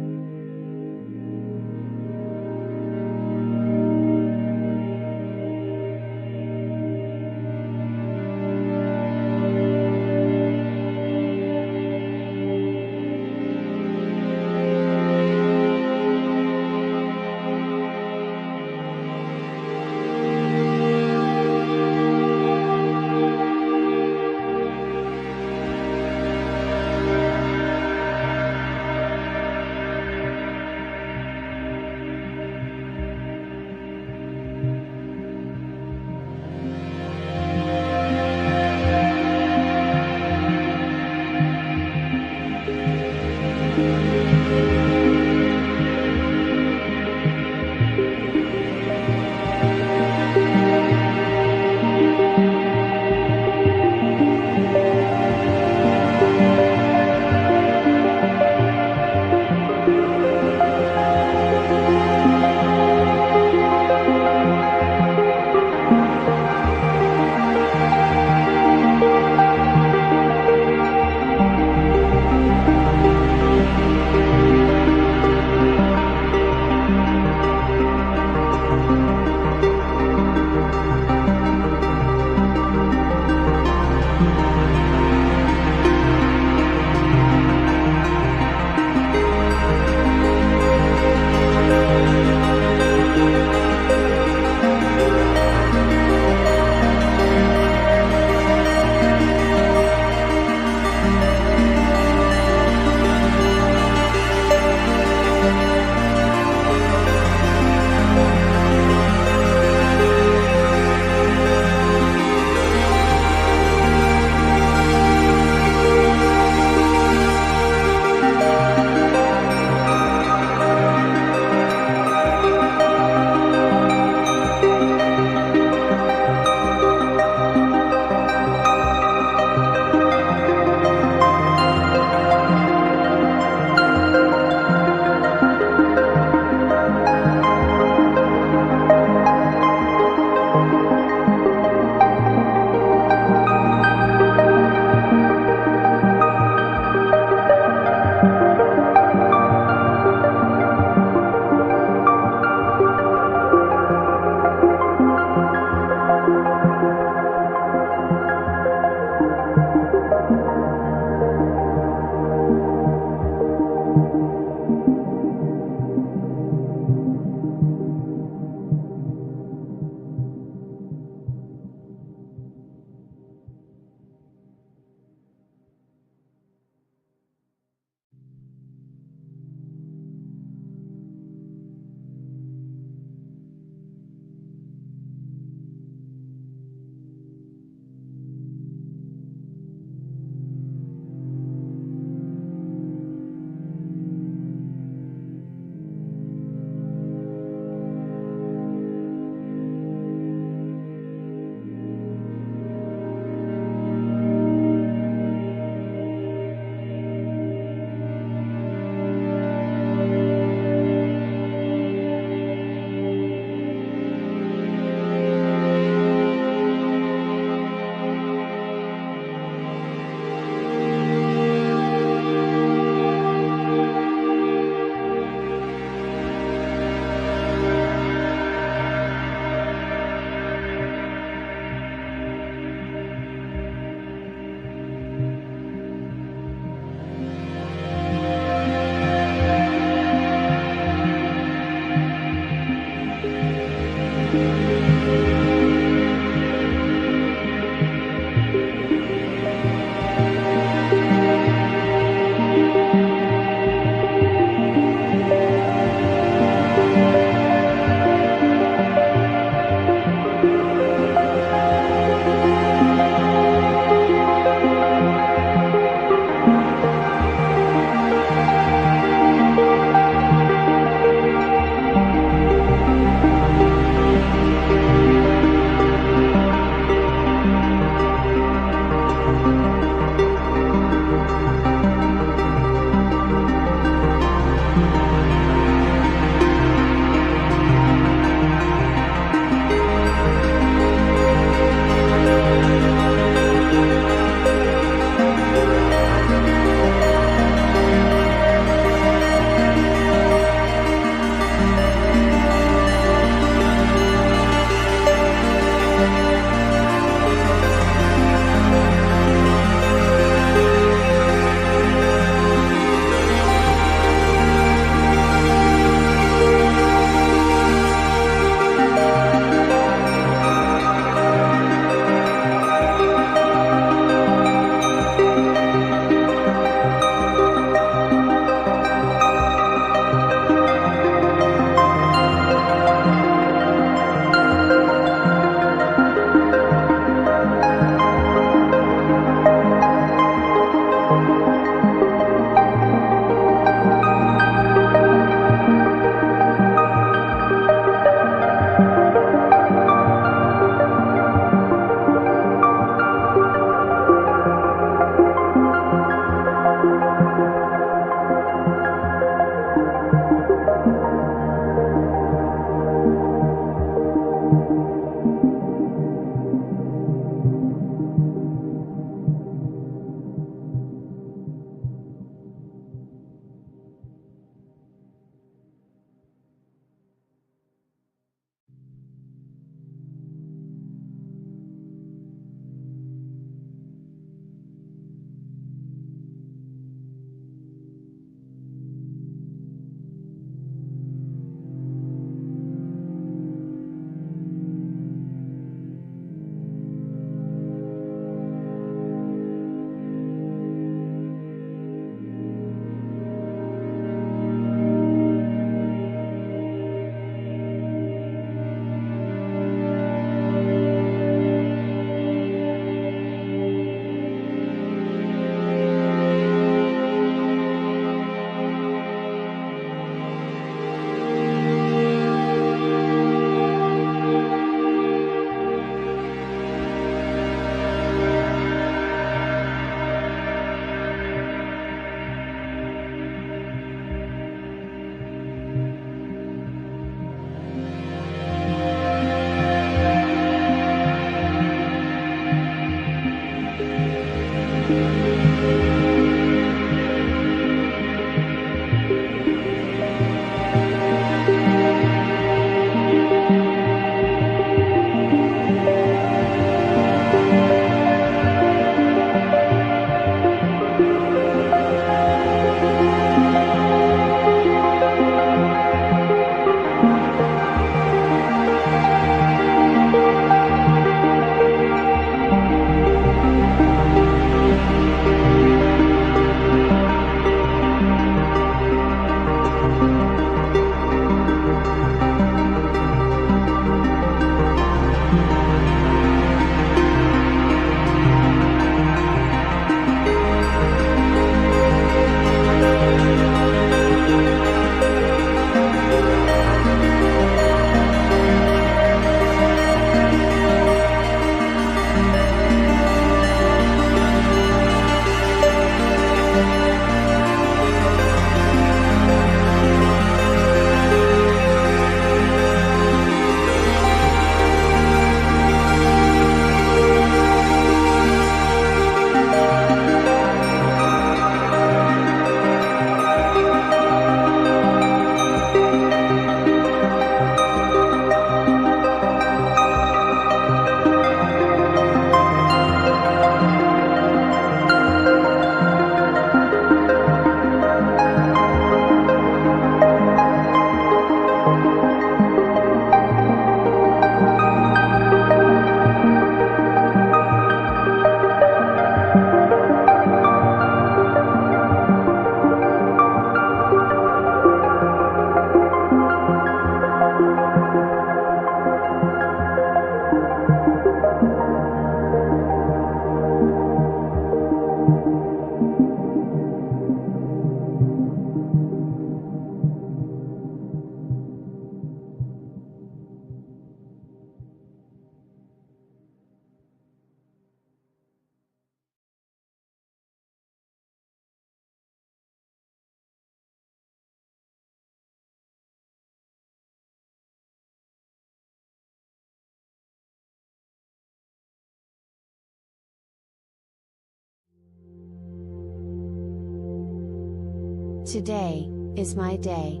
Today is my day.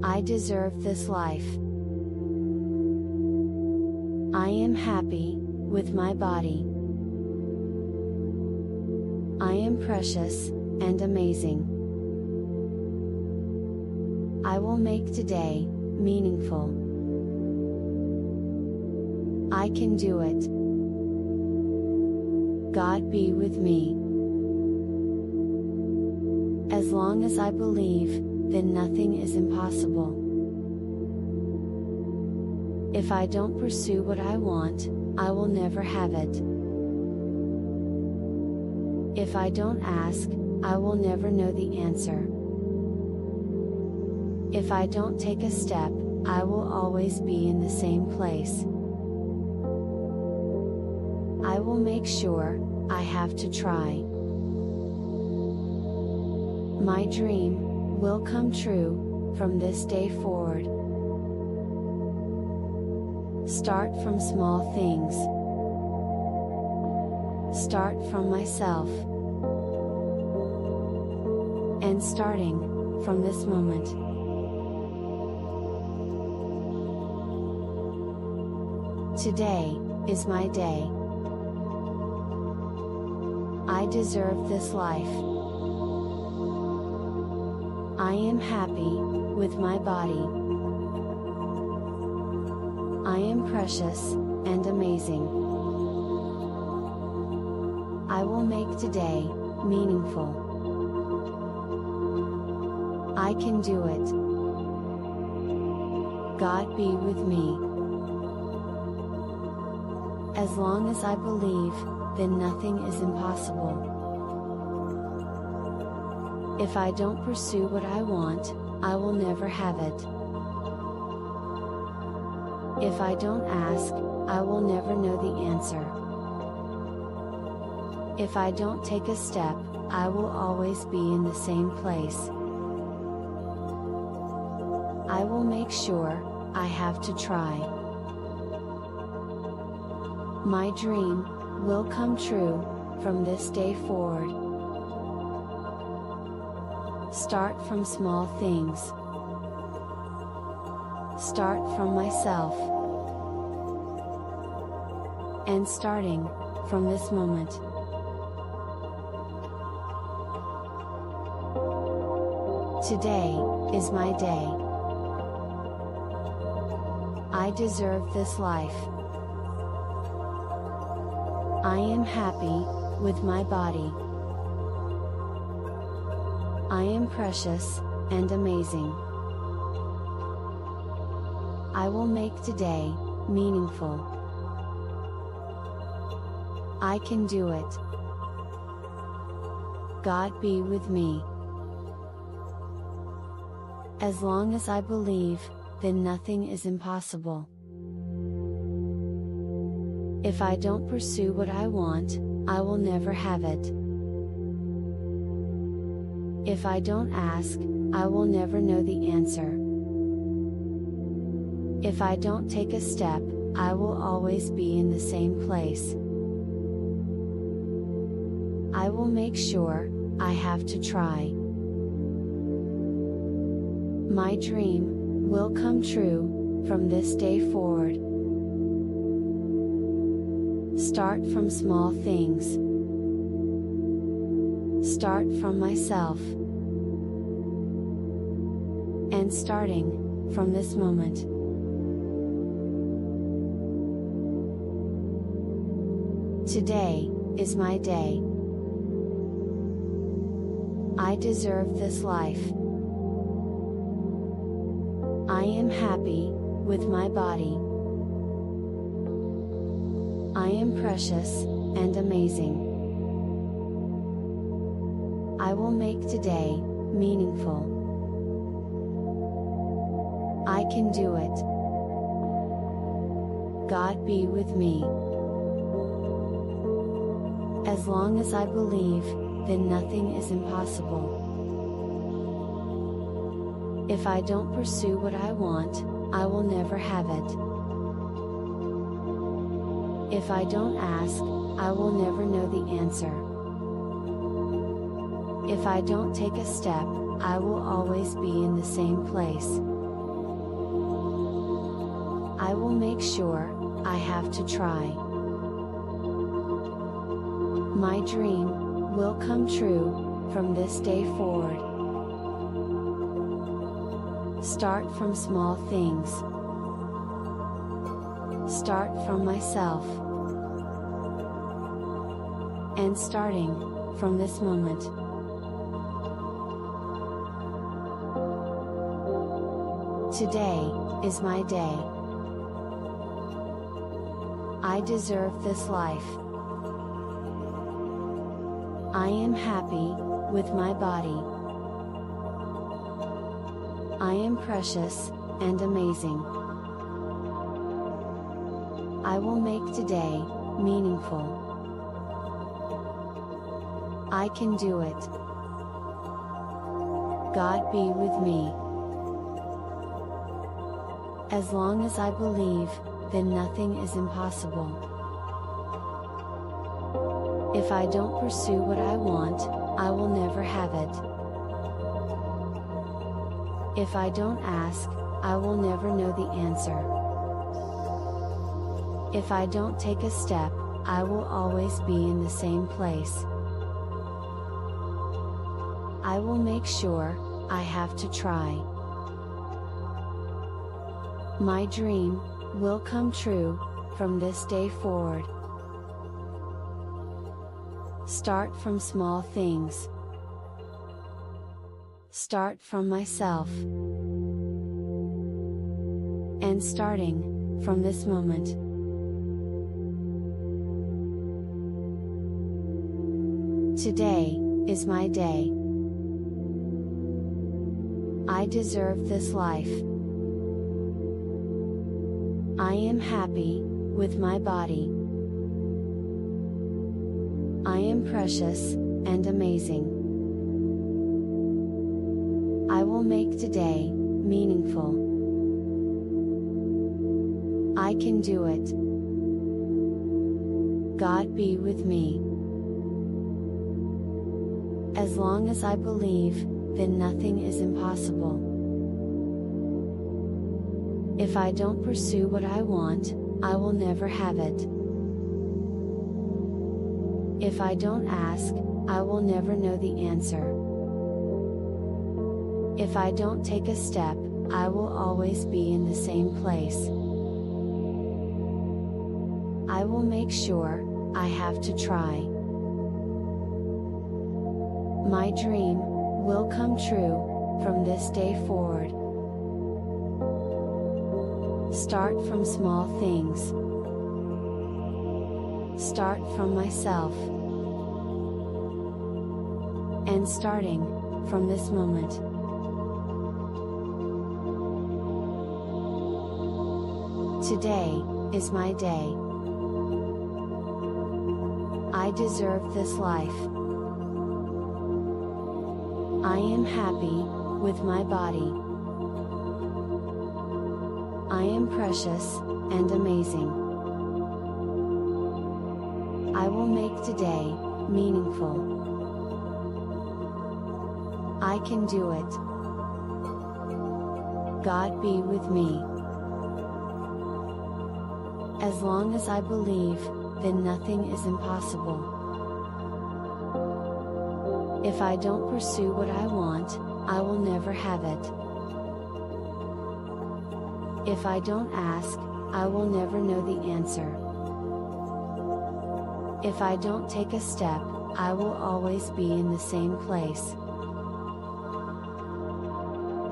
I deserve this life. I am happy with my body. I am precious and amazing. I will make today meaningful. I can do it. God be with me. As long as I believe, then nothing is impossible. If I don't pursue what I want, I will never have it. If I don't ask, I will never know the answer. If I don't take a step, I will always be in the same place. I will make sure I have to try. My dream will come true from this day forward. Start from small things. Start from myself. And starting from this moment. Today is my day. I deserve this life. I am happy with my body. I am precious and amazing. I will make today meaningful. I can do it. God be with me. As long as I believe, then nothing is impossible. If I don't pursue what I want, I will never have it. If I don't ask, I will never know the answer. If I don't take a step, I will always be in the same place. I will make sure I have to try. My dream will come true from this day forward. Start from small things. Start from myself. And starting from this moment. Today is my day. I deserve this life. I am happy with my body. I am precious and amazing. I will make today meaningful. I can do it. God be with me. As long as I believe, then nothing is impossible. If I don't pursue what I want, I will never have it. If I don't ask, I will never know the answer. If I don't take a step, I will always be in the same place. I will make sure I have to try. My dream will come true from this day forward. Start from small things. Start from myself. And starting from this moment. Today is my day. I deserve this life. I am happy with my body. I am precious and amazing. I will make today meaningful. I can do it. God be with me. As long as I believe, then nothing is impossible. If I don't pursue what I want, I will never have it. If I don't ask, I will never know the answer. If I don't take a step, I will always be in the same place. I will make sure I have to try. My dream will come true from this day forward. Start from small things. Start from myself. And starting from this moment. Today is my day. I deserve this life. I am happy with my body. I am precious and amazing. I will make today meaningful. I can do it. God be with me. As long as I believe, then nothing is impossible. If I don't pursue what I want, I will never have it. If I don't ask, I will never know the answer. If I don't take a step, I will always be in the same place. I will make sure I have to try. My dream will come true from this day forward. Start from small things. Start from myself. And starting from this moment. Today is my day. I deserve this life. I am happy with my body. I am precious and amazing. I will make today meaningful. I can do it. God be with me. As long as I believe, then nothing is impossible. If I don't pursue what I want, I will never have it. If I don't ask, I will never know the answer. If I don't take a step, I will always be in the same place. I will make sure I have to try. My dream will come true from this day forward. Start from small things. Start from myself. And starting from this moment. Today is my day. I deserve this life. I am happy with my body. I am precious and amazing. I will make today meaningful. I can do it. God be with me. As long as I believe, then nothing is impossible. If I don't pursue what I want, I will never have it. If I don't ask, I will never know the answer. If I don't take a step, I will always be in the same place.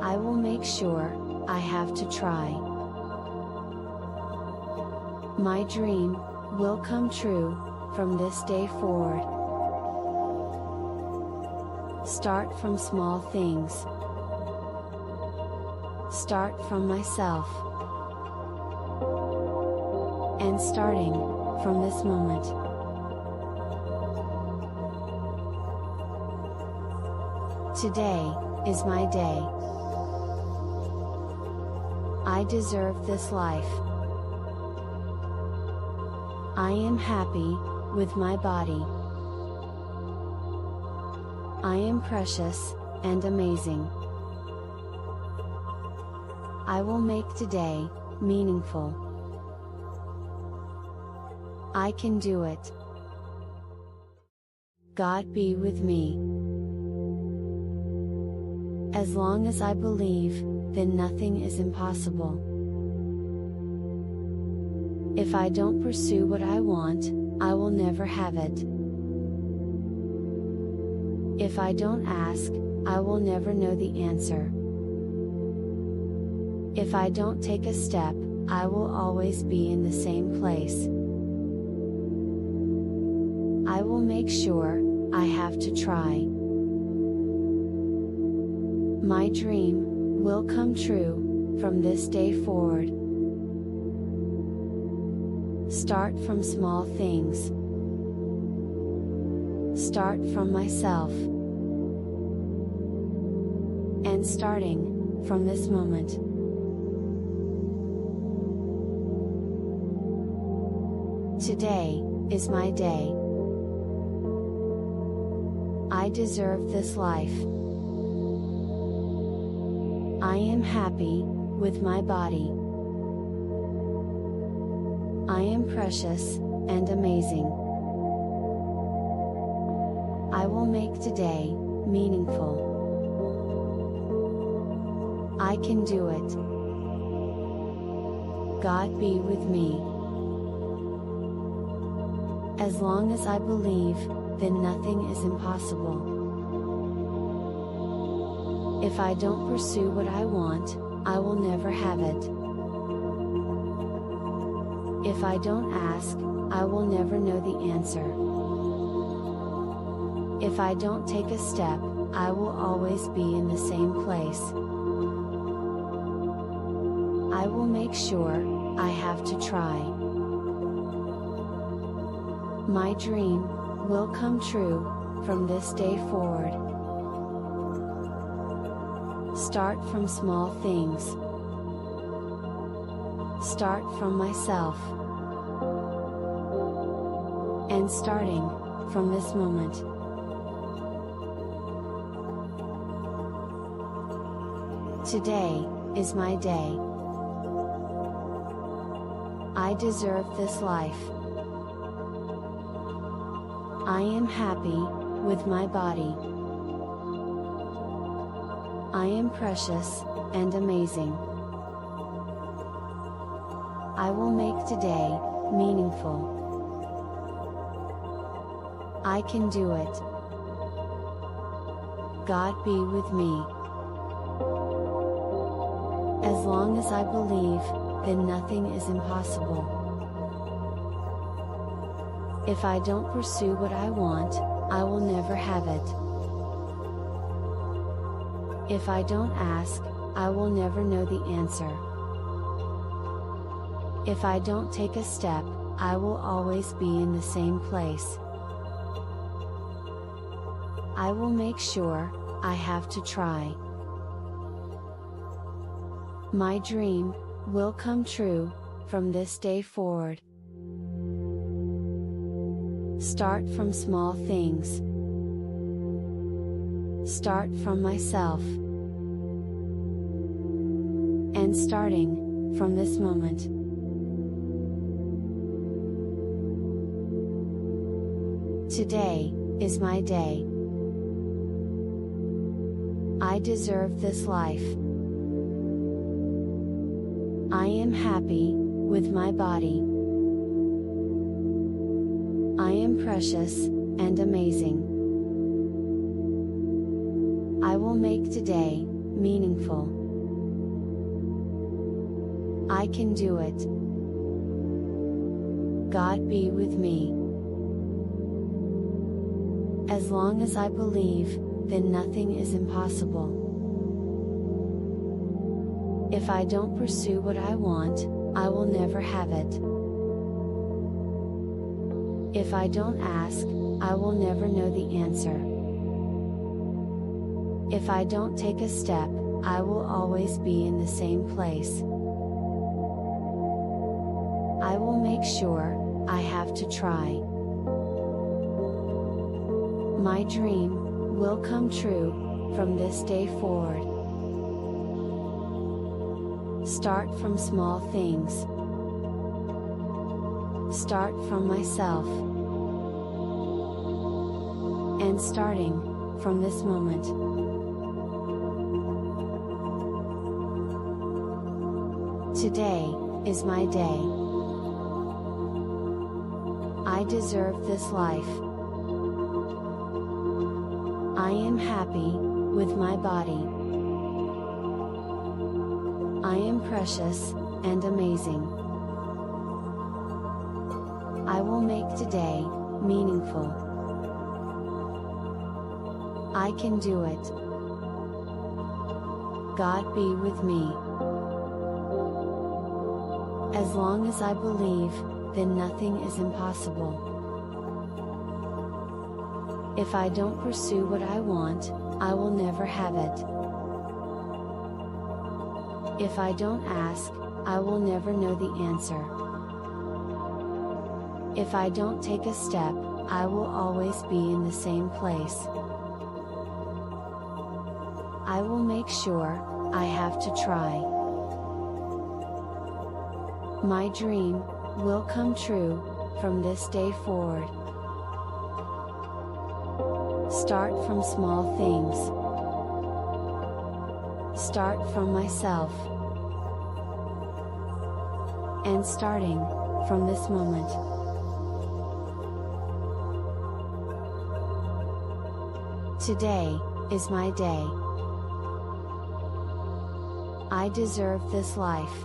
I will make sure I have to try. My dream will come true from this day forward. Start from small things. Start from myself. And starting from this moment. Today is my day. I deserve this life. I am happy with my body. I am precious and amazing. I will make today meaningful. I can do it. God be with me. As long as I believe, then nothing is impossible. If I don't pursue what I want, I will never have it. If I don't ask, I will never know the answer. If I don't take a step, I will always be in the same place. I will make sure I have to try. My dream will come true from this day forward. Start from small things. Start from myself. And starting from this moment. Today is my day. I deserve this life. I am happy with my body. I am precious and amazing. I will make today meaningful. I can do it. God be with me. As long as I believe, then nothing is impossible. If I don't pursue what I want, I will never have it. If I don't ask, I will never know the answer. If I don't take a step, I will always be in the same place. I will make sure I have to try. My dream will come true from this day forward. Start from small things. Start from myself. And starting from this moment. Today is my day. I deserve this life. I am happy with my body. I am precious and amazing. I will make today meaningful. I can do it. God be with me. As long as I believe, then nothing is impossible. If I don't pursue what I want, I will never have it. If I don't ask, I will never know the answer. If I don't take a step, I will always be in the same place. I will make sure I have to try. My dream will come true from this day forward. Start from small things. Start from myself. And starting from this moment. Today is my day. I deserve this life. I am happy with my body. I am precious and amazing. I will make today meaningful. I can do it. God be with me. As long as I believe, then nothing is impossible. If I don't pursue what I want, I will never have it. If I don't ask, I will never know the answer. If I don't take a step, I will always be in the same place. I will make sure I have to try. My dream will come true from this day forward. Start from small things. Start from myself. And starting from this moment. Today is my day. I deserve this life. I am happy with my body. I am precious and amazing. I will make today meaningful. I can do it. God be with me. As long as I believe, then nothing is impossible. If I don't pursue what I want, I will never have it. If I don't ask, I will never know the answer. If I don't take a step, I will always be in the same place. I will make sure I have to try. My dream will come true from this day forward. Start from small things. Start from myself. And starting from this moment. Today is my day. I deserve this life.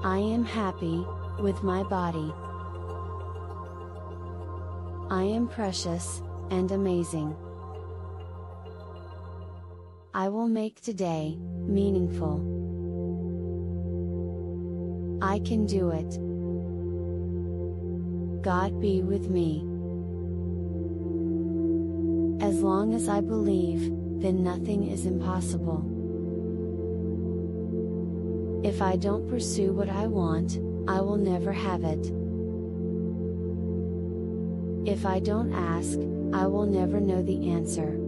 I am happy with my body. I am precious and amazing. I will make today meaningful. I can do it. God be with me. As long as I believe, then nothing is impossible. If I don't pursue what I want, I will never have it. If I don't ask, I will never know the answer.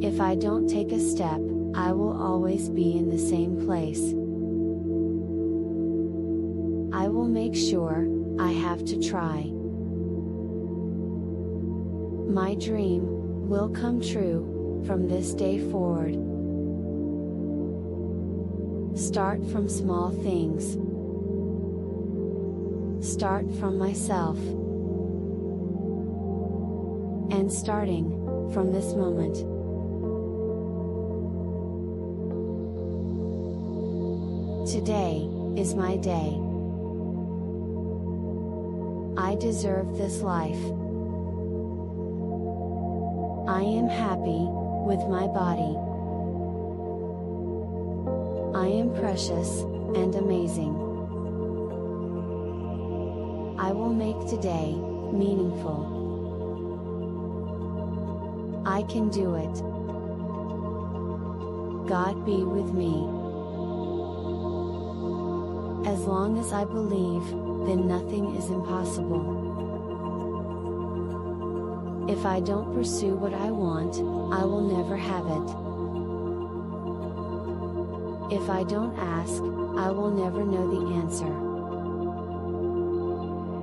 If I don't take a step, I will always be in the same place. I will make sure I have to try. My dream will come true from this day forward. Start from small things. Start from myself. And starting from this moment. Today is my day. I deserve this life. I am happy with my body. I am precious and amazing. I will make today meaningful. I can do it. God be with me. As long as I believe, then nothing is impossible. If I don't pursue what I want, I will never have it. If I don't ask, I will never know the answer.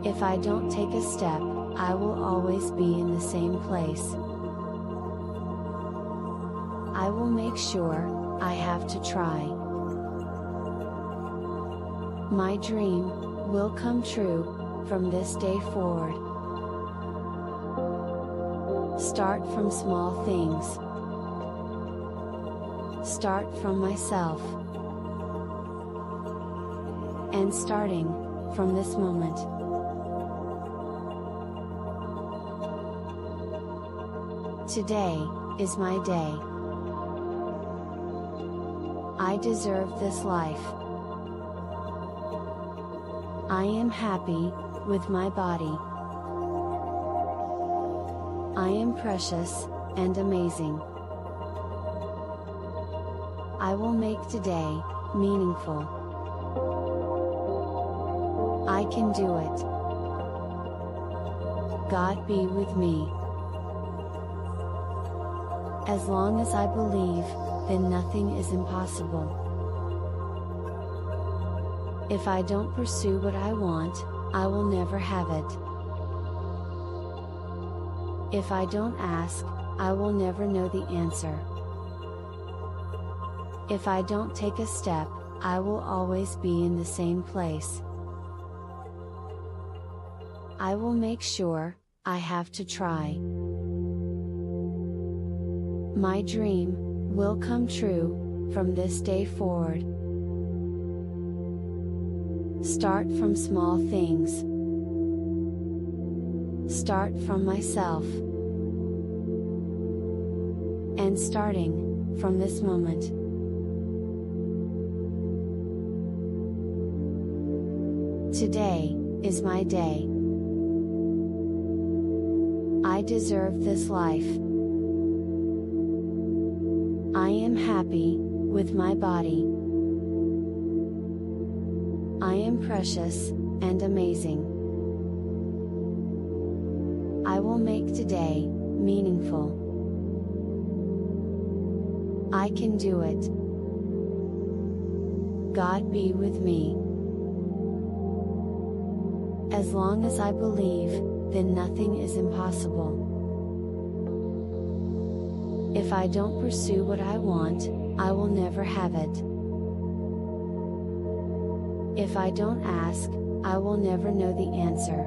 If I don't take a step, I will always be in the same place. I will make sure I have to try. My dream will come true from this day forward. Start from small things. Start from myself. And starting from this moment. Today is my day. I deserve this life. I am happy with my body. I am precious and amazing. I will make today meaningful. I can do it. God be with me. As long as I believe, then nothing is impossible. If I don't pursue what I want, I will never have it. If I don't ask, I will never know the answer. If I don't take a step, I will always be in the same place. I will make sure, I have to try. My dream will come true from this day forward. Start from small things. Start from myself. And starting from this moment. Today is my day. I deserve this life. I am happy with my body. I am precious and amazing. I will make today meaningful. I can do it. God be with me. As long as I believe, then nothing is impossible. If I don't pursue what I want, I will never have it. If I don't ask, I will never know the answer.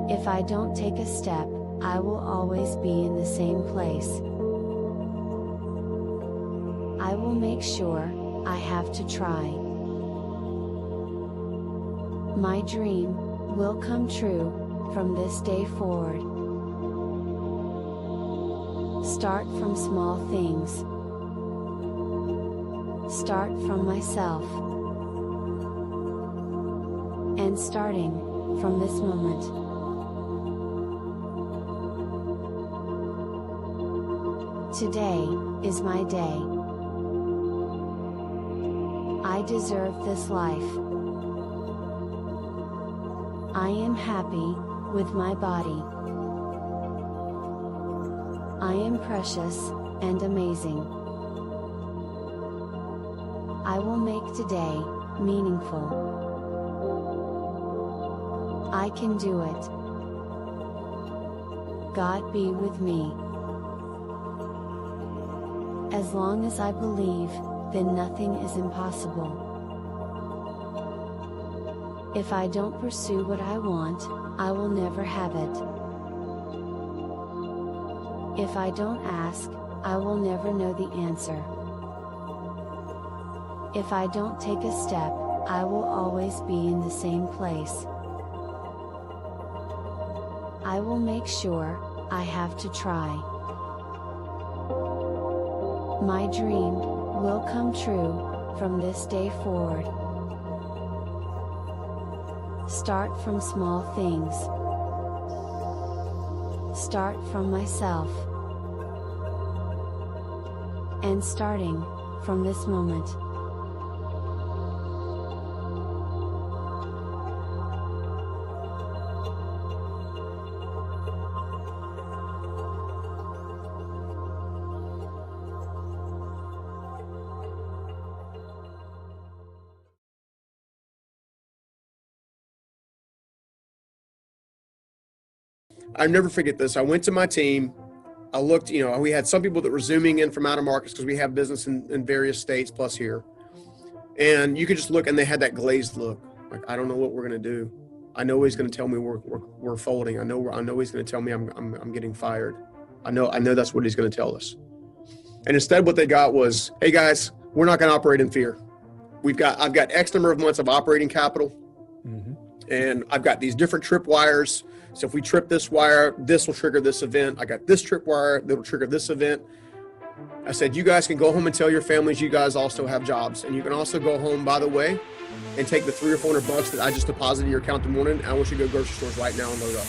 If I don't take a step, I will always be in the same place. I will make sure, I have to try. My dream will come true from this day forward. Start from small things. Start from myself. And starting from this moment. Today is my day. I deserve this life. I am happy with my body. I am precious and amazing. I will make today meaningful. I can do it. God be with me. As long as I believe, then nothing is impossible. If I don't pursue what I want, I will never have it. If I don't ask, I will never know the answer. If I don't take a step, I will always be in the same place. I will make sure, I have to try. My dream will come true from this day forward. Start from small things. Start from myself. And starting from this moment. I'll never forget this. I went to my team. I looked, we had some people that were zooming in from out of markets because we have business in various states plus here. And you could just look and they had that glazed look. Like, I don't know what we're going to do. I know he's going to tell me we're folding. I know he's going to tell me I'm getting fired. I know that's what he's going to tell us. And instead what they got was, hey guys, we're not going to operate in fear. I've got X number of months of operating capital. Mm-hmm. And I've got these different tripwires. So if we trip this wire, this will trigger this event. I got this tripwire that will trigger this event. I said, you guys can go home and tell your families you guys also have jobs. And you can also go home, by the way, and take the $300 or $400 that I just deposited in your account in the morning. I want you to go grocery stores right now and load up.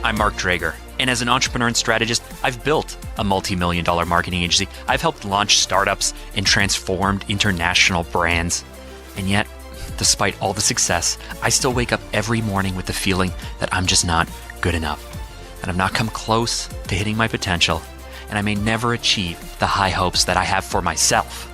I'm Mark Drager, and as an entrepreneur and strategist, I've built a multi-million-dollar marketing agency. I've helped launch startups and transformed international brands. And yet, Despite all the success, I still wake up every morning with the feeling that I'm just not good enough, and I've not come close to hitting my potential, and I may never achieve the high hopes that I have for myself.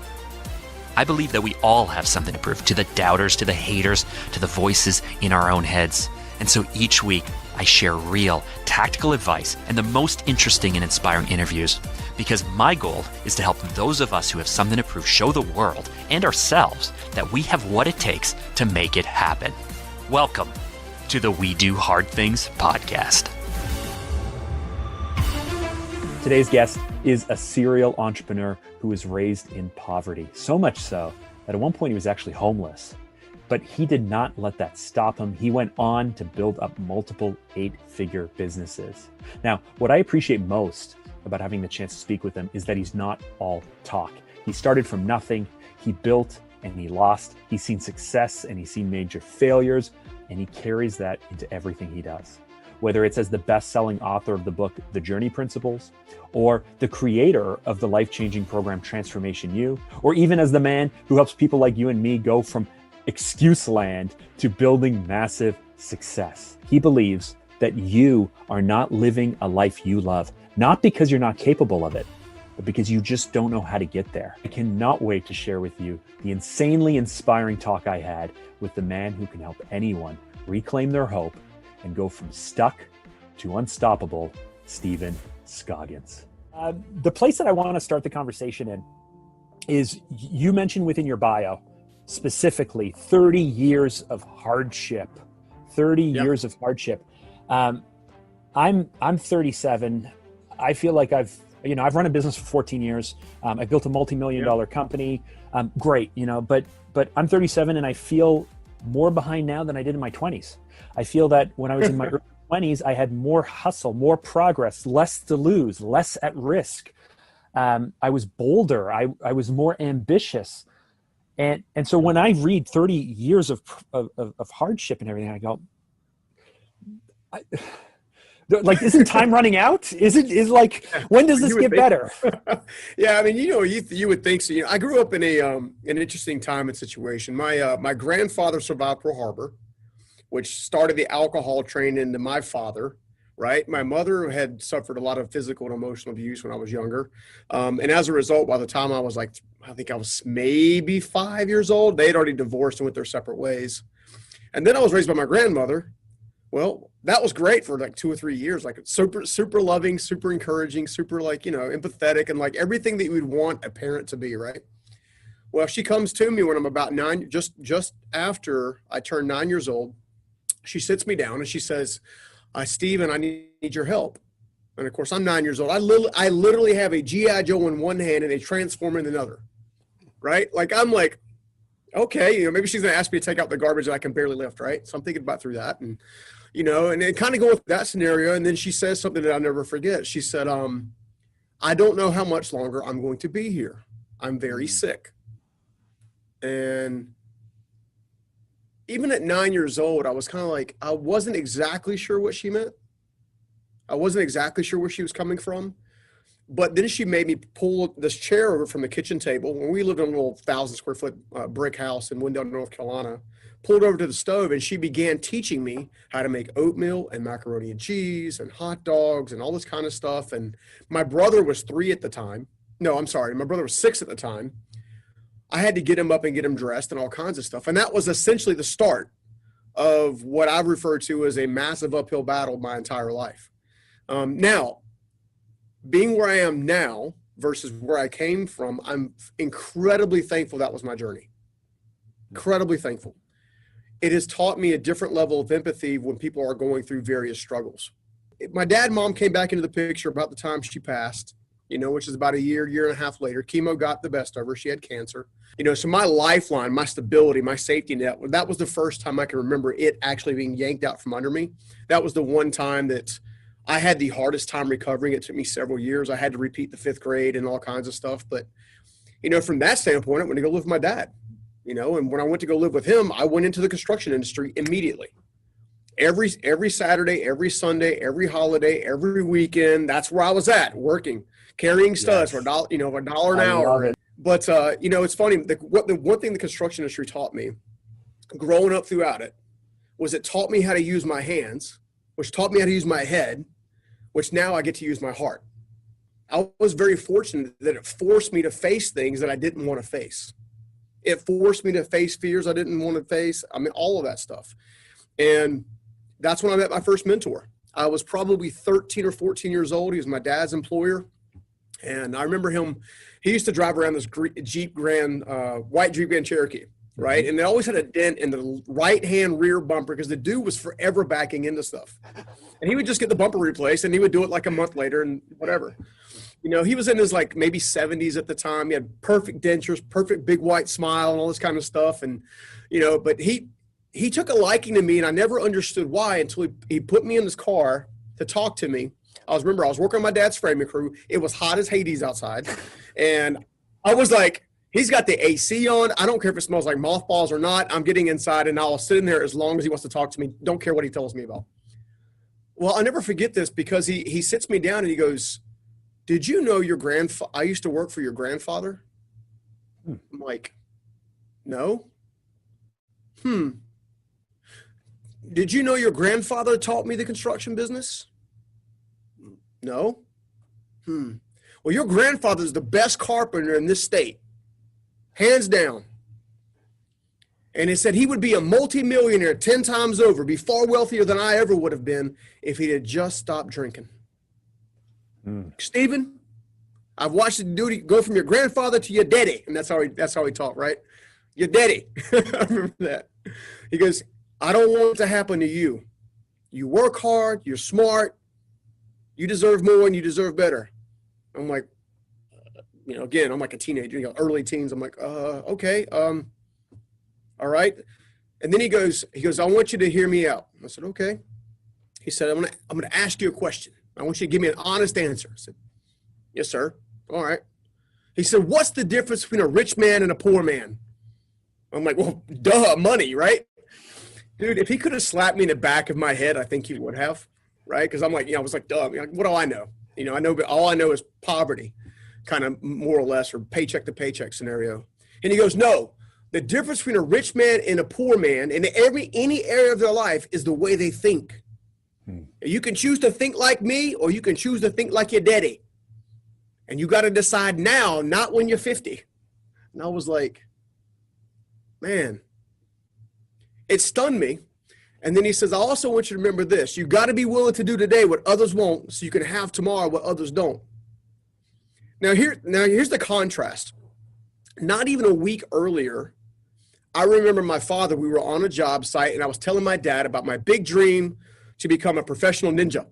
I believe that we all have something to prove, to the doubters, to the haters, to the voices in our own heads. And so each week, I share real, tactical advice and the most interesting and inspiring interviews, because my goal is to help those of us who have something to prove show the world and ourselves that we have what it takes to make it happen. Welcome to the We Do Hard Things podcast. Today's guest is a serial entrepreneur who was raised in poverty, so much so that at one point he was actually homeless. But he did not let that stop him. He went on to build up multiple 8-figure businesses. Now, what I appreciate most about having the chance to speak with him is that he's not all talk. He started from nothing, he built and he lost. He's seen success and he's seen major failures, and he carries that into everything he does. Whether it's as the best-selling author of the book, The Journey Principles, or the creator of the life-changing program, Transformation U, or even as the man who helps people like you and me go from excuse land to building massive success. He believes that you are not living a life you love, not because you're not capable of it, but because you just don't know how to get there. I cannot wait to share with you the insanely inspiring talk I had with the man who can help anyone reclaim their hope and go from stuck to unstoppable, Stephen Scoggins. The place that I want to start the conversation in is, you mentioned within your bio, specifically 30 years of hardship. 30 years of hardship. I'm 37. I feel like I've run a business for 14 years. I built a multi-million-dollar company. Great, but I'm 37 and I feel more behind now than I did in my 20s. I feel that when I was in my early 20s, I had more hustle, more progress, less to lose, less at risk. I was bolder. I was more ambitious. And so when I read 30 years of hardship and everything, I go, isn't time running out? When does this get better? Yeah, I mean, you would think so. I grew up in an interesting time and situation. My grandfather survived Pearl Harbor, which started the alcohol train into my father, right? My mother had suffered a lot of physical and emotional abuse when I was younger. And as a result, by the time I was I think I was maybe 5 years old, they had already divorced and went their separate ways. And then I was raised by my grandmother. Well, that was great for 2 or 3 years, super loving, super encouraging, super empathetic, and everything that you would want a parent to be, right? Well, she comes to me when I'm about 9, just after I turned 9 years old. She sits me down and she says, Stephen, I need your help. And of course, I'm 9 years old. I literally have a G.I. Joe in one hand and a Transformer in another, right? I'm like, okay, maybe she's going to ask me to take out the garbage that I can barely lift, right? So I'm thinking about through that. And, and it kind of go with that scenario. And then she says something that I'll never forget. She said, I don't know how much longer I'm going to be here. I'm very sick. And even at 9 years old, I was kind of I wasn't exactly sure what she meant. I wasn't exactly sure where she was coming from. But then she made me pull this chair over from the kitchen table. When we lived in a little 1,000 square foot brick house in Wendell, North Carolina, pulled over to the stove, and she began teaching me how to make oatmeal and macaroni and cheese and hot dogs and all this kind of stuff. And my brother was 3 at the time. No, I'm sorry. My brother was 6 at the time. I had to get him up and get him dressed and all kinds of stuff. And that was essentially the start of what I refer to as a massive uphill battle my entire life. Now, being where I am now versus where I came from, I'm incredibly thankful that was my journey. Incredibly thankful. It has taught me a different level of empathy when people are going through various struggles. My dad and mom came back into the picture about the time she passed, which is about a year and a half later. Chemo got the best of her. She had cancer. So my lifeline, my stability, my safety net, that was the first time I can remember it actually being yanked out from under me. That was the one time that I had the hardest time recovering. It took me several years. I had to repeat the 5th grade and all kinds of stuff. But, from that standpoint, I went to go live with my dad, and when I went to go live with him, I went into the construction industry immediately. Every Saturday, every Sunday, every holiday, every weekend, that's where I was at, working, carrying studs for $1, $1 an hour. But, it's funny. The one thing the construction industry taught me growing up throughout it was it taught me how to use my hands, which taught me how to use my head, which now I get to use my heart. I was very fortunate that it forced me to face things that I didn't want to face. It forced me to face fears I didn't want to face. I mean, all of that stuff. And that's when I met my first mentor. I was probably 13 or 14 years old. He was my dad's employer. And I remember him, he used to drive around this Jeep Grand, white Jeep Grand Cherokee, right? And they always had a dent in the right-hand rear bumper because the dude was forever backing into stuff. And he would just get the bumper replaced, and he would do it like a month later and whatever. You know, he was in his like maybe 70s at the time. He had perfect dentures, perfect big white smile and all this kind of stuff. And, you know, but he took a liking to me, and I never understood why until he put me in his car to talk to me. I was working on my dad's framing crew. It was hot as Hades outside. And I was like, he's got the AC on. I don't care if it smells like mothballs or not. I'm getting inside, and I'll sit in there as long as he wants to talk to me. Don't care what he tells me about. Well, I'll never forget this because he sits me down and he goes, did you know your I used to work for your grandfather? I'm like, no. Did you know your grandfather taught me the construction business? No. Well, your grandfather's the best carpenter in this state, hands down. And he said he would be a multimillionaire 10 times over, be far wealthier than I ever would have been if he had just stopped drinking. Stephen, I've watched the dude go from your grandfather to your daddy. And that's how he talked, right? Your daddy. I remember that. He goes, I don't want it to happen to you. You work hard, you're smart, you deserve more and you deserve better. I'm like, you know, again, I'm like a teenager, you know, early teens. I'm like, okay, all right. And then he goes, I want you to hear me out. I said, okay. He said, I'm gonna ask you a question. I want you to give me an honest answer. I said, yes, sir. All right. He said, what's the difference between a rich man and a poor man? I'm like, well, duh, money, right? Dude, if he could have slapped me in the back of my head, I think he would have, right? Because I'm like, you know, I was like, duh, what do I know? You know, all I know is poverty, kind of more or less, or paycheck to paycheck scenario. And he goes, no, the difference between a rich man and a poor man in any area of their life is the way they think. You can choose to think like me, or you can choose to think like your daddy. And you got to decide now, not when you're 50. And I was like, man, it stunned me. And then he says, I also want you to remember this. You got to be willing to do today what others won't so you can have tomorrow what others don't. Now here's the contrast. Not even a week earlier, I remember my father, we were on a job site, and I was telling my dad about my big dream to become a professional ninja.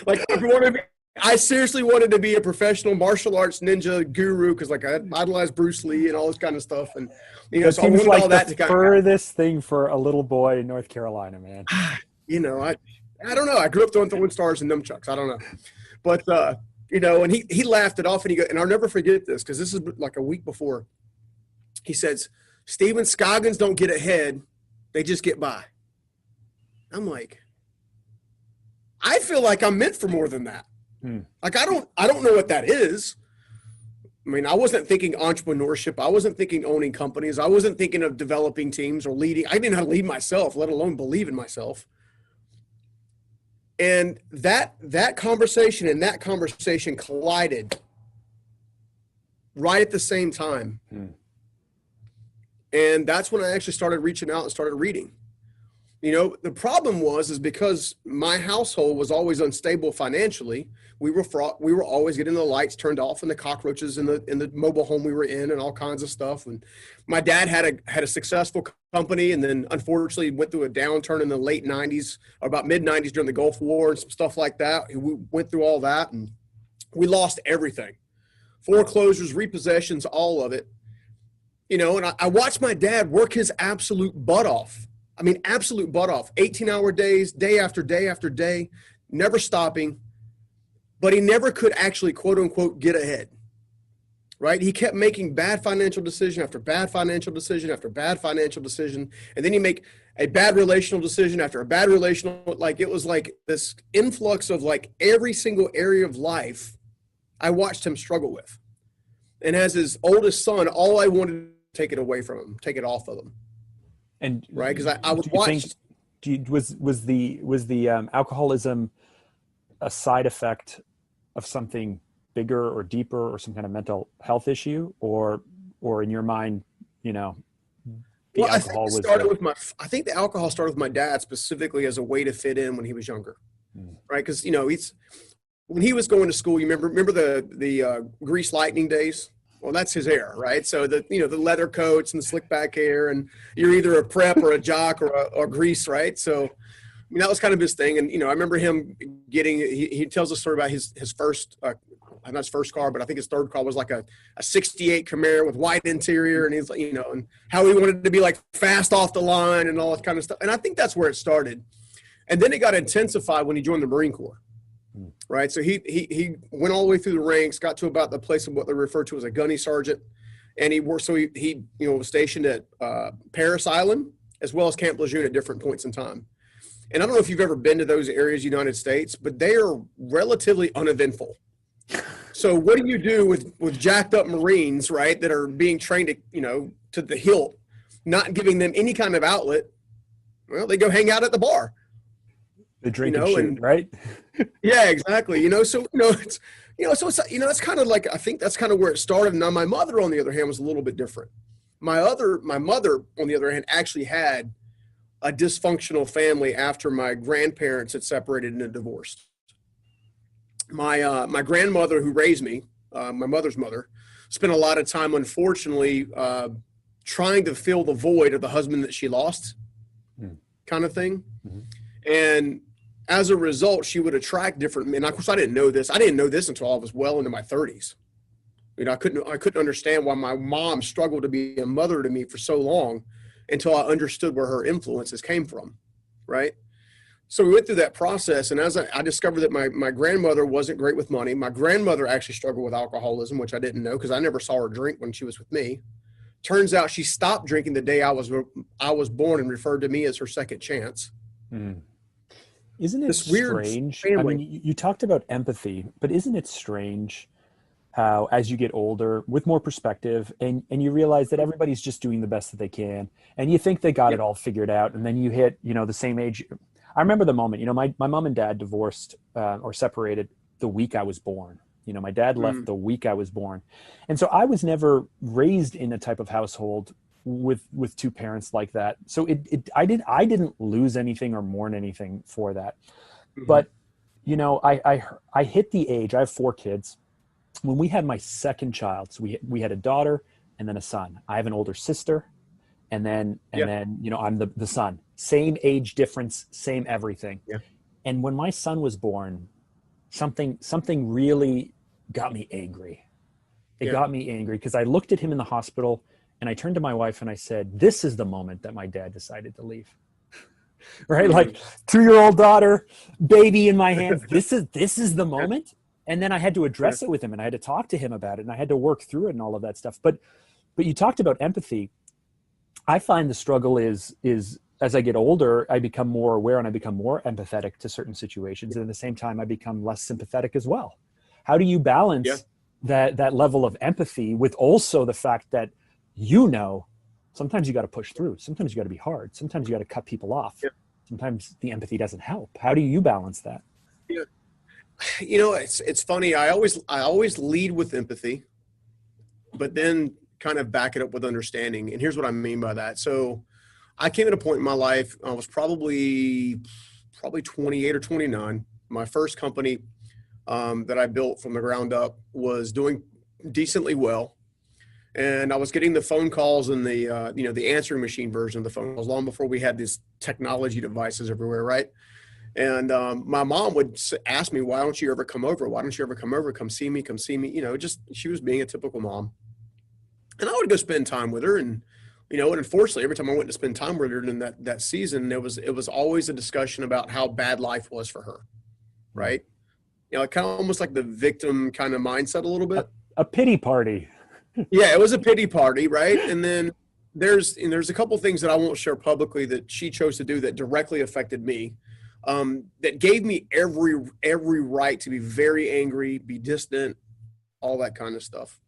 Like, I seriously wanted to be a professional martial arts ninja guru because, like, I idolized Bruce Lee and all this kind of stuff. And, you know, that so I wanted like all that to kind of furthest thing for a little boy in North Carolina, man. You know, I don't know. I grew up throwing stars and nunchucks. I don't know. But, you know, and he laughed it off, and and I'll never forget this because this is like a week before. He says, Stephen, Scoggins don't get ahead. They just get by. I'm like, I feel like I'm meant for more than that. Like, I don't know what that is. I mean, I wasn't thinking entrepreneurship. I wasn't thinking owning companies. I wasn't thinking of developing teams or leading. I didn't know how to lead myself, let alone believe in myself. And that conversation and that conversation collided right at the same time. And that's when I actually started reaching out and started reading. You know, the problem is because my household was always unstable financially. We were always getting the lights turned off and the cockroaches in the mobile home we were in and all kinds of stuff. And my dad had a successful company, and then unfortunately went through a downturn in the late 90s or about mid 90s during the Gulf War and some stuff like that. We went through all that, and we lost everything. Foreclosures, repossessions, all of it. You know, and I watched my dad work his absolute butt off. I mean, absolute butt off. 18-hour days, day after day after day, never stopping. But he never could actually, quote unquote, get ahead, right? He kept making bad financial decision after bad financial decision after bad financial decision. And then he make a bad relational decision after a bad relational. Like, it was like this influx of like every single area of life I watched him struggle with. And as his oldest son, all I wanted take it away from them, take it off of them. And right, because I would do you watch. think, was the alcoholism a side effect of something bigger or deeper, or some kind of mental health issue, or in your mind, you know, the Well, alcohol was I think the alcohol started with my dad specifically as a way to fit in when he was younger, right? Because you know, when he was going to school, you remember the Grease Lightning days. Well, that's his era, right? So the leather coats and the slick back hair, and you're either a prep or a jock or Grease, right? So I mean, that was kind of his thing. And I remember him getting. He tells a story about his first. Not his first car, but I think his third car was like a 68 Camaro with white interior. And he's like, and how he wanted to be like fast off the line and all that kind of stuff. And I think that's where it started. And then it got intensified when he joined the Marine Corps, right? So he went all the way through the ranks, got to about the place of what they refer to as a gunny sergeant. And he worked, so he was stationed at Paris Island as well as Camp Lejeune at different points in time. And I don't know if you've ever been to those areas, United States, but they are relatively uneventful. So what do you do with jacked up Marines, right, that are being trained to the hilt, not giving them any kind of outlet? Well, they go hang out at the bar. They drink and shoot, right? Yeah, exactly. So it's it's kind of like, I think that's kind of where it started. Now my mother, on the other hand, was a little bit different. My mother, on the other hand, actually had a dysfunctional family after my grandparents had separated and divorced. My grandmother, who raised me, my mother's mother, spent a lot of time, unfortunately, trying to fill the void of the husband that she lost, kind of thing. And as a result, she would attract different men. Of course, I didn't know this. I didn't know this until I was well into my 30s. I couldn't understand why my mom struggled to be a mother to me for so long until I understood where her influences came from, right? So we went through that process, and as I discovered that my grandmother wasn't great with money. My grandmother actually struggled with alcoholism, which I didn't know because I never saw her drink when she was with me. Turns out she stopped drinking the day I was born and referred to me as her second chance. Isn't it this weird strange? family. I mean, you talked about empathy, but isn't it strange how, as you get older, with more perspective, and you realize that everybody's just doing the best that they can, and you think they got it all figured out, and then you hit the same age. I remember the moment, my mom and dad divorced or separated the week I was born. My dad left the week I was born. And so I was never raised in a type of household with two parents like that. So I didn't lose anything or mourn anything for that. But, I hit the age, I have 4 kids. When we had my second child, so we had a daughter and then a son. I have an older sister. And then I'm the son. Same age difference, same everything. Yeah. And when my son was born, something really got me angry. It got me angry because I looked at him in the hospital and I turned to my wife and I said, "This is the moment that my dad decided to leave." Right? Like 2-year-old daughter, baby in my hands. This is the moment. And then I had to address it with him and I had to talk to him about it and I had to work through it and all of that stuff. But you talked about empathy. I find the struggle is as I get older, I become more aware and I become more empathetic to certain situations. And at the same time, I become less sympathetic as well. How do you balance that level of empathy with also the fact that, sometimes you got to push through. Sometimes you got to be hard. Sometimes you got to cut people off. Yeah. Sometimes the empathy doesn't help. How do you balance that? Yeah. It's funny. I always lead with empathy, but then kind of back it up with understanding. And here's what I mean by that. So I came at a point in my life, I was probably 28 or 29. My first company that I built from the ground up was doing decently well. And I was getting the phone calls and the answering machine version of the phone calls long before we had these technology devices everywhere, right? And my mom would ask me, "Why don't you ever come over? Why don't you ever come over? Come see me, come see me." She was being a typical mom. And I would go spend time with her. And, and unfortunately, every time I went to spend time with her in that season, it was always a discussion about how bad life was for her, right? Kind of almost like the victim kind of mindset a little bit. A pity party. Yeah, it was a pity party, right? And then there's a couple things that I won't share publicly that she chose to do that directly affected me, that gave me every right to be very angry, be distant, all that kind of stuff.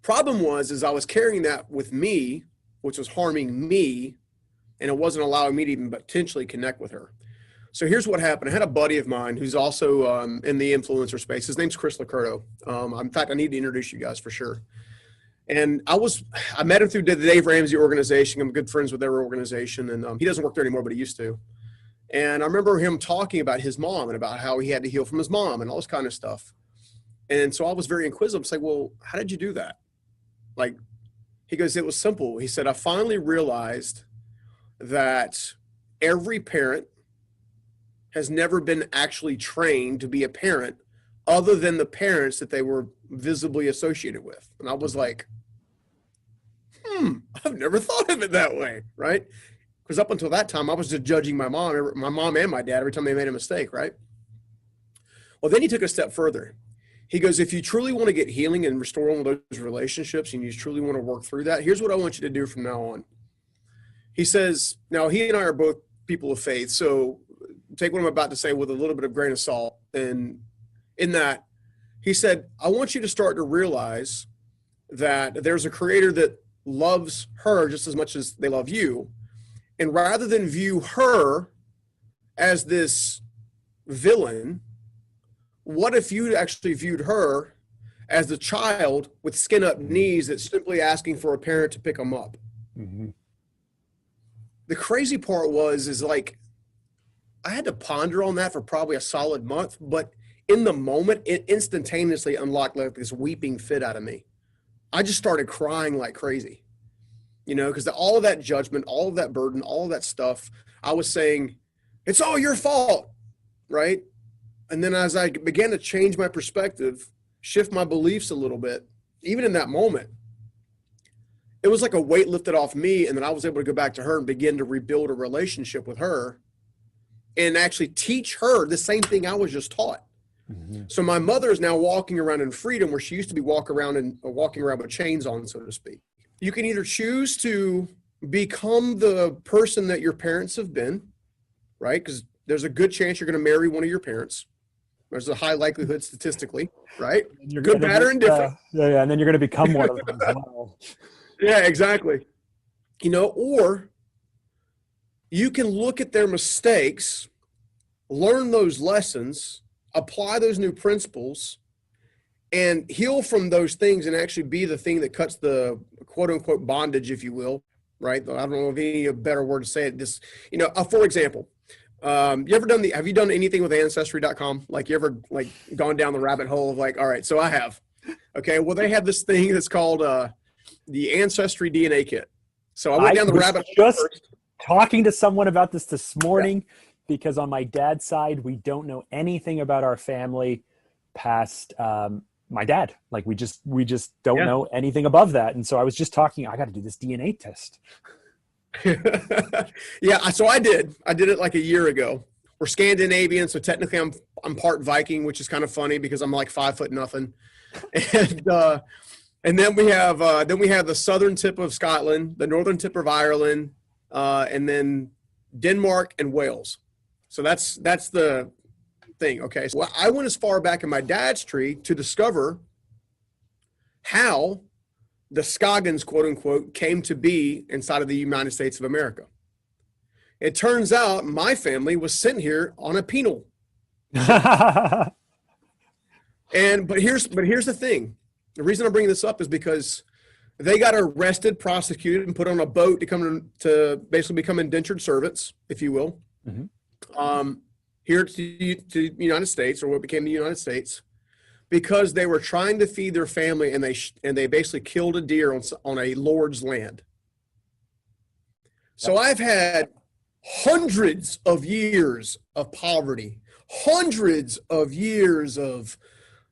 Problem is I was carrying that with me, which was harming me, and it wasn't allowing me to even potentially connect with her. So here's what happened. I had a buddy of mine who's also in the influencer space. His name's Chris Lacurto. In fact, I need to introduce you guys for sure. And I met him through the Dave Ramsey organization. I'm good friends with their organization, and he doesn't work there anymore, but he used to. And I remember him talking about his mom and about how he had to heal from his mom and all this kind of stuff. And so I was very inquisitive. It's like, well, how did you do that? Like, he goes, it was simple. He said, I finally realized that every parent has never been actually trained to be a parent other than the parents that they were visibly associated with. And I was like, I've never thought of it that way, right? Because up until that time, I was just judging my mom and my dad every time they made a mistake, right? Well, then he took a step further. He goes, if you truly want to get healing and restore all of those relationships and you truly want to work through that, here's what I want you to do from now on. He says, now he and I are both people of faith, so take what I'm about to say with a little bit of grain of salt. And in that, he said, I want you to start to realize that there's a creator that loves her just as much as they love you. And rather than view her as this villain, what if you actually viewed her as the child with skin up knees that's simply asking for a parent to pick them up? Mm-hmm. The crazy part is like, I had to ponder on that for probably a solid month, but in the moment, it instantaneously unlocked like this weeping fit out of me. I just started crying like crazy, because all of that judgment, all of that burden, all of that stuff, I was saying, it's all your fault, right? And then as I began to change my perspective, shift my beliefs a little bit, even in that moment, it was like a weight lifted off me. And then I was able to go back to her and begin to rebuild a relationship with her and actually teach her the same thing I was just taught. Mm-hmm. So my mother is now walking around in freedom where she used to be walking around with chains on, so to speak. You can either choose to become the person that your parents have been, right? Because there's a good chance you're going to marry one of your parents. There's a high likelihood statistically, right? You're good, bad, or indifferent. Yeah, and then you're going to become one of them as well. Yeah, exactly. Or you can look at their mistakes, learn those lessons, apply those new principles, and heal from those things and actually be the thing that cuts the quote unquote bondage, if you will, right? I don't know if any better word to say it. This, for example, have you done anything with Ancestry.com? Like, you ever gone down the rabbit hole of all right, so I have. Okay, well, they have this thing that's called the Ancestry DNA Kit. So I went down the rabbit hole first. Talking to someone about this morning, because on my dad's side, we don't know anything about our family past my dad. Like, we just don't know anything above that. And so I was just talking, I got to do this DNA test. Yeah, so I did it like a year ago. We're Scandinavian, so technically I'm part Viking, which is kind of funny because I'm like 5'0". And then we have the southern tip of Scotland, the northern tip of Ireland, and then Denmark and Wales. So that's the thing. Okay, so I went as far back in my dad's tree to discover how the Scoggins, quote unquote, came to be inside of the United States of America. It turns out my family was sent here on a penal. But here's the thing. The reason I'm bringing this up is because they got arrested, prosecuted, and put on a boat to basically become indentured servants, if you will, here to the United States, or what became the United States, because they were trying to feed their family, and they basically killed a deer on a lord's land. So I've had hundreds of years of poverty, hundreds of years of,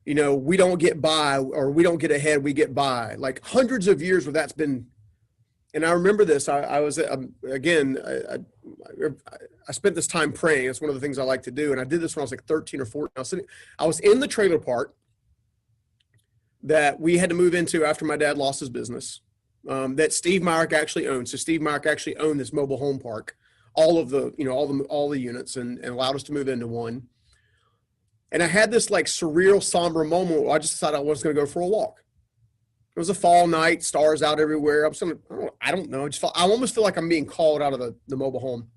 we don't get by, or we don't get ahead, we get by. Like hundreds of years where that's been. And I remember this. I was, again, I spent this time praying. It's one of the things I like to do. And I did this when I was like 13 or 14. I was in the trailer park that we had to move into after my dad lost his business, that Steve Myrick actually owned. So Steve Myrick actually owned this mobile home park, all the units, and allowed us to move into one. And I had this like surreal, somber moment where I just decided I was going to go for a walk. It was a fall night, stars out everywhere. I don't know. I almost feel like I'm being called out of the mobile home.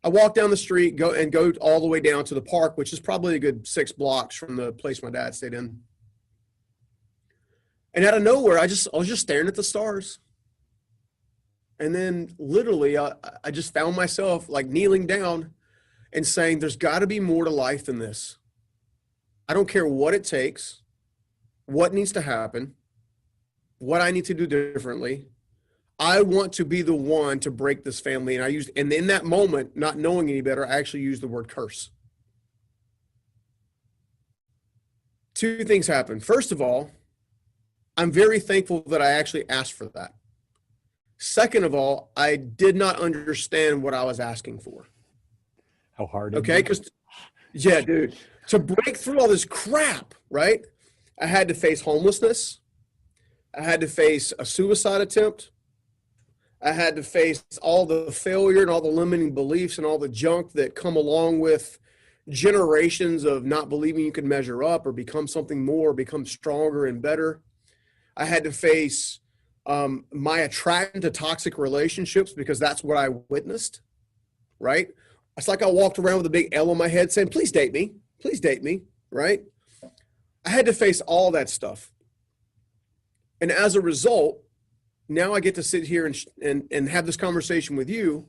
I walk down the street, go all the way down to the park, which is probably a good 6 blocks from the place my dad stayed in. And out of nowhere, I was just staring at the stars. And then literally, I just found myself like kneeling down and saying, there's got to be more to life than this. I don't care what it takes, what needs to happen, what I need to do differently. I want to be the one to break this family. And in that moment, not knowing any better, I actually used the word curse. 2 things happened. First of all, I'm very thankful that I actually asked for that. Second of all, I did not understand what I was asking for. How hard? Okay, because yeah, dude, to break through all this crap, right? I had to face homelessness. I had to face a suicide attempt. I had to face all the failure and all the limiting beliefs and all the junk that come along with generations of not believing you can measure up or become something more, become stronger and better. I had to face my attraction to toxic relationships because that's what I witnessed, right? It's like I walked around with a big L on my head saying, please date me, right? I had to face all that stuff. And as a result, now I get to sit here and have this conversation with you.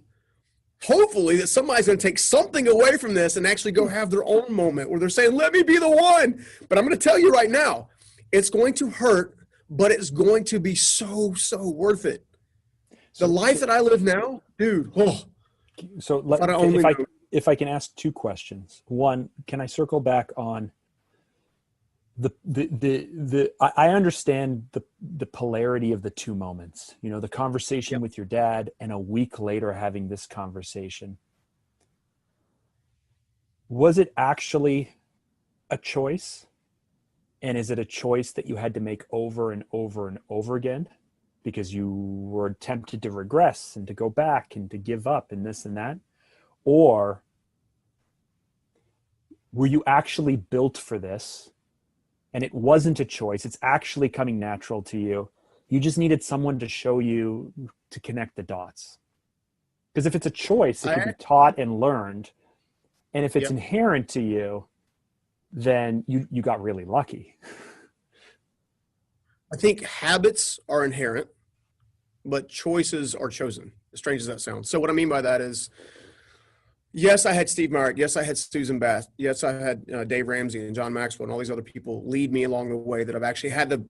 Hopefully that somebody's going to take something away from this and actually go have their own moment where they're saying, let me be the one. But I'm going to tell you right now, it's going to hurt, but it's going to be so, so worth it. The life that I live now, dude. Oh, so if I can ask 2 questions. One, can I circle back on I understand the polarity of the 2 moments, you know, the conversation with your dad and a week later having this conversation. Was it actually a choice? And is it a choice that you had to make over and over and over again because you were tempted to regress and to go back and to give up and this and that? Or were you actually built for this? And it wasn't a choice. It's actually coming natural to you. You just needed someone to show you to connect the dots. Because if it's a choice, it can be taught and learned. And if it's inherent to you, then you got really lucky. I think habits are inherent, but choices are chosen, as strange as that sounds. So what I mean by that is, yes, I had Steve Myrick. Yes, I had Susan Bath. Yes, I had Dave Ramsey and John Maxwell and all these other people lead me along the way that I've actually had the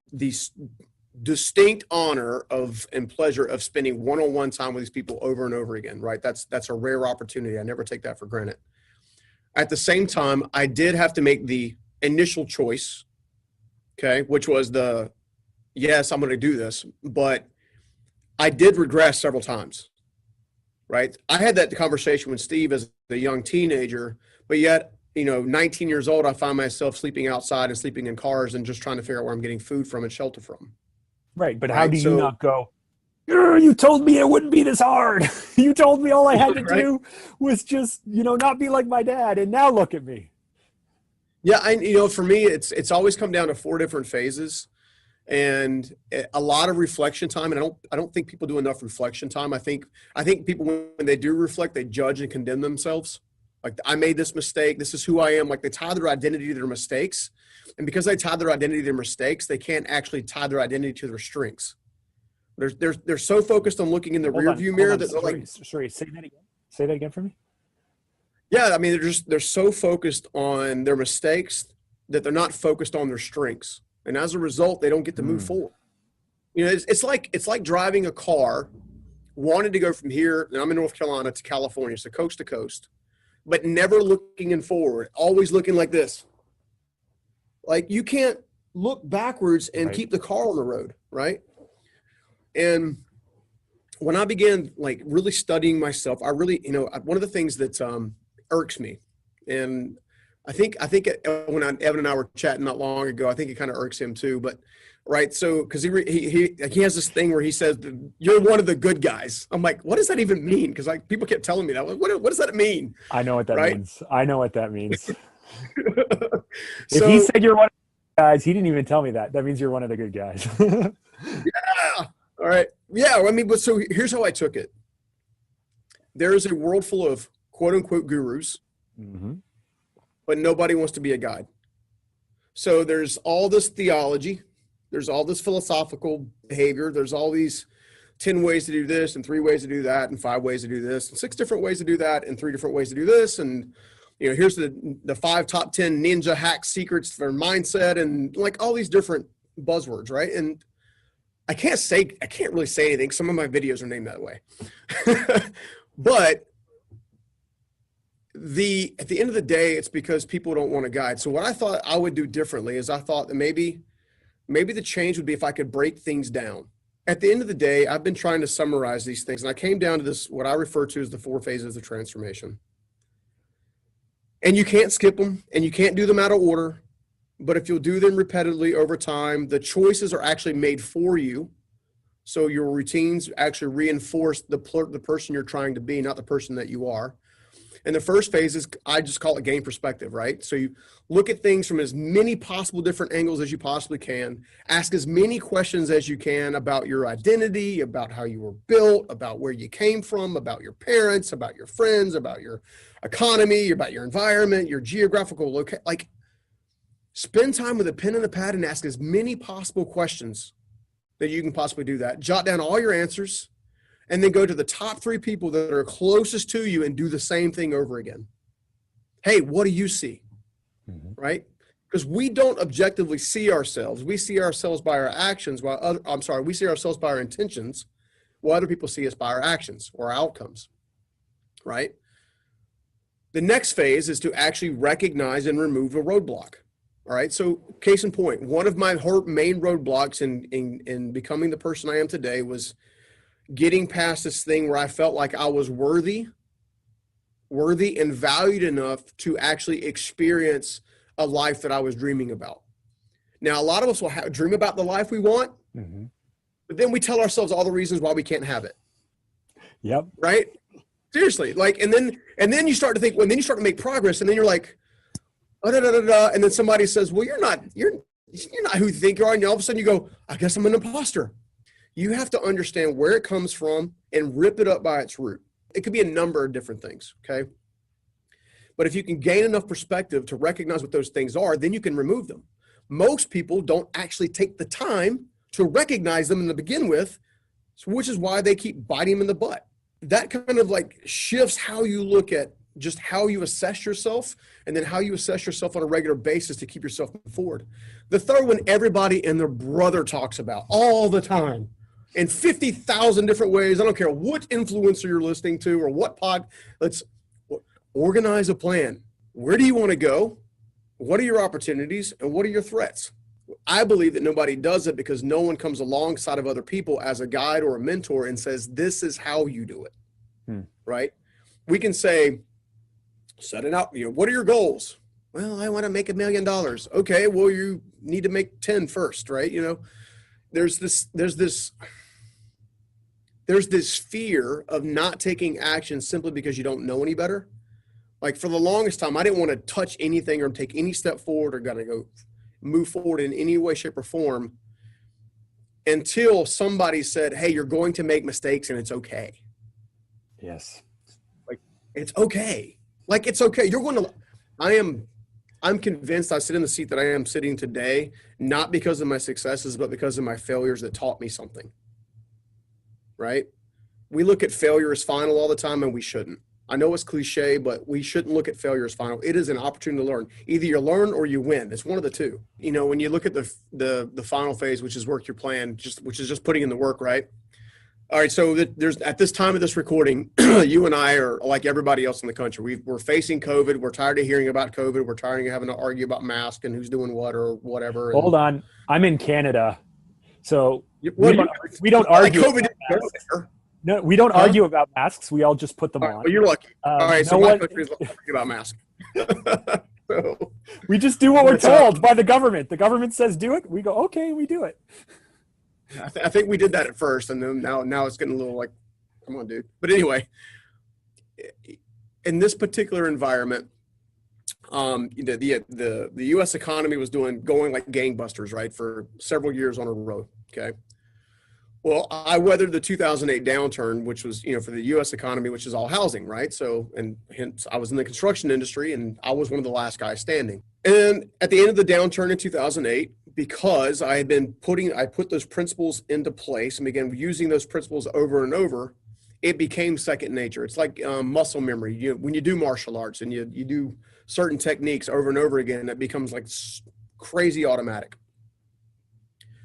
distinct honor of and pleasure of spending one-on-one time with these people over and over again, right? That's a rare opportunity. I never take that for granted. At the same time, I did have to make the initial choice, okay, which was yes, I'm going to do this, but I did regress several times. Right. I had that conversation with Steve as a young teenager, but yet, 19 years old, I find myself sleeping outside and sleeping in cars and just trying to figure out where I'm getting food from and shelter from. Right. But how do you not go, you told me it wouldn't be this hard. You told me all I had to do was just, not be like my dad. And now look at me. Yeah. For me, it's always come down to 4 different phases. And a lot of reflection time, and I don't think people do enough reflection time. I think people, when they do reflect, they judge and condemn themselves. Like, I made this mistake. This is who I am. Like, they tie their identity to their mistakes, and because they tie their identity to their mistakes, they can't actually tie their identity to their strengths. They're so focused on looking in the rearview mirror that they're like, sorry, say that again. Say that again for me. Yeah, I mean, they're so focused on their mistakes that they're not focused on their strengths. And as a result, they don't get to move forward. It's like driving a car, wanting to go from here, and I'm in North Carolina, to California, so coast to coast, but never looking in forward, always looking like this. Like, you can't look backwards and keep the car on the road, right? And when I began really studying myself, I really, one of the things that irks me, and I think when Evan and I were chatting not long ago, I think it kind of irks him too. But right, so because he has this thing where he says, "You're one of the good guys." I'm like, what does that even mean? Because people kept telling me that. What does that mean? I know what that means. I know what that means. If he said you're one, Guys, he didn't even tell me that. That means you're one of the good guys. Yeah. All right. Yeah. I mean, but so here's how I took it. There is a world full of quote unquote gurus, but nobody wants to be a guide. So there's all this theology, there's all this philosophical behavior, there's all these 10 ways to do this and 3 ways to do that and 5 ways to do this and 6 different ways to do that and 3 different ways to do this. And, you know, here's the 5 top 10 ninja hack secrets for mindset and like all these different buzzwords, right? And I can't really say anything. Some of my videos are named that way. But at the end of the day, it's because people don't want a guide. So what I thought I would do differently is I thought that maybe the change would be if I could break things down. At the end of the day, I've been trying to summarize these things, and I came down to this, what I refer to as the 4 phases of transformation. And you can't skip them, and you can't do them out of order. But if you'll do them repetitively over time, the choices are actually made for you. So your routines actually reinforce the person you're trying to be, not the person that you are. And the first phase is, I just call it gain perspective, right? So you look at things from as many possible different angles as you possibly can, ask as many questions as you can about your identity, about how you were built, about where you came from, about your parents, about your friends, about your economy, about your environment, your geographical location. Like, spend time with a pen and a pad and ask as many possible questions that you can possibly do that. Jot down all your answers, and then go to the top 3 people that are closest to you and do the same thing over again. Hey, what do you see? Right? Because we don't objectively see ourselves. We see ourselves by our actions, we see ourselves by our intentions, while other people see us by our actions or our outcomes. Right? The next phase is to actually recognize and remove a roadblock. All right. So case in point, one of my main roadblocks in becoming the person I am today was getting past this thing where I felt like I was worthy and valued enough to actually experience a life that I was dreaming about. Now, a lot of us will dream about the life we want, but then we tell ourselves all the reasons why we can't have it. Yep. Right. Seriously. Like, and then you start to think, then you start to make progress, and then you're like, and then somebody says, well, you're not who you think you are. And all of a sudden you go, I guess I'm an imposter. You have to understand where it comes from and rip it up by its root. It could be a number of different things. Okay. But if you can gain enough perspective to recognize what those things are, then you can remove them. Most people don't actually take the time to recognize them to begin with, which is why they keep biting them in the butt. That kind of like shifts how you look at just how you assess yourself, and then how you assess yourself on a regular basis to keep yourself moving forward. The third one, everybody and their brother talks about all the time in 50,000 different ways. I don't care what influencer you're listening to or what let's organize a plan. Where do you want to go? What are your opportunities and what are your threats? I believe that nobody does it because no one comes alongside of other people as a guide or a mentor and says, this is how you do it, right? We can say, set it out. What are your goals? Well, I want to make $1 million. Okay, well, you need to make 10 first, right? There's this fear of not taking action simply because you don't know any better. Like, for the longest time, I didn't want to touch anything or take any step forward or gotta go move forward in any way, shape, or form until somebody said, hey, you're going to make mistakes and it's okay. Yes. Like, it's okay. Like, it's okay. I'm convinced I sit in the seat that I am sitting today, not because of my successes, but because of my failures that taught me something. Right? We look at failure as final all the time, and we shouldn't. I know it's cliche, but we shouldn't look at failure as final. It is an opportunity to learn. Either you learn or you win. It's one of the two. When you look at the final phase, which is work your plan, which is just putting in the work, right? All right, so there's at this time of this recording, you and I are like everybody else in the country. We're facing COVID. We're tired of hearing about COVID. We're tired of having to argue about masks and who's doing what or whatever. Hold on, I'm in Canada, so we don't argue. COVID no, we don't argue about masks. We all just put them on. Well, you're lucky. All right, so my country is arguing about masks. So, we just do what we're told by the government. The government says do it. We go, okay, we do it. I think we did that at first, and then now it's getting a little like, come on, dude. But anyway, in this particular environment, the U.S. economy was going like gangbusters, right, for several years on a row. Okay. Well, I weathered the 2008 downturn, which was, for the U.S. economy, which is all housing, right? So, and hence I was in the construction industry, and I was one of the last guys standing. And at the end of the downturn in 2008, because I put those principles into place and began using those principles over and over, it became second nature. It's like muscle memory. When you do martial arts and you do certain techniques over and over again, it becomes like crazy automatic.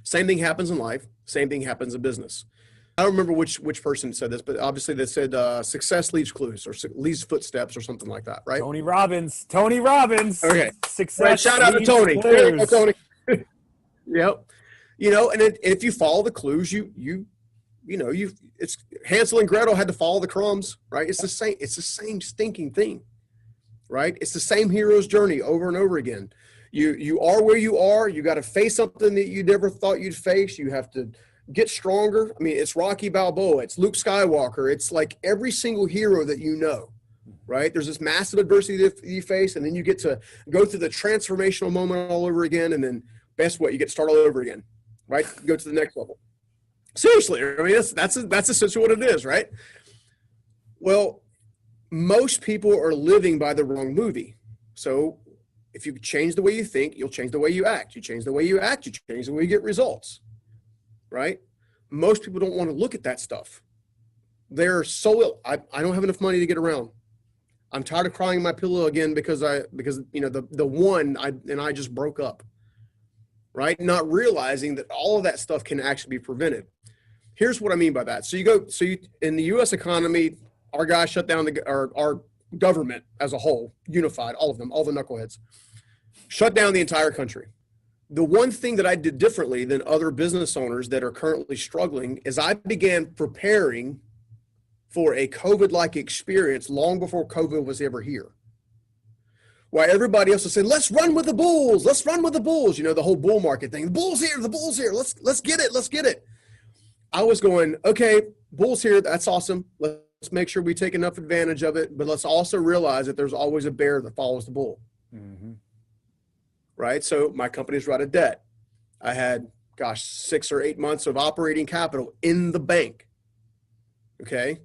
Same thing happens in life. Same thing happens in business. I don't remember which person said this, but obviously they said success leaves clues or leaves footsteps or something like that, right? Tony Robbins. Okay. Success. Right, shout out to Tony. There you go, Tony. Yep. And if you follow the clues, it's Hansel and Gretel had to follow the crumbs, right? It's the same stinking thing, right? It's the same hero's journey over and over again. You are where you are. You got to face something that you never thought you'd face. You have to get stronger. I mean, it's Rocky Balboa. It's Luke Skywalker. It's like every single hero that right? There's this massive adversity that you face, and then you get to go through the transformational moment all over again, and then guess what? You get to start all over again, right? Go to the next level. Seriously, I mean, that's essentially what it is, right? Well, most people are living by the wrong movie. So if you change the way you think, you'll change the way you act. You change the way you act, you change the way you get results, right? Most people don't want to look at that stuff. They're so ill. I don't have enough money to get around. I'm tired of crying in my pillow again because the one I just broke up, right? Not realizing that all of that stuff can actually be prevented. Here's what I mean by that. So in the U.S. economy, our guys shut down our government as a whole, unified, all of them, all the knuckleheads, shut down the entire country. The one thing that I did differently than other business owners that are currently struggling is I began preparing for a COVID-like experience long before COVID was ever here. While everybody else was saying, let's run with the bulls, let's run with the bulls, the whole bull market thing. The bull's here, let's get it. I was going, okay, bull's here, that's awesome. Let's make sure we take enough advantage of it, but let's also realize that there's always a bear that follows the bull. Mm-hmm. Right? So my company's out of debt. I had, 6 or 8 months of operating capital in the bank. Okay?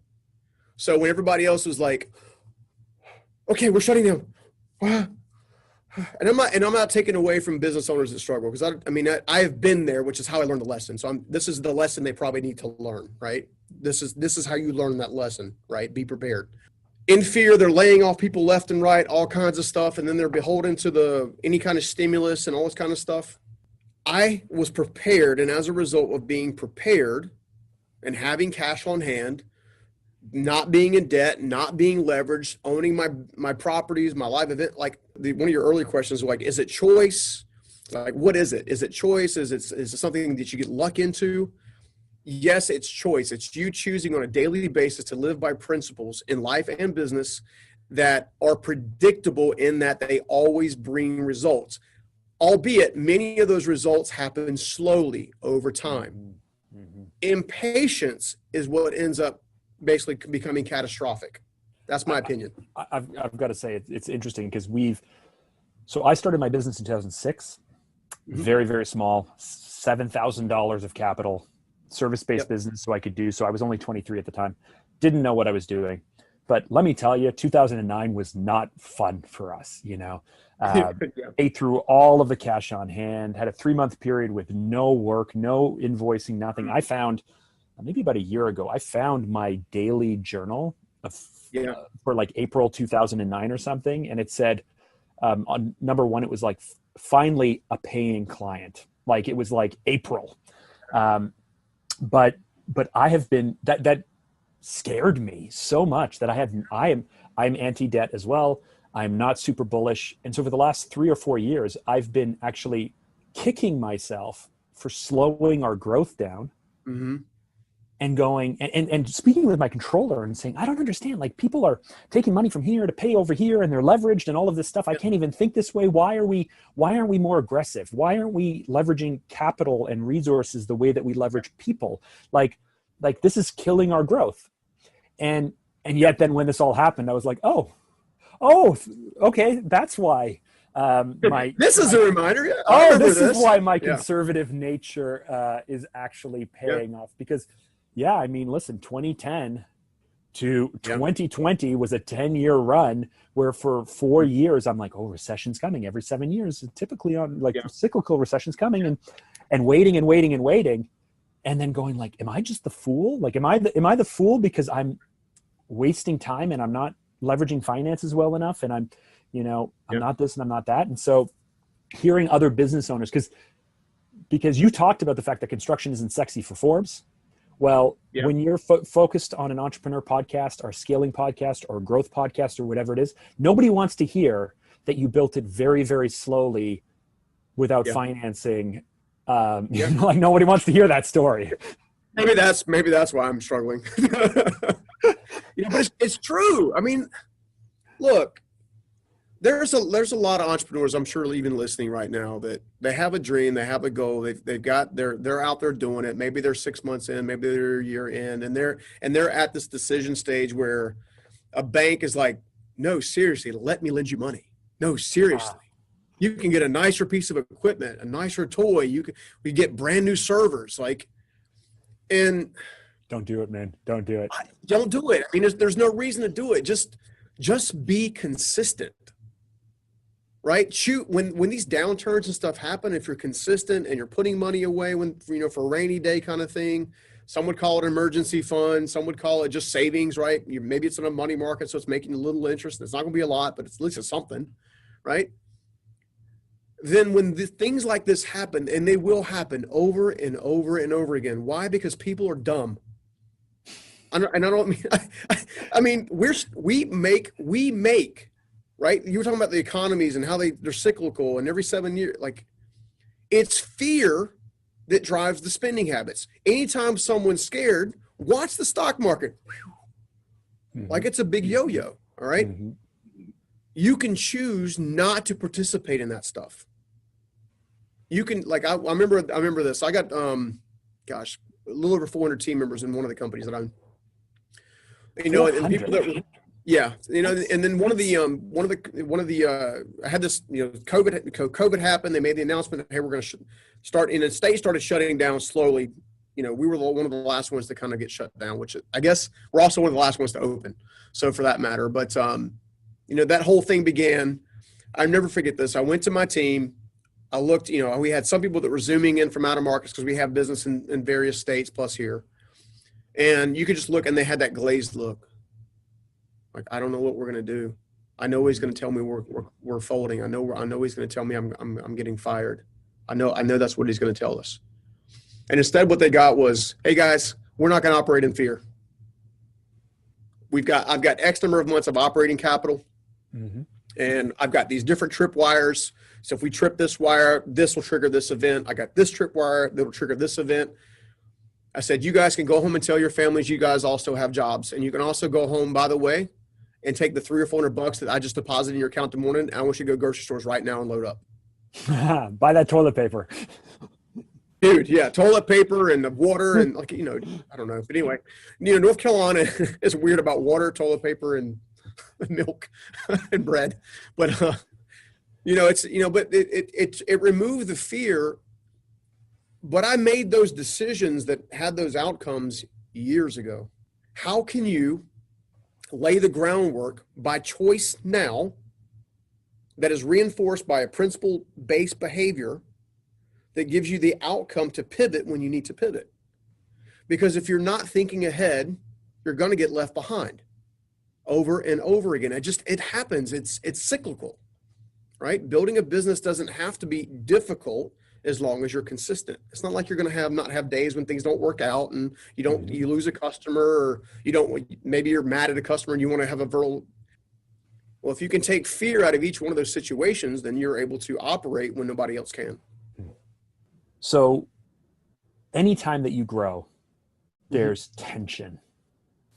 So when everybody else was like, okay, we're shutting down. And I'm not taking away from business owners that struggle, because I have been there, which is how I learned the lesson. So this is the lesson they probably need to learn, right? This is how you learn that lesson, right? Be prepared. In fear, they're laying off people left and right, all kinds of stuff, and then they're beholden to any kind of stimulus and all this kind of stuff. I was prepared, and as a result of being prepared and having cash on hand, not being in debt, not being leveraged, owning my properties, my live event, like one of your early questions was like, is it choice? Like, what is it? Is it choice? Is it something that you get luck into? Yes, it's choice. It's you choosing on a daily basis to live by principles in life and business that are predictable in that they always bring results, albeit many of those results happen slowly over time. Mm-hmm. Impatience is what ends up basically becoming catastrophic. That's my opinion. I've got to say it's interesting because so I started my business in 2006, very, very small, $7,000 of capital, service-based business. So I was only 23 at the time, didn't know what I was doing, but let me tell you, 2009 was not fun for us. Ate through all of the cash on hand, had a 3-month period with no work, no invoicing, nothing. I found maybe about a year ago, I found my daily journal for like April 2009 or something. And it said, on number one, it was like, finally a paying client. Like it was like April. But I have been, that scared me so much that I'm anti-debt as well. I'm not super bullish. And so for the last 3 or 4 years, I've been actually kicking myself for slowing our growth down. Mm-hmm. And going and speaking with my controller and saying, I don't understand. Like, people are taking money from here to pay over here, and they're leveraged and all of this stuff. I can't even think this way. Why aren't we more aggressive? Why aren't we leveraging capital and resources the way that we leverage people? Like this is killing our growth. And yet then when this all happened, I was like, oh, Oh, okay. That's why. My This is a reminder. Yeah, I oh, remember this is why my Yeah. conservative nature is actually paying off. Because, yeah, I mean, listen, 2010 to 2020 was a 10-year run where for 4 years I'm like, oh, recession's coming every 7 years. Typically on like cyclical recession's coming, and waiting and waiting and waiting, and then going like, am I just the fool? Like, am I the fool because I'm wasting time and I'm not leveraging finances well enough, and I'm not this and I'm not that. And so hearing other business owners, because you talked about the fact that construction isn't sexy for Forbes. Well, when you're focused on an entrepreneur podcast or a scaling podcast or a growth podcast or whatever it is, nobody wants to hear that you built it very, very slowly without financing. Like nobody wants to hear that story. Maybe that's why I'm struggling. But it's true. I mean, look, there's a lot of entrepreneurs, I'm sure, even listening right now, that they have a dream, they have a goal, they're out there doing it. Maybe they're 6 months in, maybe they're a year in, and they're at this decision stage where a bank is like, no, seriously, let me lend you money. No, seriously. You can get a nicer piece of equipment, a nicer toy. We get brand new servers, and don't do it, man. Don't do it. Don't do it. I mean, there's no reason to do it. Just be consistent. Right? Shoot, when these downturns and stuff happen, if you're consistent and you're putting money away for a rainy day kind of thing, some would call it an emergency fund, some would call it just savings, right? Maybe it's in a money market, so it's making a little interest. It's not going to be a lot, but at least it's something, right? Then when things like this happen, and they will happen over and over and over again. Why? Because people are dumb. And I don't mean, I mean, we make. Right? You were talking about the economies and how they're cyclical, and every 7 years, it's fear that drives the spending habits. Anytime someone's scared, watch the stock market. Like it's a big yo-yo. All right. You can choose not to participate in that stuff. You can, I remember this. I got, a little over 400 team members in one of the companies that I'm, and people that were, and then one of the I had this, COVID happened. They made the announcement that, hey, we're going to start, and the state started shutting down slowly. We were one of the last ones to kind of get shut down, which I guess we're also one of the last ones to open. So for that matter, but that whole thing began. I'll never forget this. I went to my team. I looked, we had some people that were zooming in from out of markets because we have business in various states plus here. And you could just look, and they had that glazed look. Like, I don't know what we're going to do. I know he's going to tell me we're folding. I know he's going to tell me I'm getting fired. I know that's what he's going to tell us. And instead what they got was, hey guys, we're not going to operate in fear. I've got X number of months of operating capital. And I've got these different trip wires. So if we trip this wire, this will trigger this event. I got this trip wire that will trigger this event. I said, you guys can go home and tell your families you guys also have jobs. And you can also go home, by the way, and take the $300 or $400 that I just deposited in your account tomorrow. And I want you to go grocery stores right now and load up. Buy that toilet paper. Dude, yeah, toilet paper and the water and I don't know. But anyway, North Carolina is weird about water, toilet paper, and milk and bread. But, but it removed the fear. But I made those decisions that had those outcomes years ago. How can you lay the groundwork by choice now that is reinforced by a principle-based behavior that gives you the outcome to pivot when you need to pivot? Because if you're not thinking ahead, you're going to get left behind over and over again. It happens. It's cyclical, right? Building a business doesn't have to be difficult as long as you're consistent. It's not like you're going to not have days when things don't work out and you lose a customer, or maybe you're mad at a customer and you want to have a verbal. Well, if you can take fear out of each one of those situations, then you're able to operate when nobody else can. So anytime that you grow, there's tension.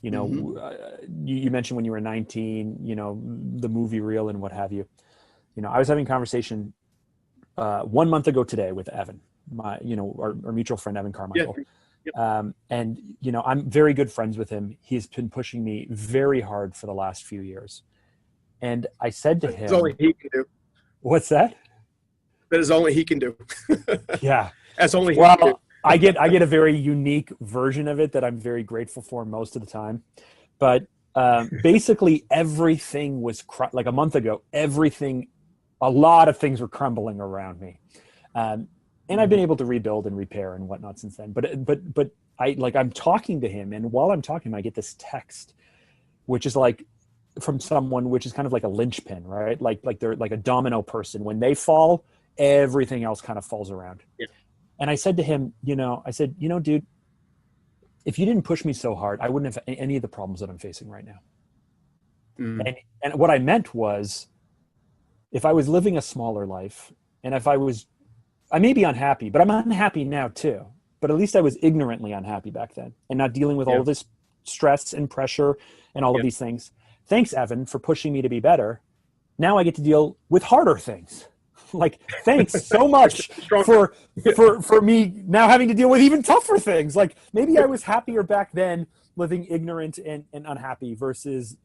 You mentioned when you were 19, the movie reel and what have you. I was having a conversation 1 month ago today with Evan, our mutual friend, Evan Carmichael. And, I'm very good friends with him. He's been pushing me very hard for the last few years. And I said to him, That's only he can do. What's that? That is only he can do. Yeah. That's only he can do. I get a very unique version of it that I'm very grateful for most of the time. But basically everything was like a month ago, a lot of things were crumbling around me. And I've been able to rebuild and repair and whatnot since then. But I'm talking to him, and while I'm talking, I get this text, which is like from someone, which is kind of like a linchpin, right? Like they're like a domino person. When they fall, everything else kind of falls around. Yeah. And I said to him, dude, if you didn't push me so hard, I wouldn't have any of the problems that I'm facing right now. And what I meant was, if I was living a smaller life, and if I may be unhappy, but I'm unhappy now too. But at least I was ignorantly unhappy back then and not dealing with all of this stress and pressure and all of these things. Thanks, Evan, for pushing me to be better. Now I get to deal with harder things. Like, thanks so much for me now having to deal with even tougher things. Like, maybe I was happier back then living ignorant and unhappy versus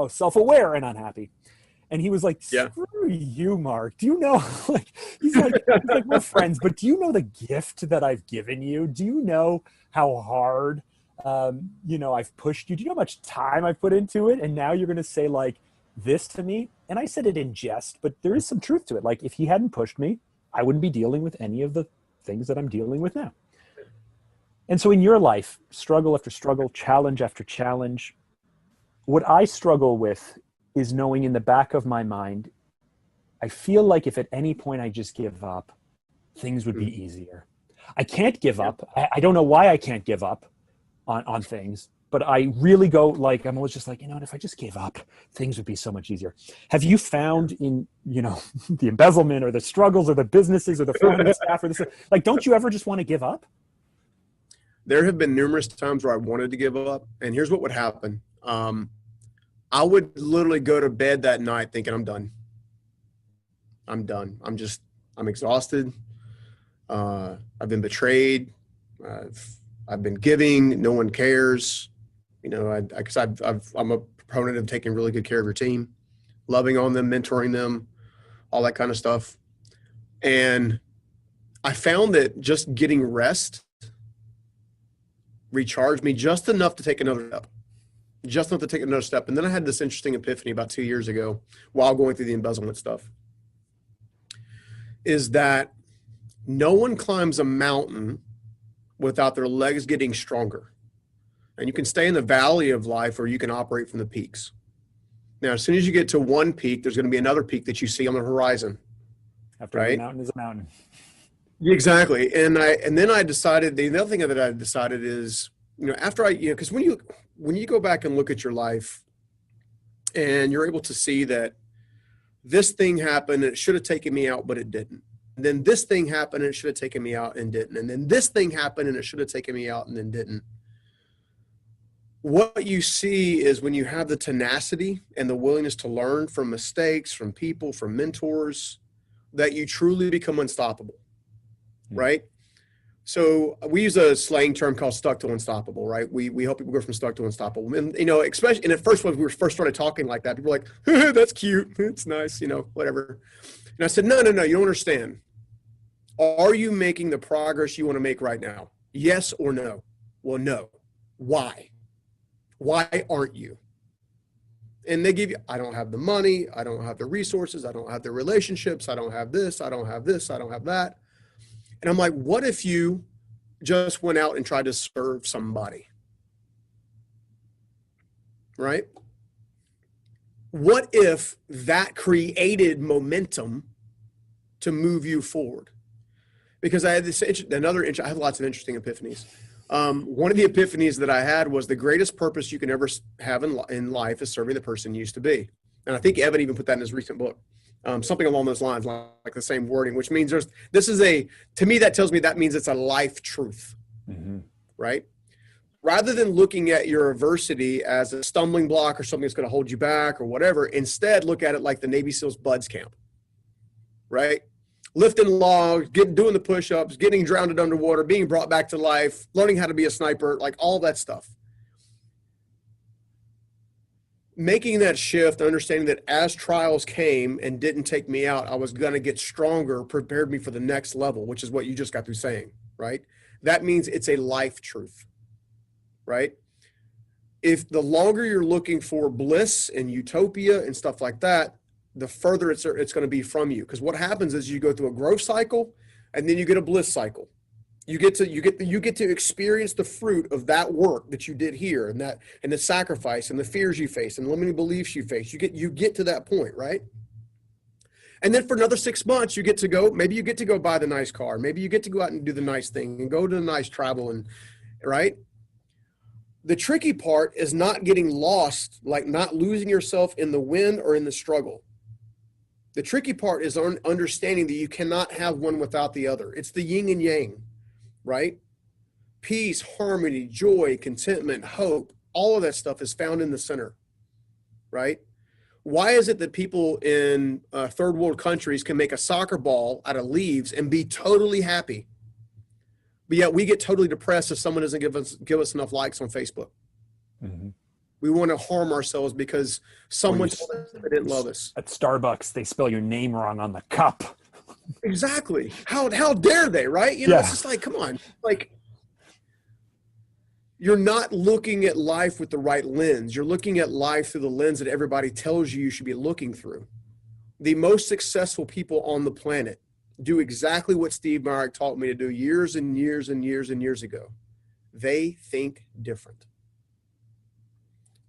self-aware and unhappy. And he was like, screw you, Mark. Do you know, he's like, we're friends, but do you know the gift that I've given you? Do you know how hard, I've pushed you? Do you know how much time I've put into it? And now you're going to say like this to me? And I said it in jest, but there is some truth to it. Like, if he hadn't pushed me, I wouldn't be dealing with any of the things that I'm dealing with now. And so in your life, struggle after struggle, challenge after challenge, what I struggle with is knowing in the back of my mind, I feel like if at any point I just give up, things would be easier. I can't give up. I don't know why I can't give up on things, but I really go like, I'm always just like, if I just gave up, things would be so much easier. Have you found in, the embezzlement or the struggles or the businesses or the finance staff or this, like, don't you ever just want to give up? There have been numerous times where I wanted to give up, and here's what would happen. I would literally go to bed that night thinking, I'm done. I'm exhausted. I've been betrayed. I've been giving. No one cares. Because I'm a proponent of taking really good care of your team, loving on them, mentoring them, all that kind of stuff. And I found that just getting rest recharged me just enough to take another step. And then I had this interesting epiphany about 2 years ago while going through the embezzlement stuff, is that no one climbs a mountain without their legs getting stronger. And you can stay in the valley of life, or you can operate from the peaks. Now, as soon as you get to one peak, there's going to be another peak that you see on the horizon. After every mountain is a mountain. Exactly. And then I decided, the other thing that I decided is, after because when you go back and look at your life and you're able to see that this thing happened and it should have taken me out, but it didn't. And then this thing happened and it should have taken me out and didn't. And then this thing happened and it should have taken me out and then didn't. What you see is, when you have the tenacity and the willingness to learn from mistakes, from people, from mentors, that you truly become unstoppable, right? So we use a slang term called stuck to unstoppable, right? We help people go from stuck to unstoppable. And, especially, and at first, when we first started talking like that, people were like, that's cute. It's nice, whatever. And I said, no, you don't understand. Are you making the progress you want to make right now? Yes or no? Well, no. Why? Why aren't you? And they give you, I don't have the money. I don't have the resources. I don't have the relationships. I don't have this. I don't have this. I don't have that. And I'm like, what if you just went out and tried to serve somebody? Right? What if that created momentum to move you forward? Because I had I had lots of interesting epiphanies. One of the epiphanies that I had was the greatest purpose you can ever have in life is serving the person you used to be. And I think Evan even put that in his recent book. Something along those lines, like the same wording, which means to me, that tells me that means it's a life truth, right? Rather than looking at your adversity as a stumbling block or something that's going to hold you back or whatever, instead look at it like the Navy SEALs Buds Camp, right? Lifting logs, doing the push-ups, getting drowned underwater, being brought back to life, learning how to be a sniper, like all that stuff. making that shift, understanding that as trials came and didn't take me out, I was going to get stronger, prepared me for the next level, which is what you just got through saying, right? That means it's a life truth, right? If the longer you're looking for bliss and utopia and stuff like that, the further it's going to be from you. Because what happens is you go through a growth cycle and then you get a bliss cycle. You get to experience the fruit of that work that you did here, and the sacrifice and the fears you face and the limiting beliefs you face. You get to that point, right? And then for another 6 months, maybe you get to go buy the nice car. Maybe you get to go out and do the nice thing and go to the nice travel, and right? The tricky part is not getting lost, like not losing yourself in the win or in the struggle. The tricky part is understanding that you cannot have one without the other. It's the yin and yang. Right? Peace, harmony, joy, contentment, hope, all of that stuff is found in the center, right? Why is it that people in third world countries can make a soccer ball out of leaves and be totally happy, but yet we get totally depressed if someone doesn't give us enough likes on Facebook? Mm-hmm. We want to harm ourselves because someone told us they didn't love us. At Starbucks, they spell your name wrong on the cup. Exactly. How dare they, right? You know, It's just like, come on. Like, you're not looking at life with the right lens. You're looking at life through the lens that everybody tells you should be looking through. The most successful people on the planet do exactly what Steve Myrick taught me to do years and years and years and years ago. They think different.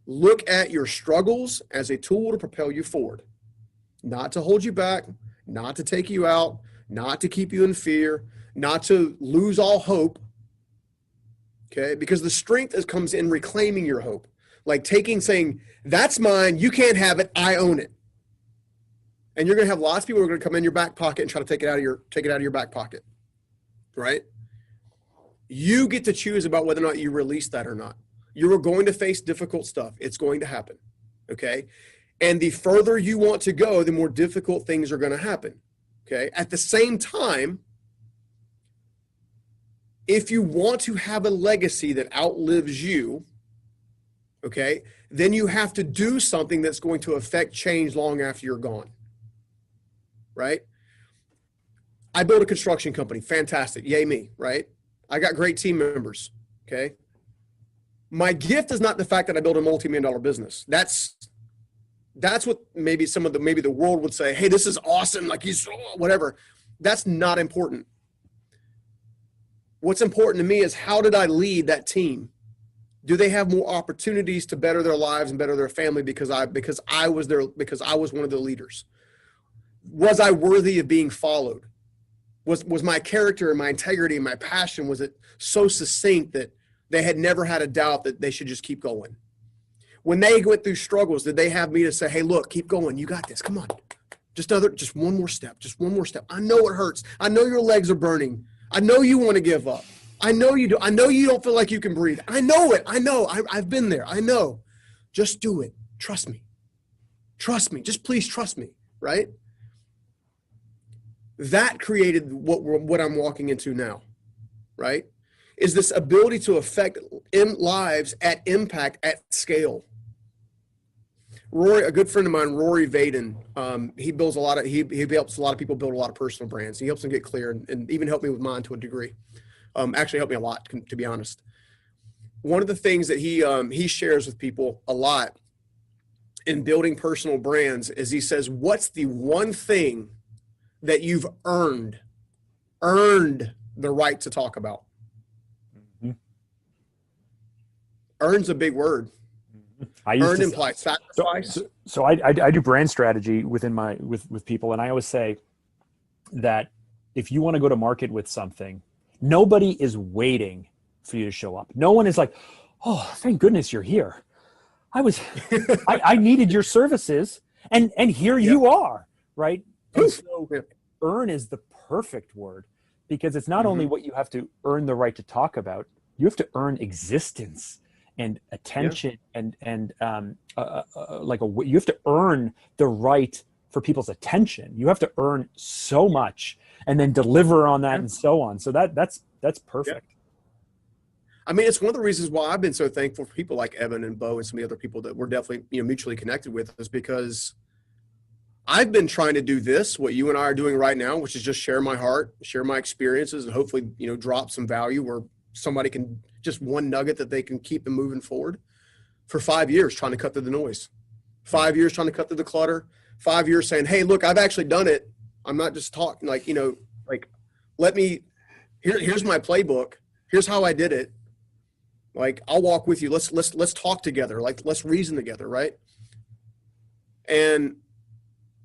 Look at your struggles as a tool to propel you forward, not to hold you back, not to take you out, not to keep you in fear, not to lose all hope, okay? Because the strength comes in reclaiming your hope. Like saying, that's mine, you can't have it, I own it. And you're going to have lots of people who are going to come in your back pocket and try to take it out of your back pocket, right? You get to choose about whether or not you release that or not. You are going to face difficult stuff. It's going to happen, okay? And the further you want to go, the more difficult things are going to happen, okay? At the same time, if you want to have a legacy that outlives you, okay, then you have to do something that's going to affect change long after you're gone, right? I built a construction company. Fantastic. Yay me, right? I got great team members, okay? My gift is not the fact that I built a multi-million-dollar business. That's what maybe the world would say, hey, this is awesome, like whatever. That's not important. What's important to me is, how did I lead that team? Do they have more opportunities to better their lives and better their family because I was one of their leaders? Was I worthy of being followed? Was my character and my integrity and my passion, was it so succinct that they had never had a doubt that they should just keep going? When they went through struggles, did they have me to say, hey, look, keep going. You got this. Come on. Just one more step. Just one more step. I know it hurts. I know your legs are burning. I know you want to give up. I know you do. I know you don't feel like you can breathe. I know it. I know. I've been there. I know. Just do it. Trust me. Trust me. Just please trust me. Right? That created what I'm walking into now. Right? Is this ability to affect lives at impact at scale. Rory, a good friend of mine, Rory Vaden, he helps a lot of people build a lot of personal brands. He helps them get clear and even helped me with mine to a degree. Actually helped me a lot, to be honest. One of the things that he shares with people a lot in building personal brands is he says, what's the one thing that you've earned the right to talk about? Mm-hmm. Earn's a big word. Earn implies sacrifice. So I do brand strategy with people, and I always say that if you want to go to market with something, nobody is waiting for you to show up. No one is like, oh, thank goodness you're here. I needed your services, and here you are, right? And so earn is the perfect word, because it's not only what you have to earn the right to talk about, you have to earn existence and attention, and you have to earn the right for people's attention. You have to earn so much and then deliver on that and so on. So that's perfect. I mean, it's one of the reasons why I've been so thankful for people like Evan and Bo and some of the other people that we're definitely, mutually connected with, is because I've been trying to do this, what you and I are doing right now, which is just share my heart, share my experiences, and hopefully, drop some value where somebody can, just one nugget that they can keep them moving forward, for 5 years trying to cut through the noise, 5 years trying to cut through the clutter, 5 years saying, hey, look, I've actually done it. I'm not just talking here's my playbook. Here's how I did it. Like, I'll walk with you. Let's talk together. Like, let's reason together. Right. And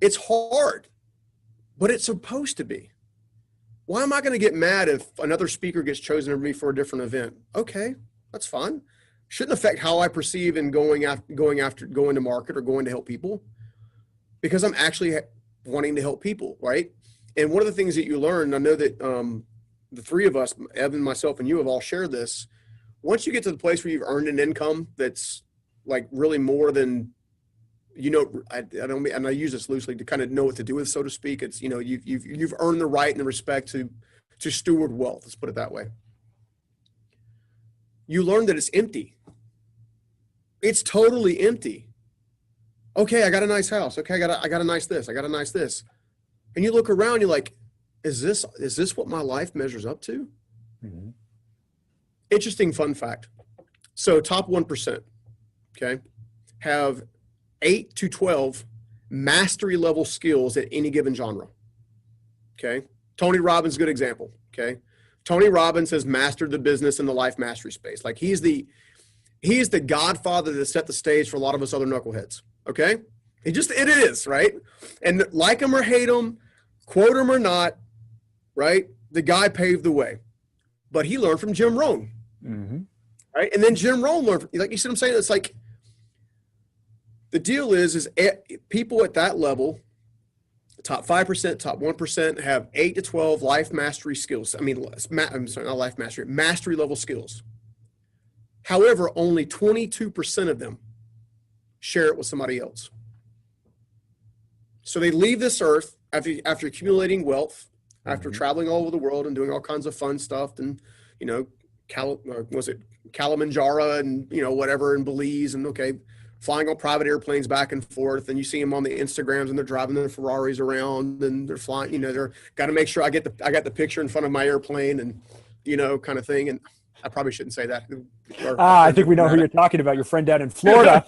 it's hard, but it's supposed to be. Why am I going to get mad if another speaker gets chosen over me for a different event? Okay, that's fine. Shouldn't affect how I perceive in going to market or going to help people, because I'm actually wanting to help people, right? And one of the things that you learn, I know that the three of us, Evan, myself, and you have all shared this. Once you get to the place where you've earned an income that's like really more than, I don't mean, and I use this loosely to kind of know what to do with, so to speak. It's, you've earned the right and the respect to steward wealth. Let's put it that way. You learn that it's empty. It's totally empty. Okay, I got a nice house. Okay, I got a nice this. I got a nice this. And you look around, you're like, is this what my life measures up to? Mm-hmm. Interesting fun fact. So top 1%, okay, have 8 to 12 mastery level skills at any given genre. Okay. Tony Robbins, good example. Okay. Tony Robbins has mastered the business and the life mastery space. Like, he's the godfather that set the stage for a lot of us other knuckleheads. Okay. It is, right? And like him or hate him, quote him or not, right? The guy paved the way, but he learned from Jim Rohn. Mm-hmm. Right. And then Jim Rohn learned, like, you see what I'm saying? It's like, the deal is people at that level, top 5%, top 1%, have 8 to 12 life mastery skills. I'm sorry, not life mastery, mastery level skills. However, only 22% of them share it with somebody else. So they leave this earth after accumulating wealth, after traveling all over the world and doing all kinds of fun stuff, and, Kilimanjaro and, whatever, in Belize, and flying on private airplanes back and forth, and you see them on the Instagrams and they're driving their Ferraris around and they're flying, they're got to make sure I got the picture in front of my airplane and, kind of thing. And I probably shouldn't say that. I think we know who you're talking about. Your friend down in Florida.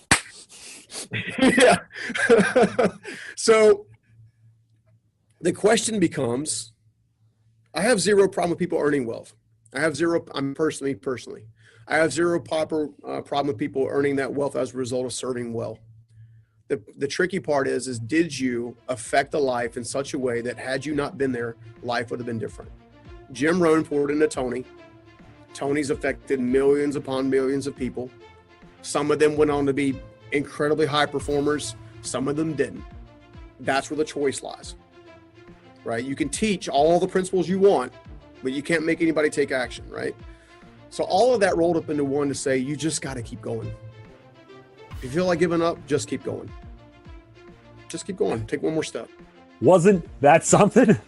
Yeah. So the question becomes, I have zero problem with people earning wealth. I have personally, I have zero problem with people earning that wealth as a result of serving well. The tricky part is did you affect the life in such a way that had you not been there, life would have been different? Jim Rohn poured into Tony. Tony's affected millions upon millions of people. Some of them went on to be incredibly high performers. Some of them didn't. That's where the choice lies, right? You can teach all the principles you want, but you can't make anybody take action, right? So all of that rolled up into one to say, you just got to keep going. If you feel like giving up, just keep going. Just keep going. Take one more step. Wasn't that something?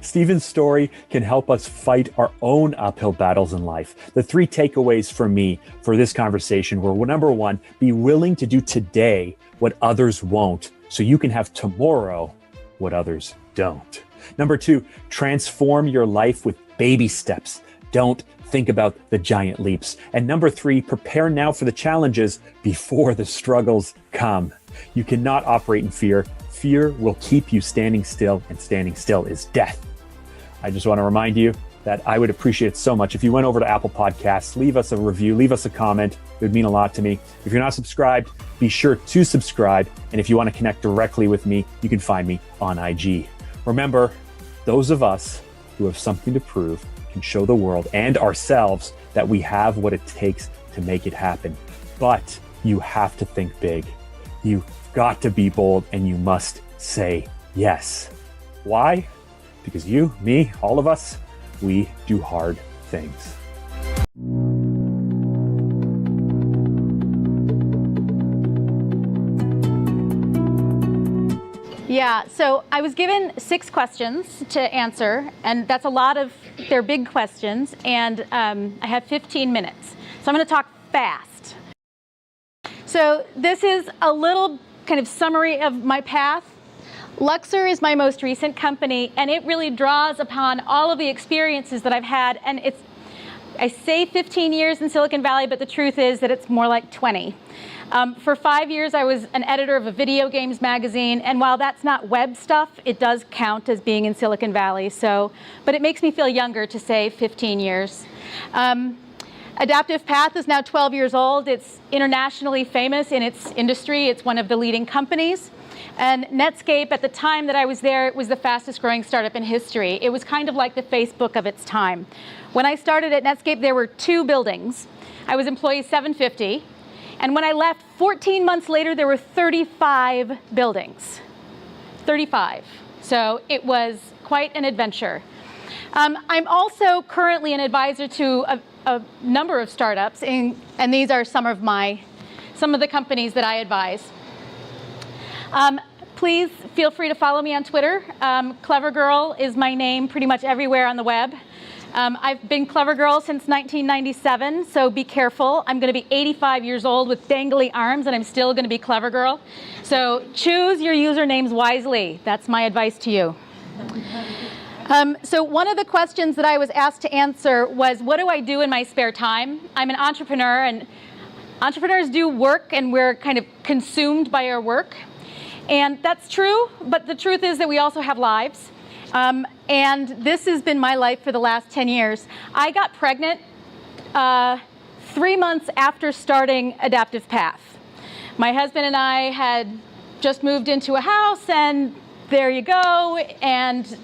Stephen's story can help us fight our own uphill battles in life. The 3 takeaways for me for this conversation were, number 1, be willing to do today what others won't, so you can have tomorrow what others don't. Number 2, transform your life with baby steps. Don't think about the giant leaps. And number 3, prepare now for the challenges before the struggles come. You cannot operate in fear. Fear will keep you standing still, and standing still is death. I just want to remind you that I would appreciate it so much if you went over to Apple Podcasts, leave us a review, leave us a comment. It would mean a lot to me. If you're not subscribed, be sure to subscribe. And if you want to connect directly with me, you can find me on IG. Remember, those of us who have something to prove can show the world and ourselves that we have what it takes to make it happen. But you have to think big. You've got to be bold, and you must say yes. Why? Because you, me, all of us, we do hard things. Yeah, so I was given 6 questions to answer, and that's a lot of, they're big questions, and I have 15 minutes. So I'm going to talk fast. So this is a little kind of summary of my path. Luxor is my most recent company, and it really draws upon all of the experiences that I've had, and it's, I say 15 years in Silicon Valley, but the truth is that it's more like 20. For 5 years, I was an editor of a video games magazine, and while that's not web stuff, it does count as being in Silicon Valley. So, but it makes me feel younger to say 15 years. Adaptive Path is now 12 years old. It's internationally famous in its industry. It's one of the leading companies. And Netscape, at the time that I was there, it was the fastest growing startup in history. It was kind of like the Facebook of its time. When I started at Netscape, there were 2 buildings. I was employee 750. And when I left, 14 months later, there were 35 buildings. 35. So it was quite an adventure. I'm also currently an advisor to a number of startups, and these are some of the companies that I advise. Please feel free to follow me on Twitter. Clever Girl is my name pretty much everywhere on the web. I've been Clever Girl since 1997, so be careful. I'm going to be 85 years old with dangly arms, and I'm still going to be Clever Girl. So choose your usernames wisely. That's my advice to you. So one of the questions that I was asked to answer was, what do I do in my spare time? I'm an entrepreneur, and entrepreneurs do work, and we're kind of consumed by our work. And that's true, but the truth is that we also have lives. And this has been my life for the last 10 years. I got pregnant 3 months after starting Adaptive Path. My husband and I had just moved into a house, and there you go, and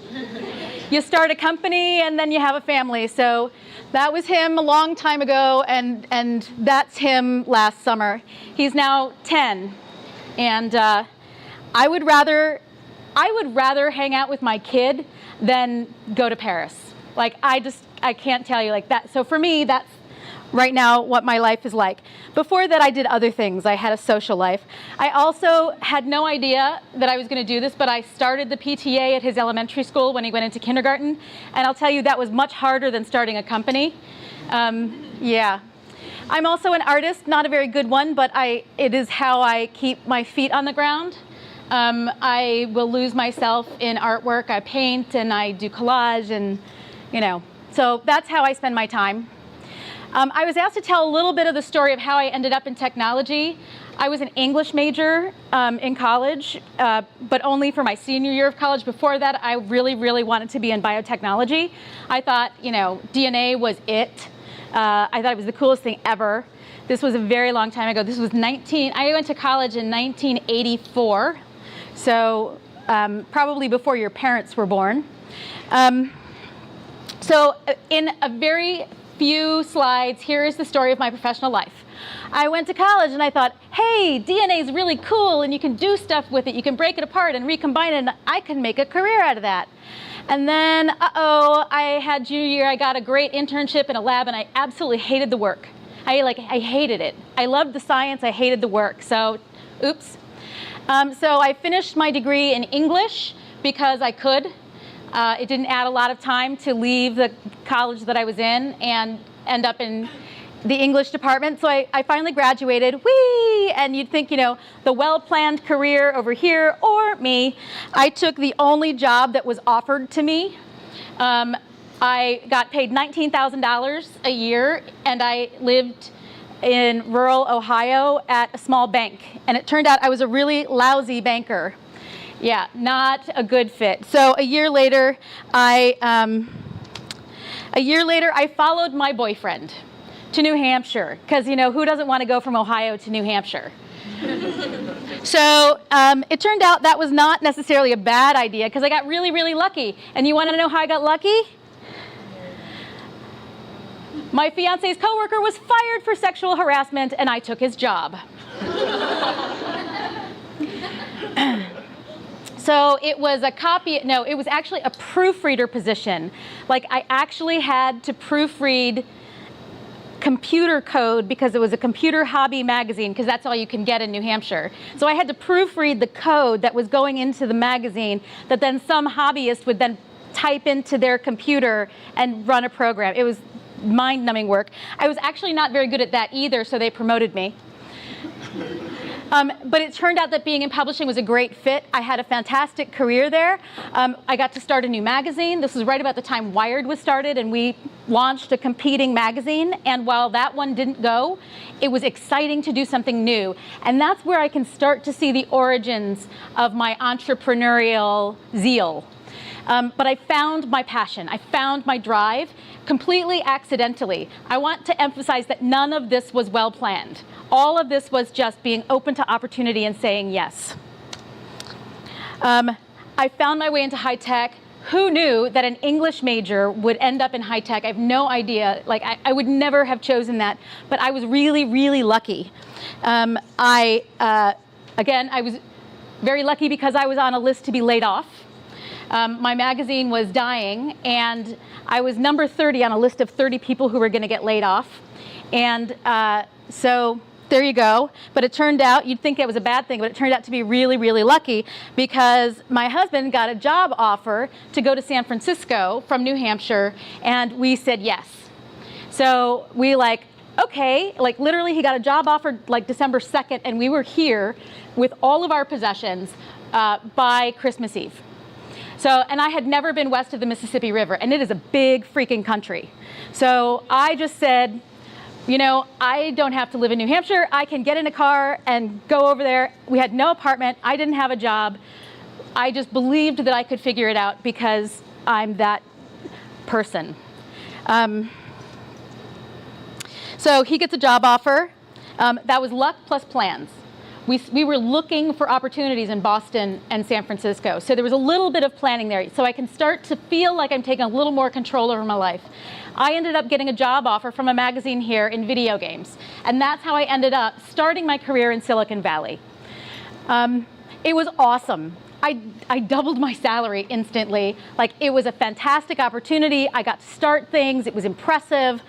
you start a company, and then you have a family. So that was him a long time ago, and that's him last summer. He's now 10, and I would rather hang out with my kid than go to Paris. Like, I can't tell you like that. So for me, that's right now what my life is like. Before that, I did other things. I had a social life. I also had no idea that I was going to do this, but I started the PTA at his elementary school when he went into kindergarten. And I'll tell you, that was much harder than starting a company. Yeah. I'm also an artist, not a very good one, but it is how I keep my feet on the ground. I will lose myself in artwork. I paint and I do collage, and so that's how I spend my time. I was asked to tell a little bit of the story of how I ended up in technology. I was an English major in college, but only for my senior year of college. Before that, I really, really wanted to be in biotechnology. I thought, DNA was it. I thought it was the coolest thing ever. This was a very long time ago. I went to college in 1984. So probably before your parents were born. So in a very few slides, here is the story of my professional life. I went to college and I thought, hey, DNA is really cool and you can do stuff with it. You can break it apart and recombine it, and I can make a career out of that. And then, I had junior year, I got a great internship in a lab, and I absolutely hated the work. I hated it. I loved the science, I hated the work. So, oops. So I finished my degree in English because I could. It didn't add a lot of time to leave the college that I was in and end up in the English department. So I finally graduated. Whee! And you'd think, the well-planned career over here, or me. I took the only job that was offered to me. I got paid $19,000 a year, and I lived in rural Ohio at a small bank. And it turned out I was a really lousy banker. Yeah, not a good fit. So a year later, I followed my boyfriend to New Hampshire, because who doesn't want to go from Ohio to New Hampshire? So it turned out that was not necessarily a bad idea, because I got really, really lucky. And you want to know how I got lucky? My fiance's coworker was fired for sexual harassment, and I took his job. So it was it was actually a proofreader position. Like, I actually had to proofread computer code because it was a computer hobby magazine, because that's all you can get in New Hampshire. So I had to proofread the code that was going into the magazine that then some hobbyist would then type into their computer and run a program. It was mind-numbing work. I was actually not very good at that either, so they promoted me. But it turned out that being in publishing was a great fit. I had a fantastic career there. I got to start a new magazine. This was right about the time Wired was started, and we launched a competing magazine. And while that one didn't go, it was exciting to do something new. And that's where I can start to see the origins of my entrepreneurial zeal. But I found my passion. I found my drive completely accidentally. I want to emphasize that none of this was well planned. All of this was just being open to opportunity and saying yes. I found my way into high tech. Who knew that an English major would end up in high tech? I have no idea. Like, I would never have chosen that, but I was really, really lucky. Again, I was very lucky because I was on a list to be laid off. My magazine was dying, and I was number 30 on a list of 30 people who were going to get laid off. And so there you go. But it turned out, you'd think it was a bad thing, but it turned out to be really, really lucky, because my husband got a job offer to go to San Francisco from New Hampshire, and we said yes. So we okay, literally he got a job offer December 2nd, and we were here with all of our possessions by Christmas Eve. So, and I had never been west of the Mississippi River, and it is a big freaking country. So I just said, you know, I don't have to live in New Hampshire. I can get in a car and go over there. We had no apartment. I didn't have a job. I just believed that I could figure it out because I'm that person. So he gets a job offer. That was luck plus plans. We were looking for opportunities in Boston and San Francisco. So there was a little bit of planning there. So I can start to feel like I'm taking a little more control over my life. I ended up getting a job offer from a magazine here in video games. And that's how I ended up starting my career in Silicon Valley. It was awesome. I doubled my salary instantly. It was a fantastic opportunity. I got to start things. It was impressive.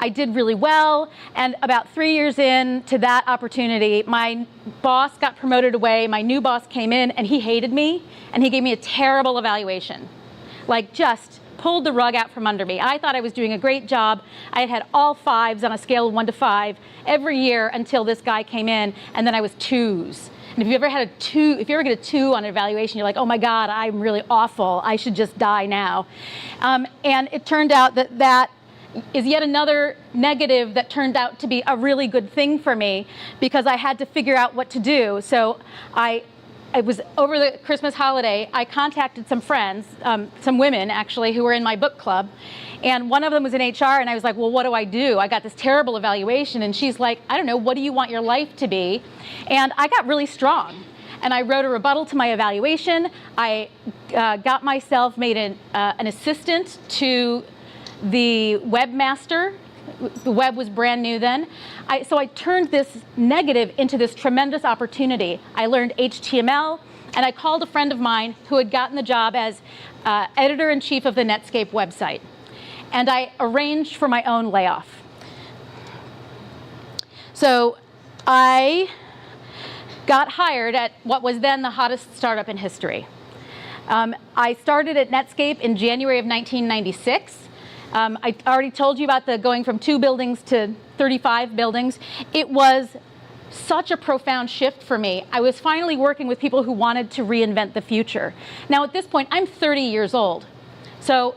I did really well, and about 3 years into that opportunity, my boss got promoted away, my new boss came in, and he hated me, and he gave me a terrible evaluation. Just pulled the rug out from under me. I thought I was doing a great job. I had all 5s on a scale of 1 to 5 every year until this guy came in, and then I was 2s. And if you ever get a 2 on an evaluation, you're like, oh my God, I'm really awful. I should just die now. And it turned out that is yet another negative that turned out to be a really good thing for me, because I had to figure out what to do. So I was over the Christmas holiday, I contacted some friends, some women actually, who were in my book club. And one of them was in HR, and I was like, well, what do? I got this terrible evaluation. And she's like, I don't know, what do you want your life to be? And I got really strong. And I wrote a rebuttal to my evaluation. I got myself made an assistant to the webmaster. The web was brand new then. So I turned this negative into this tremendous opportunity. I learned HTML, and I called a friend of mine who had gotten the job as editor-in-chief of the Netscape website. And I arranged for my own layoff. So I got hired at what was then the hottest startup in history. I started at Netscape in January of 1996. I already told you about the going from 2 buildings to 35 buildings. It was such a profound shift for me. I was finally working with people who wanted to reinvent the future. Now at this point, I'm 30 years old. So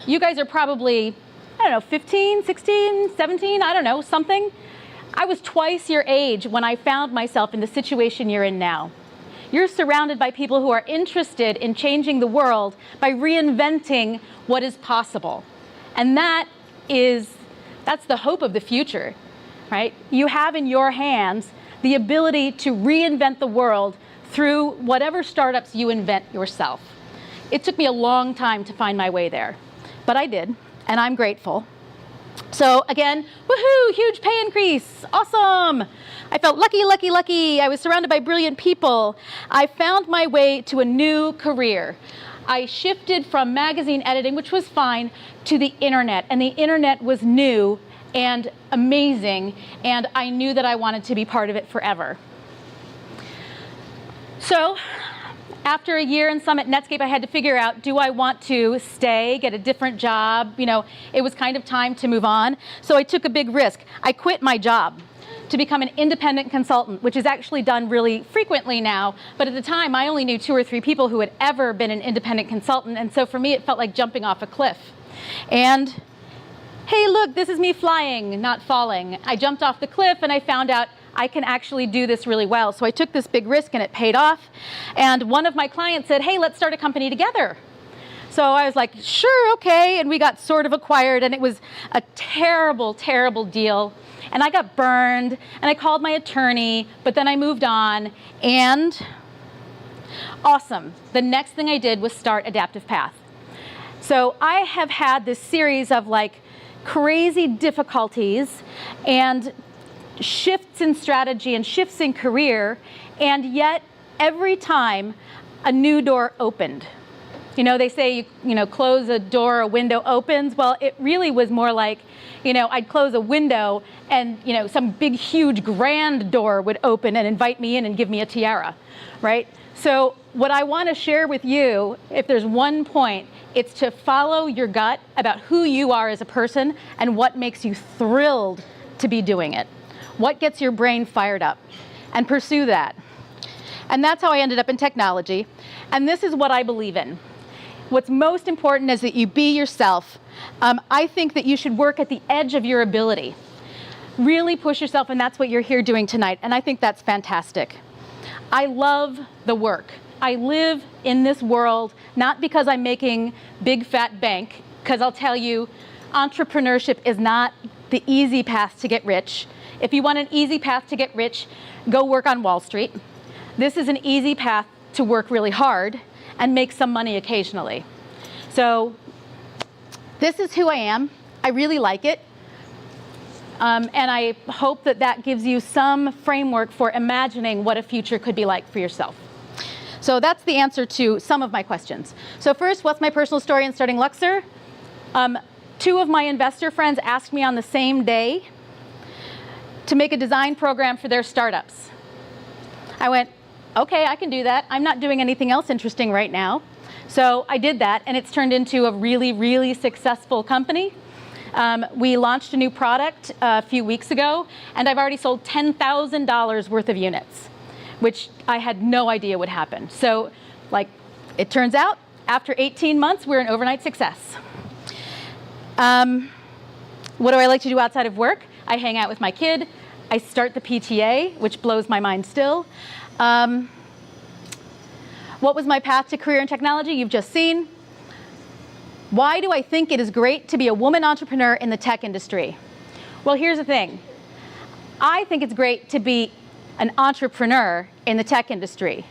you guys are probably, I don't know, 15, 16, 17, I don't know, something. I was twice your age when I found myself in the situation you're in now. You're surrounded by people who are interested in changing the world by reinventing what is possible. And that's the hope of the future, right? You have in your hands the ability to reinvent the world through whatever startups you invent yourself. It took me a long time to find my way there, but I did, and I'm grateful. So again, woohoo, huge pay increase, awesome. I felt lucky, lucky, lucky. I was surrounded by brilliant people. I found my way to a new career. I shifted from magazine editing, which was fine, to the internet, and the internet was new, and amazing, and I knew that I wanted to be part of it forever. So after a year in Summit Netscape, I had to figure out, do I want to stay, get a different job? You know, it was kind of time to move on. So I took a big risk. I quit my job to become an independent consultant, which is actually done really frequently now. But at the time, I only knew 2 or 3 people who had ever been an independent consultant. And so for me, it felt like jumping off a cliff. And hey, look, this is me flying, not falling. I jumped off the cliff and I found out I can actually do this really well. So I took this big risk and it paid off. And one of my clients said, hey, let's start a company together. So I was like, sure, okay. And we got sort of acquired, and it was a terrible, terrible deal. And I got burned, and I called my attorney, but then I moved on, and awesome. The next thing I did was start Adaptive Path. So I have had this series of like crazy difficulties and shifts in strategy and shifts in career, and yet every time a new door opened. You know, they say, you know, close a door, a window opens. Well, it really was more like, you know, I'd close a window and, you know, some big, huge, grand door would open and invite me in and give me a tiara, right? So what I want to share with you, if there's one point, it's to follow your gut about who you are as a person and what makes you thrilled to be doing it. What gets your brain fired up, and pursue that. And that's how I ended up in technology. And this is what I believe in. What's most important is that you be yourself. I think that you should work at the edge of your ability. Really push yourself, and that's what you're here doing tonight. And I think that's fantastic. I love the work. I live in this world, not because I'm making big fat bank, because I'll tell you, entrepreneurship is not the easy path to get rich. If you want an easy path to get rich, go work on Wall Street. This is an easy path to work really hard and make some money occasionally. So this is who I am. I really like it. And I hope that that gives you some framework for imagining what a future could be like for yourself. So that's the answer to some of my questions. So first, what's my personal story in starting Luxor? 2 of my investor friends asked me on the same day to make a design program for their startups. I went, okay, I can do that. I'm not doing anything else interesting right now. So I did that, and it's turned into a really, really successful company. We launched a new product a few weeks ago, and I've already sold $10,000 worth of units, which I had no idea would happen. So, like, it turns out, after 18 months, we're an overnight success. What do I like to do outside of work? I hang out with my kid. I start the PTA, which blows my mind still. What was my path to career in technology? You've just seen. Why do I think it is great to be a woman entrepreneur in the tech industry? Well, here's the thing. I think it's great to be an entrepreneur in the tech industry.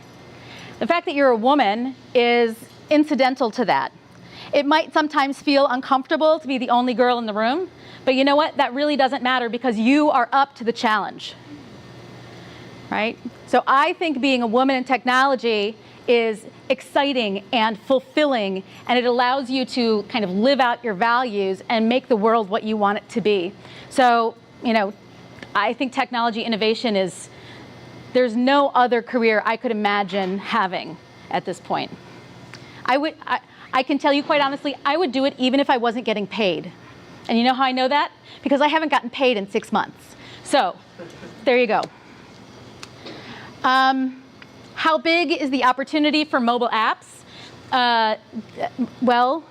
The fact that you're a woman is incidental to that. It might sometimes feel uncomfortable to be the only girl in the room, but you know what? That really doesn't matter because you are up to the challenge, right? So I think being a woman in technology is exciting and fulfilling, and it allows you to kind of live out your values and make the world what you want it to be. So, you know, I think technology innovation is, there's no other career I could imagine having at this point. I can tell you quite honestly, I would do it even if I wasn't getting paid. And you know how I know that? Because I haven't gotten paid in 6 months. So, there you go. How big is the opportunity for mobile apps? Well,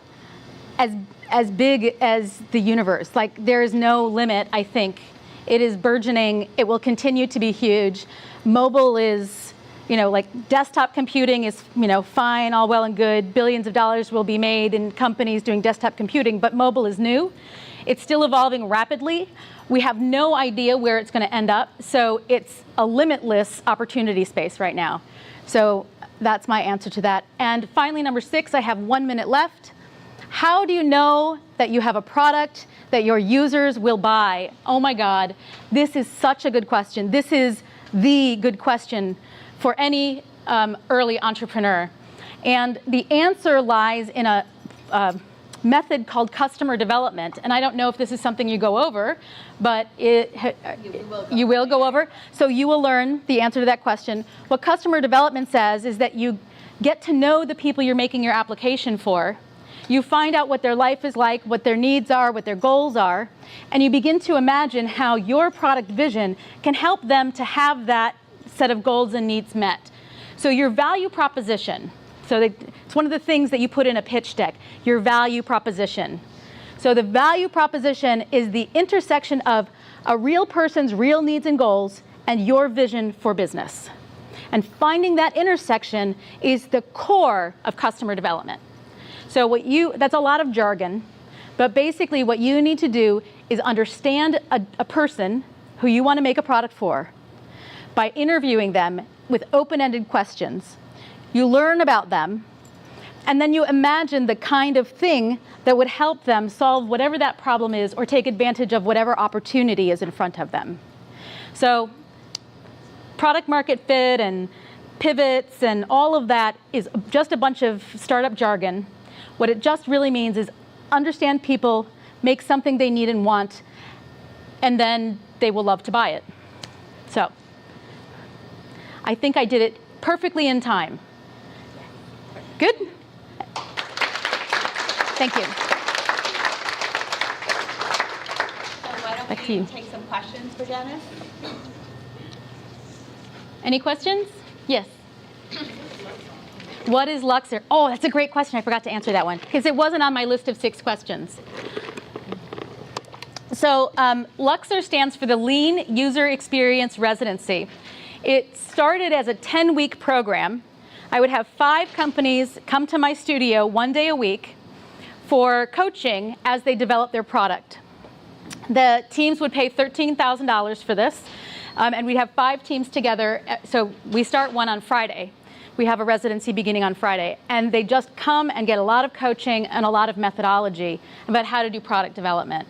as big as the universe. Like, there is no limit, I think. It is burgeoning. It will continue to be huge. Mobile is, you know, like desktop computing is, you know, fine, all well and good. Billions of dollars will be made in companies doing desktop computing, but mobile is new. It's still evolving rapidly. We have no idea where it's going to end up. So it's a limitless opportunity space right now. So that's my answer to that. And finally, number 6, I have 1 minute left. How do you know that you have a product that your users will buy? Oh my God, this is such a good question. This is the good question for any early entrepreneur. And the answer lies in a method called customer development. And I don't know if this is something you go over, but you will go over. So you will learn the answer to that question. What customer development says is that you get to know the people you're making your application for. You find out what their life is like, what their needs are, what their goals are, and you begin to imagine how your product vision can help them to have that set of goals and needs met. So your value proposition, it's one of the things that you put in a pitch deck, your value proposition. So the value proposition is the intersection of a real person's real needs and goals and your vision for business. And finding that intersection is the core of customer development. So that's a lot of jargon, but basically what you need to do is understand a person who you want to make a product for by interviewing them with open-ended questions. You learn about them, and then you imagine the kind of thing that would help them solve whatever that problem is or take advantage of whatever opportunity is in front of them. So product market fit and pivots and all of that is just a bunch of startup jargon. What it just really means is understand people, make something they need and want, and then they will love to buy it. So I think I did it perfectly in time. Good? Thank you. So why don't we take some questions for Dennis? Any questions? Yes. What is Luxor? Oh, that's a great question. I forgot to answer that one because it wasn't on my list of 6 questions. So Luxor stands for the Lean User Experience Residency. It started as a 10-week program. I would have 5 companies come to my studio 1 day a week for coaching as they develop their product. The teams would pay $13,000 for this, and we'd have 5 teams together. So we start one on Friday. We have a residency beginning on Friday, and they just come and get a lot of coaching and a lot of methodology about how to do product development.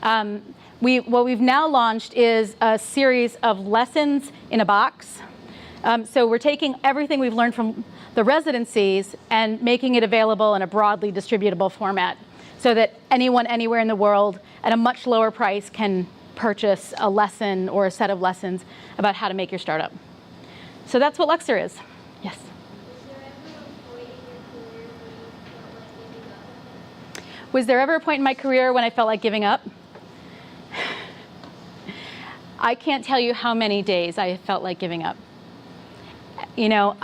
What we've now launched is a series of lessons in a box. So we're taking everything we've learned from the residencies and making it available in a broadly distributable format so that anyone anywhere in the world at a much lower price can purchase a lesson or a set of lessons about how to make your startup. So that's what Luxor is. Yes? Was there ever a point in my career when I felt like giving up? I can't tell you how many days I felt like giving up. You know,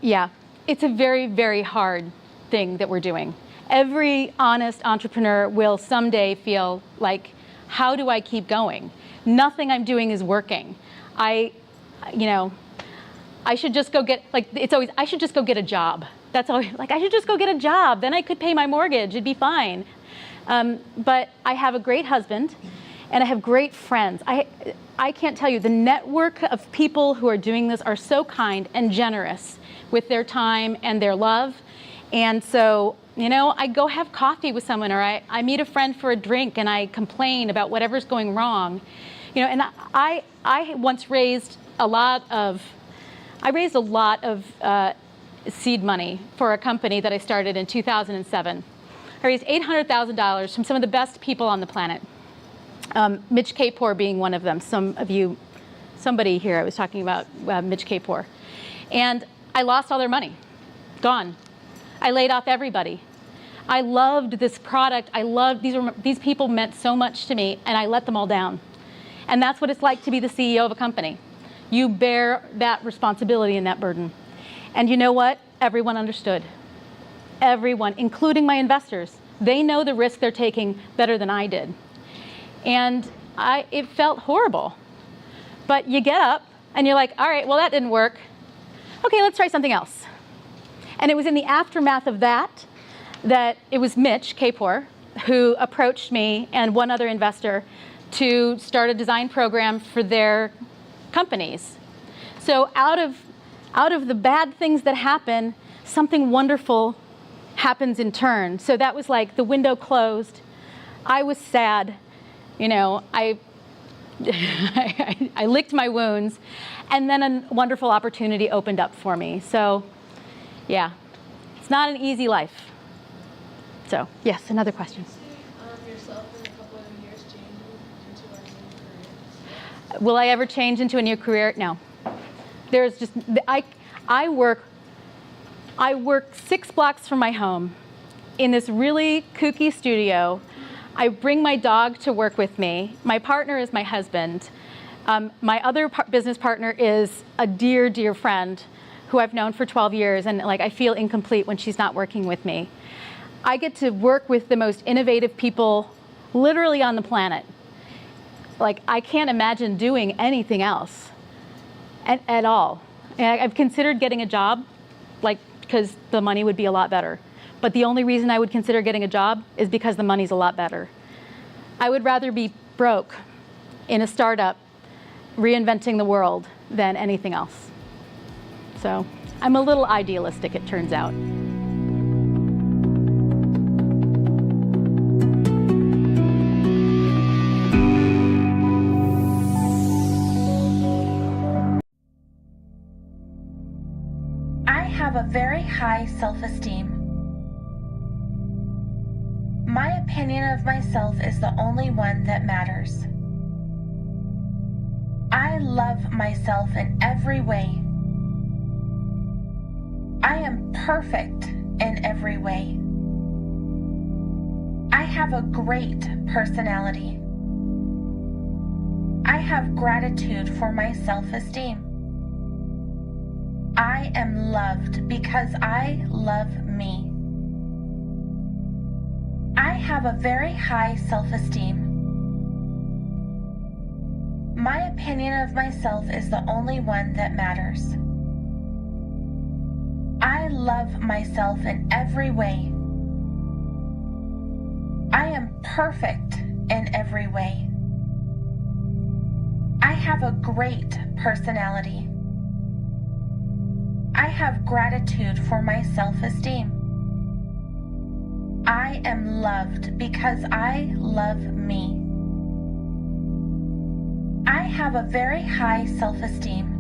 yeah, it's a very, very hard thing that we're doing. Every honest entrepreneur will someday feel like, how do I keep going? Nothing I'm doing is working. I should just go get, I should just go get a job. That's always, I should just go get a job. Then I could pay my mortgage. It'd be fine. But I have a great husband, and I have great friends. I can't tell you, the network of people who are doing this are so kind and generous with their time and their love. And so, I go have coffee with someone, or I meet a friend for a drink, and I complain about whatever's going wrong. And I once raised a lot of seed money for a company that I started in 2007. I raised $800,000 from some of the best people on the planet. Mitch Kapor being one of them. Somebody here, I was talking about Mitch Kapor. And I lost all their money, gone. I laid off everybody. I loved this product. These people meant so much to me, and I let them all down. And that's what it's like to be the CEO of a company. You bear that responsibility and that burden. And you know what? Everyone understood. Everyone, including my investors. They know the risk they're taking better than I did. And it felt horrible. But you get up and you're like, all right, well, that didn't work. Okay, let's try something else. And it was in the aftermath of that it was Mitch Kapor who approached me and one other investor to start a design program for their companies. So out of the bad things that happen, something wonderful happens in turn. So that was like the window closed. I was sad. I licked my wounds, and then a wonderful opportunity opened up for me. So, yeah, It's not an easy life. So, yes, another question. Will I ever change into a new career? No. There's just, I work 6 blocks from my home in this really kooky studio. I bring my dog to work with me. My partner is my husband. My other business partner is a dear, dear friend who I've known for 12 years, and like I feel incomplete when she's not working with me. I get to work with the most innovative people literally on the planet. Like, I can't imagine doing anything else at all. And I've considered getting a job, like, because the money would be a lot better. But the only reason I would consider getting a job is because the money's a lot better. I would rather be broke in a startup reinventing the world than anything else. So I'm a little idealistic, it turns out. I have a very high self-esteem. My opinion of myself is the only one that matters. I love myself in every way. I am perfect in every way. I have a great personality. I have gratitude for my self-esteem. I am loved because I love me. I have a very high self-esteem. My opinion of myself is the only one that matters. I love myself in every way. I am perfect in every way. I have a great personality. I have gratitude for my self-esteem. I am loved because I love me. I have a very high self-esteem.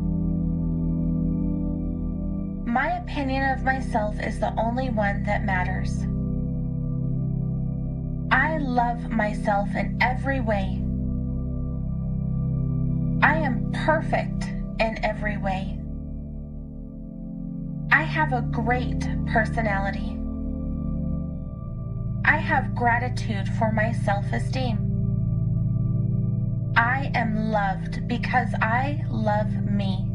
My opinion of myself is the only one that matters. I love myself in every way. I am perfect in every way. I have a great personality. I have gratitude for my self-esteem. I am loved because I love me.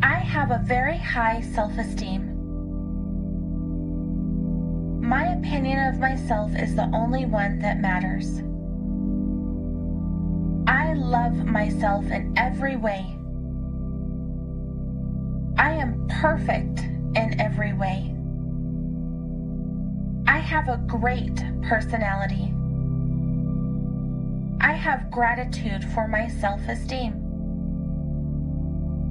I have a very high self-esteem. My opinion of myself is the only one that matters. I love myself in every way. I am perfect in every way. I have a great personality. I have gratitude for my self-esteem.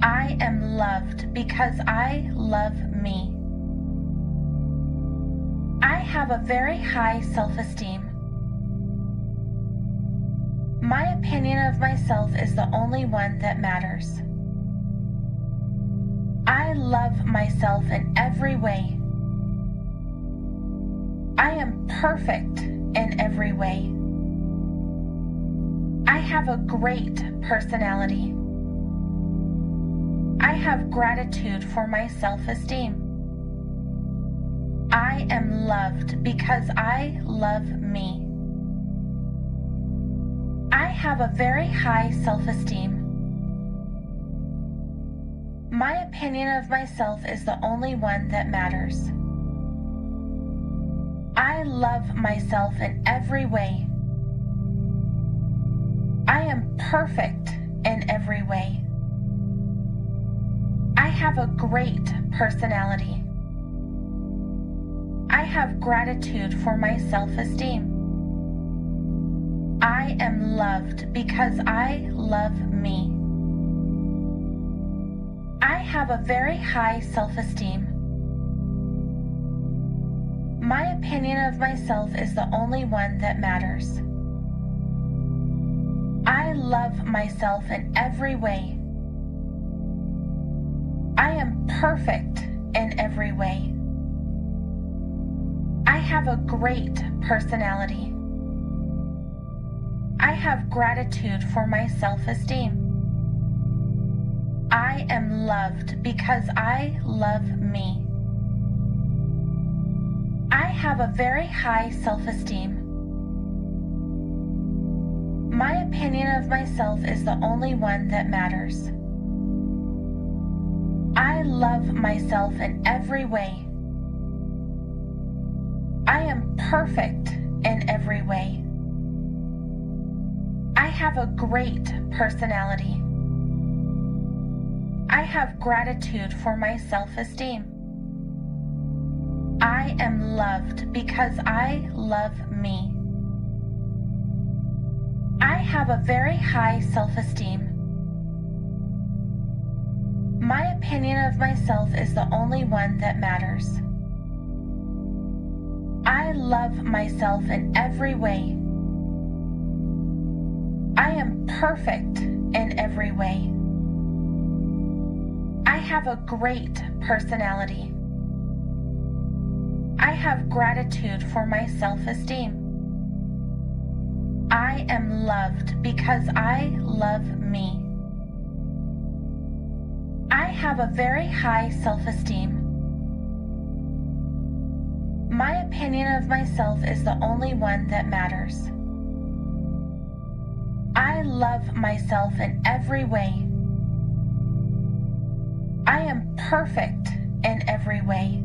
I am loved because I love me. I have a very high self-esteem. My opinion of myself is the only one that matters. I love myself in every way. I am perfect in every way. I have a great personality. I have gratitude for my self-esteem. I am loved because I love me. I have a very high self-esteem. My opinion of myself is the only one that matters. I love myself in every way. I am perfect in every way. I have a great personality. I have gratitude for my self-esteem. I am loved because I love me. I have a very high self-esteem. My opinion of myself is the only one that matters. I love myself in every way. I am perfect in every way. I have a great personality. I have gratitude for my self-esteem. I am loved because I love me. I have a very high self-esteem. My opinion of myself is the only one that matters. I love myself in every way. I am perfect in every way. I have a great personality. I have gratitude for my self-esteem. I am loved because I love me. I have a very high self-esteem. My opinion of myself is the only one that matters. I love myself in every way. I am perfect in every way. I have a great personality. I have gratitude for my self-esteem. I am loved because I love me. I have a very high self-esteem. My opinion of myself is the only one that matters. I love myself in every way. I am perfect in every way.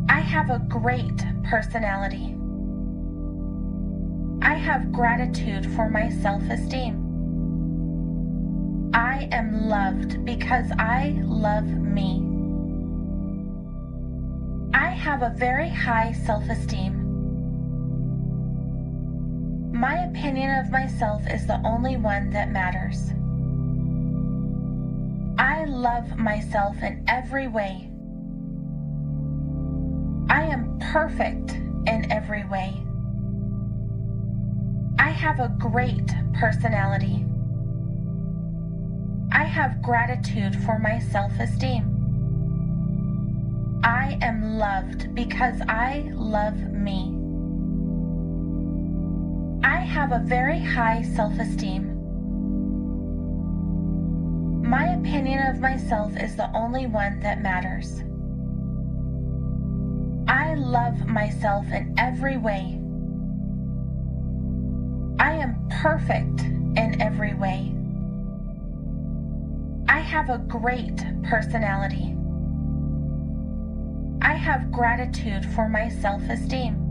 I have a great personality. I have gratitude for my self-esteem. I am loved because I love me. I have a very high self-esteem. My opinion of myself is the only one that matters. I love myself in every way. I am perfect in every way. I have a great personality. I have gratitude for my self-esteem. I am loved because I love me. I have a very high self-esteem. My opinion of myself is the only one that matters. I love myself in every way. I am perfect in every way. I have a great personality. I have gratitude for my self-esteem.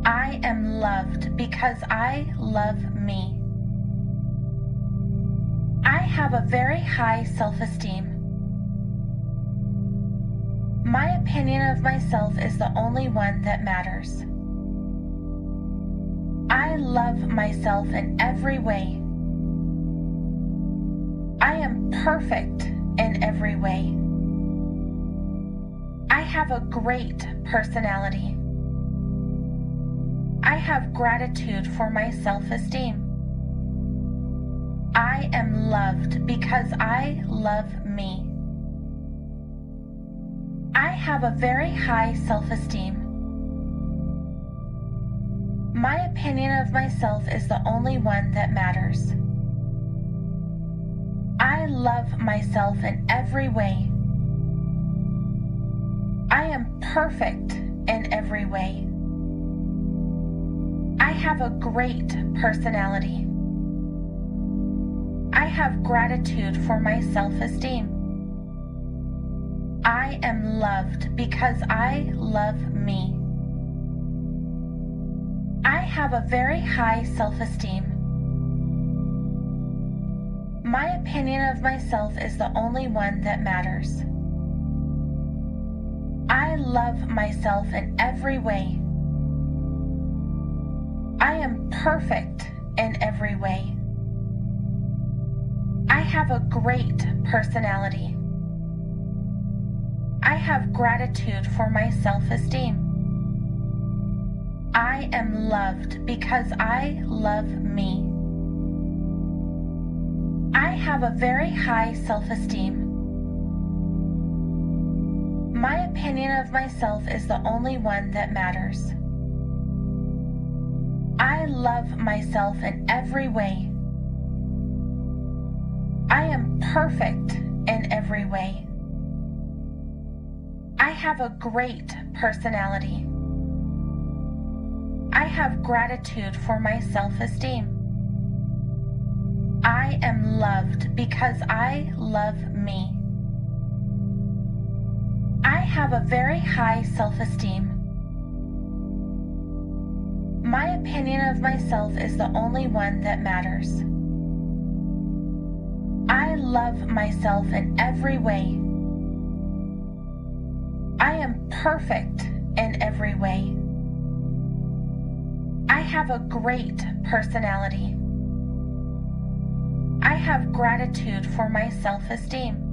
I am loved because I love me. I have a very high self-esteem. My opinion of myself is the only one that matters. I love myself in every way. I am perfect in every way. I have a great personality. I have gratitude for my self-esteem. I am loved because I love me. I have a very high self-esteem. My opinion of myself is the only one that matters. I love myself in every way. I am perfect in every way. I have a great personality. I have gratitude for my self-esteem. I am loved because I love me. I have a very high self-esteem. My opinion of myself is the only one that matters. I love myself in every way. I am perfect in every way. I have a great personality. I have gratitude for my self-esteem. I am loved because I love me. I have a very high self-esteem. My opinion of myself is the only one that matters. I love myself in every way. I am perfect in every way. I have a great personality. I have gratitude for my self-esteem. I am loved because I love me. I have a very high self-esteem. My opinion of myself is the only one that matters. I love myself in every way. I am perfect in every way. I have a great personality. I have gratitude for my self-esteem.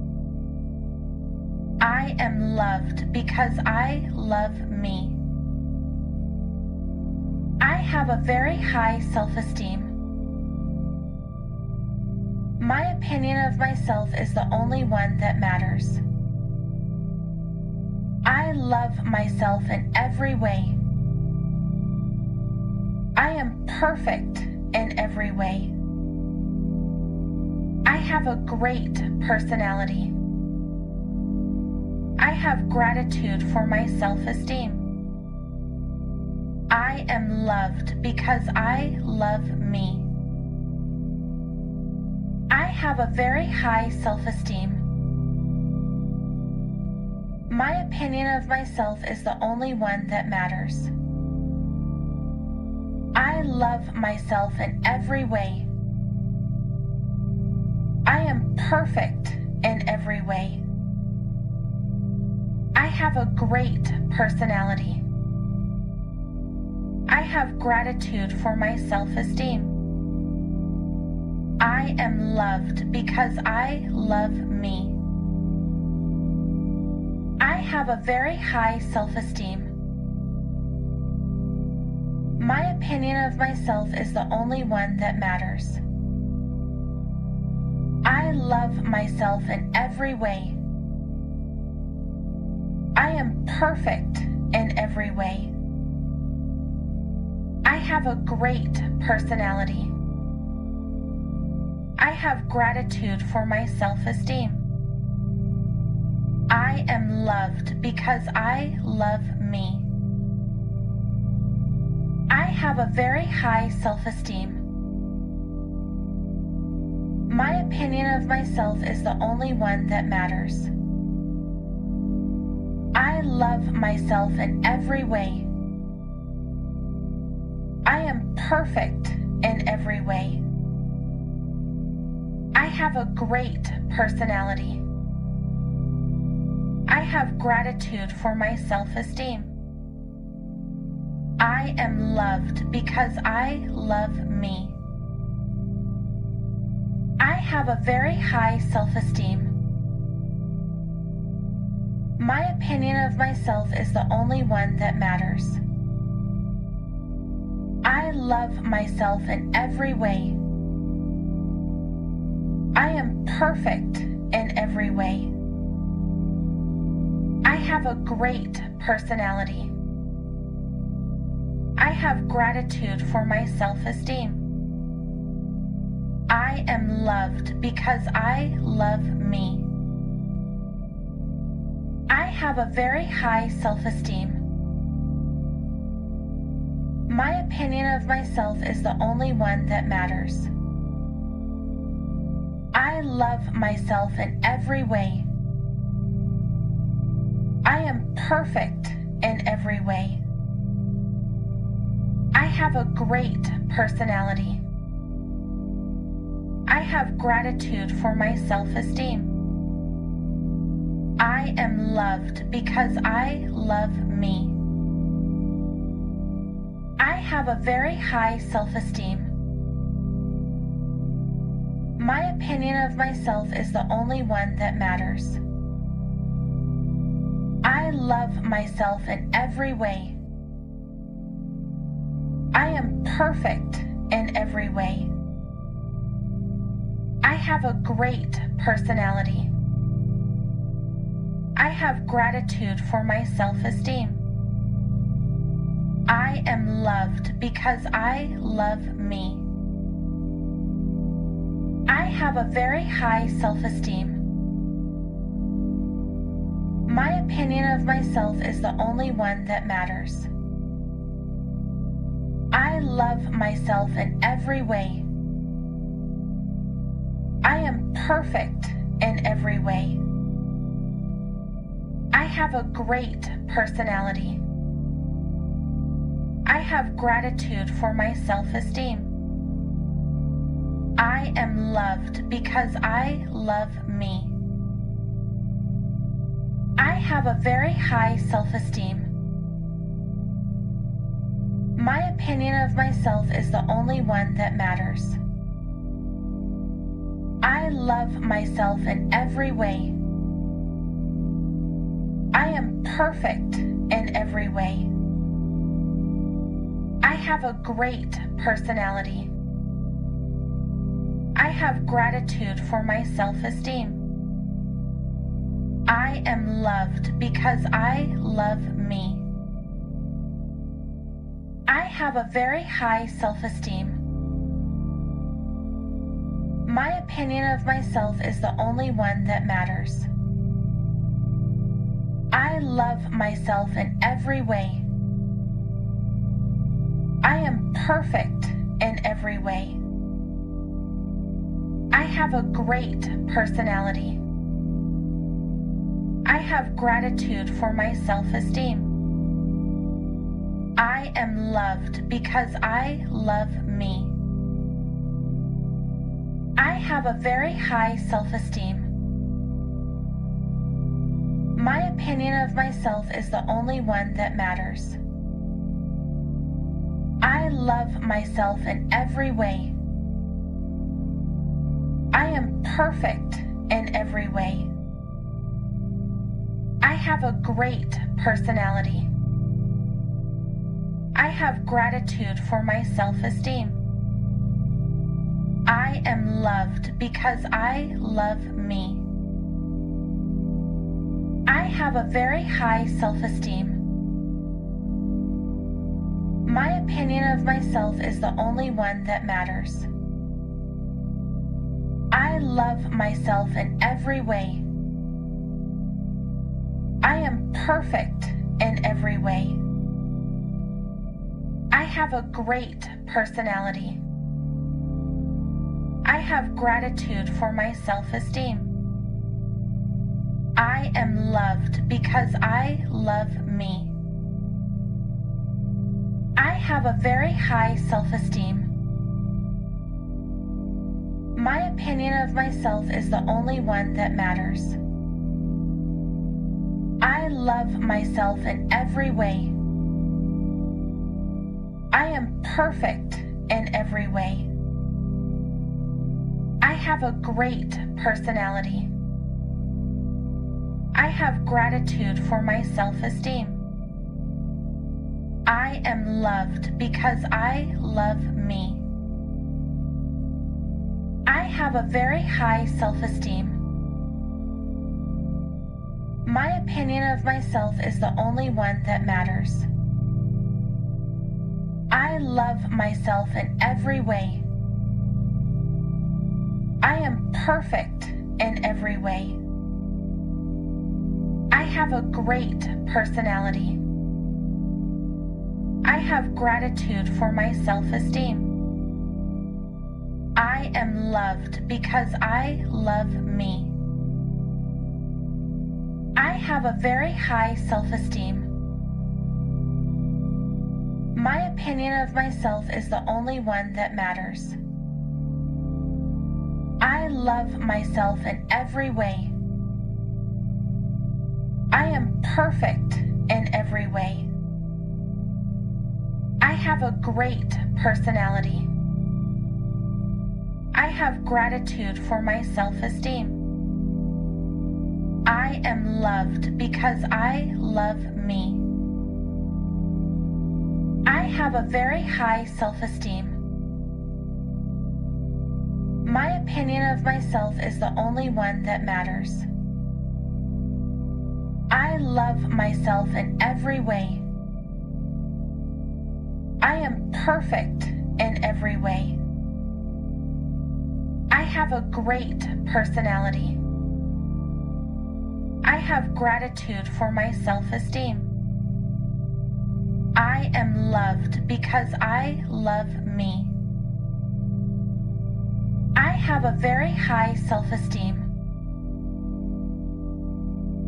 I am loved because I love me. I have a very high self-esteem. My opinion of myself is the only one that matters. I love myself in every way. I am perfect in every way. I have a great personality. I have gratitude for my self-esteem. I am loved because I love me. I have a very high self-esteem. My opinion of myself is the only one that matters. I love myself in every way. I am perfect in every way. I have a great personality. I have gratitude for my self-esteem. I am loved because I love me. I have a very high self-esteem. My opinion of myself is the only one that matters. I love myself in every way. I am perfect in every way. I have a great personality. I have gratitude for my self-esteem. I am loved because I love me. I have a very high self-esteem. My opinion of myself is the only one that matters. I love myself in every way. I am perfect in every way. I have a great personality. I have gratitude for my self-esteem. I am loved because I love me. I have a very high self-esteem. My opinion of myself is the only one that matters. I love myself in every way. I am perfect in every way. I have a great personality. I have gratitude for my self-esteem. I am loved because I love me. I have a very high self-esteem. My opinion of myself is the only one that matters. I love myself in every way. I am perfect in every way. I have a great personality. I have gratitude for my self-esteem. I am loved because I love me. I have a very high self-esteem. My opinion of myself is the only one that matters. I love myself in every way. I am perfect in every way. I have a great personality. I have gratitude for my self-esteem. I am loved because I love me. I have a very high self-esteem. My opinion of myself is the only one that matters. I love myself in every way. I am perfect in every way. I have a great personality. I have gratitude for my self-esteem. I am loved because I love me. I have a very high self-esteem. My opinion of myself is the only one that matters. I love myself in every way. I am perfect in every way. I have a great personality. I have gratitude for my self-esteem. I am loved because I love me. I have a very high self-esteem. My opinion of myself is the only one that matters. I love myself in every way. I am perfect in every way. I have a great personality. I have gratitude for my self-esteem. I am loved because I love me. I have a very high self-esteem. My opinion of myself is the only one that matters. I love myself in every way. I am perfect in every way. I have a great personality. I have gratitude for my self-esteem. I am loved because I love me. I have a very high self-esteem. My opinion of myself is the only one that matters. I love myself in every way. I am perfect in every way. I have a great personality. I have gratitude for my self-esteem. I am loved because I love me. I have a very high self-esteem. My opinion of myself is the only one that matters. I love myself in every way. I am perfect in every way. I have a great personality. I have gratitude for my self-esteem. I am loved because I love me. I have a very high self-esteem. My opinion of myself is the only one that matters. I love myself in every way. I am perfect in every way. I have a great personality. I have gratitude for my self-esteem. I am loved because I love me. I have a very high self-esteem. My opinion of myself is the only one that matters. I love myself in every way. I am perfect in every way. I have a great personality. I have gratitude for my self-esteem. I am loved because I love me. I have a very high self-esteem. My opinion of myself is the only one that matters. I love myself in every way. I am perfect in every way. I have a great personality. I have gratitude for my self-esteem. I am loved because I love me. I have a very high self-esteem.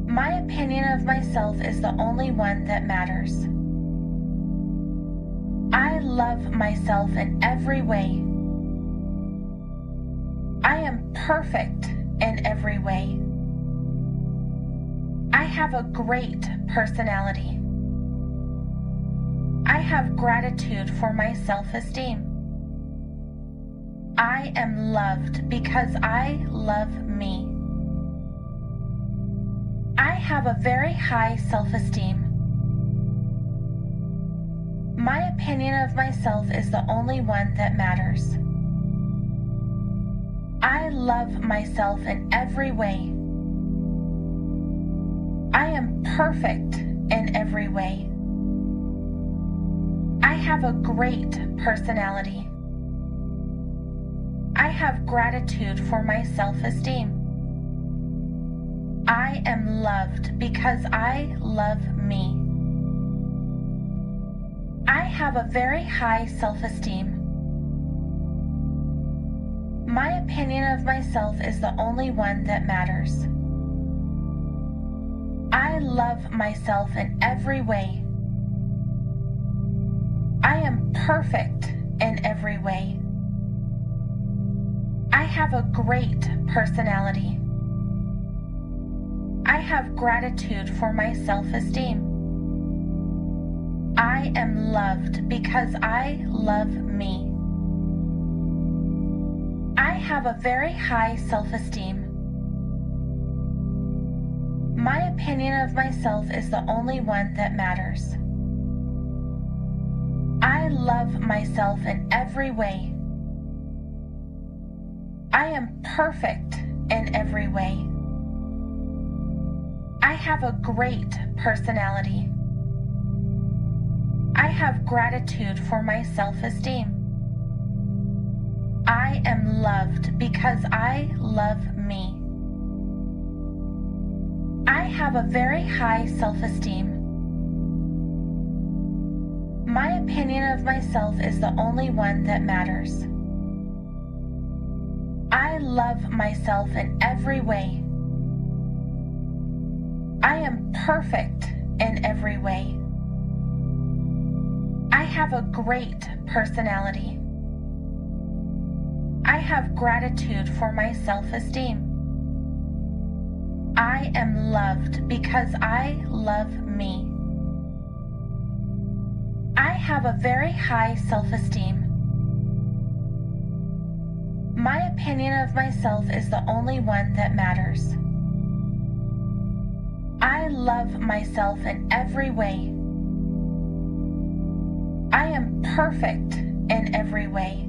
My opinion of myself is the only one that matters. I love myself in every way. I am perfect in every way. I have a great personality. I have gratitude for my self-esteem. I am loved because I love me. I have a very high self-esteem. My opinion of myself is the only one that matters. I love myself in every way. I am perfect in every way. I have a great personality. I have gratitude for my self-esteem. I am loved because I love me. I have a very high self-esteem. My opinion of myself is the only one that matters. I love myself in every way. I am perfect in every way. I have a great personality. I have gratitude for my self-esteem. I am loved because I love me. I have a very high self-esteem. My opinion of myself is the only one that matters. I love myself in every way. I am perfect in every way. I have a great personality. I have gratitude for my self-esteem. I am loved because I love me. I have a very high self-esteem. My opinion of myself is the only one that matters. I love myself in every way. I am perfect in every way. I have a great personality. I have gratitude for my self-esteem. I am loved because I love me. I have a very high self-esteem. My opinion of myself is the only one that matters. I love myself in every way. I am perfect in every way.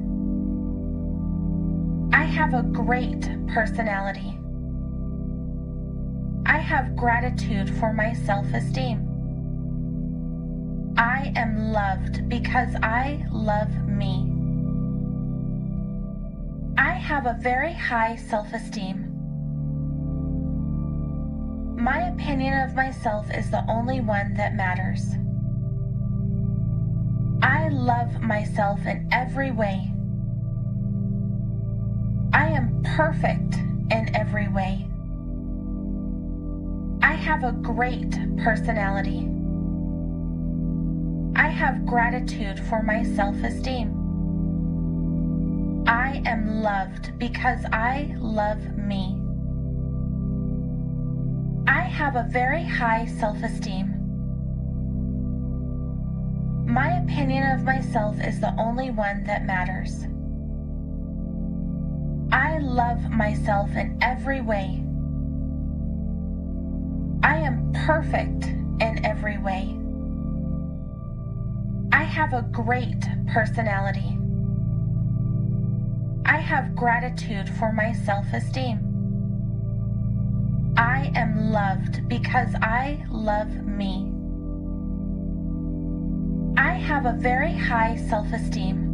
I have a great personality. I have gratitude for my self-esteem. I am loved because I love me. I have a very high self-esteem. My opinion of myself is the only one that matters. I love myself in every way. I am perfect in every way. I have a great personality. I have gratitude for my self-esteem. I am loved because I love me. I have a very high self-esteem. My opinion of myself is the only one that matters. I love myself in every way. I am perfect in every way. I have a great personality. I have gratitude for my self-esteem. I am loved because I love me. I have a very high self-esteem.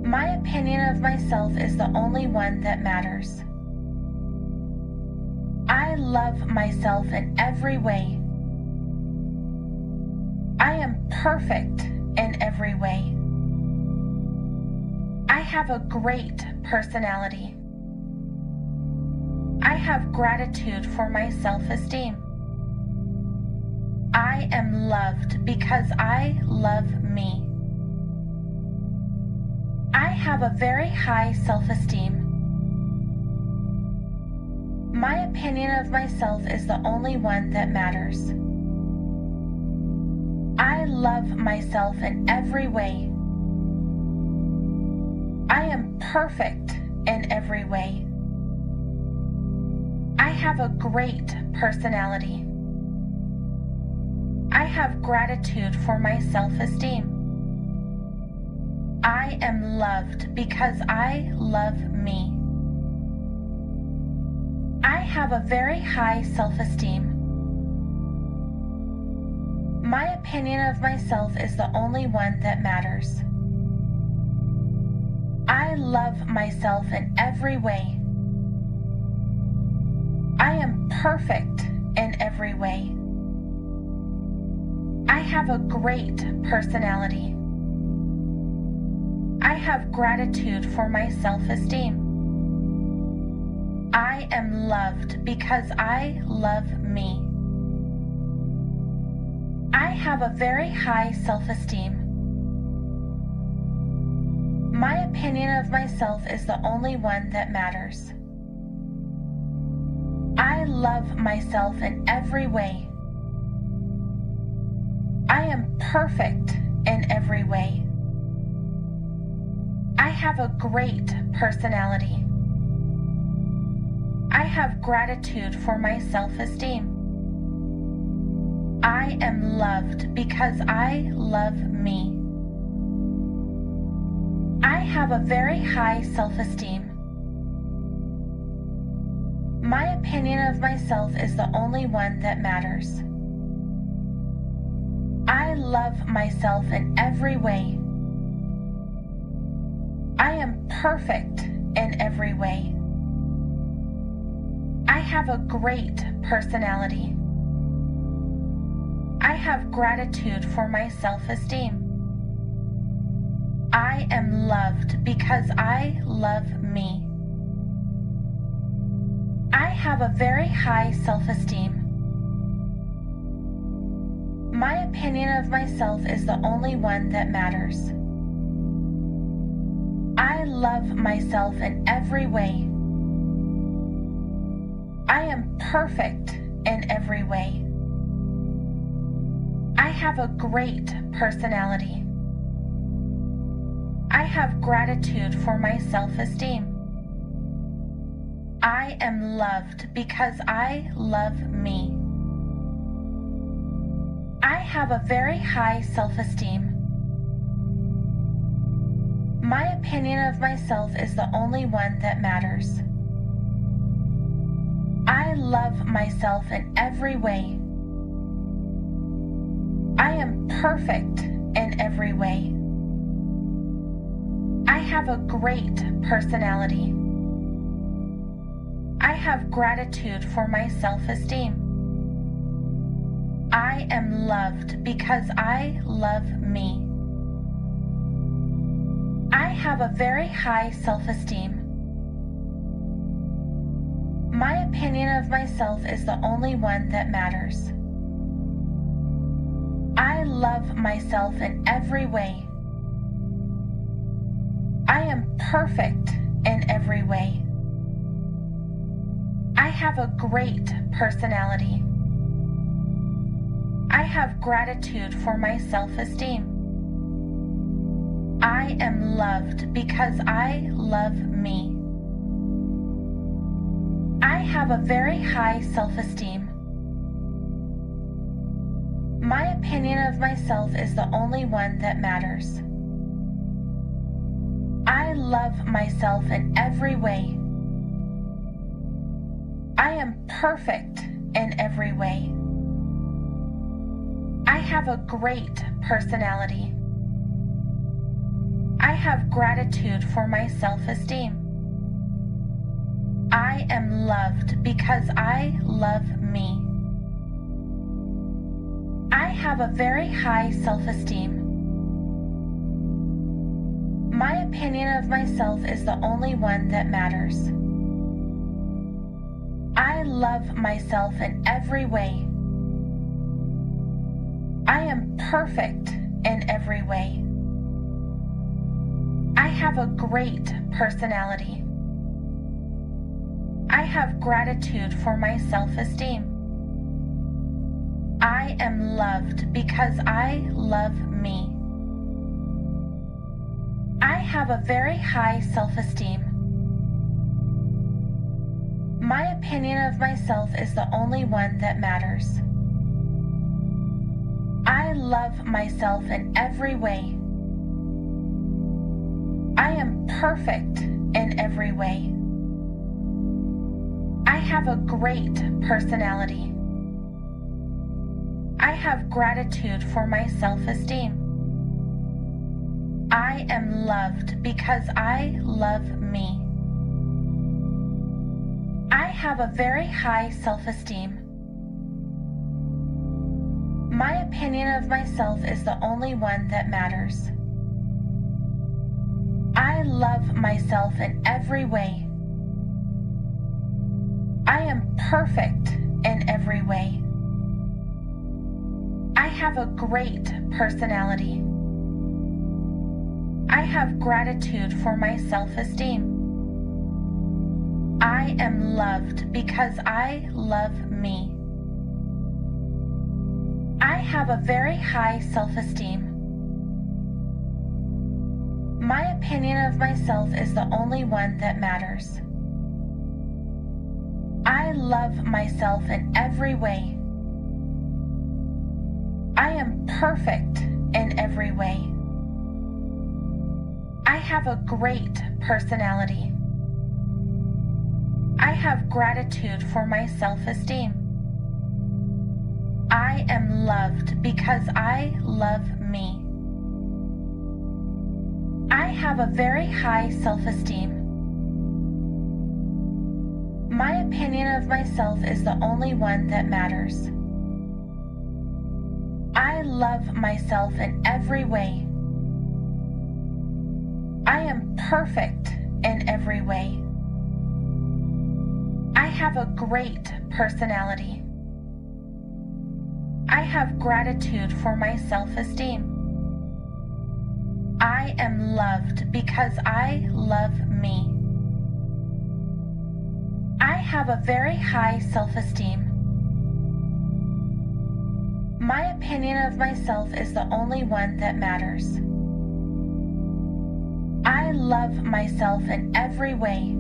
My opinion of myself is the only one that matters. I love myself in every way. I am perfect in every way. I have a great personality. I have gratitude for my self-esteem. I am loved because I love me. I have a very high self-esteem. My opinion of myself is the only one that matters. I love myself in every way. I am perfect in every way. I have a great personality. I have gratitude for my self-esteem. I am loved because I love me. I have a very high self-esteem. My opinion of myself is the only one that matters. I love myself in every way. I am perfect in every way. I have a great personality. I have gratitude for my self-esteem. I am loved because I love me. I have a very high self-esteem. My opinion of myself is the only one that matters. I love myself in every way. I am perfect in every way. I have a great personality. I have gratitude for my self-esteem. I am loved because I love me. I have a very high self-esteem. My opinion of myself is the only one that matters. I love myself in every way. I am perfect in every way. I have a great personality. I have gratitude for my self-esteem. I am loved because I love me. I have a very high self-esteem. My opinion of myself is the only one that matters. I love myself in every way. I am perfect in every way. I have a great personality. I have gratitude for my self-esteem. I am loved because I love me. I have a very high self-esteem. My opinion of myself is the only one that matters. I love myself in every way. I am perfect in every way. I have a great personality. I have gratitude for my self-esteem. I am loved because I love me. I have a very high self-esteem. My opinion of myself is the only one that matters. I love myself in every way. I am perfect in every way. I have a great personality. I have gratitude for my self-esteem. I am loved because I love me. I have a very high self-esteem. My opinion of myself is the only one that matters. I love myself in every way. I am perfect in every way. I have a great personality. I have gratitude for my self-esteem. I am loved because I love me. I have a very high self-esteem. My opinion of myself is the only one that matters. I love myself in every way. I am perfect in every way. I have a great personality. I have gratitude for my self-esteem. I am loved because I love me. I have a very high self-esteem. My opinion of myself is the only one that matters. I love myself in every way. I am perfect in every way. I have a great personality. I have gratitude for my self-esteem. I am loved because I love me. I have a very high self-esteem. My opinion of myself is the only one that matters. I love myself in every way. I am perfect in every way. I have a great personality. I have gratitude for my self-esteem. I am loved because I love me. I have a very high self-esteem. My opinion of myself is the only one that matters. I love myself in every way. I am perfect in every way. I have a great personality. I have gratitude for my self-esteem. I am loved because I love me. I have a very high self-esteem. My opinion of myself is the only one that matters. I love myself in every way. I am perfect in every way. I have a great personality. I have gratitude for my self-esteem. I am loved because I love me. I have a very high self-esteem. My opinion of myself is the only one that matters. I love myself in every way.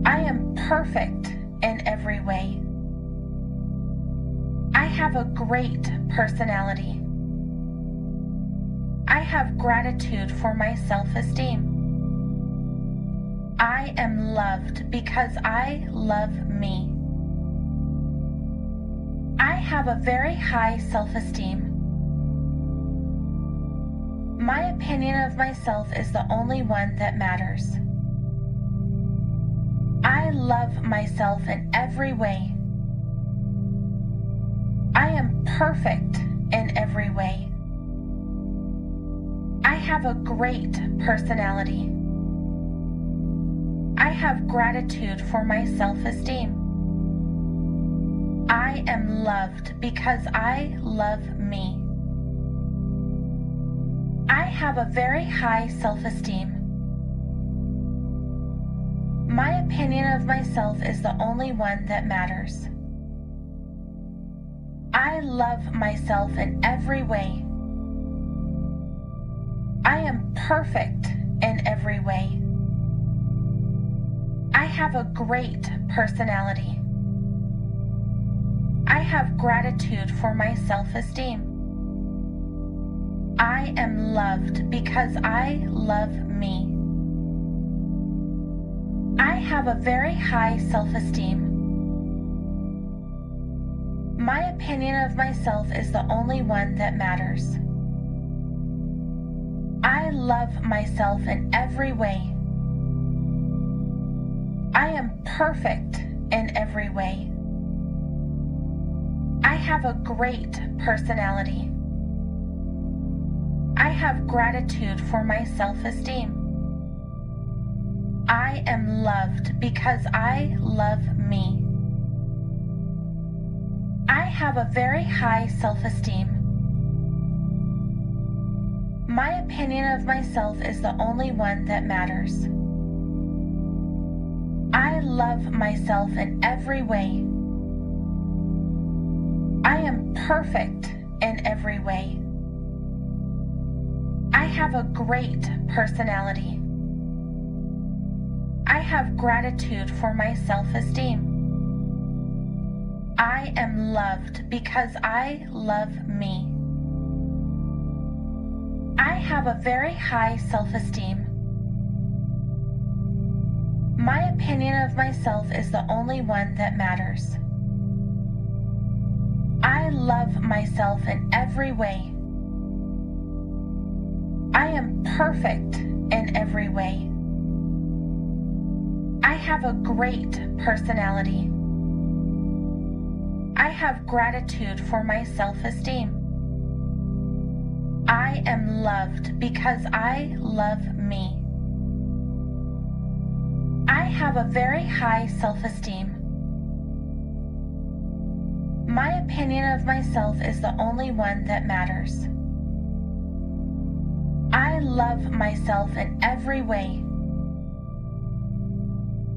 I am perfect in every way. I have a great personality. I have gratitude for my self-esteem. I am loved because I love me. I have a very high self-esteem. My opinion of myself is the only one that matters. I love myself in every way. I am perfect in every way. I have a great personality. I have gratitude for my self-esteem. I am loved because I love me. I have a very high self-esteem. My opinion of myself is the only one that matters. I love myself in every way. I am perfect in every way. I have a great personality. I have gratitude for my self-esteem. I am loved because I love me. I have have a very high self-esteem. My opinion of myself is the only one that matters. I love myself in every way. I am perfect in every way. I have a great personality. I have gratitude for my self-esteem. I am loved because I love me. I have a very high self-esteem. My opinion of myself is the only one that matters. I love myself in every way. I am perfect in every way. I have a great personality. I have gratitude for my self-esteem. I am loved because I love me. I have a very high self-esteem. My opinion of myself is the only one that matters. I love myself in every way. I am perfect in every way. I have a great personality. I have gratitude for my self-esteem. I am loved because I love me. I have a very high self-esteem. My opinion of myself is the only one that matters. I love myself in every way.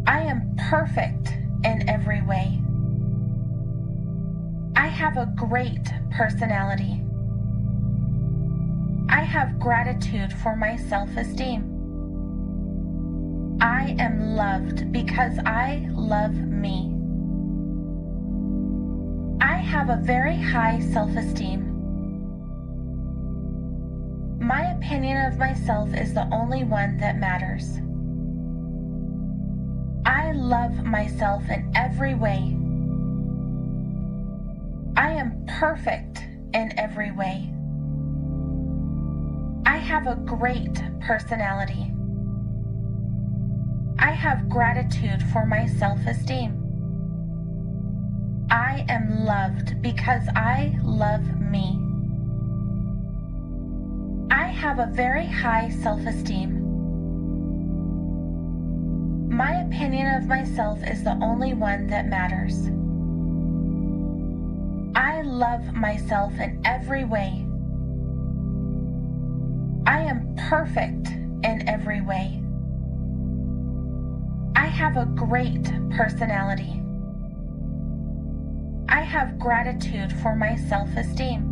I am perfect in every way. I have a great personality. I have gratitude for my self-esteem. I am loved because I love me. I have a very high self-esteem. My opinion of myself is the only one that matters. I love myself in every way. I am perfect in every way. I have a great personality. I have gratitude for my self-esteem. I am loved because I love me. I have a very high self-esteem. My opinion of myself is the only one that matters. I love myself in every way. I am perfect in every way. I have a great personality. I have gratitude for my self-esteem.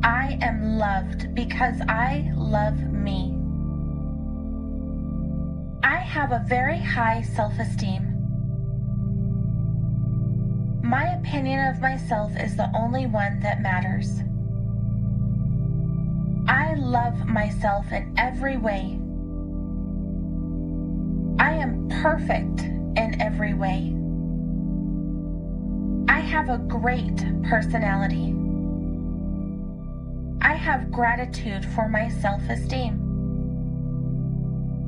I am loved because I love me. I have a very high self-esteem. My opinion of myself is the only one that matters. I love myself in every way. I am perfect in every way. I have a great personality. I have gratitude for my self-esteem.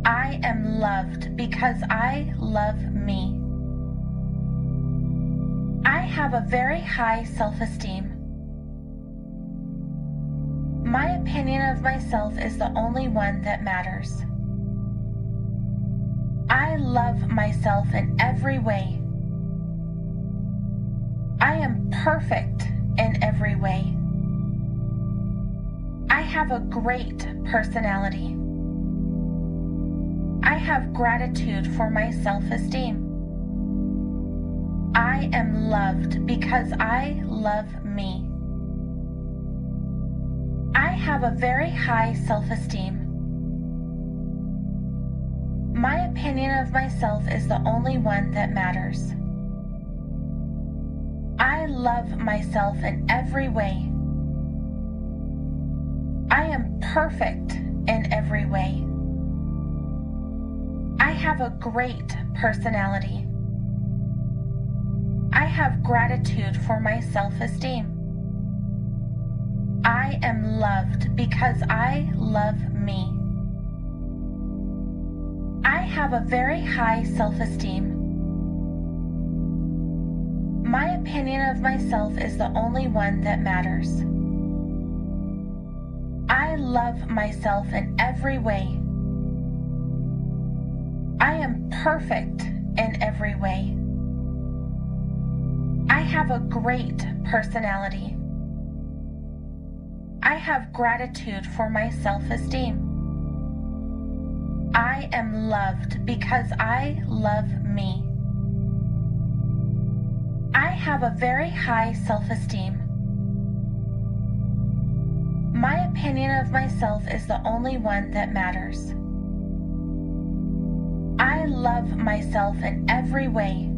I am loved because I love me. I have a very high self-esteem. My opinion of myself is the only one that matters. I love myself in every way. I am perfect in every way. I have a great personality. I have gratitude for my self-esteem. I am loved because I love me. I have a very high self-esteem. My opinion of myself is the only one that matters. I love myself in every way. I am perfect in every way. I have a great personality. I have gratitude for my self-esteem. I am loved because I love me. I have a very high self-esteem. My opinion of myself is the only one that matters. I love myself in every way. I am perfect in every way. I have a great personality. I have gratitude for my self-esteem. I am loved because I love me. I have a very high self-esteem. My opinion of myself is the only one that matters. I love myself in every way.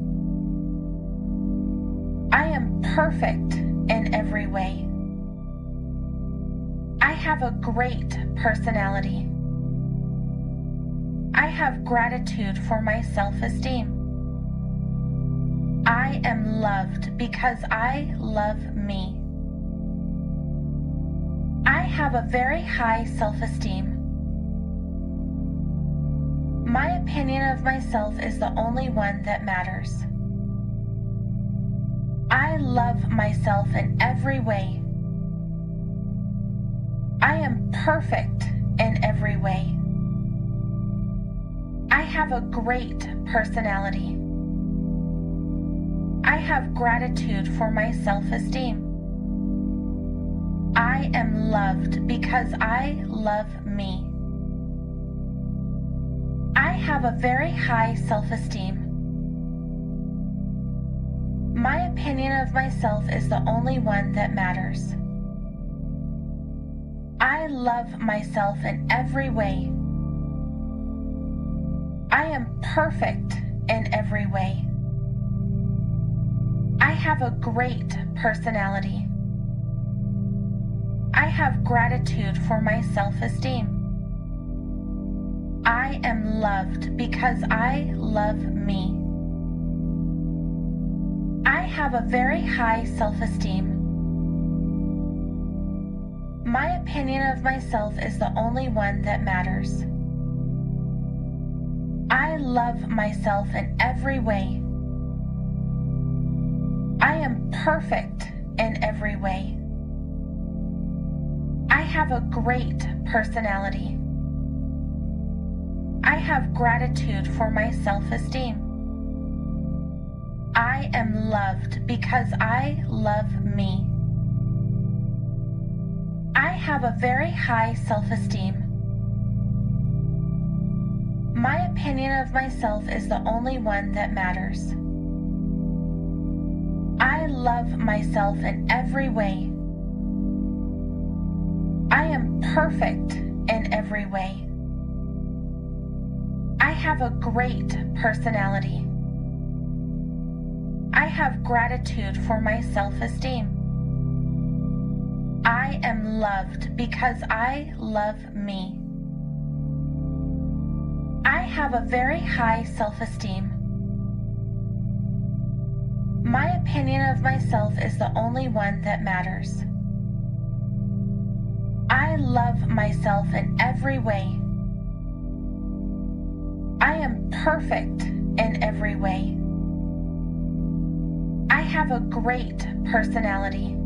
I am perfect in every way. I have a great personality. I have gratitude for my self-esteem. I am loved because I love me. I have a very high self-esteem. My opinion of myself is the only one that matters. I love myself in every way. I am perfect in every way. I have a great personality. I have gratitude for my self-esteem. I am loved because I love me. I have a very high self-esteem. My opinion of myself is the only one that matters. I love myself in every way. I am perfect in every way. I have a great personality. I have gratitude for my self-esteem. I am loved because I love me. I have a very high self-esteem. My opinion of myself is the only one that matters. I love myself in every way. I am perfect in every way. I have a great personality. I have gratitude for my self-esteem. I am loved because I love me. I have a very high self-esteem. My opinion of myself is the only one that matters. I love myself in every way. I am perfect in every way. I have a great personality. I have gratitude for my self-esteem. I am loved because I love me. I have a very high self-esteem. My opinion of myself is the only one that matters. I love myself in every way. I am perfect in every way. I have a great personality.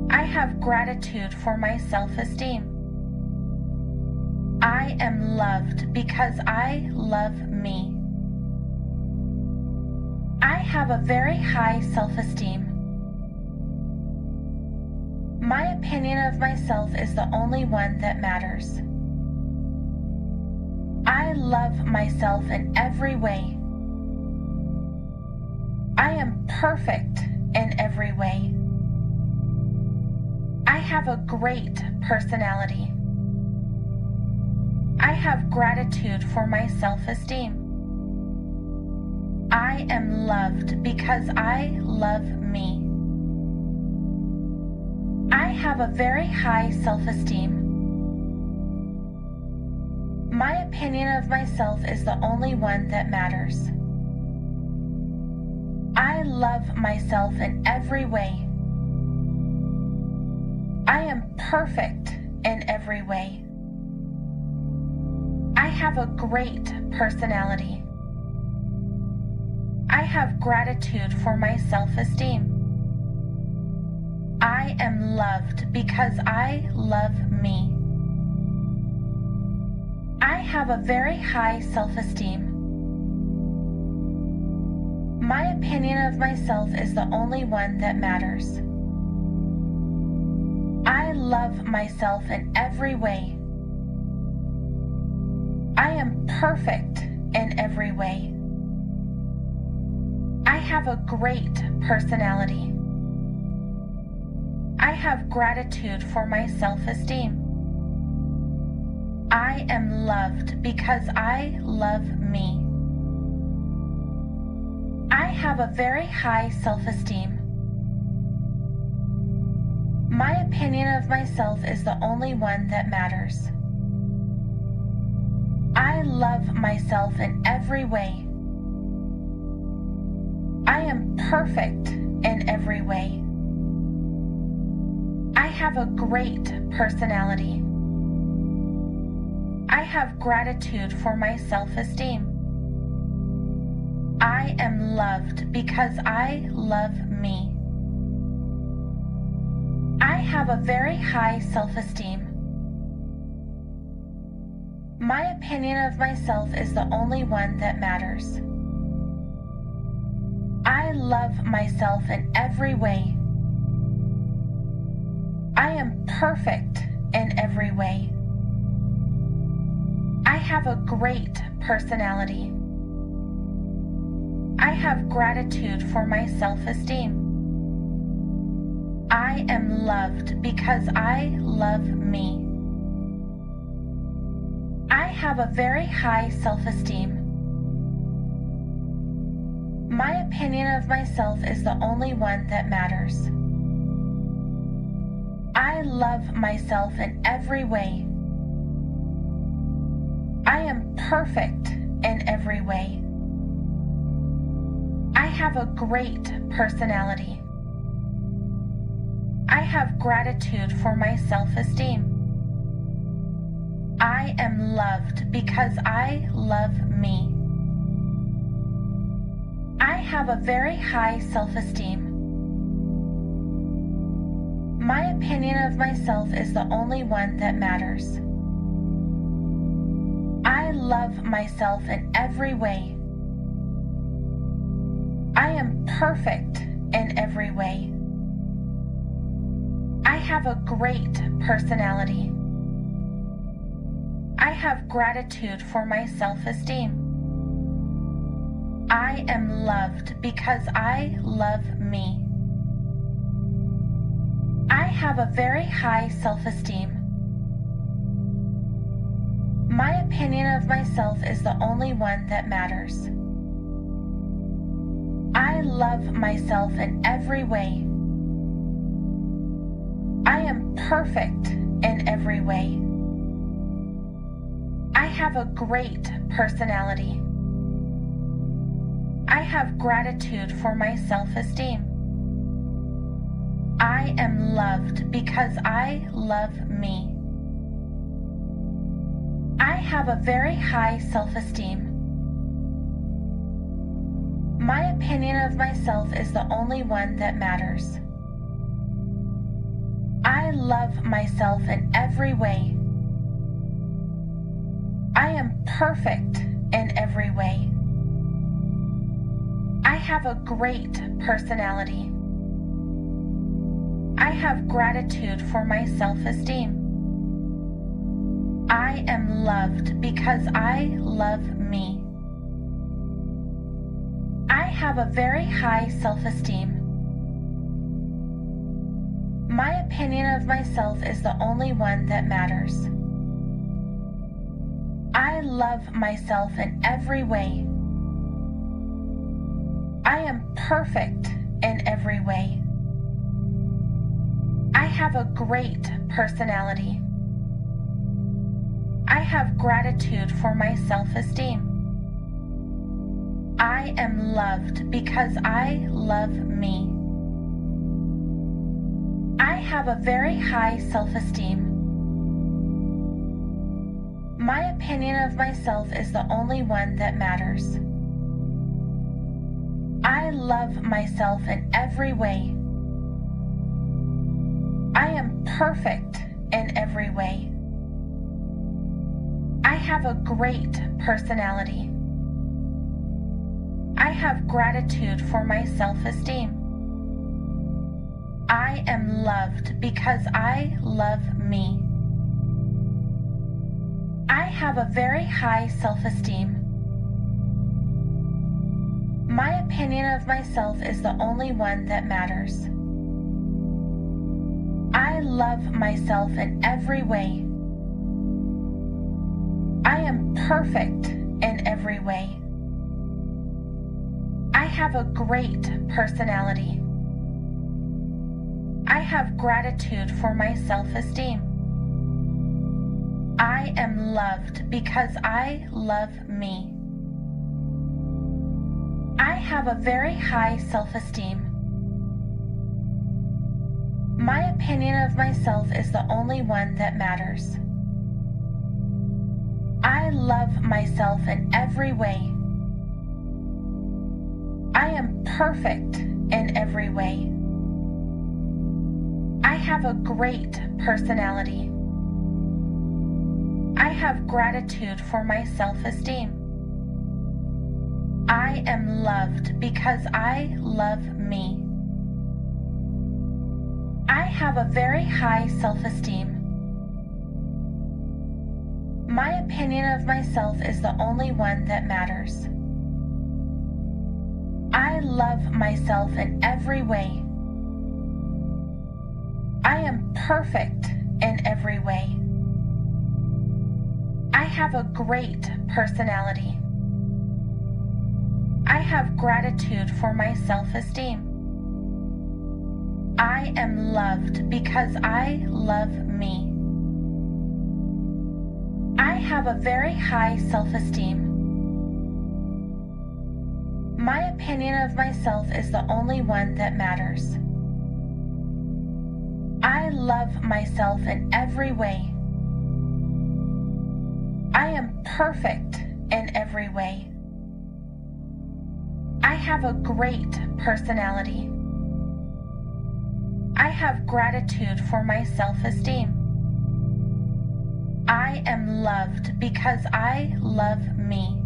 I have gratitude for my self-esteem. I am loved because I love me. I have a very high self-esteem. My opinion of myself is the only one that matters. I love myself in every way. I am perfect in every way. I have a great personality. I have gratitude for my self-esteem. I am loved because I love me. I have a very high self-esteem. My opinion of myself is the only one that matters. I love myself in every way. I am perfect in every way. I have a great personality. I have gratitude for my self-esteem. I am loved because I love me. I have a very high self-esteem. My opinion of myself is the only one that matters. I love myself in every way. I am perfect in every way. I have a great personality. I have gratitude for my self-esteem. I am loved because I love me. I have a very high self-esteem. My opinion of myself is the only one that matters. I love myself in every way. I am perfect in every way. I have a great personality. I have gratitude for my self-esteem. I am loved because I love me. I have a very high self-esteem. My opinion of myself is the only one that matters. I love myself in every way. I am perfect in every way. I have a great personality. I have gratitude for my self-esteem. I am loved because I love me. I have a very high self-esteem. My opinion of myself is the only one that matters. I love myself in every way. I am perfect in every way. I have a great personality. I have gratitude for my self-esteem. I am loved because I love me. I have a very high self-esteem. My opinion of myself is the only one that matters. I love myself in every way. I am perfect in every way. I have a great personality. I have gratitude for my self-esteem. I am loved because I love me. I have a very high self-esteem. My opinion of myself is the only one that matters. I love myself in every way. I am perfect in every way. I have a great personality. I have gratitude for my self-esteem. I am loved because I love me. I have a very high self-esteem. My opinion of myself is the only one that matters. I love myself in every way. I am perfect in every way. I have a great personality. I have gratitude for my self-esteem. I am loved because I love me. I have a very high self-esteem. My opinion of myself is the only one that matters. I love myself in every way. I am perfect in every way. I have a great personality. I have gratitude for my self-esteem. I am loved because I love me. I have a very high self-esteem. My opinion of myself is the only one that matters. I love myself in every way. I am perfect in every way. I have a great personality. I have gratitude for my self-esteem. I am loved because I love me. I have a very high self-esteem. My opinion of myself is the only one that matters. I love myself in every way. I am perfect in every way. I have a great personality. I have gratitude for my self-esteem. I am loved because I love me. I have a very high self-esteem. My opinion of myself is the only one that matters. I love myself in every way. I am perfect in every way. I have a great personality. I have gratitude for my self-esteem. I am loved because I love me. I have a very high self-esteem. My opinion of myself is the only one that matters. I love myself in every way. I am perfect in every way. I have a great personality. I have gratitude for my self-esteem. I am loved because I love me. I have a very high self-esteem. My opinion of myself is the only one that matters. I love myself in every way. I am perfect in every way. I have a great personality. I have gratitude for my self-esteem. I am loved because I love me.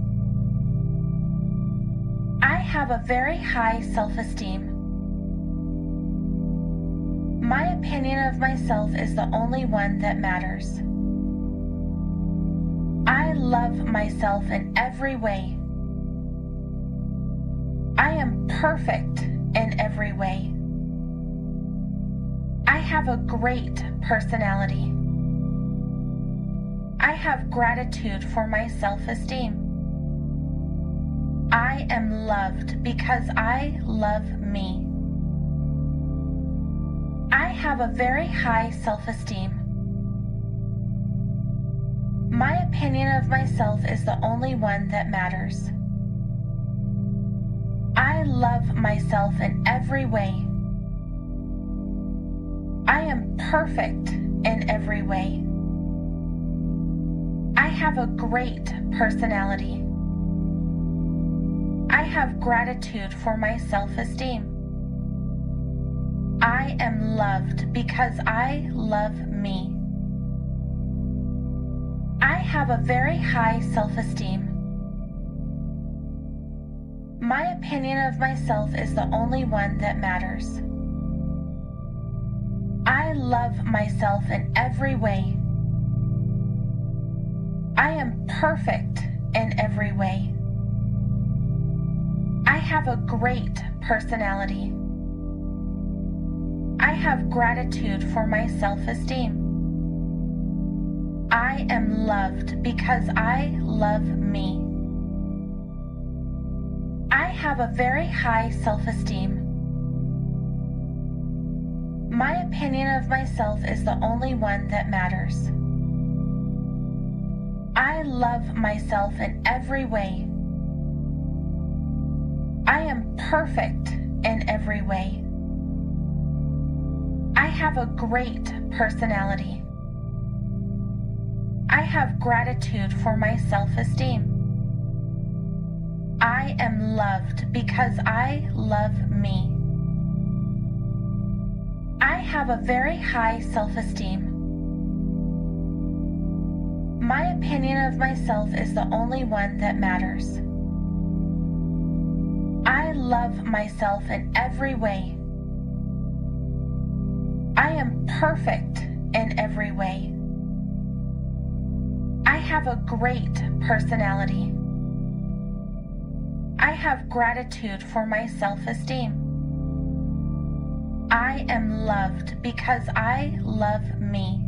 I have a very high self-esteem. My opinion of myself is the only one that matters. I love myself in every way. I am perfect in every way. I have a great personality. I have gratitude for my self-esteem. I am loved because I love me. I have a very high self-esteem. My opinion of myself is the only one that matters. I love myself in every way. I am perfect in every way. I have a great personality. I have gratitude for my self-esteem. I am loved because I love me. I have a very high self-esteem. My opinion of myself is the only one that matters. I love myself in every way. I am perfect in every way. I have a great personality. I have gratitude for my self-esteem. I am loved because I love me. I have a very high self-esteem. My opinion of myself is the only one that matters. love myself in every way. I am perfect in every way. I have a great personality. I have gratitude for my self-esteem. I am loved because I love me. I have a very high self-esteem. My opinion of myself is the only one that matters. I love myself in every way. I am perfect in every way. I have a great personality. I have gratitude for my self-esteem. I am loved because I love me.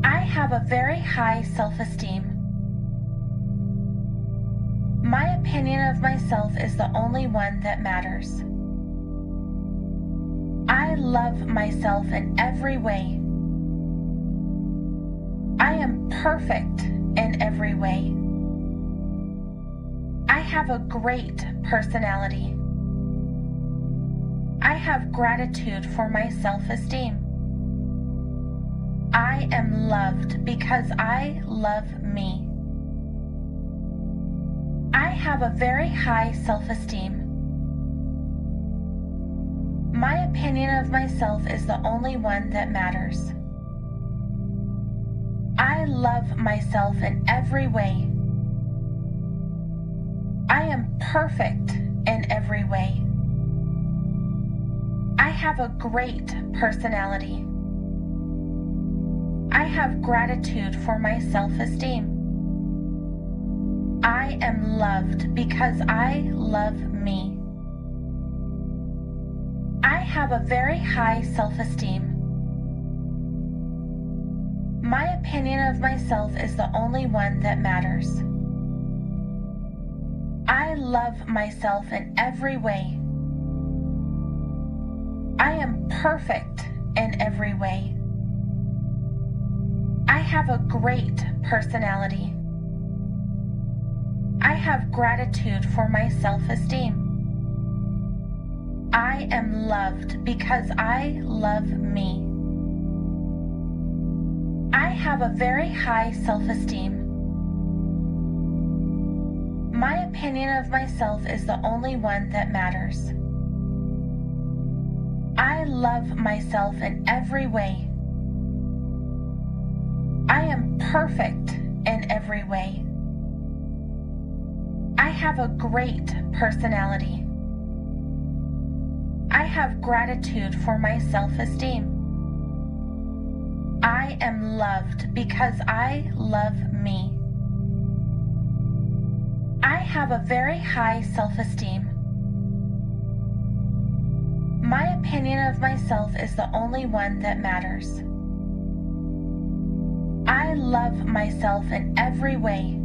I have a very high self-esteem. My opinion of myself is the only one that matters. I love myself in every way. I am perfect in every way. I have a great personality. I have gratitude for my self-esteem. I am loved because I love me. I have a very high self-esteem. My opinion of myself is the only one that matters. I love myself in every way. I am perfect in every way. I have a great personality. I have gratitude for my self-esteem. I am loved because I love me. I have a very high self-esteem. My opinion of myself is the only one that matters. I love myself in every way. I am perfect in every way. I have a great personality. I have gratitude for my self-esteem. I am loved because I love me. I have a very high self-esteem. My opinion of myself is the only one that matters. I love myself in every way. I am perfect in every way. I have a great personality. I have gratitude for my self-esteem. I am loved because I love me. I have a very high self-esteem. My opinion of myself is the only one that matters. I love myself in every way.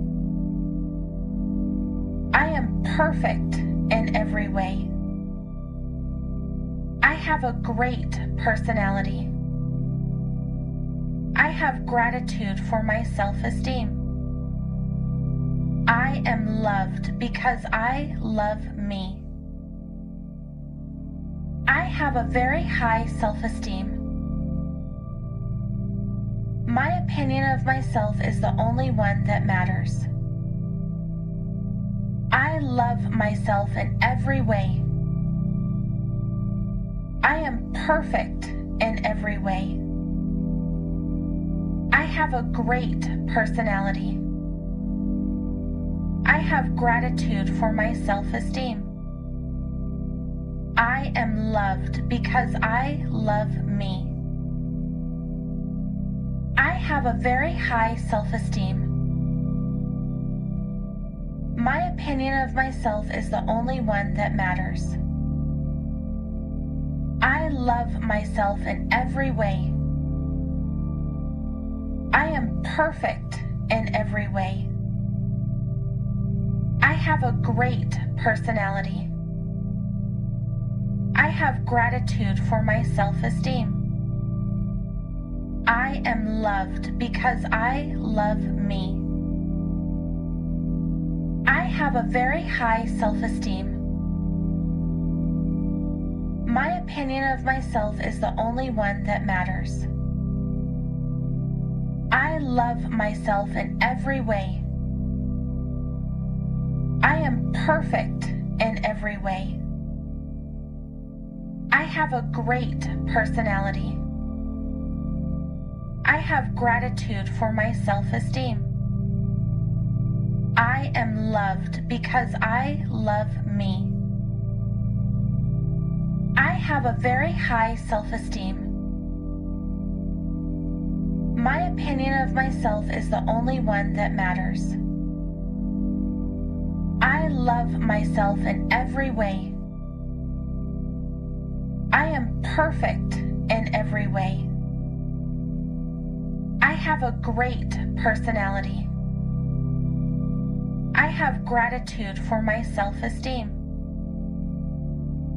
I am perfect in every way. I have a great personality. I have gratitude for my self-esteem. I am loved because I love me. I have a very high self-esteem. My opinion of myself is the only one that matters. I love myself in every way. I am perfect in every way. I have a great personality. I have gratitude for my self-esteem. I am loved because I love me. I have a very high self-esteem. My opinion of myself is the only one that matters. I love myself in every way. I am perfect in every way. I have a great personality. I have gratitude for my self-esteem. I am loved because I love me. I have a very high self-esteem. My opinion of myself is the only one that matters. I love myself in every way. I am perfect in every way. I have a great personality. I have gratitude for my self-esteem. I am loved because I love me. I have a very high self-esteem. My opinion of myself is the only one that matters. I love myself in every way. I am perfect in every way. I have a great personality. I have gratitude for my self-esteem.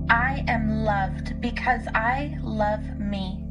I am loved because I love me.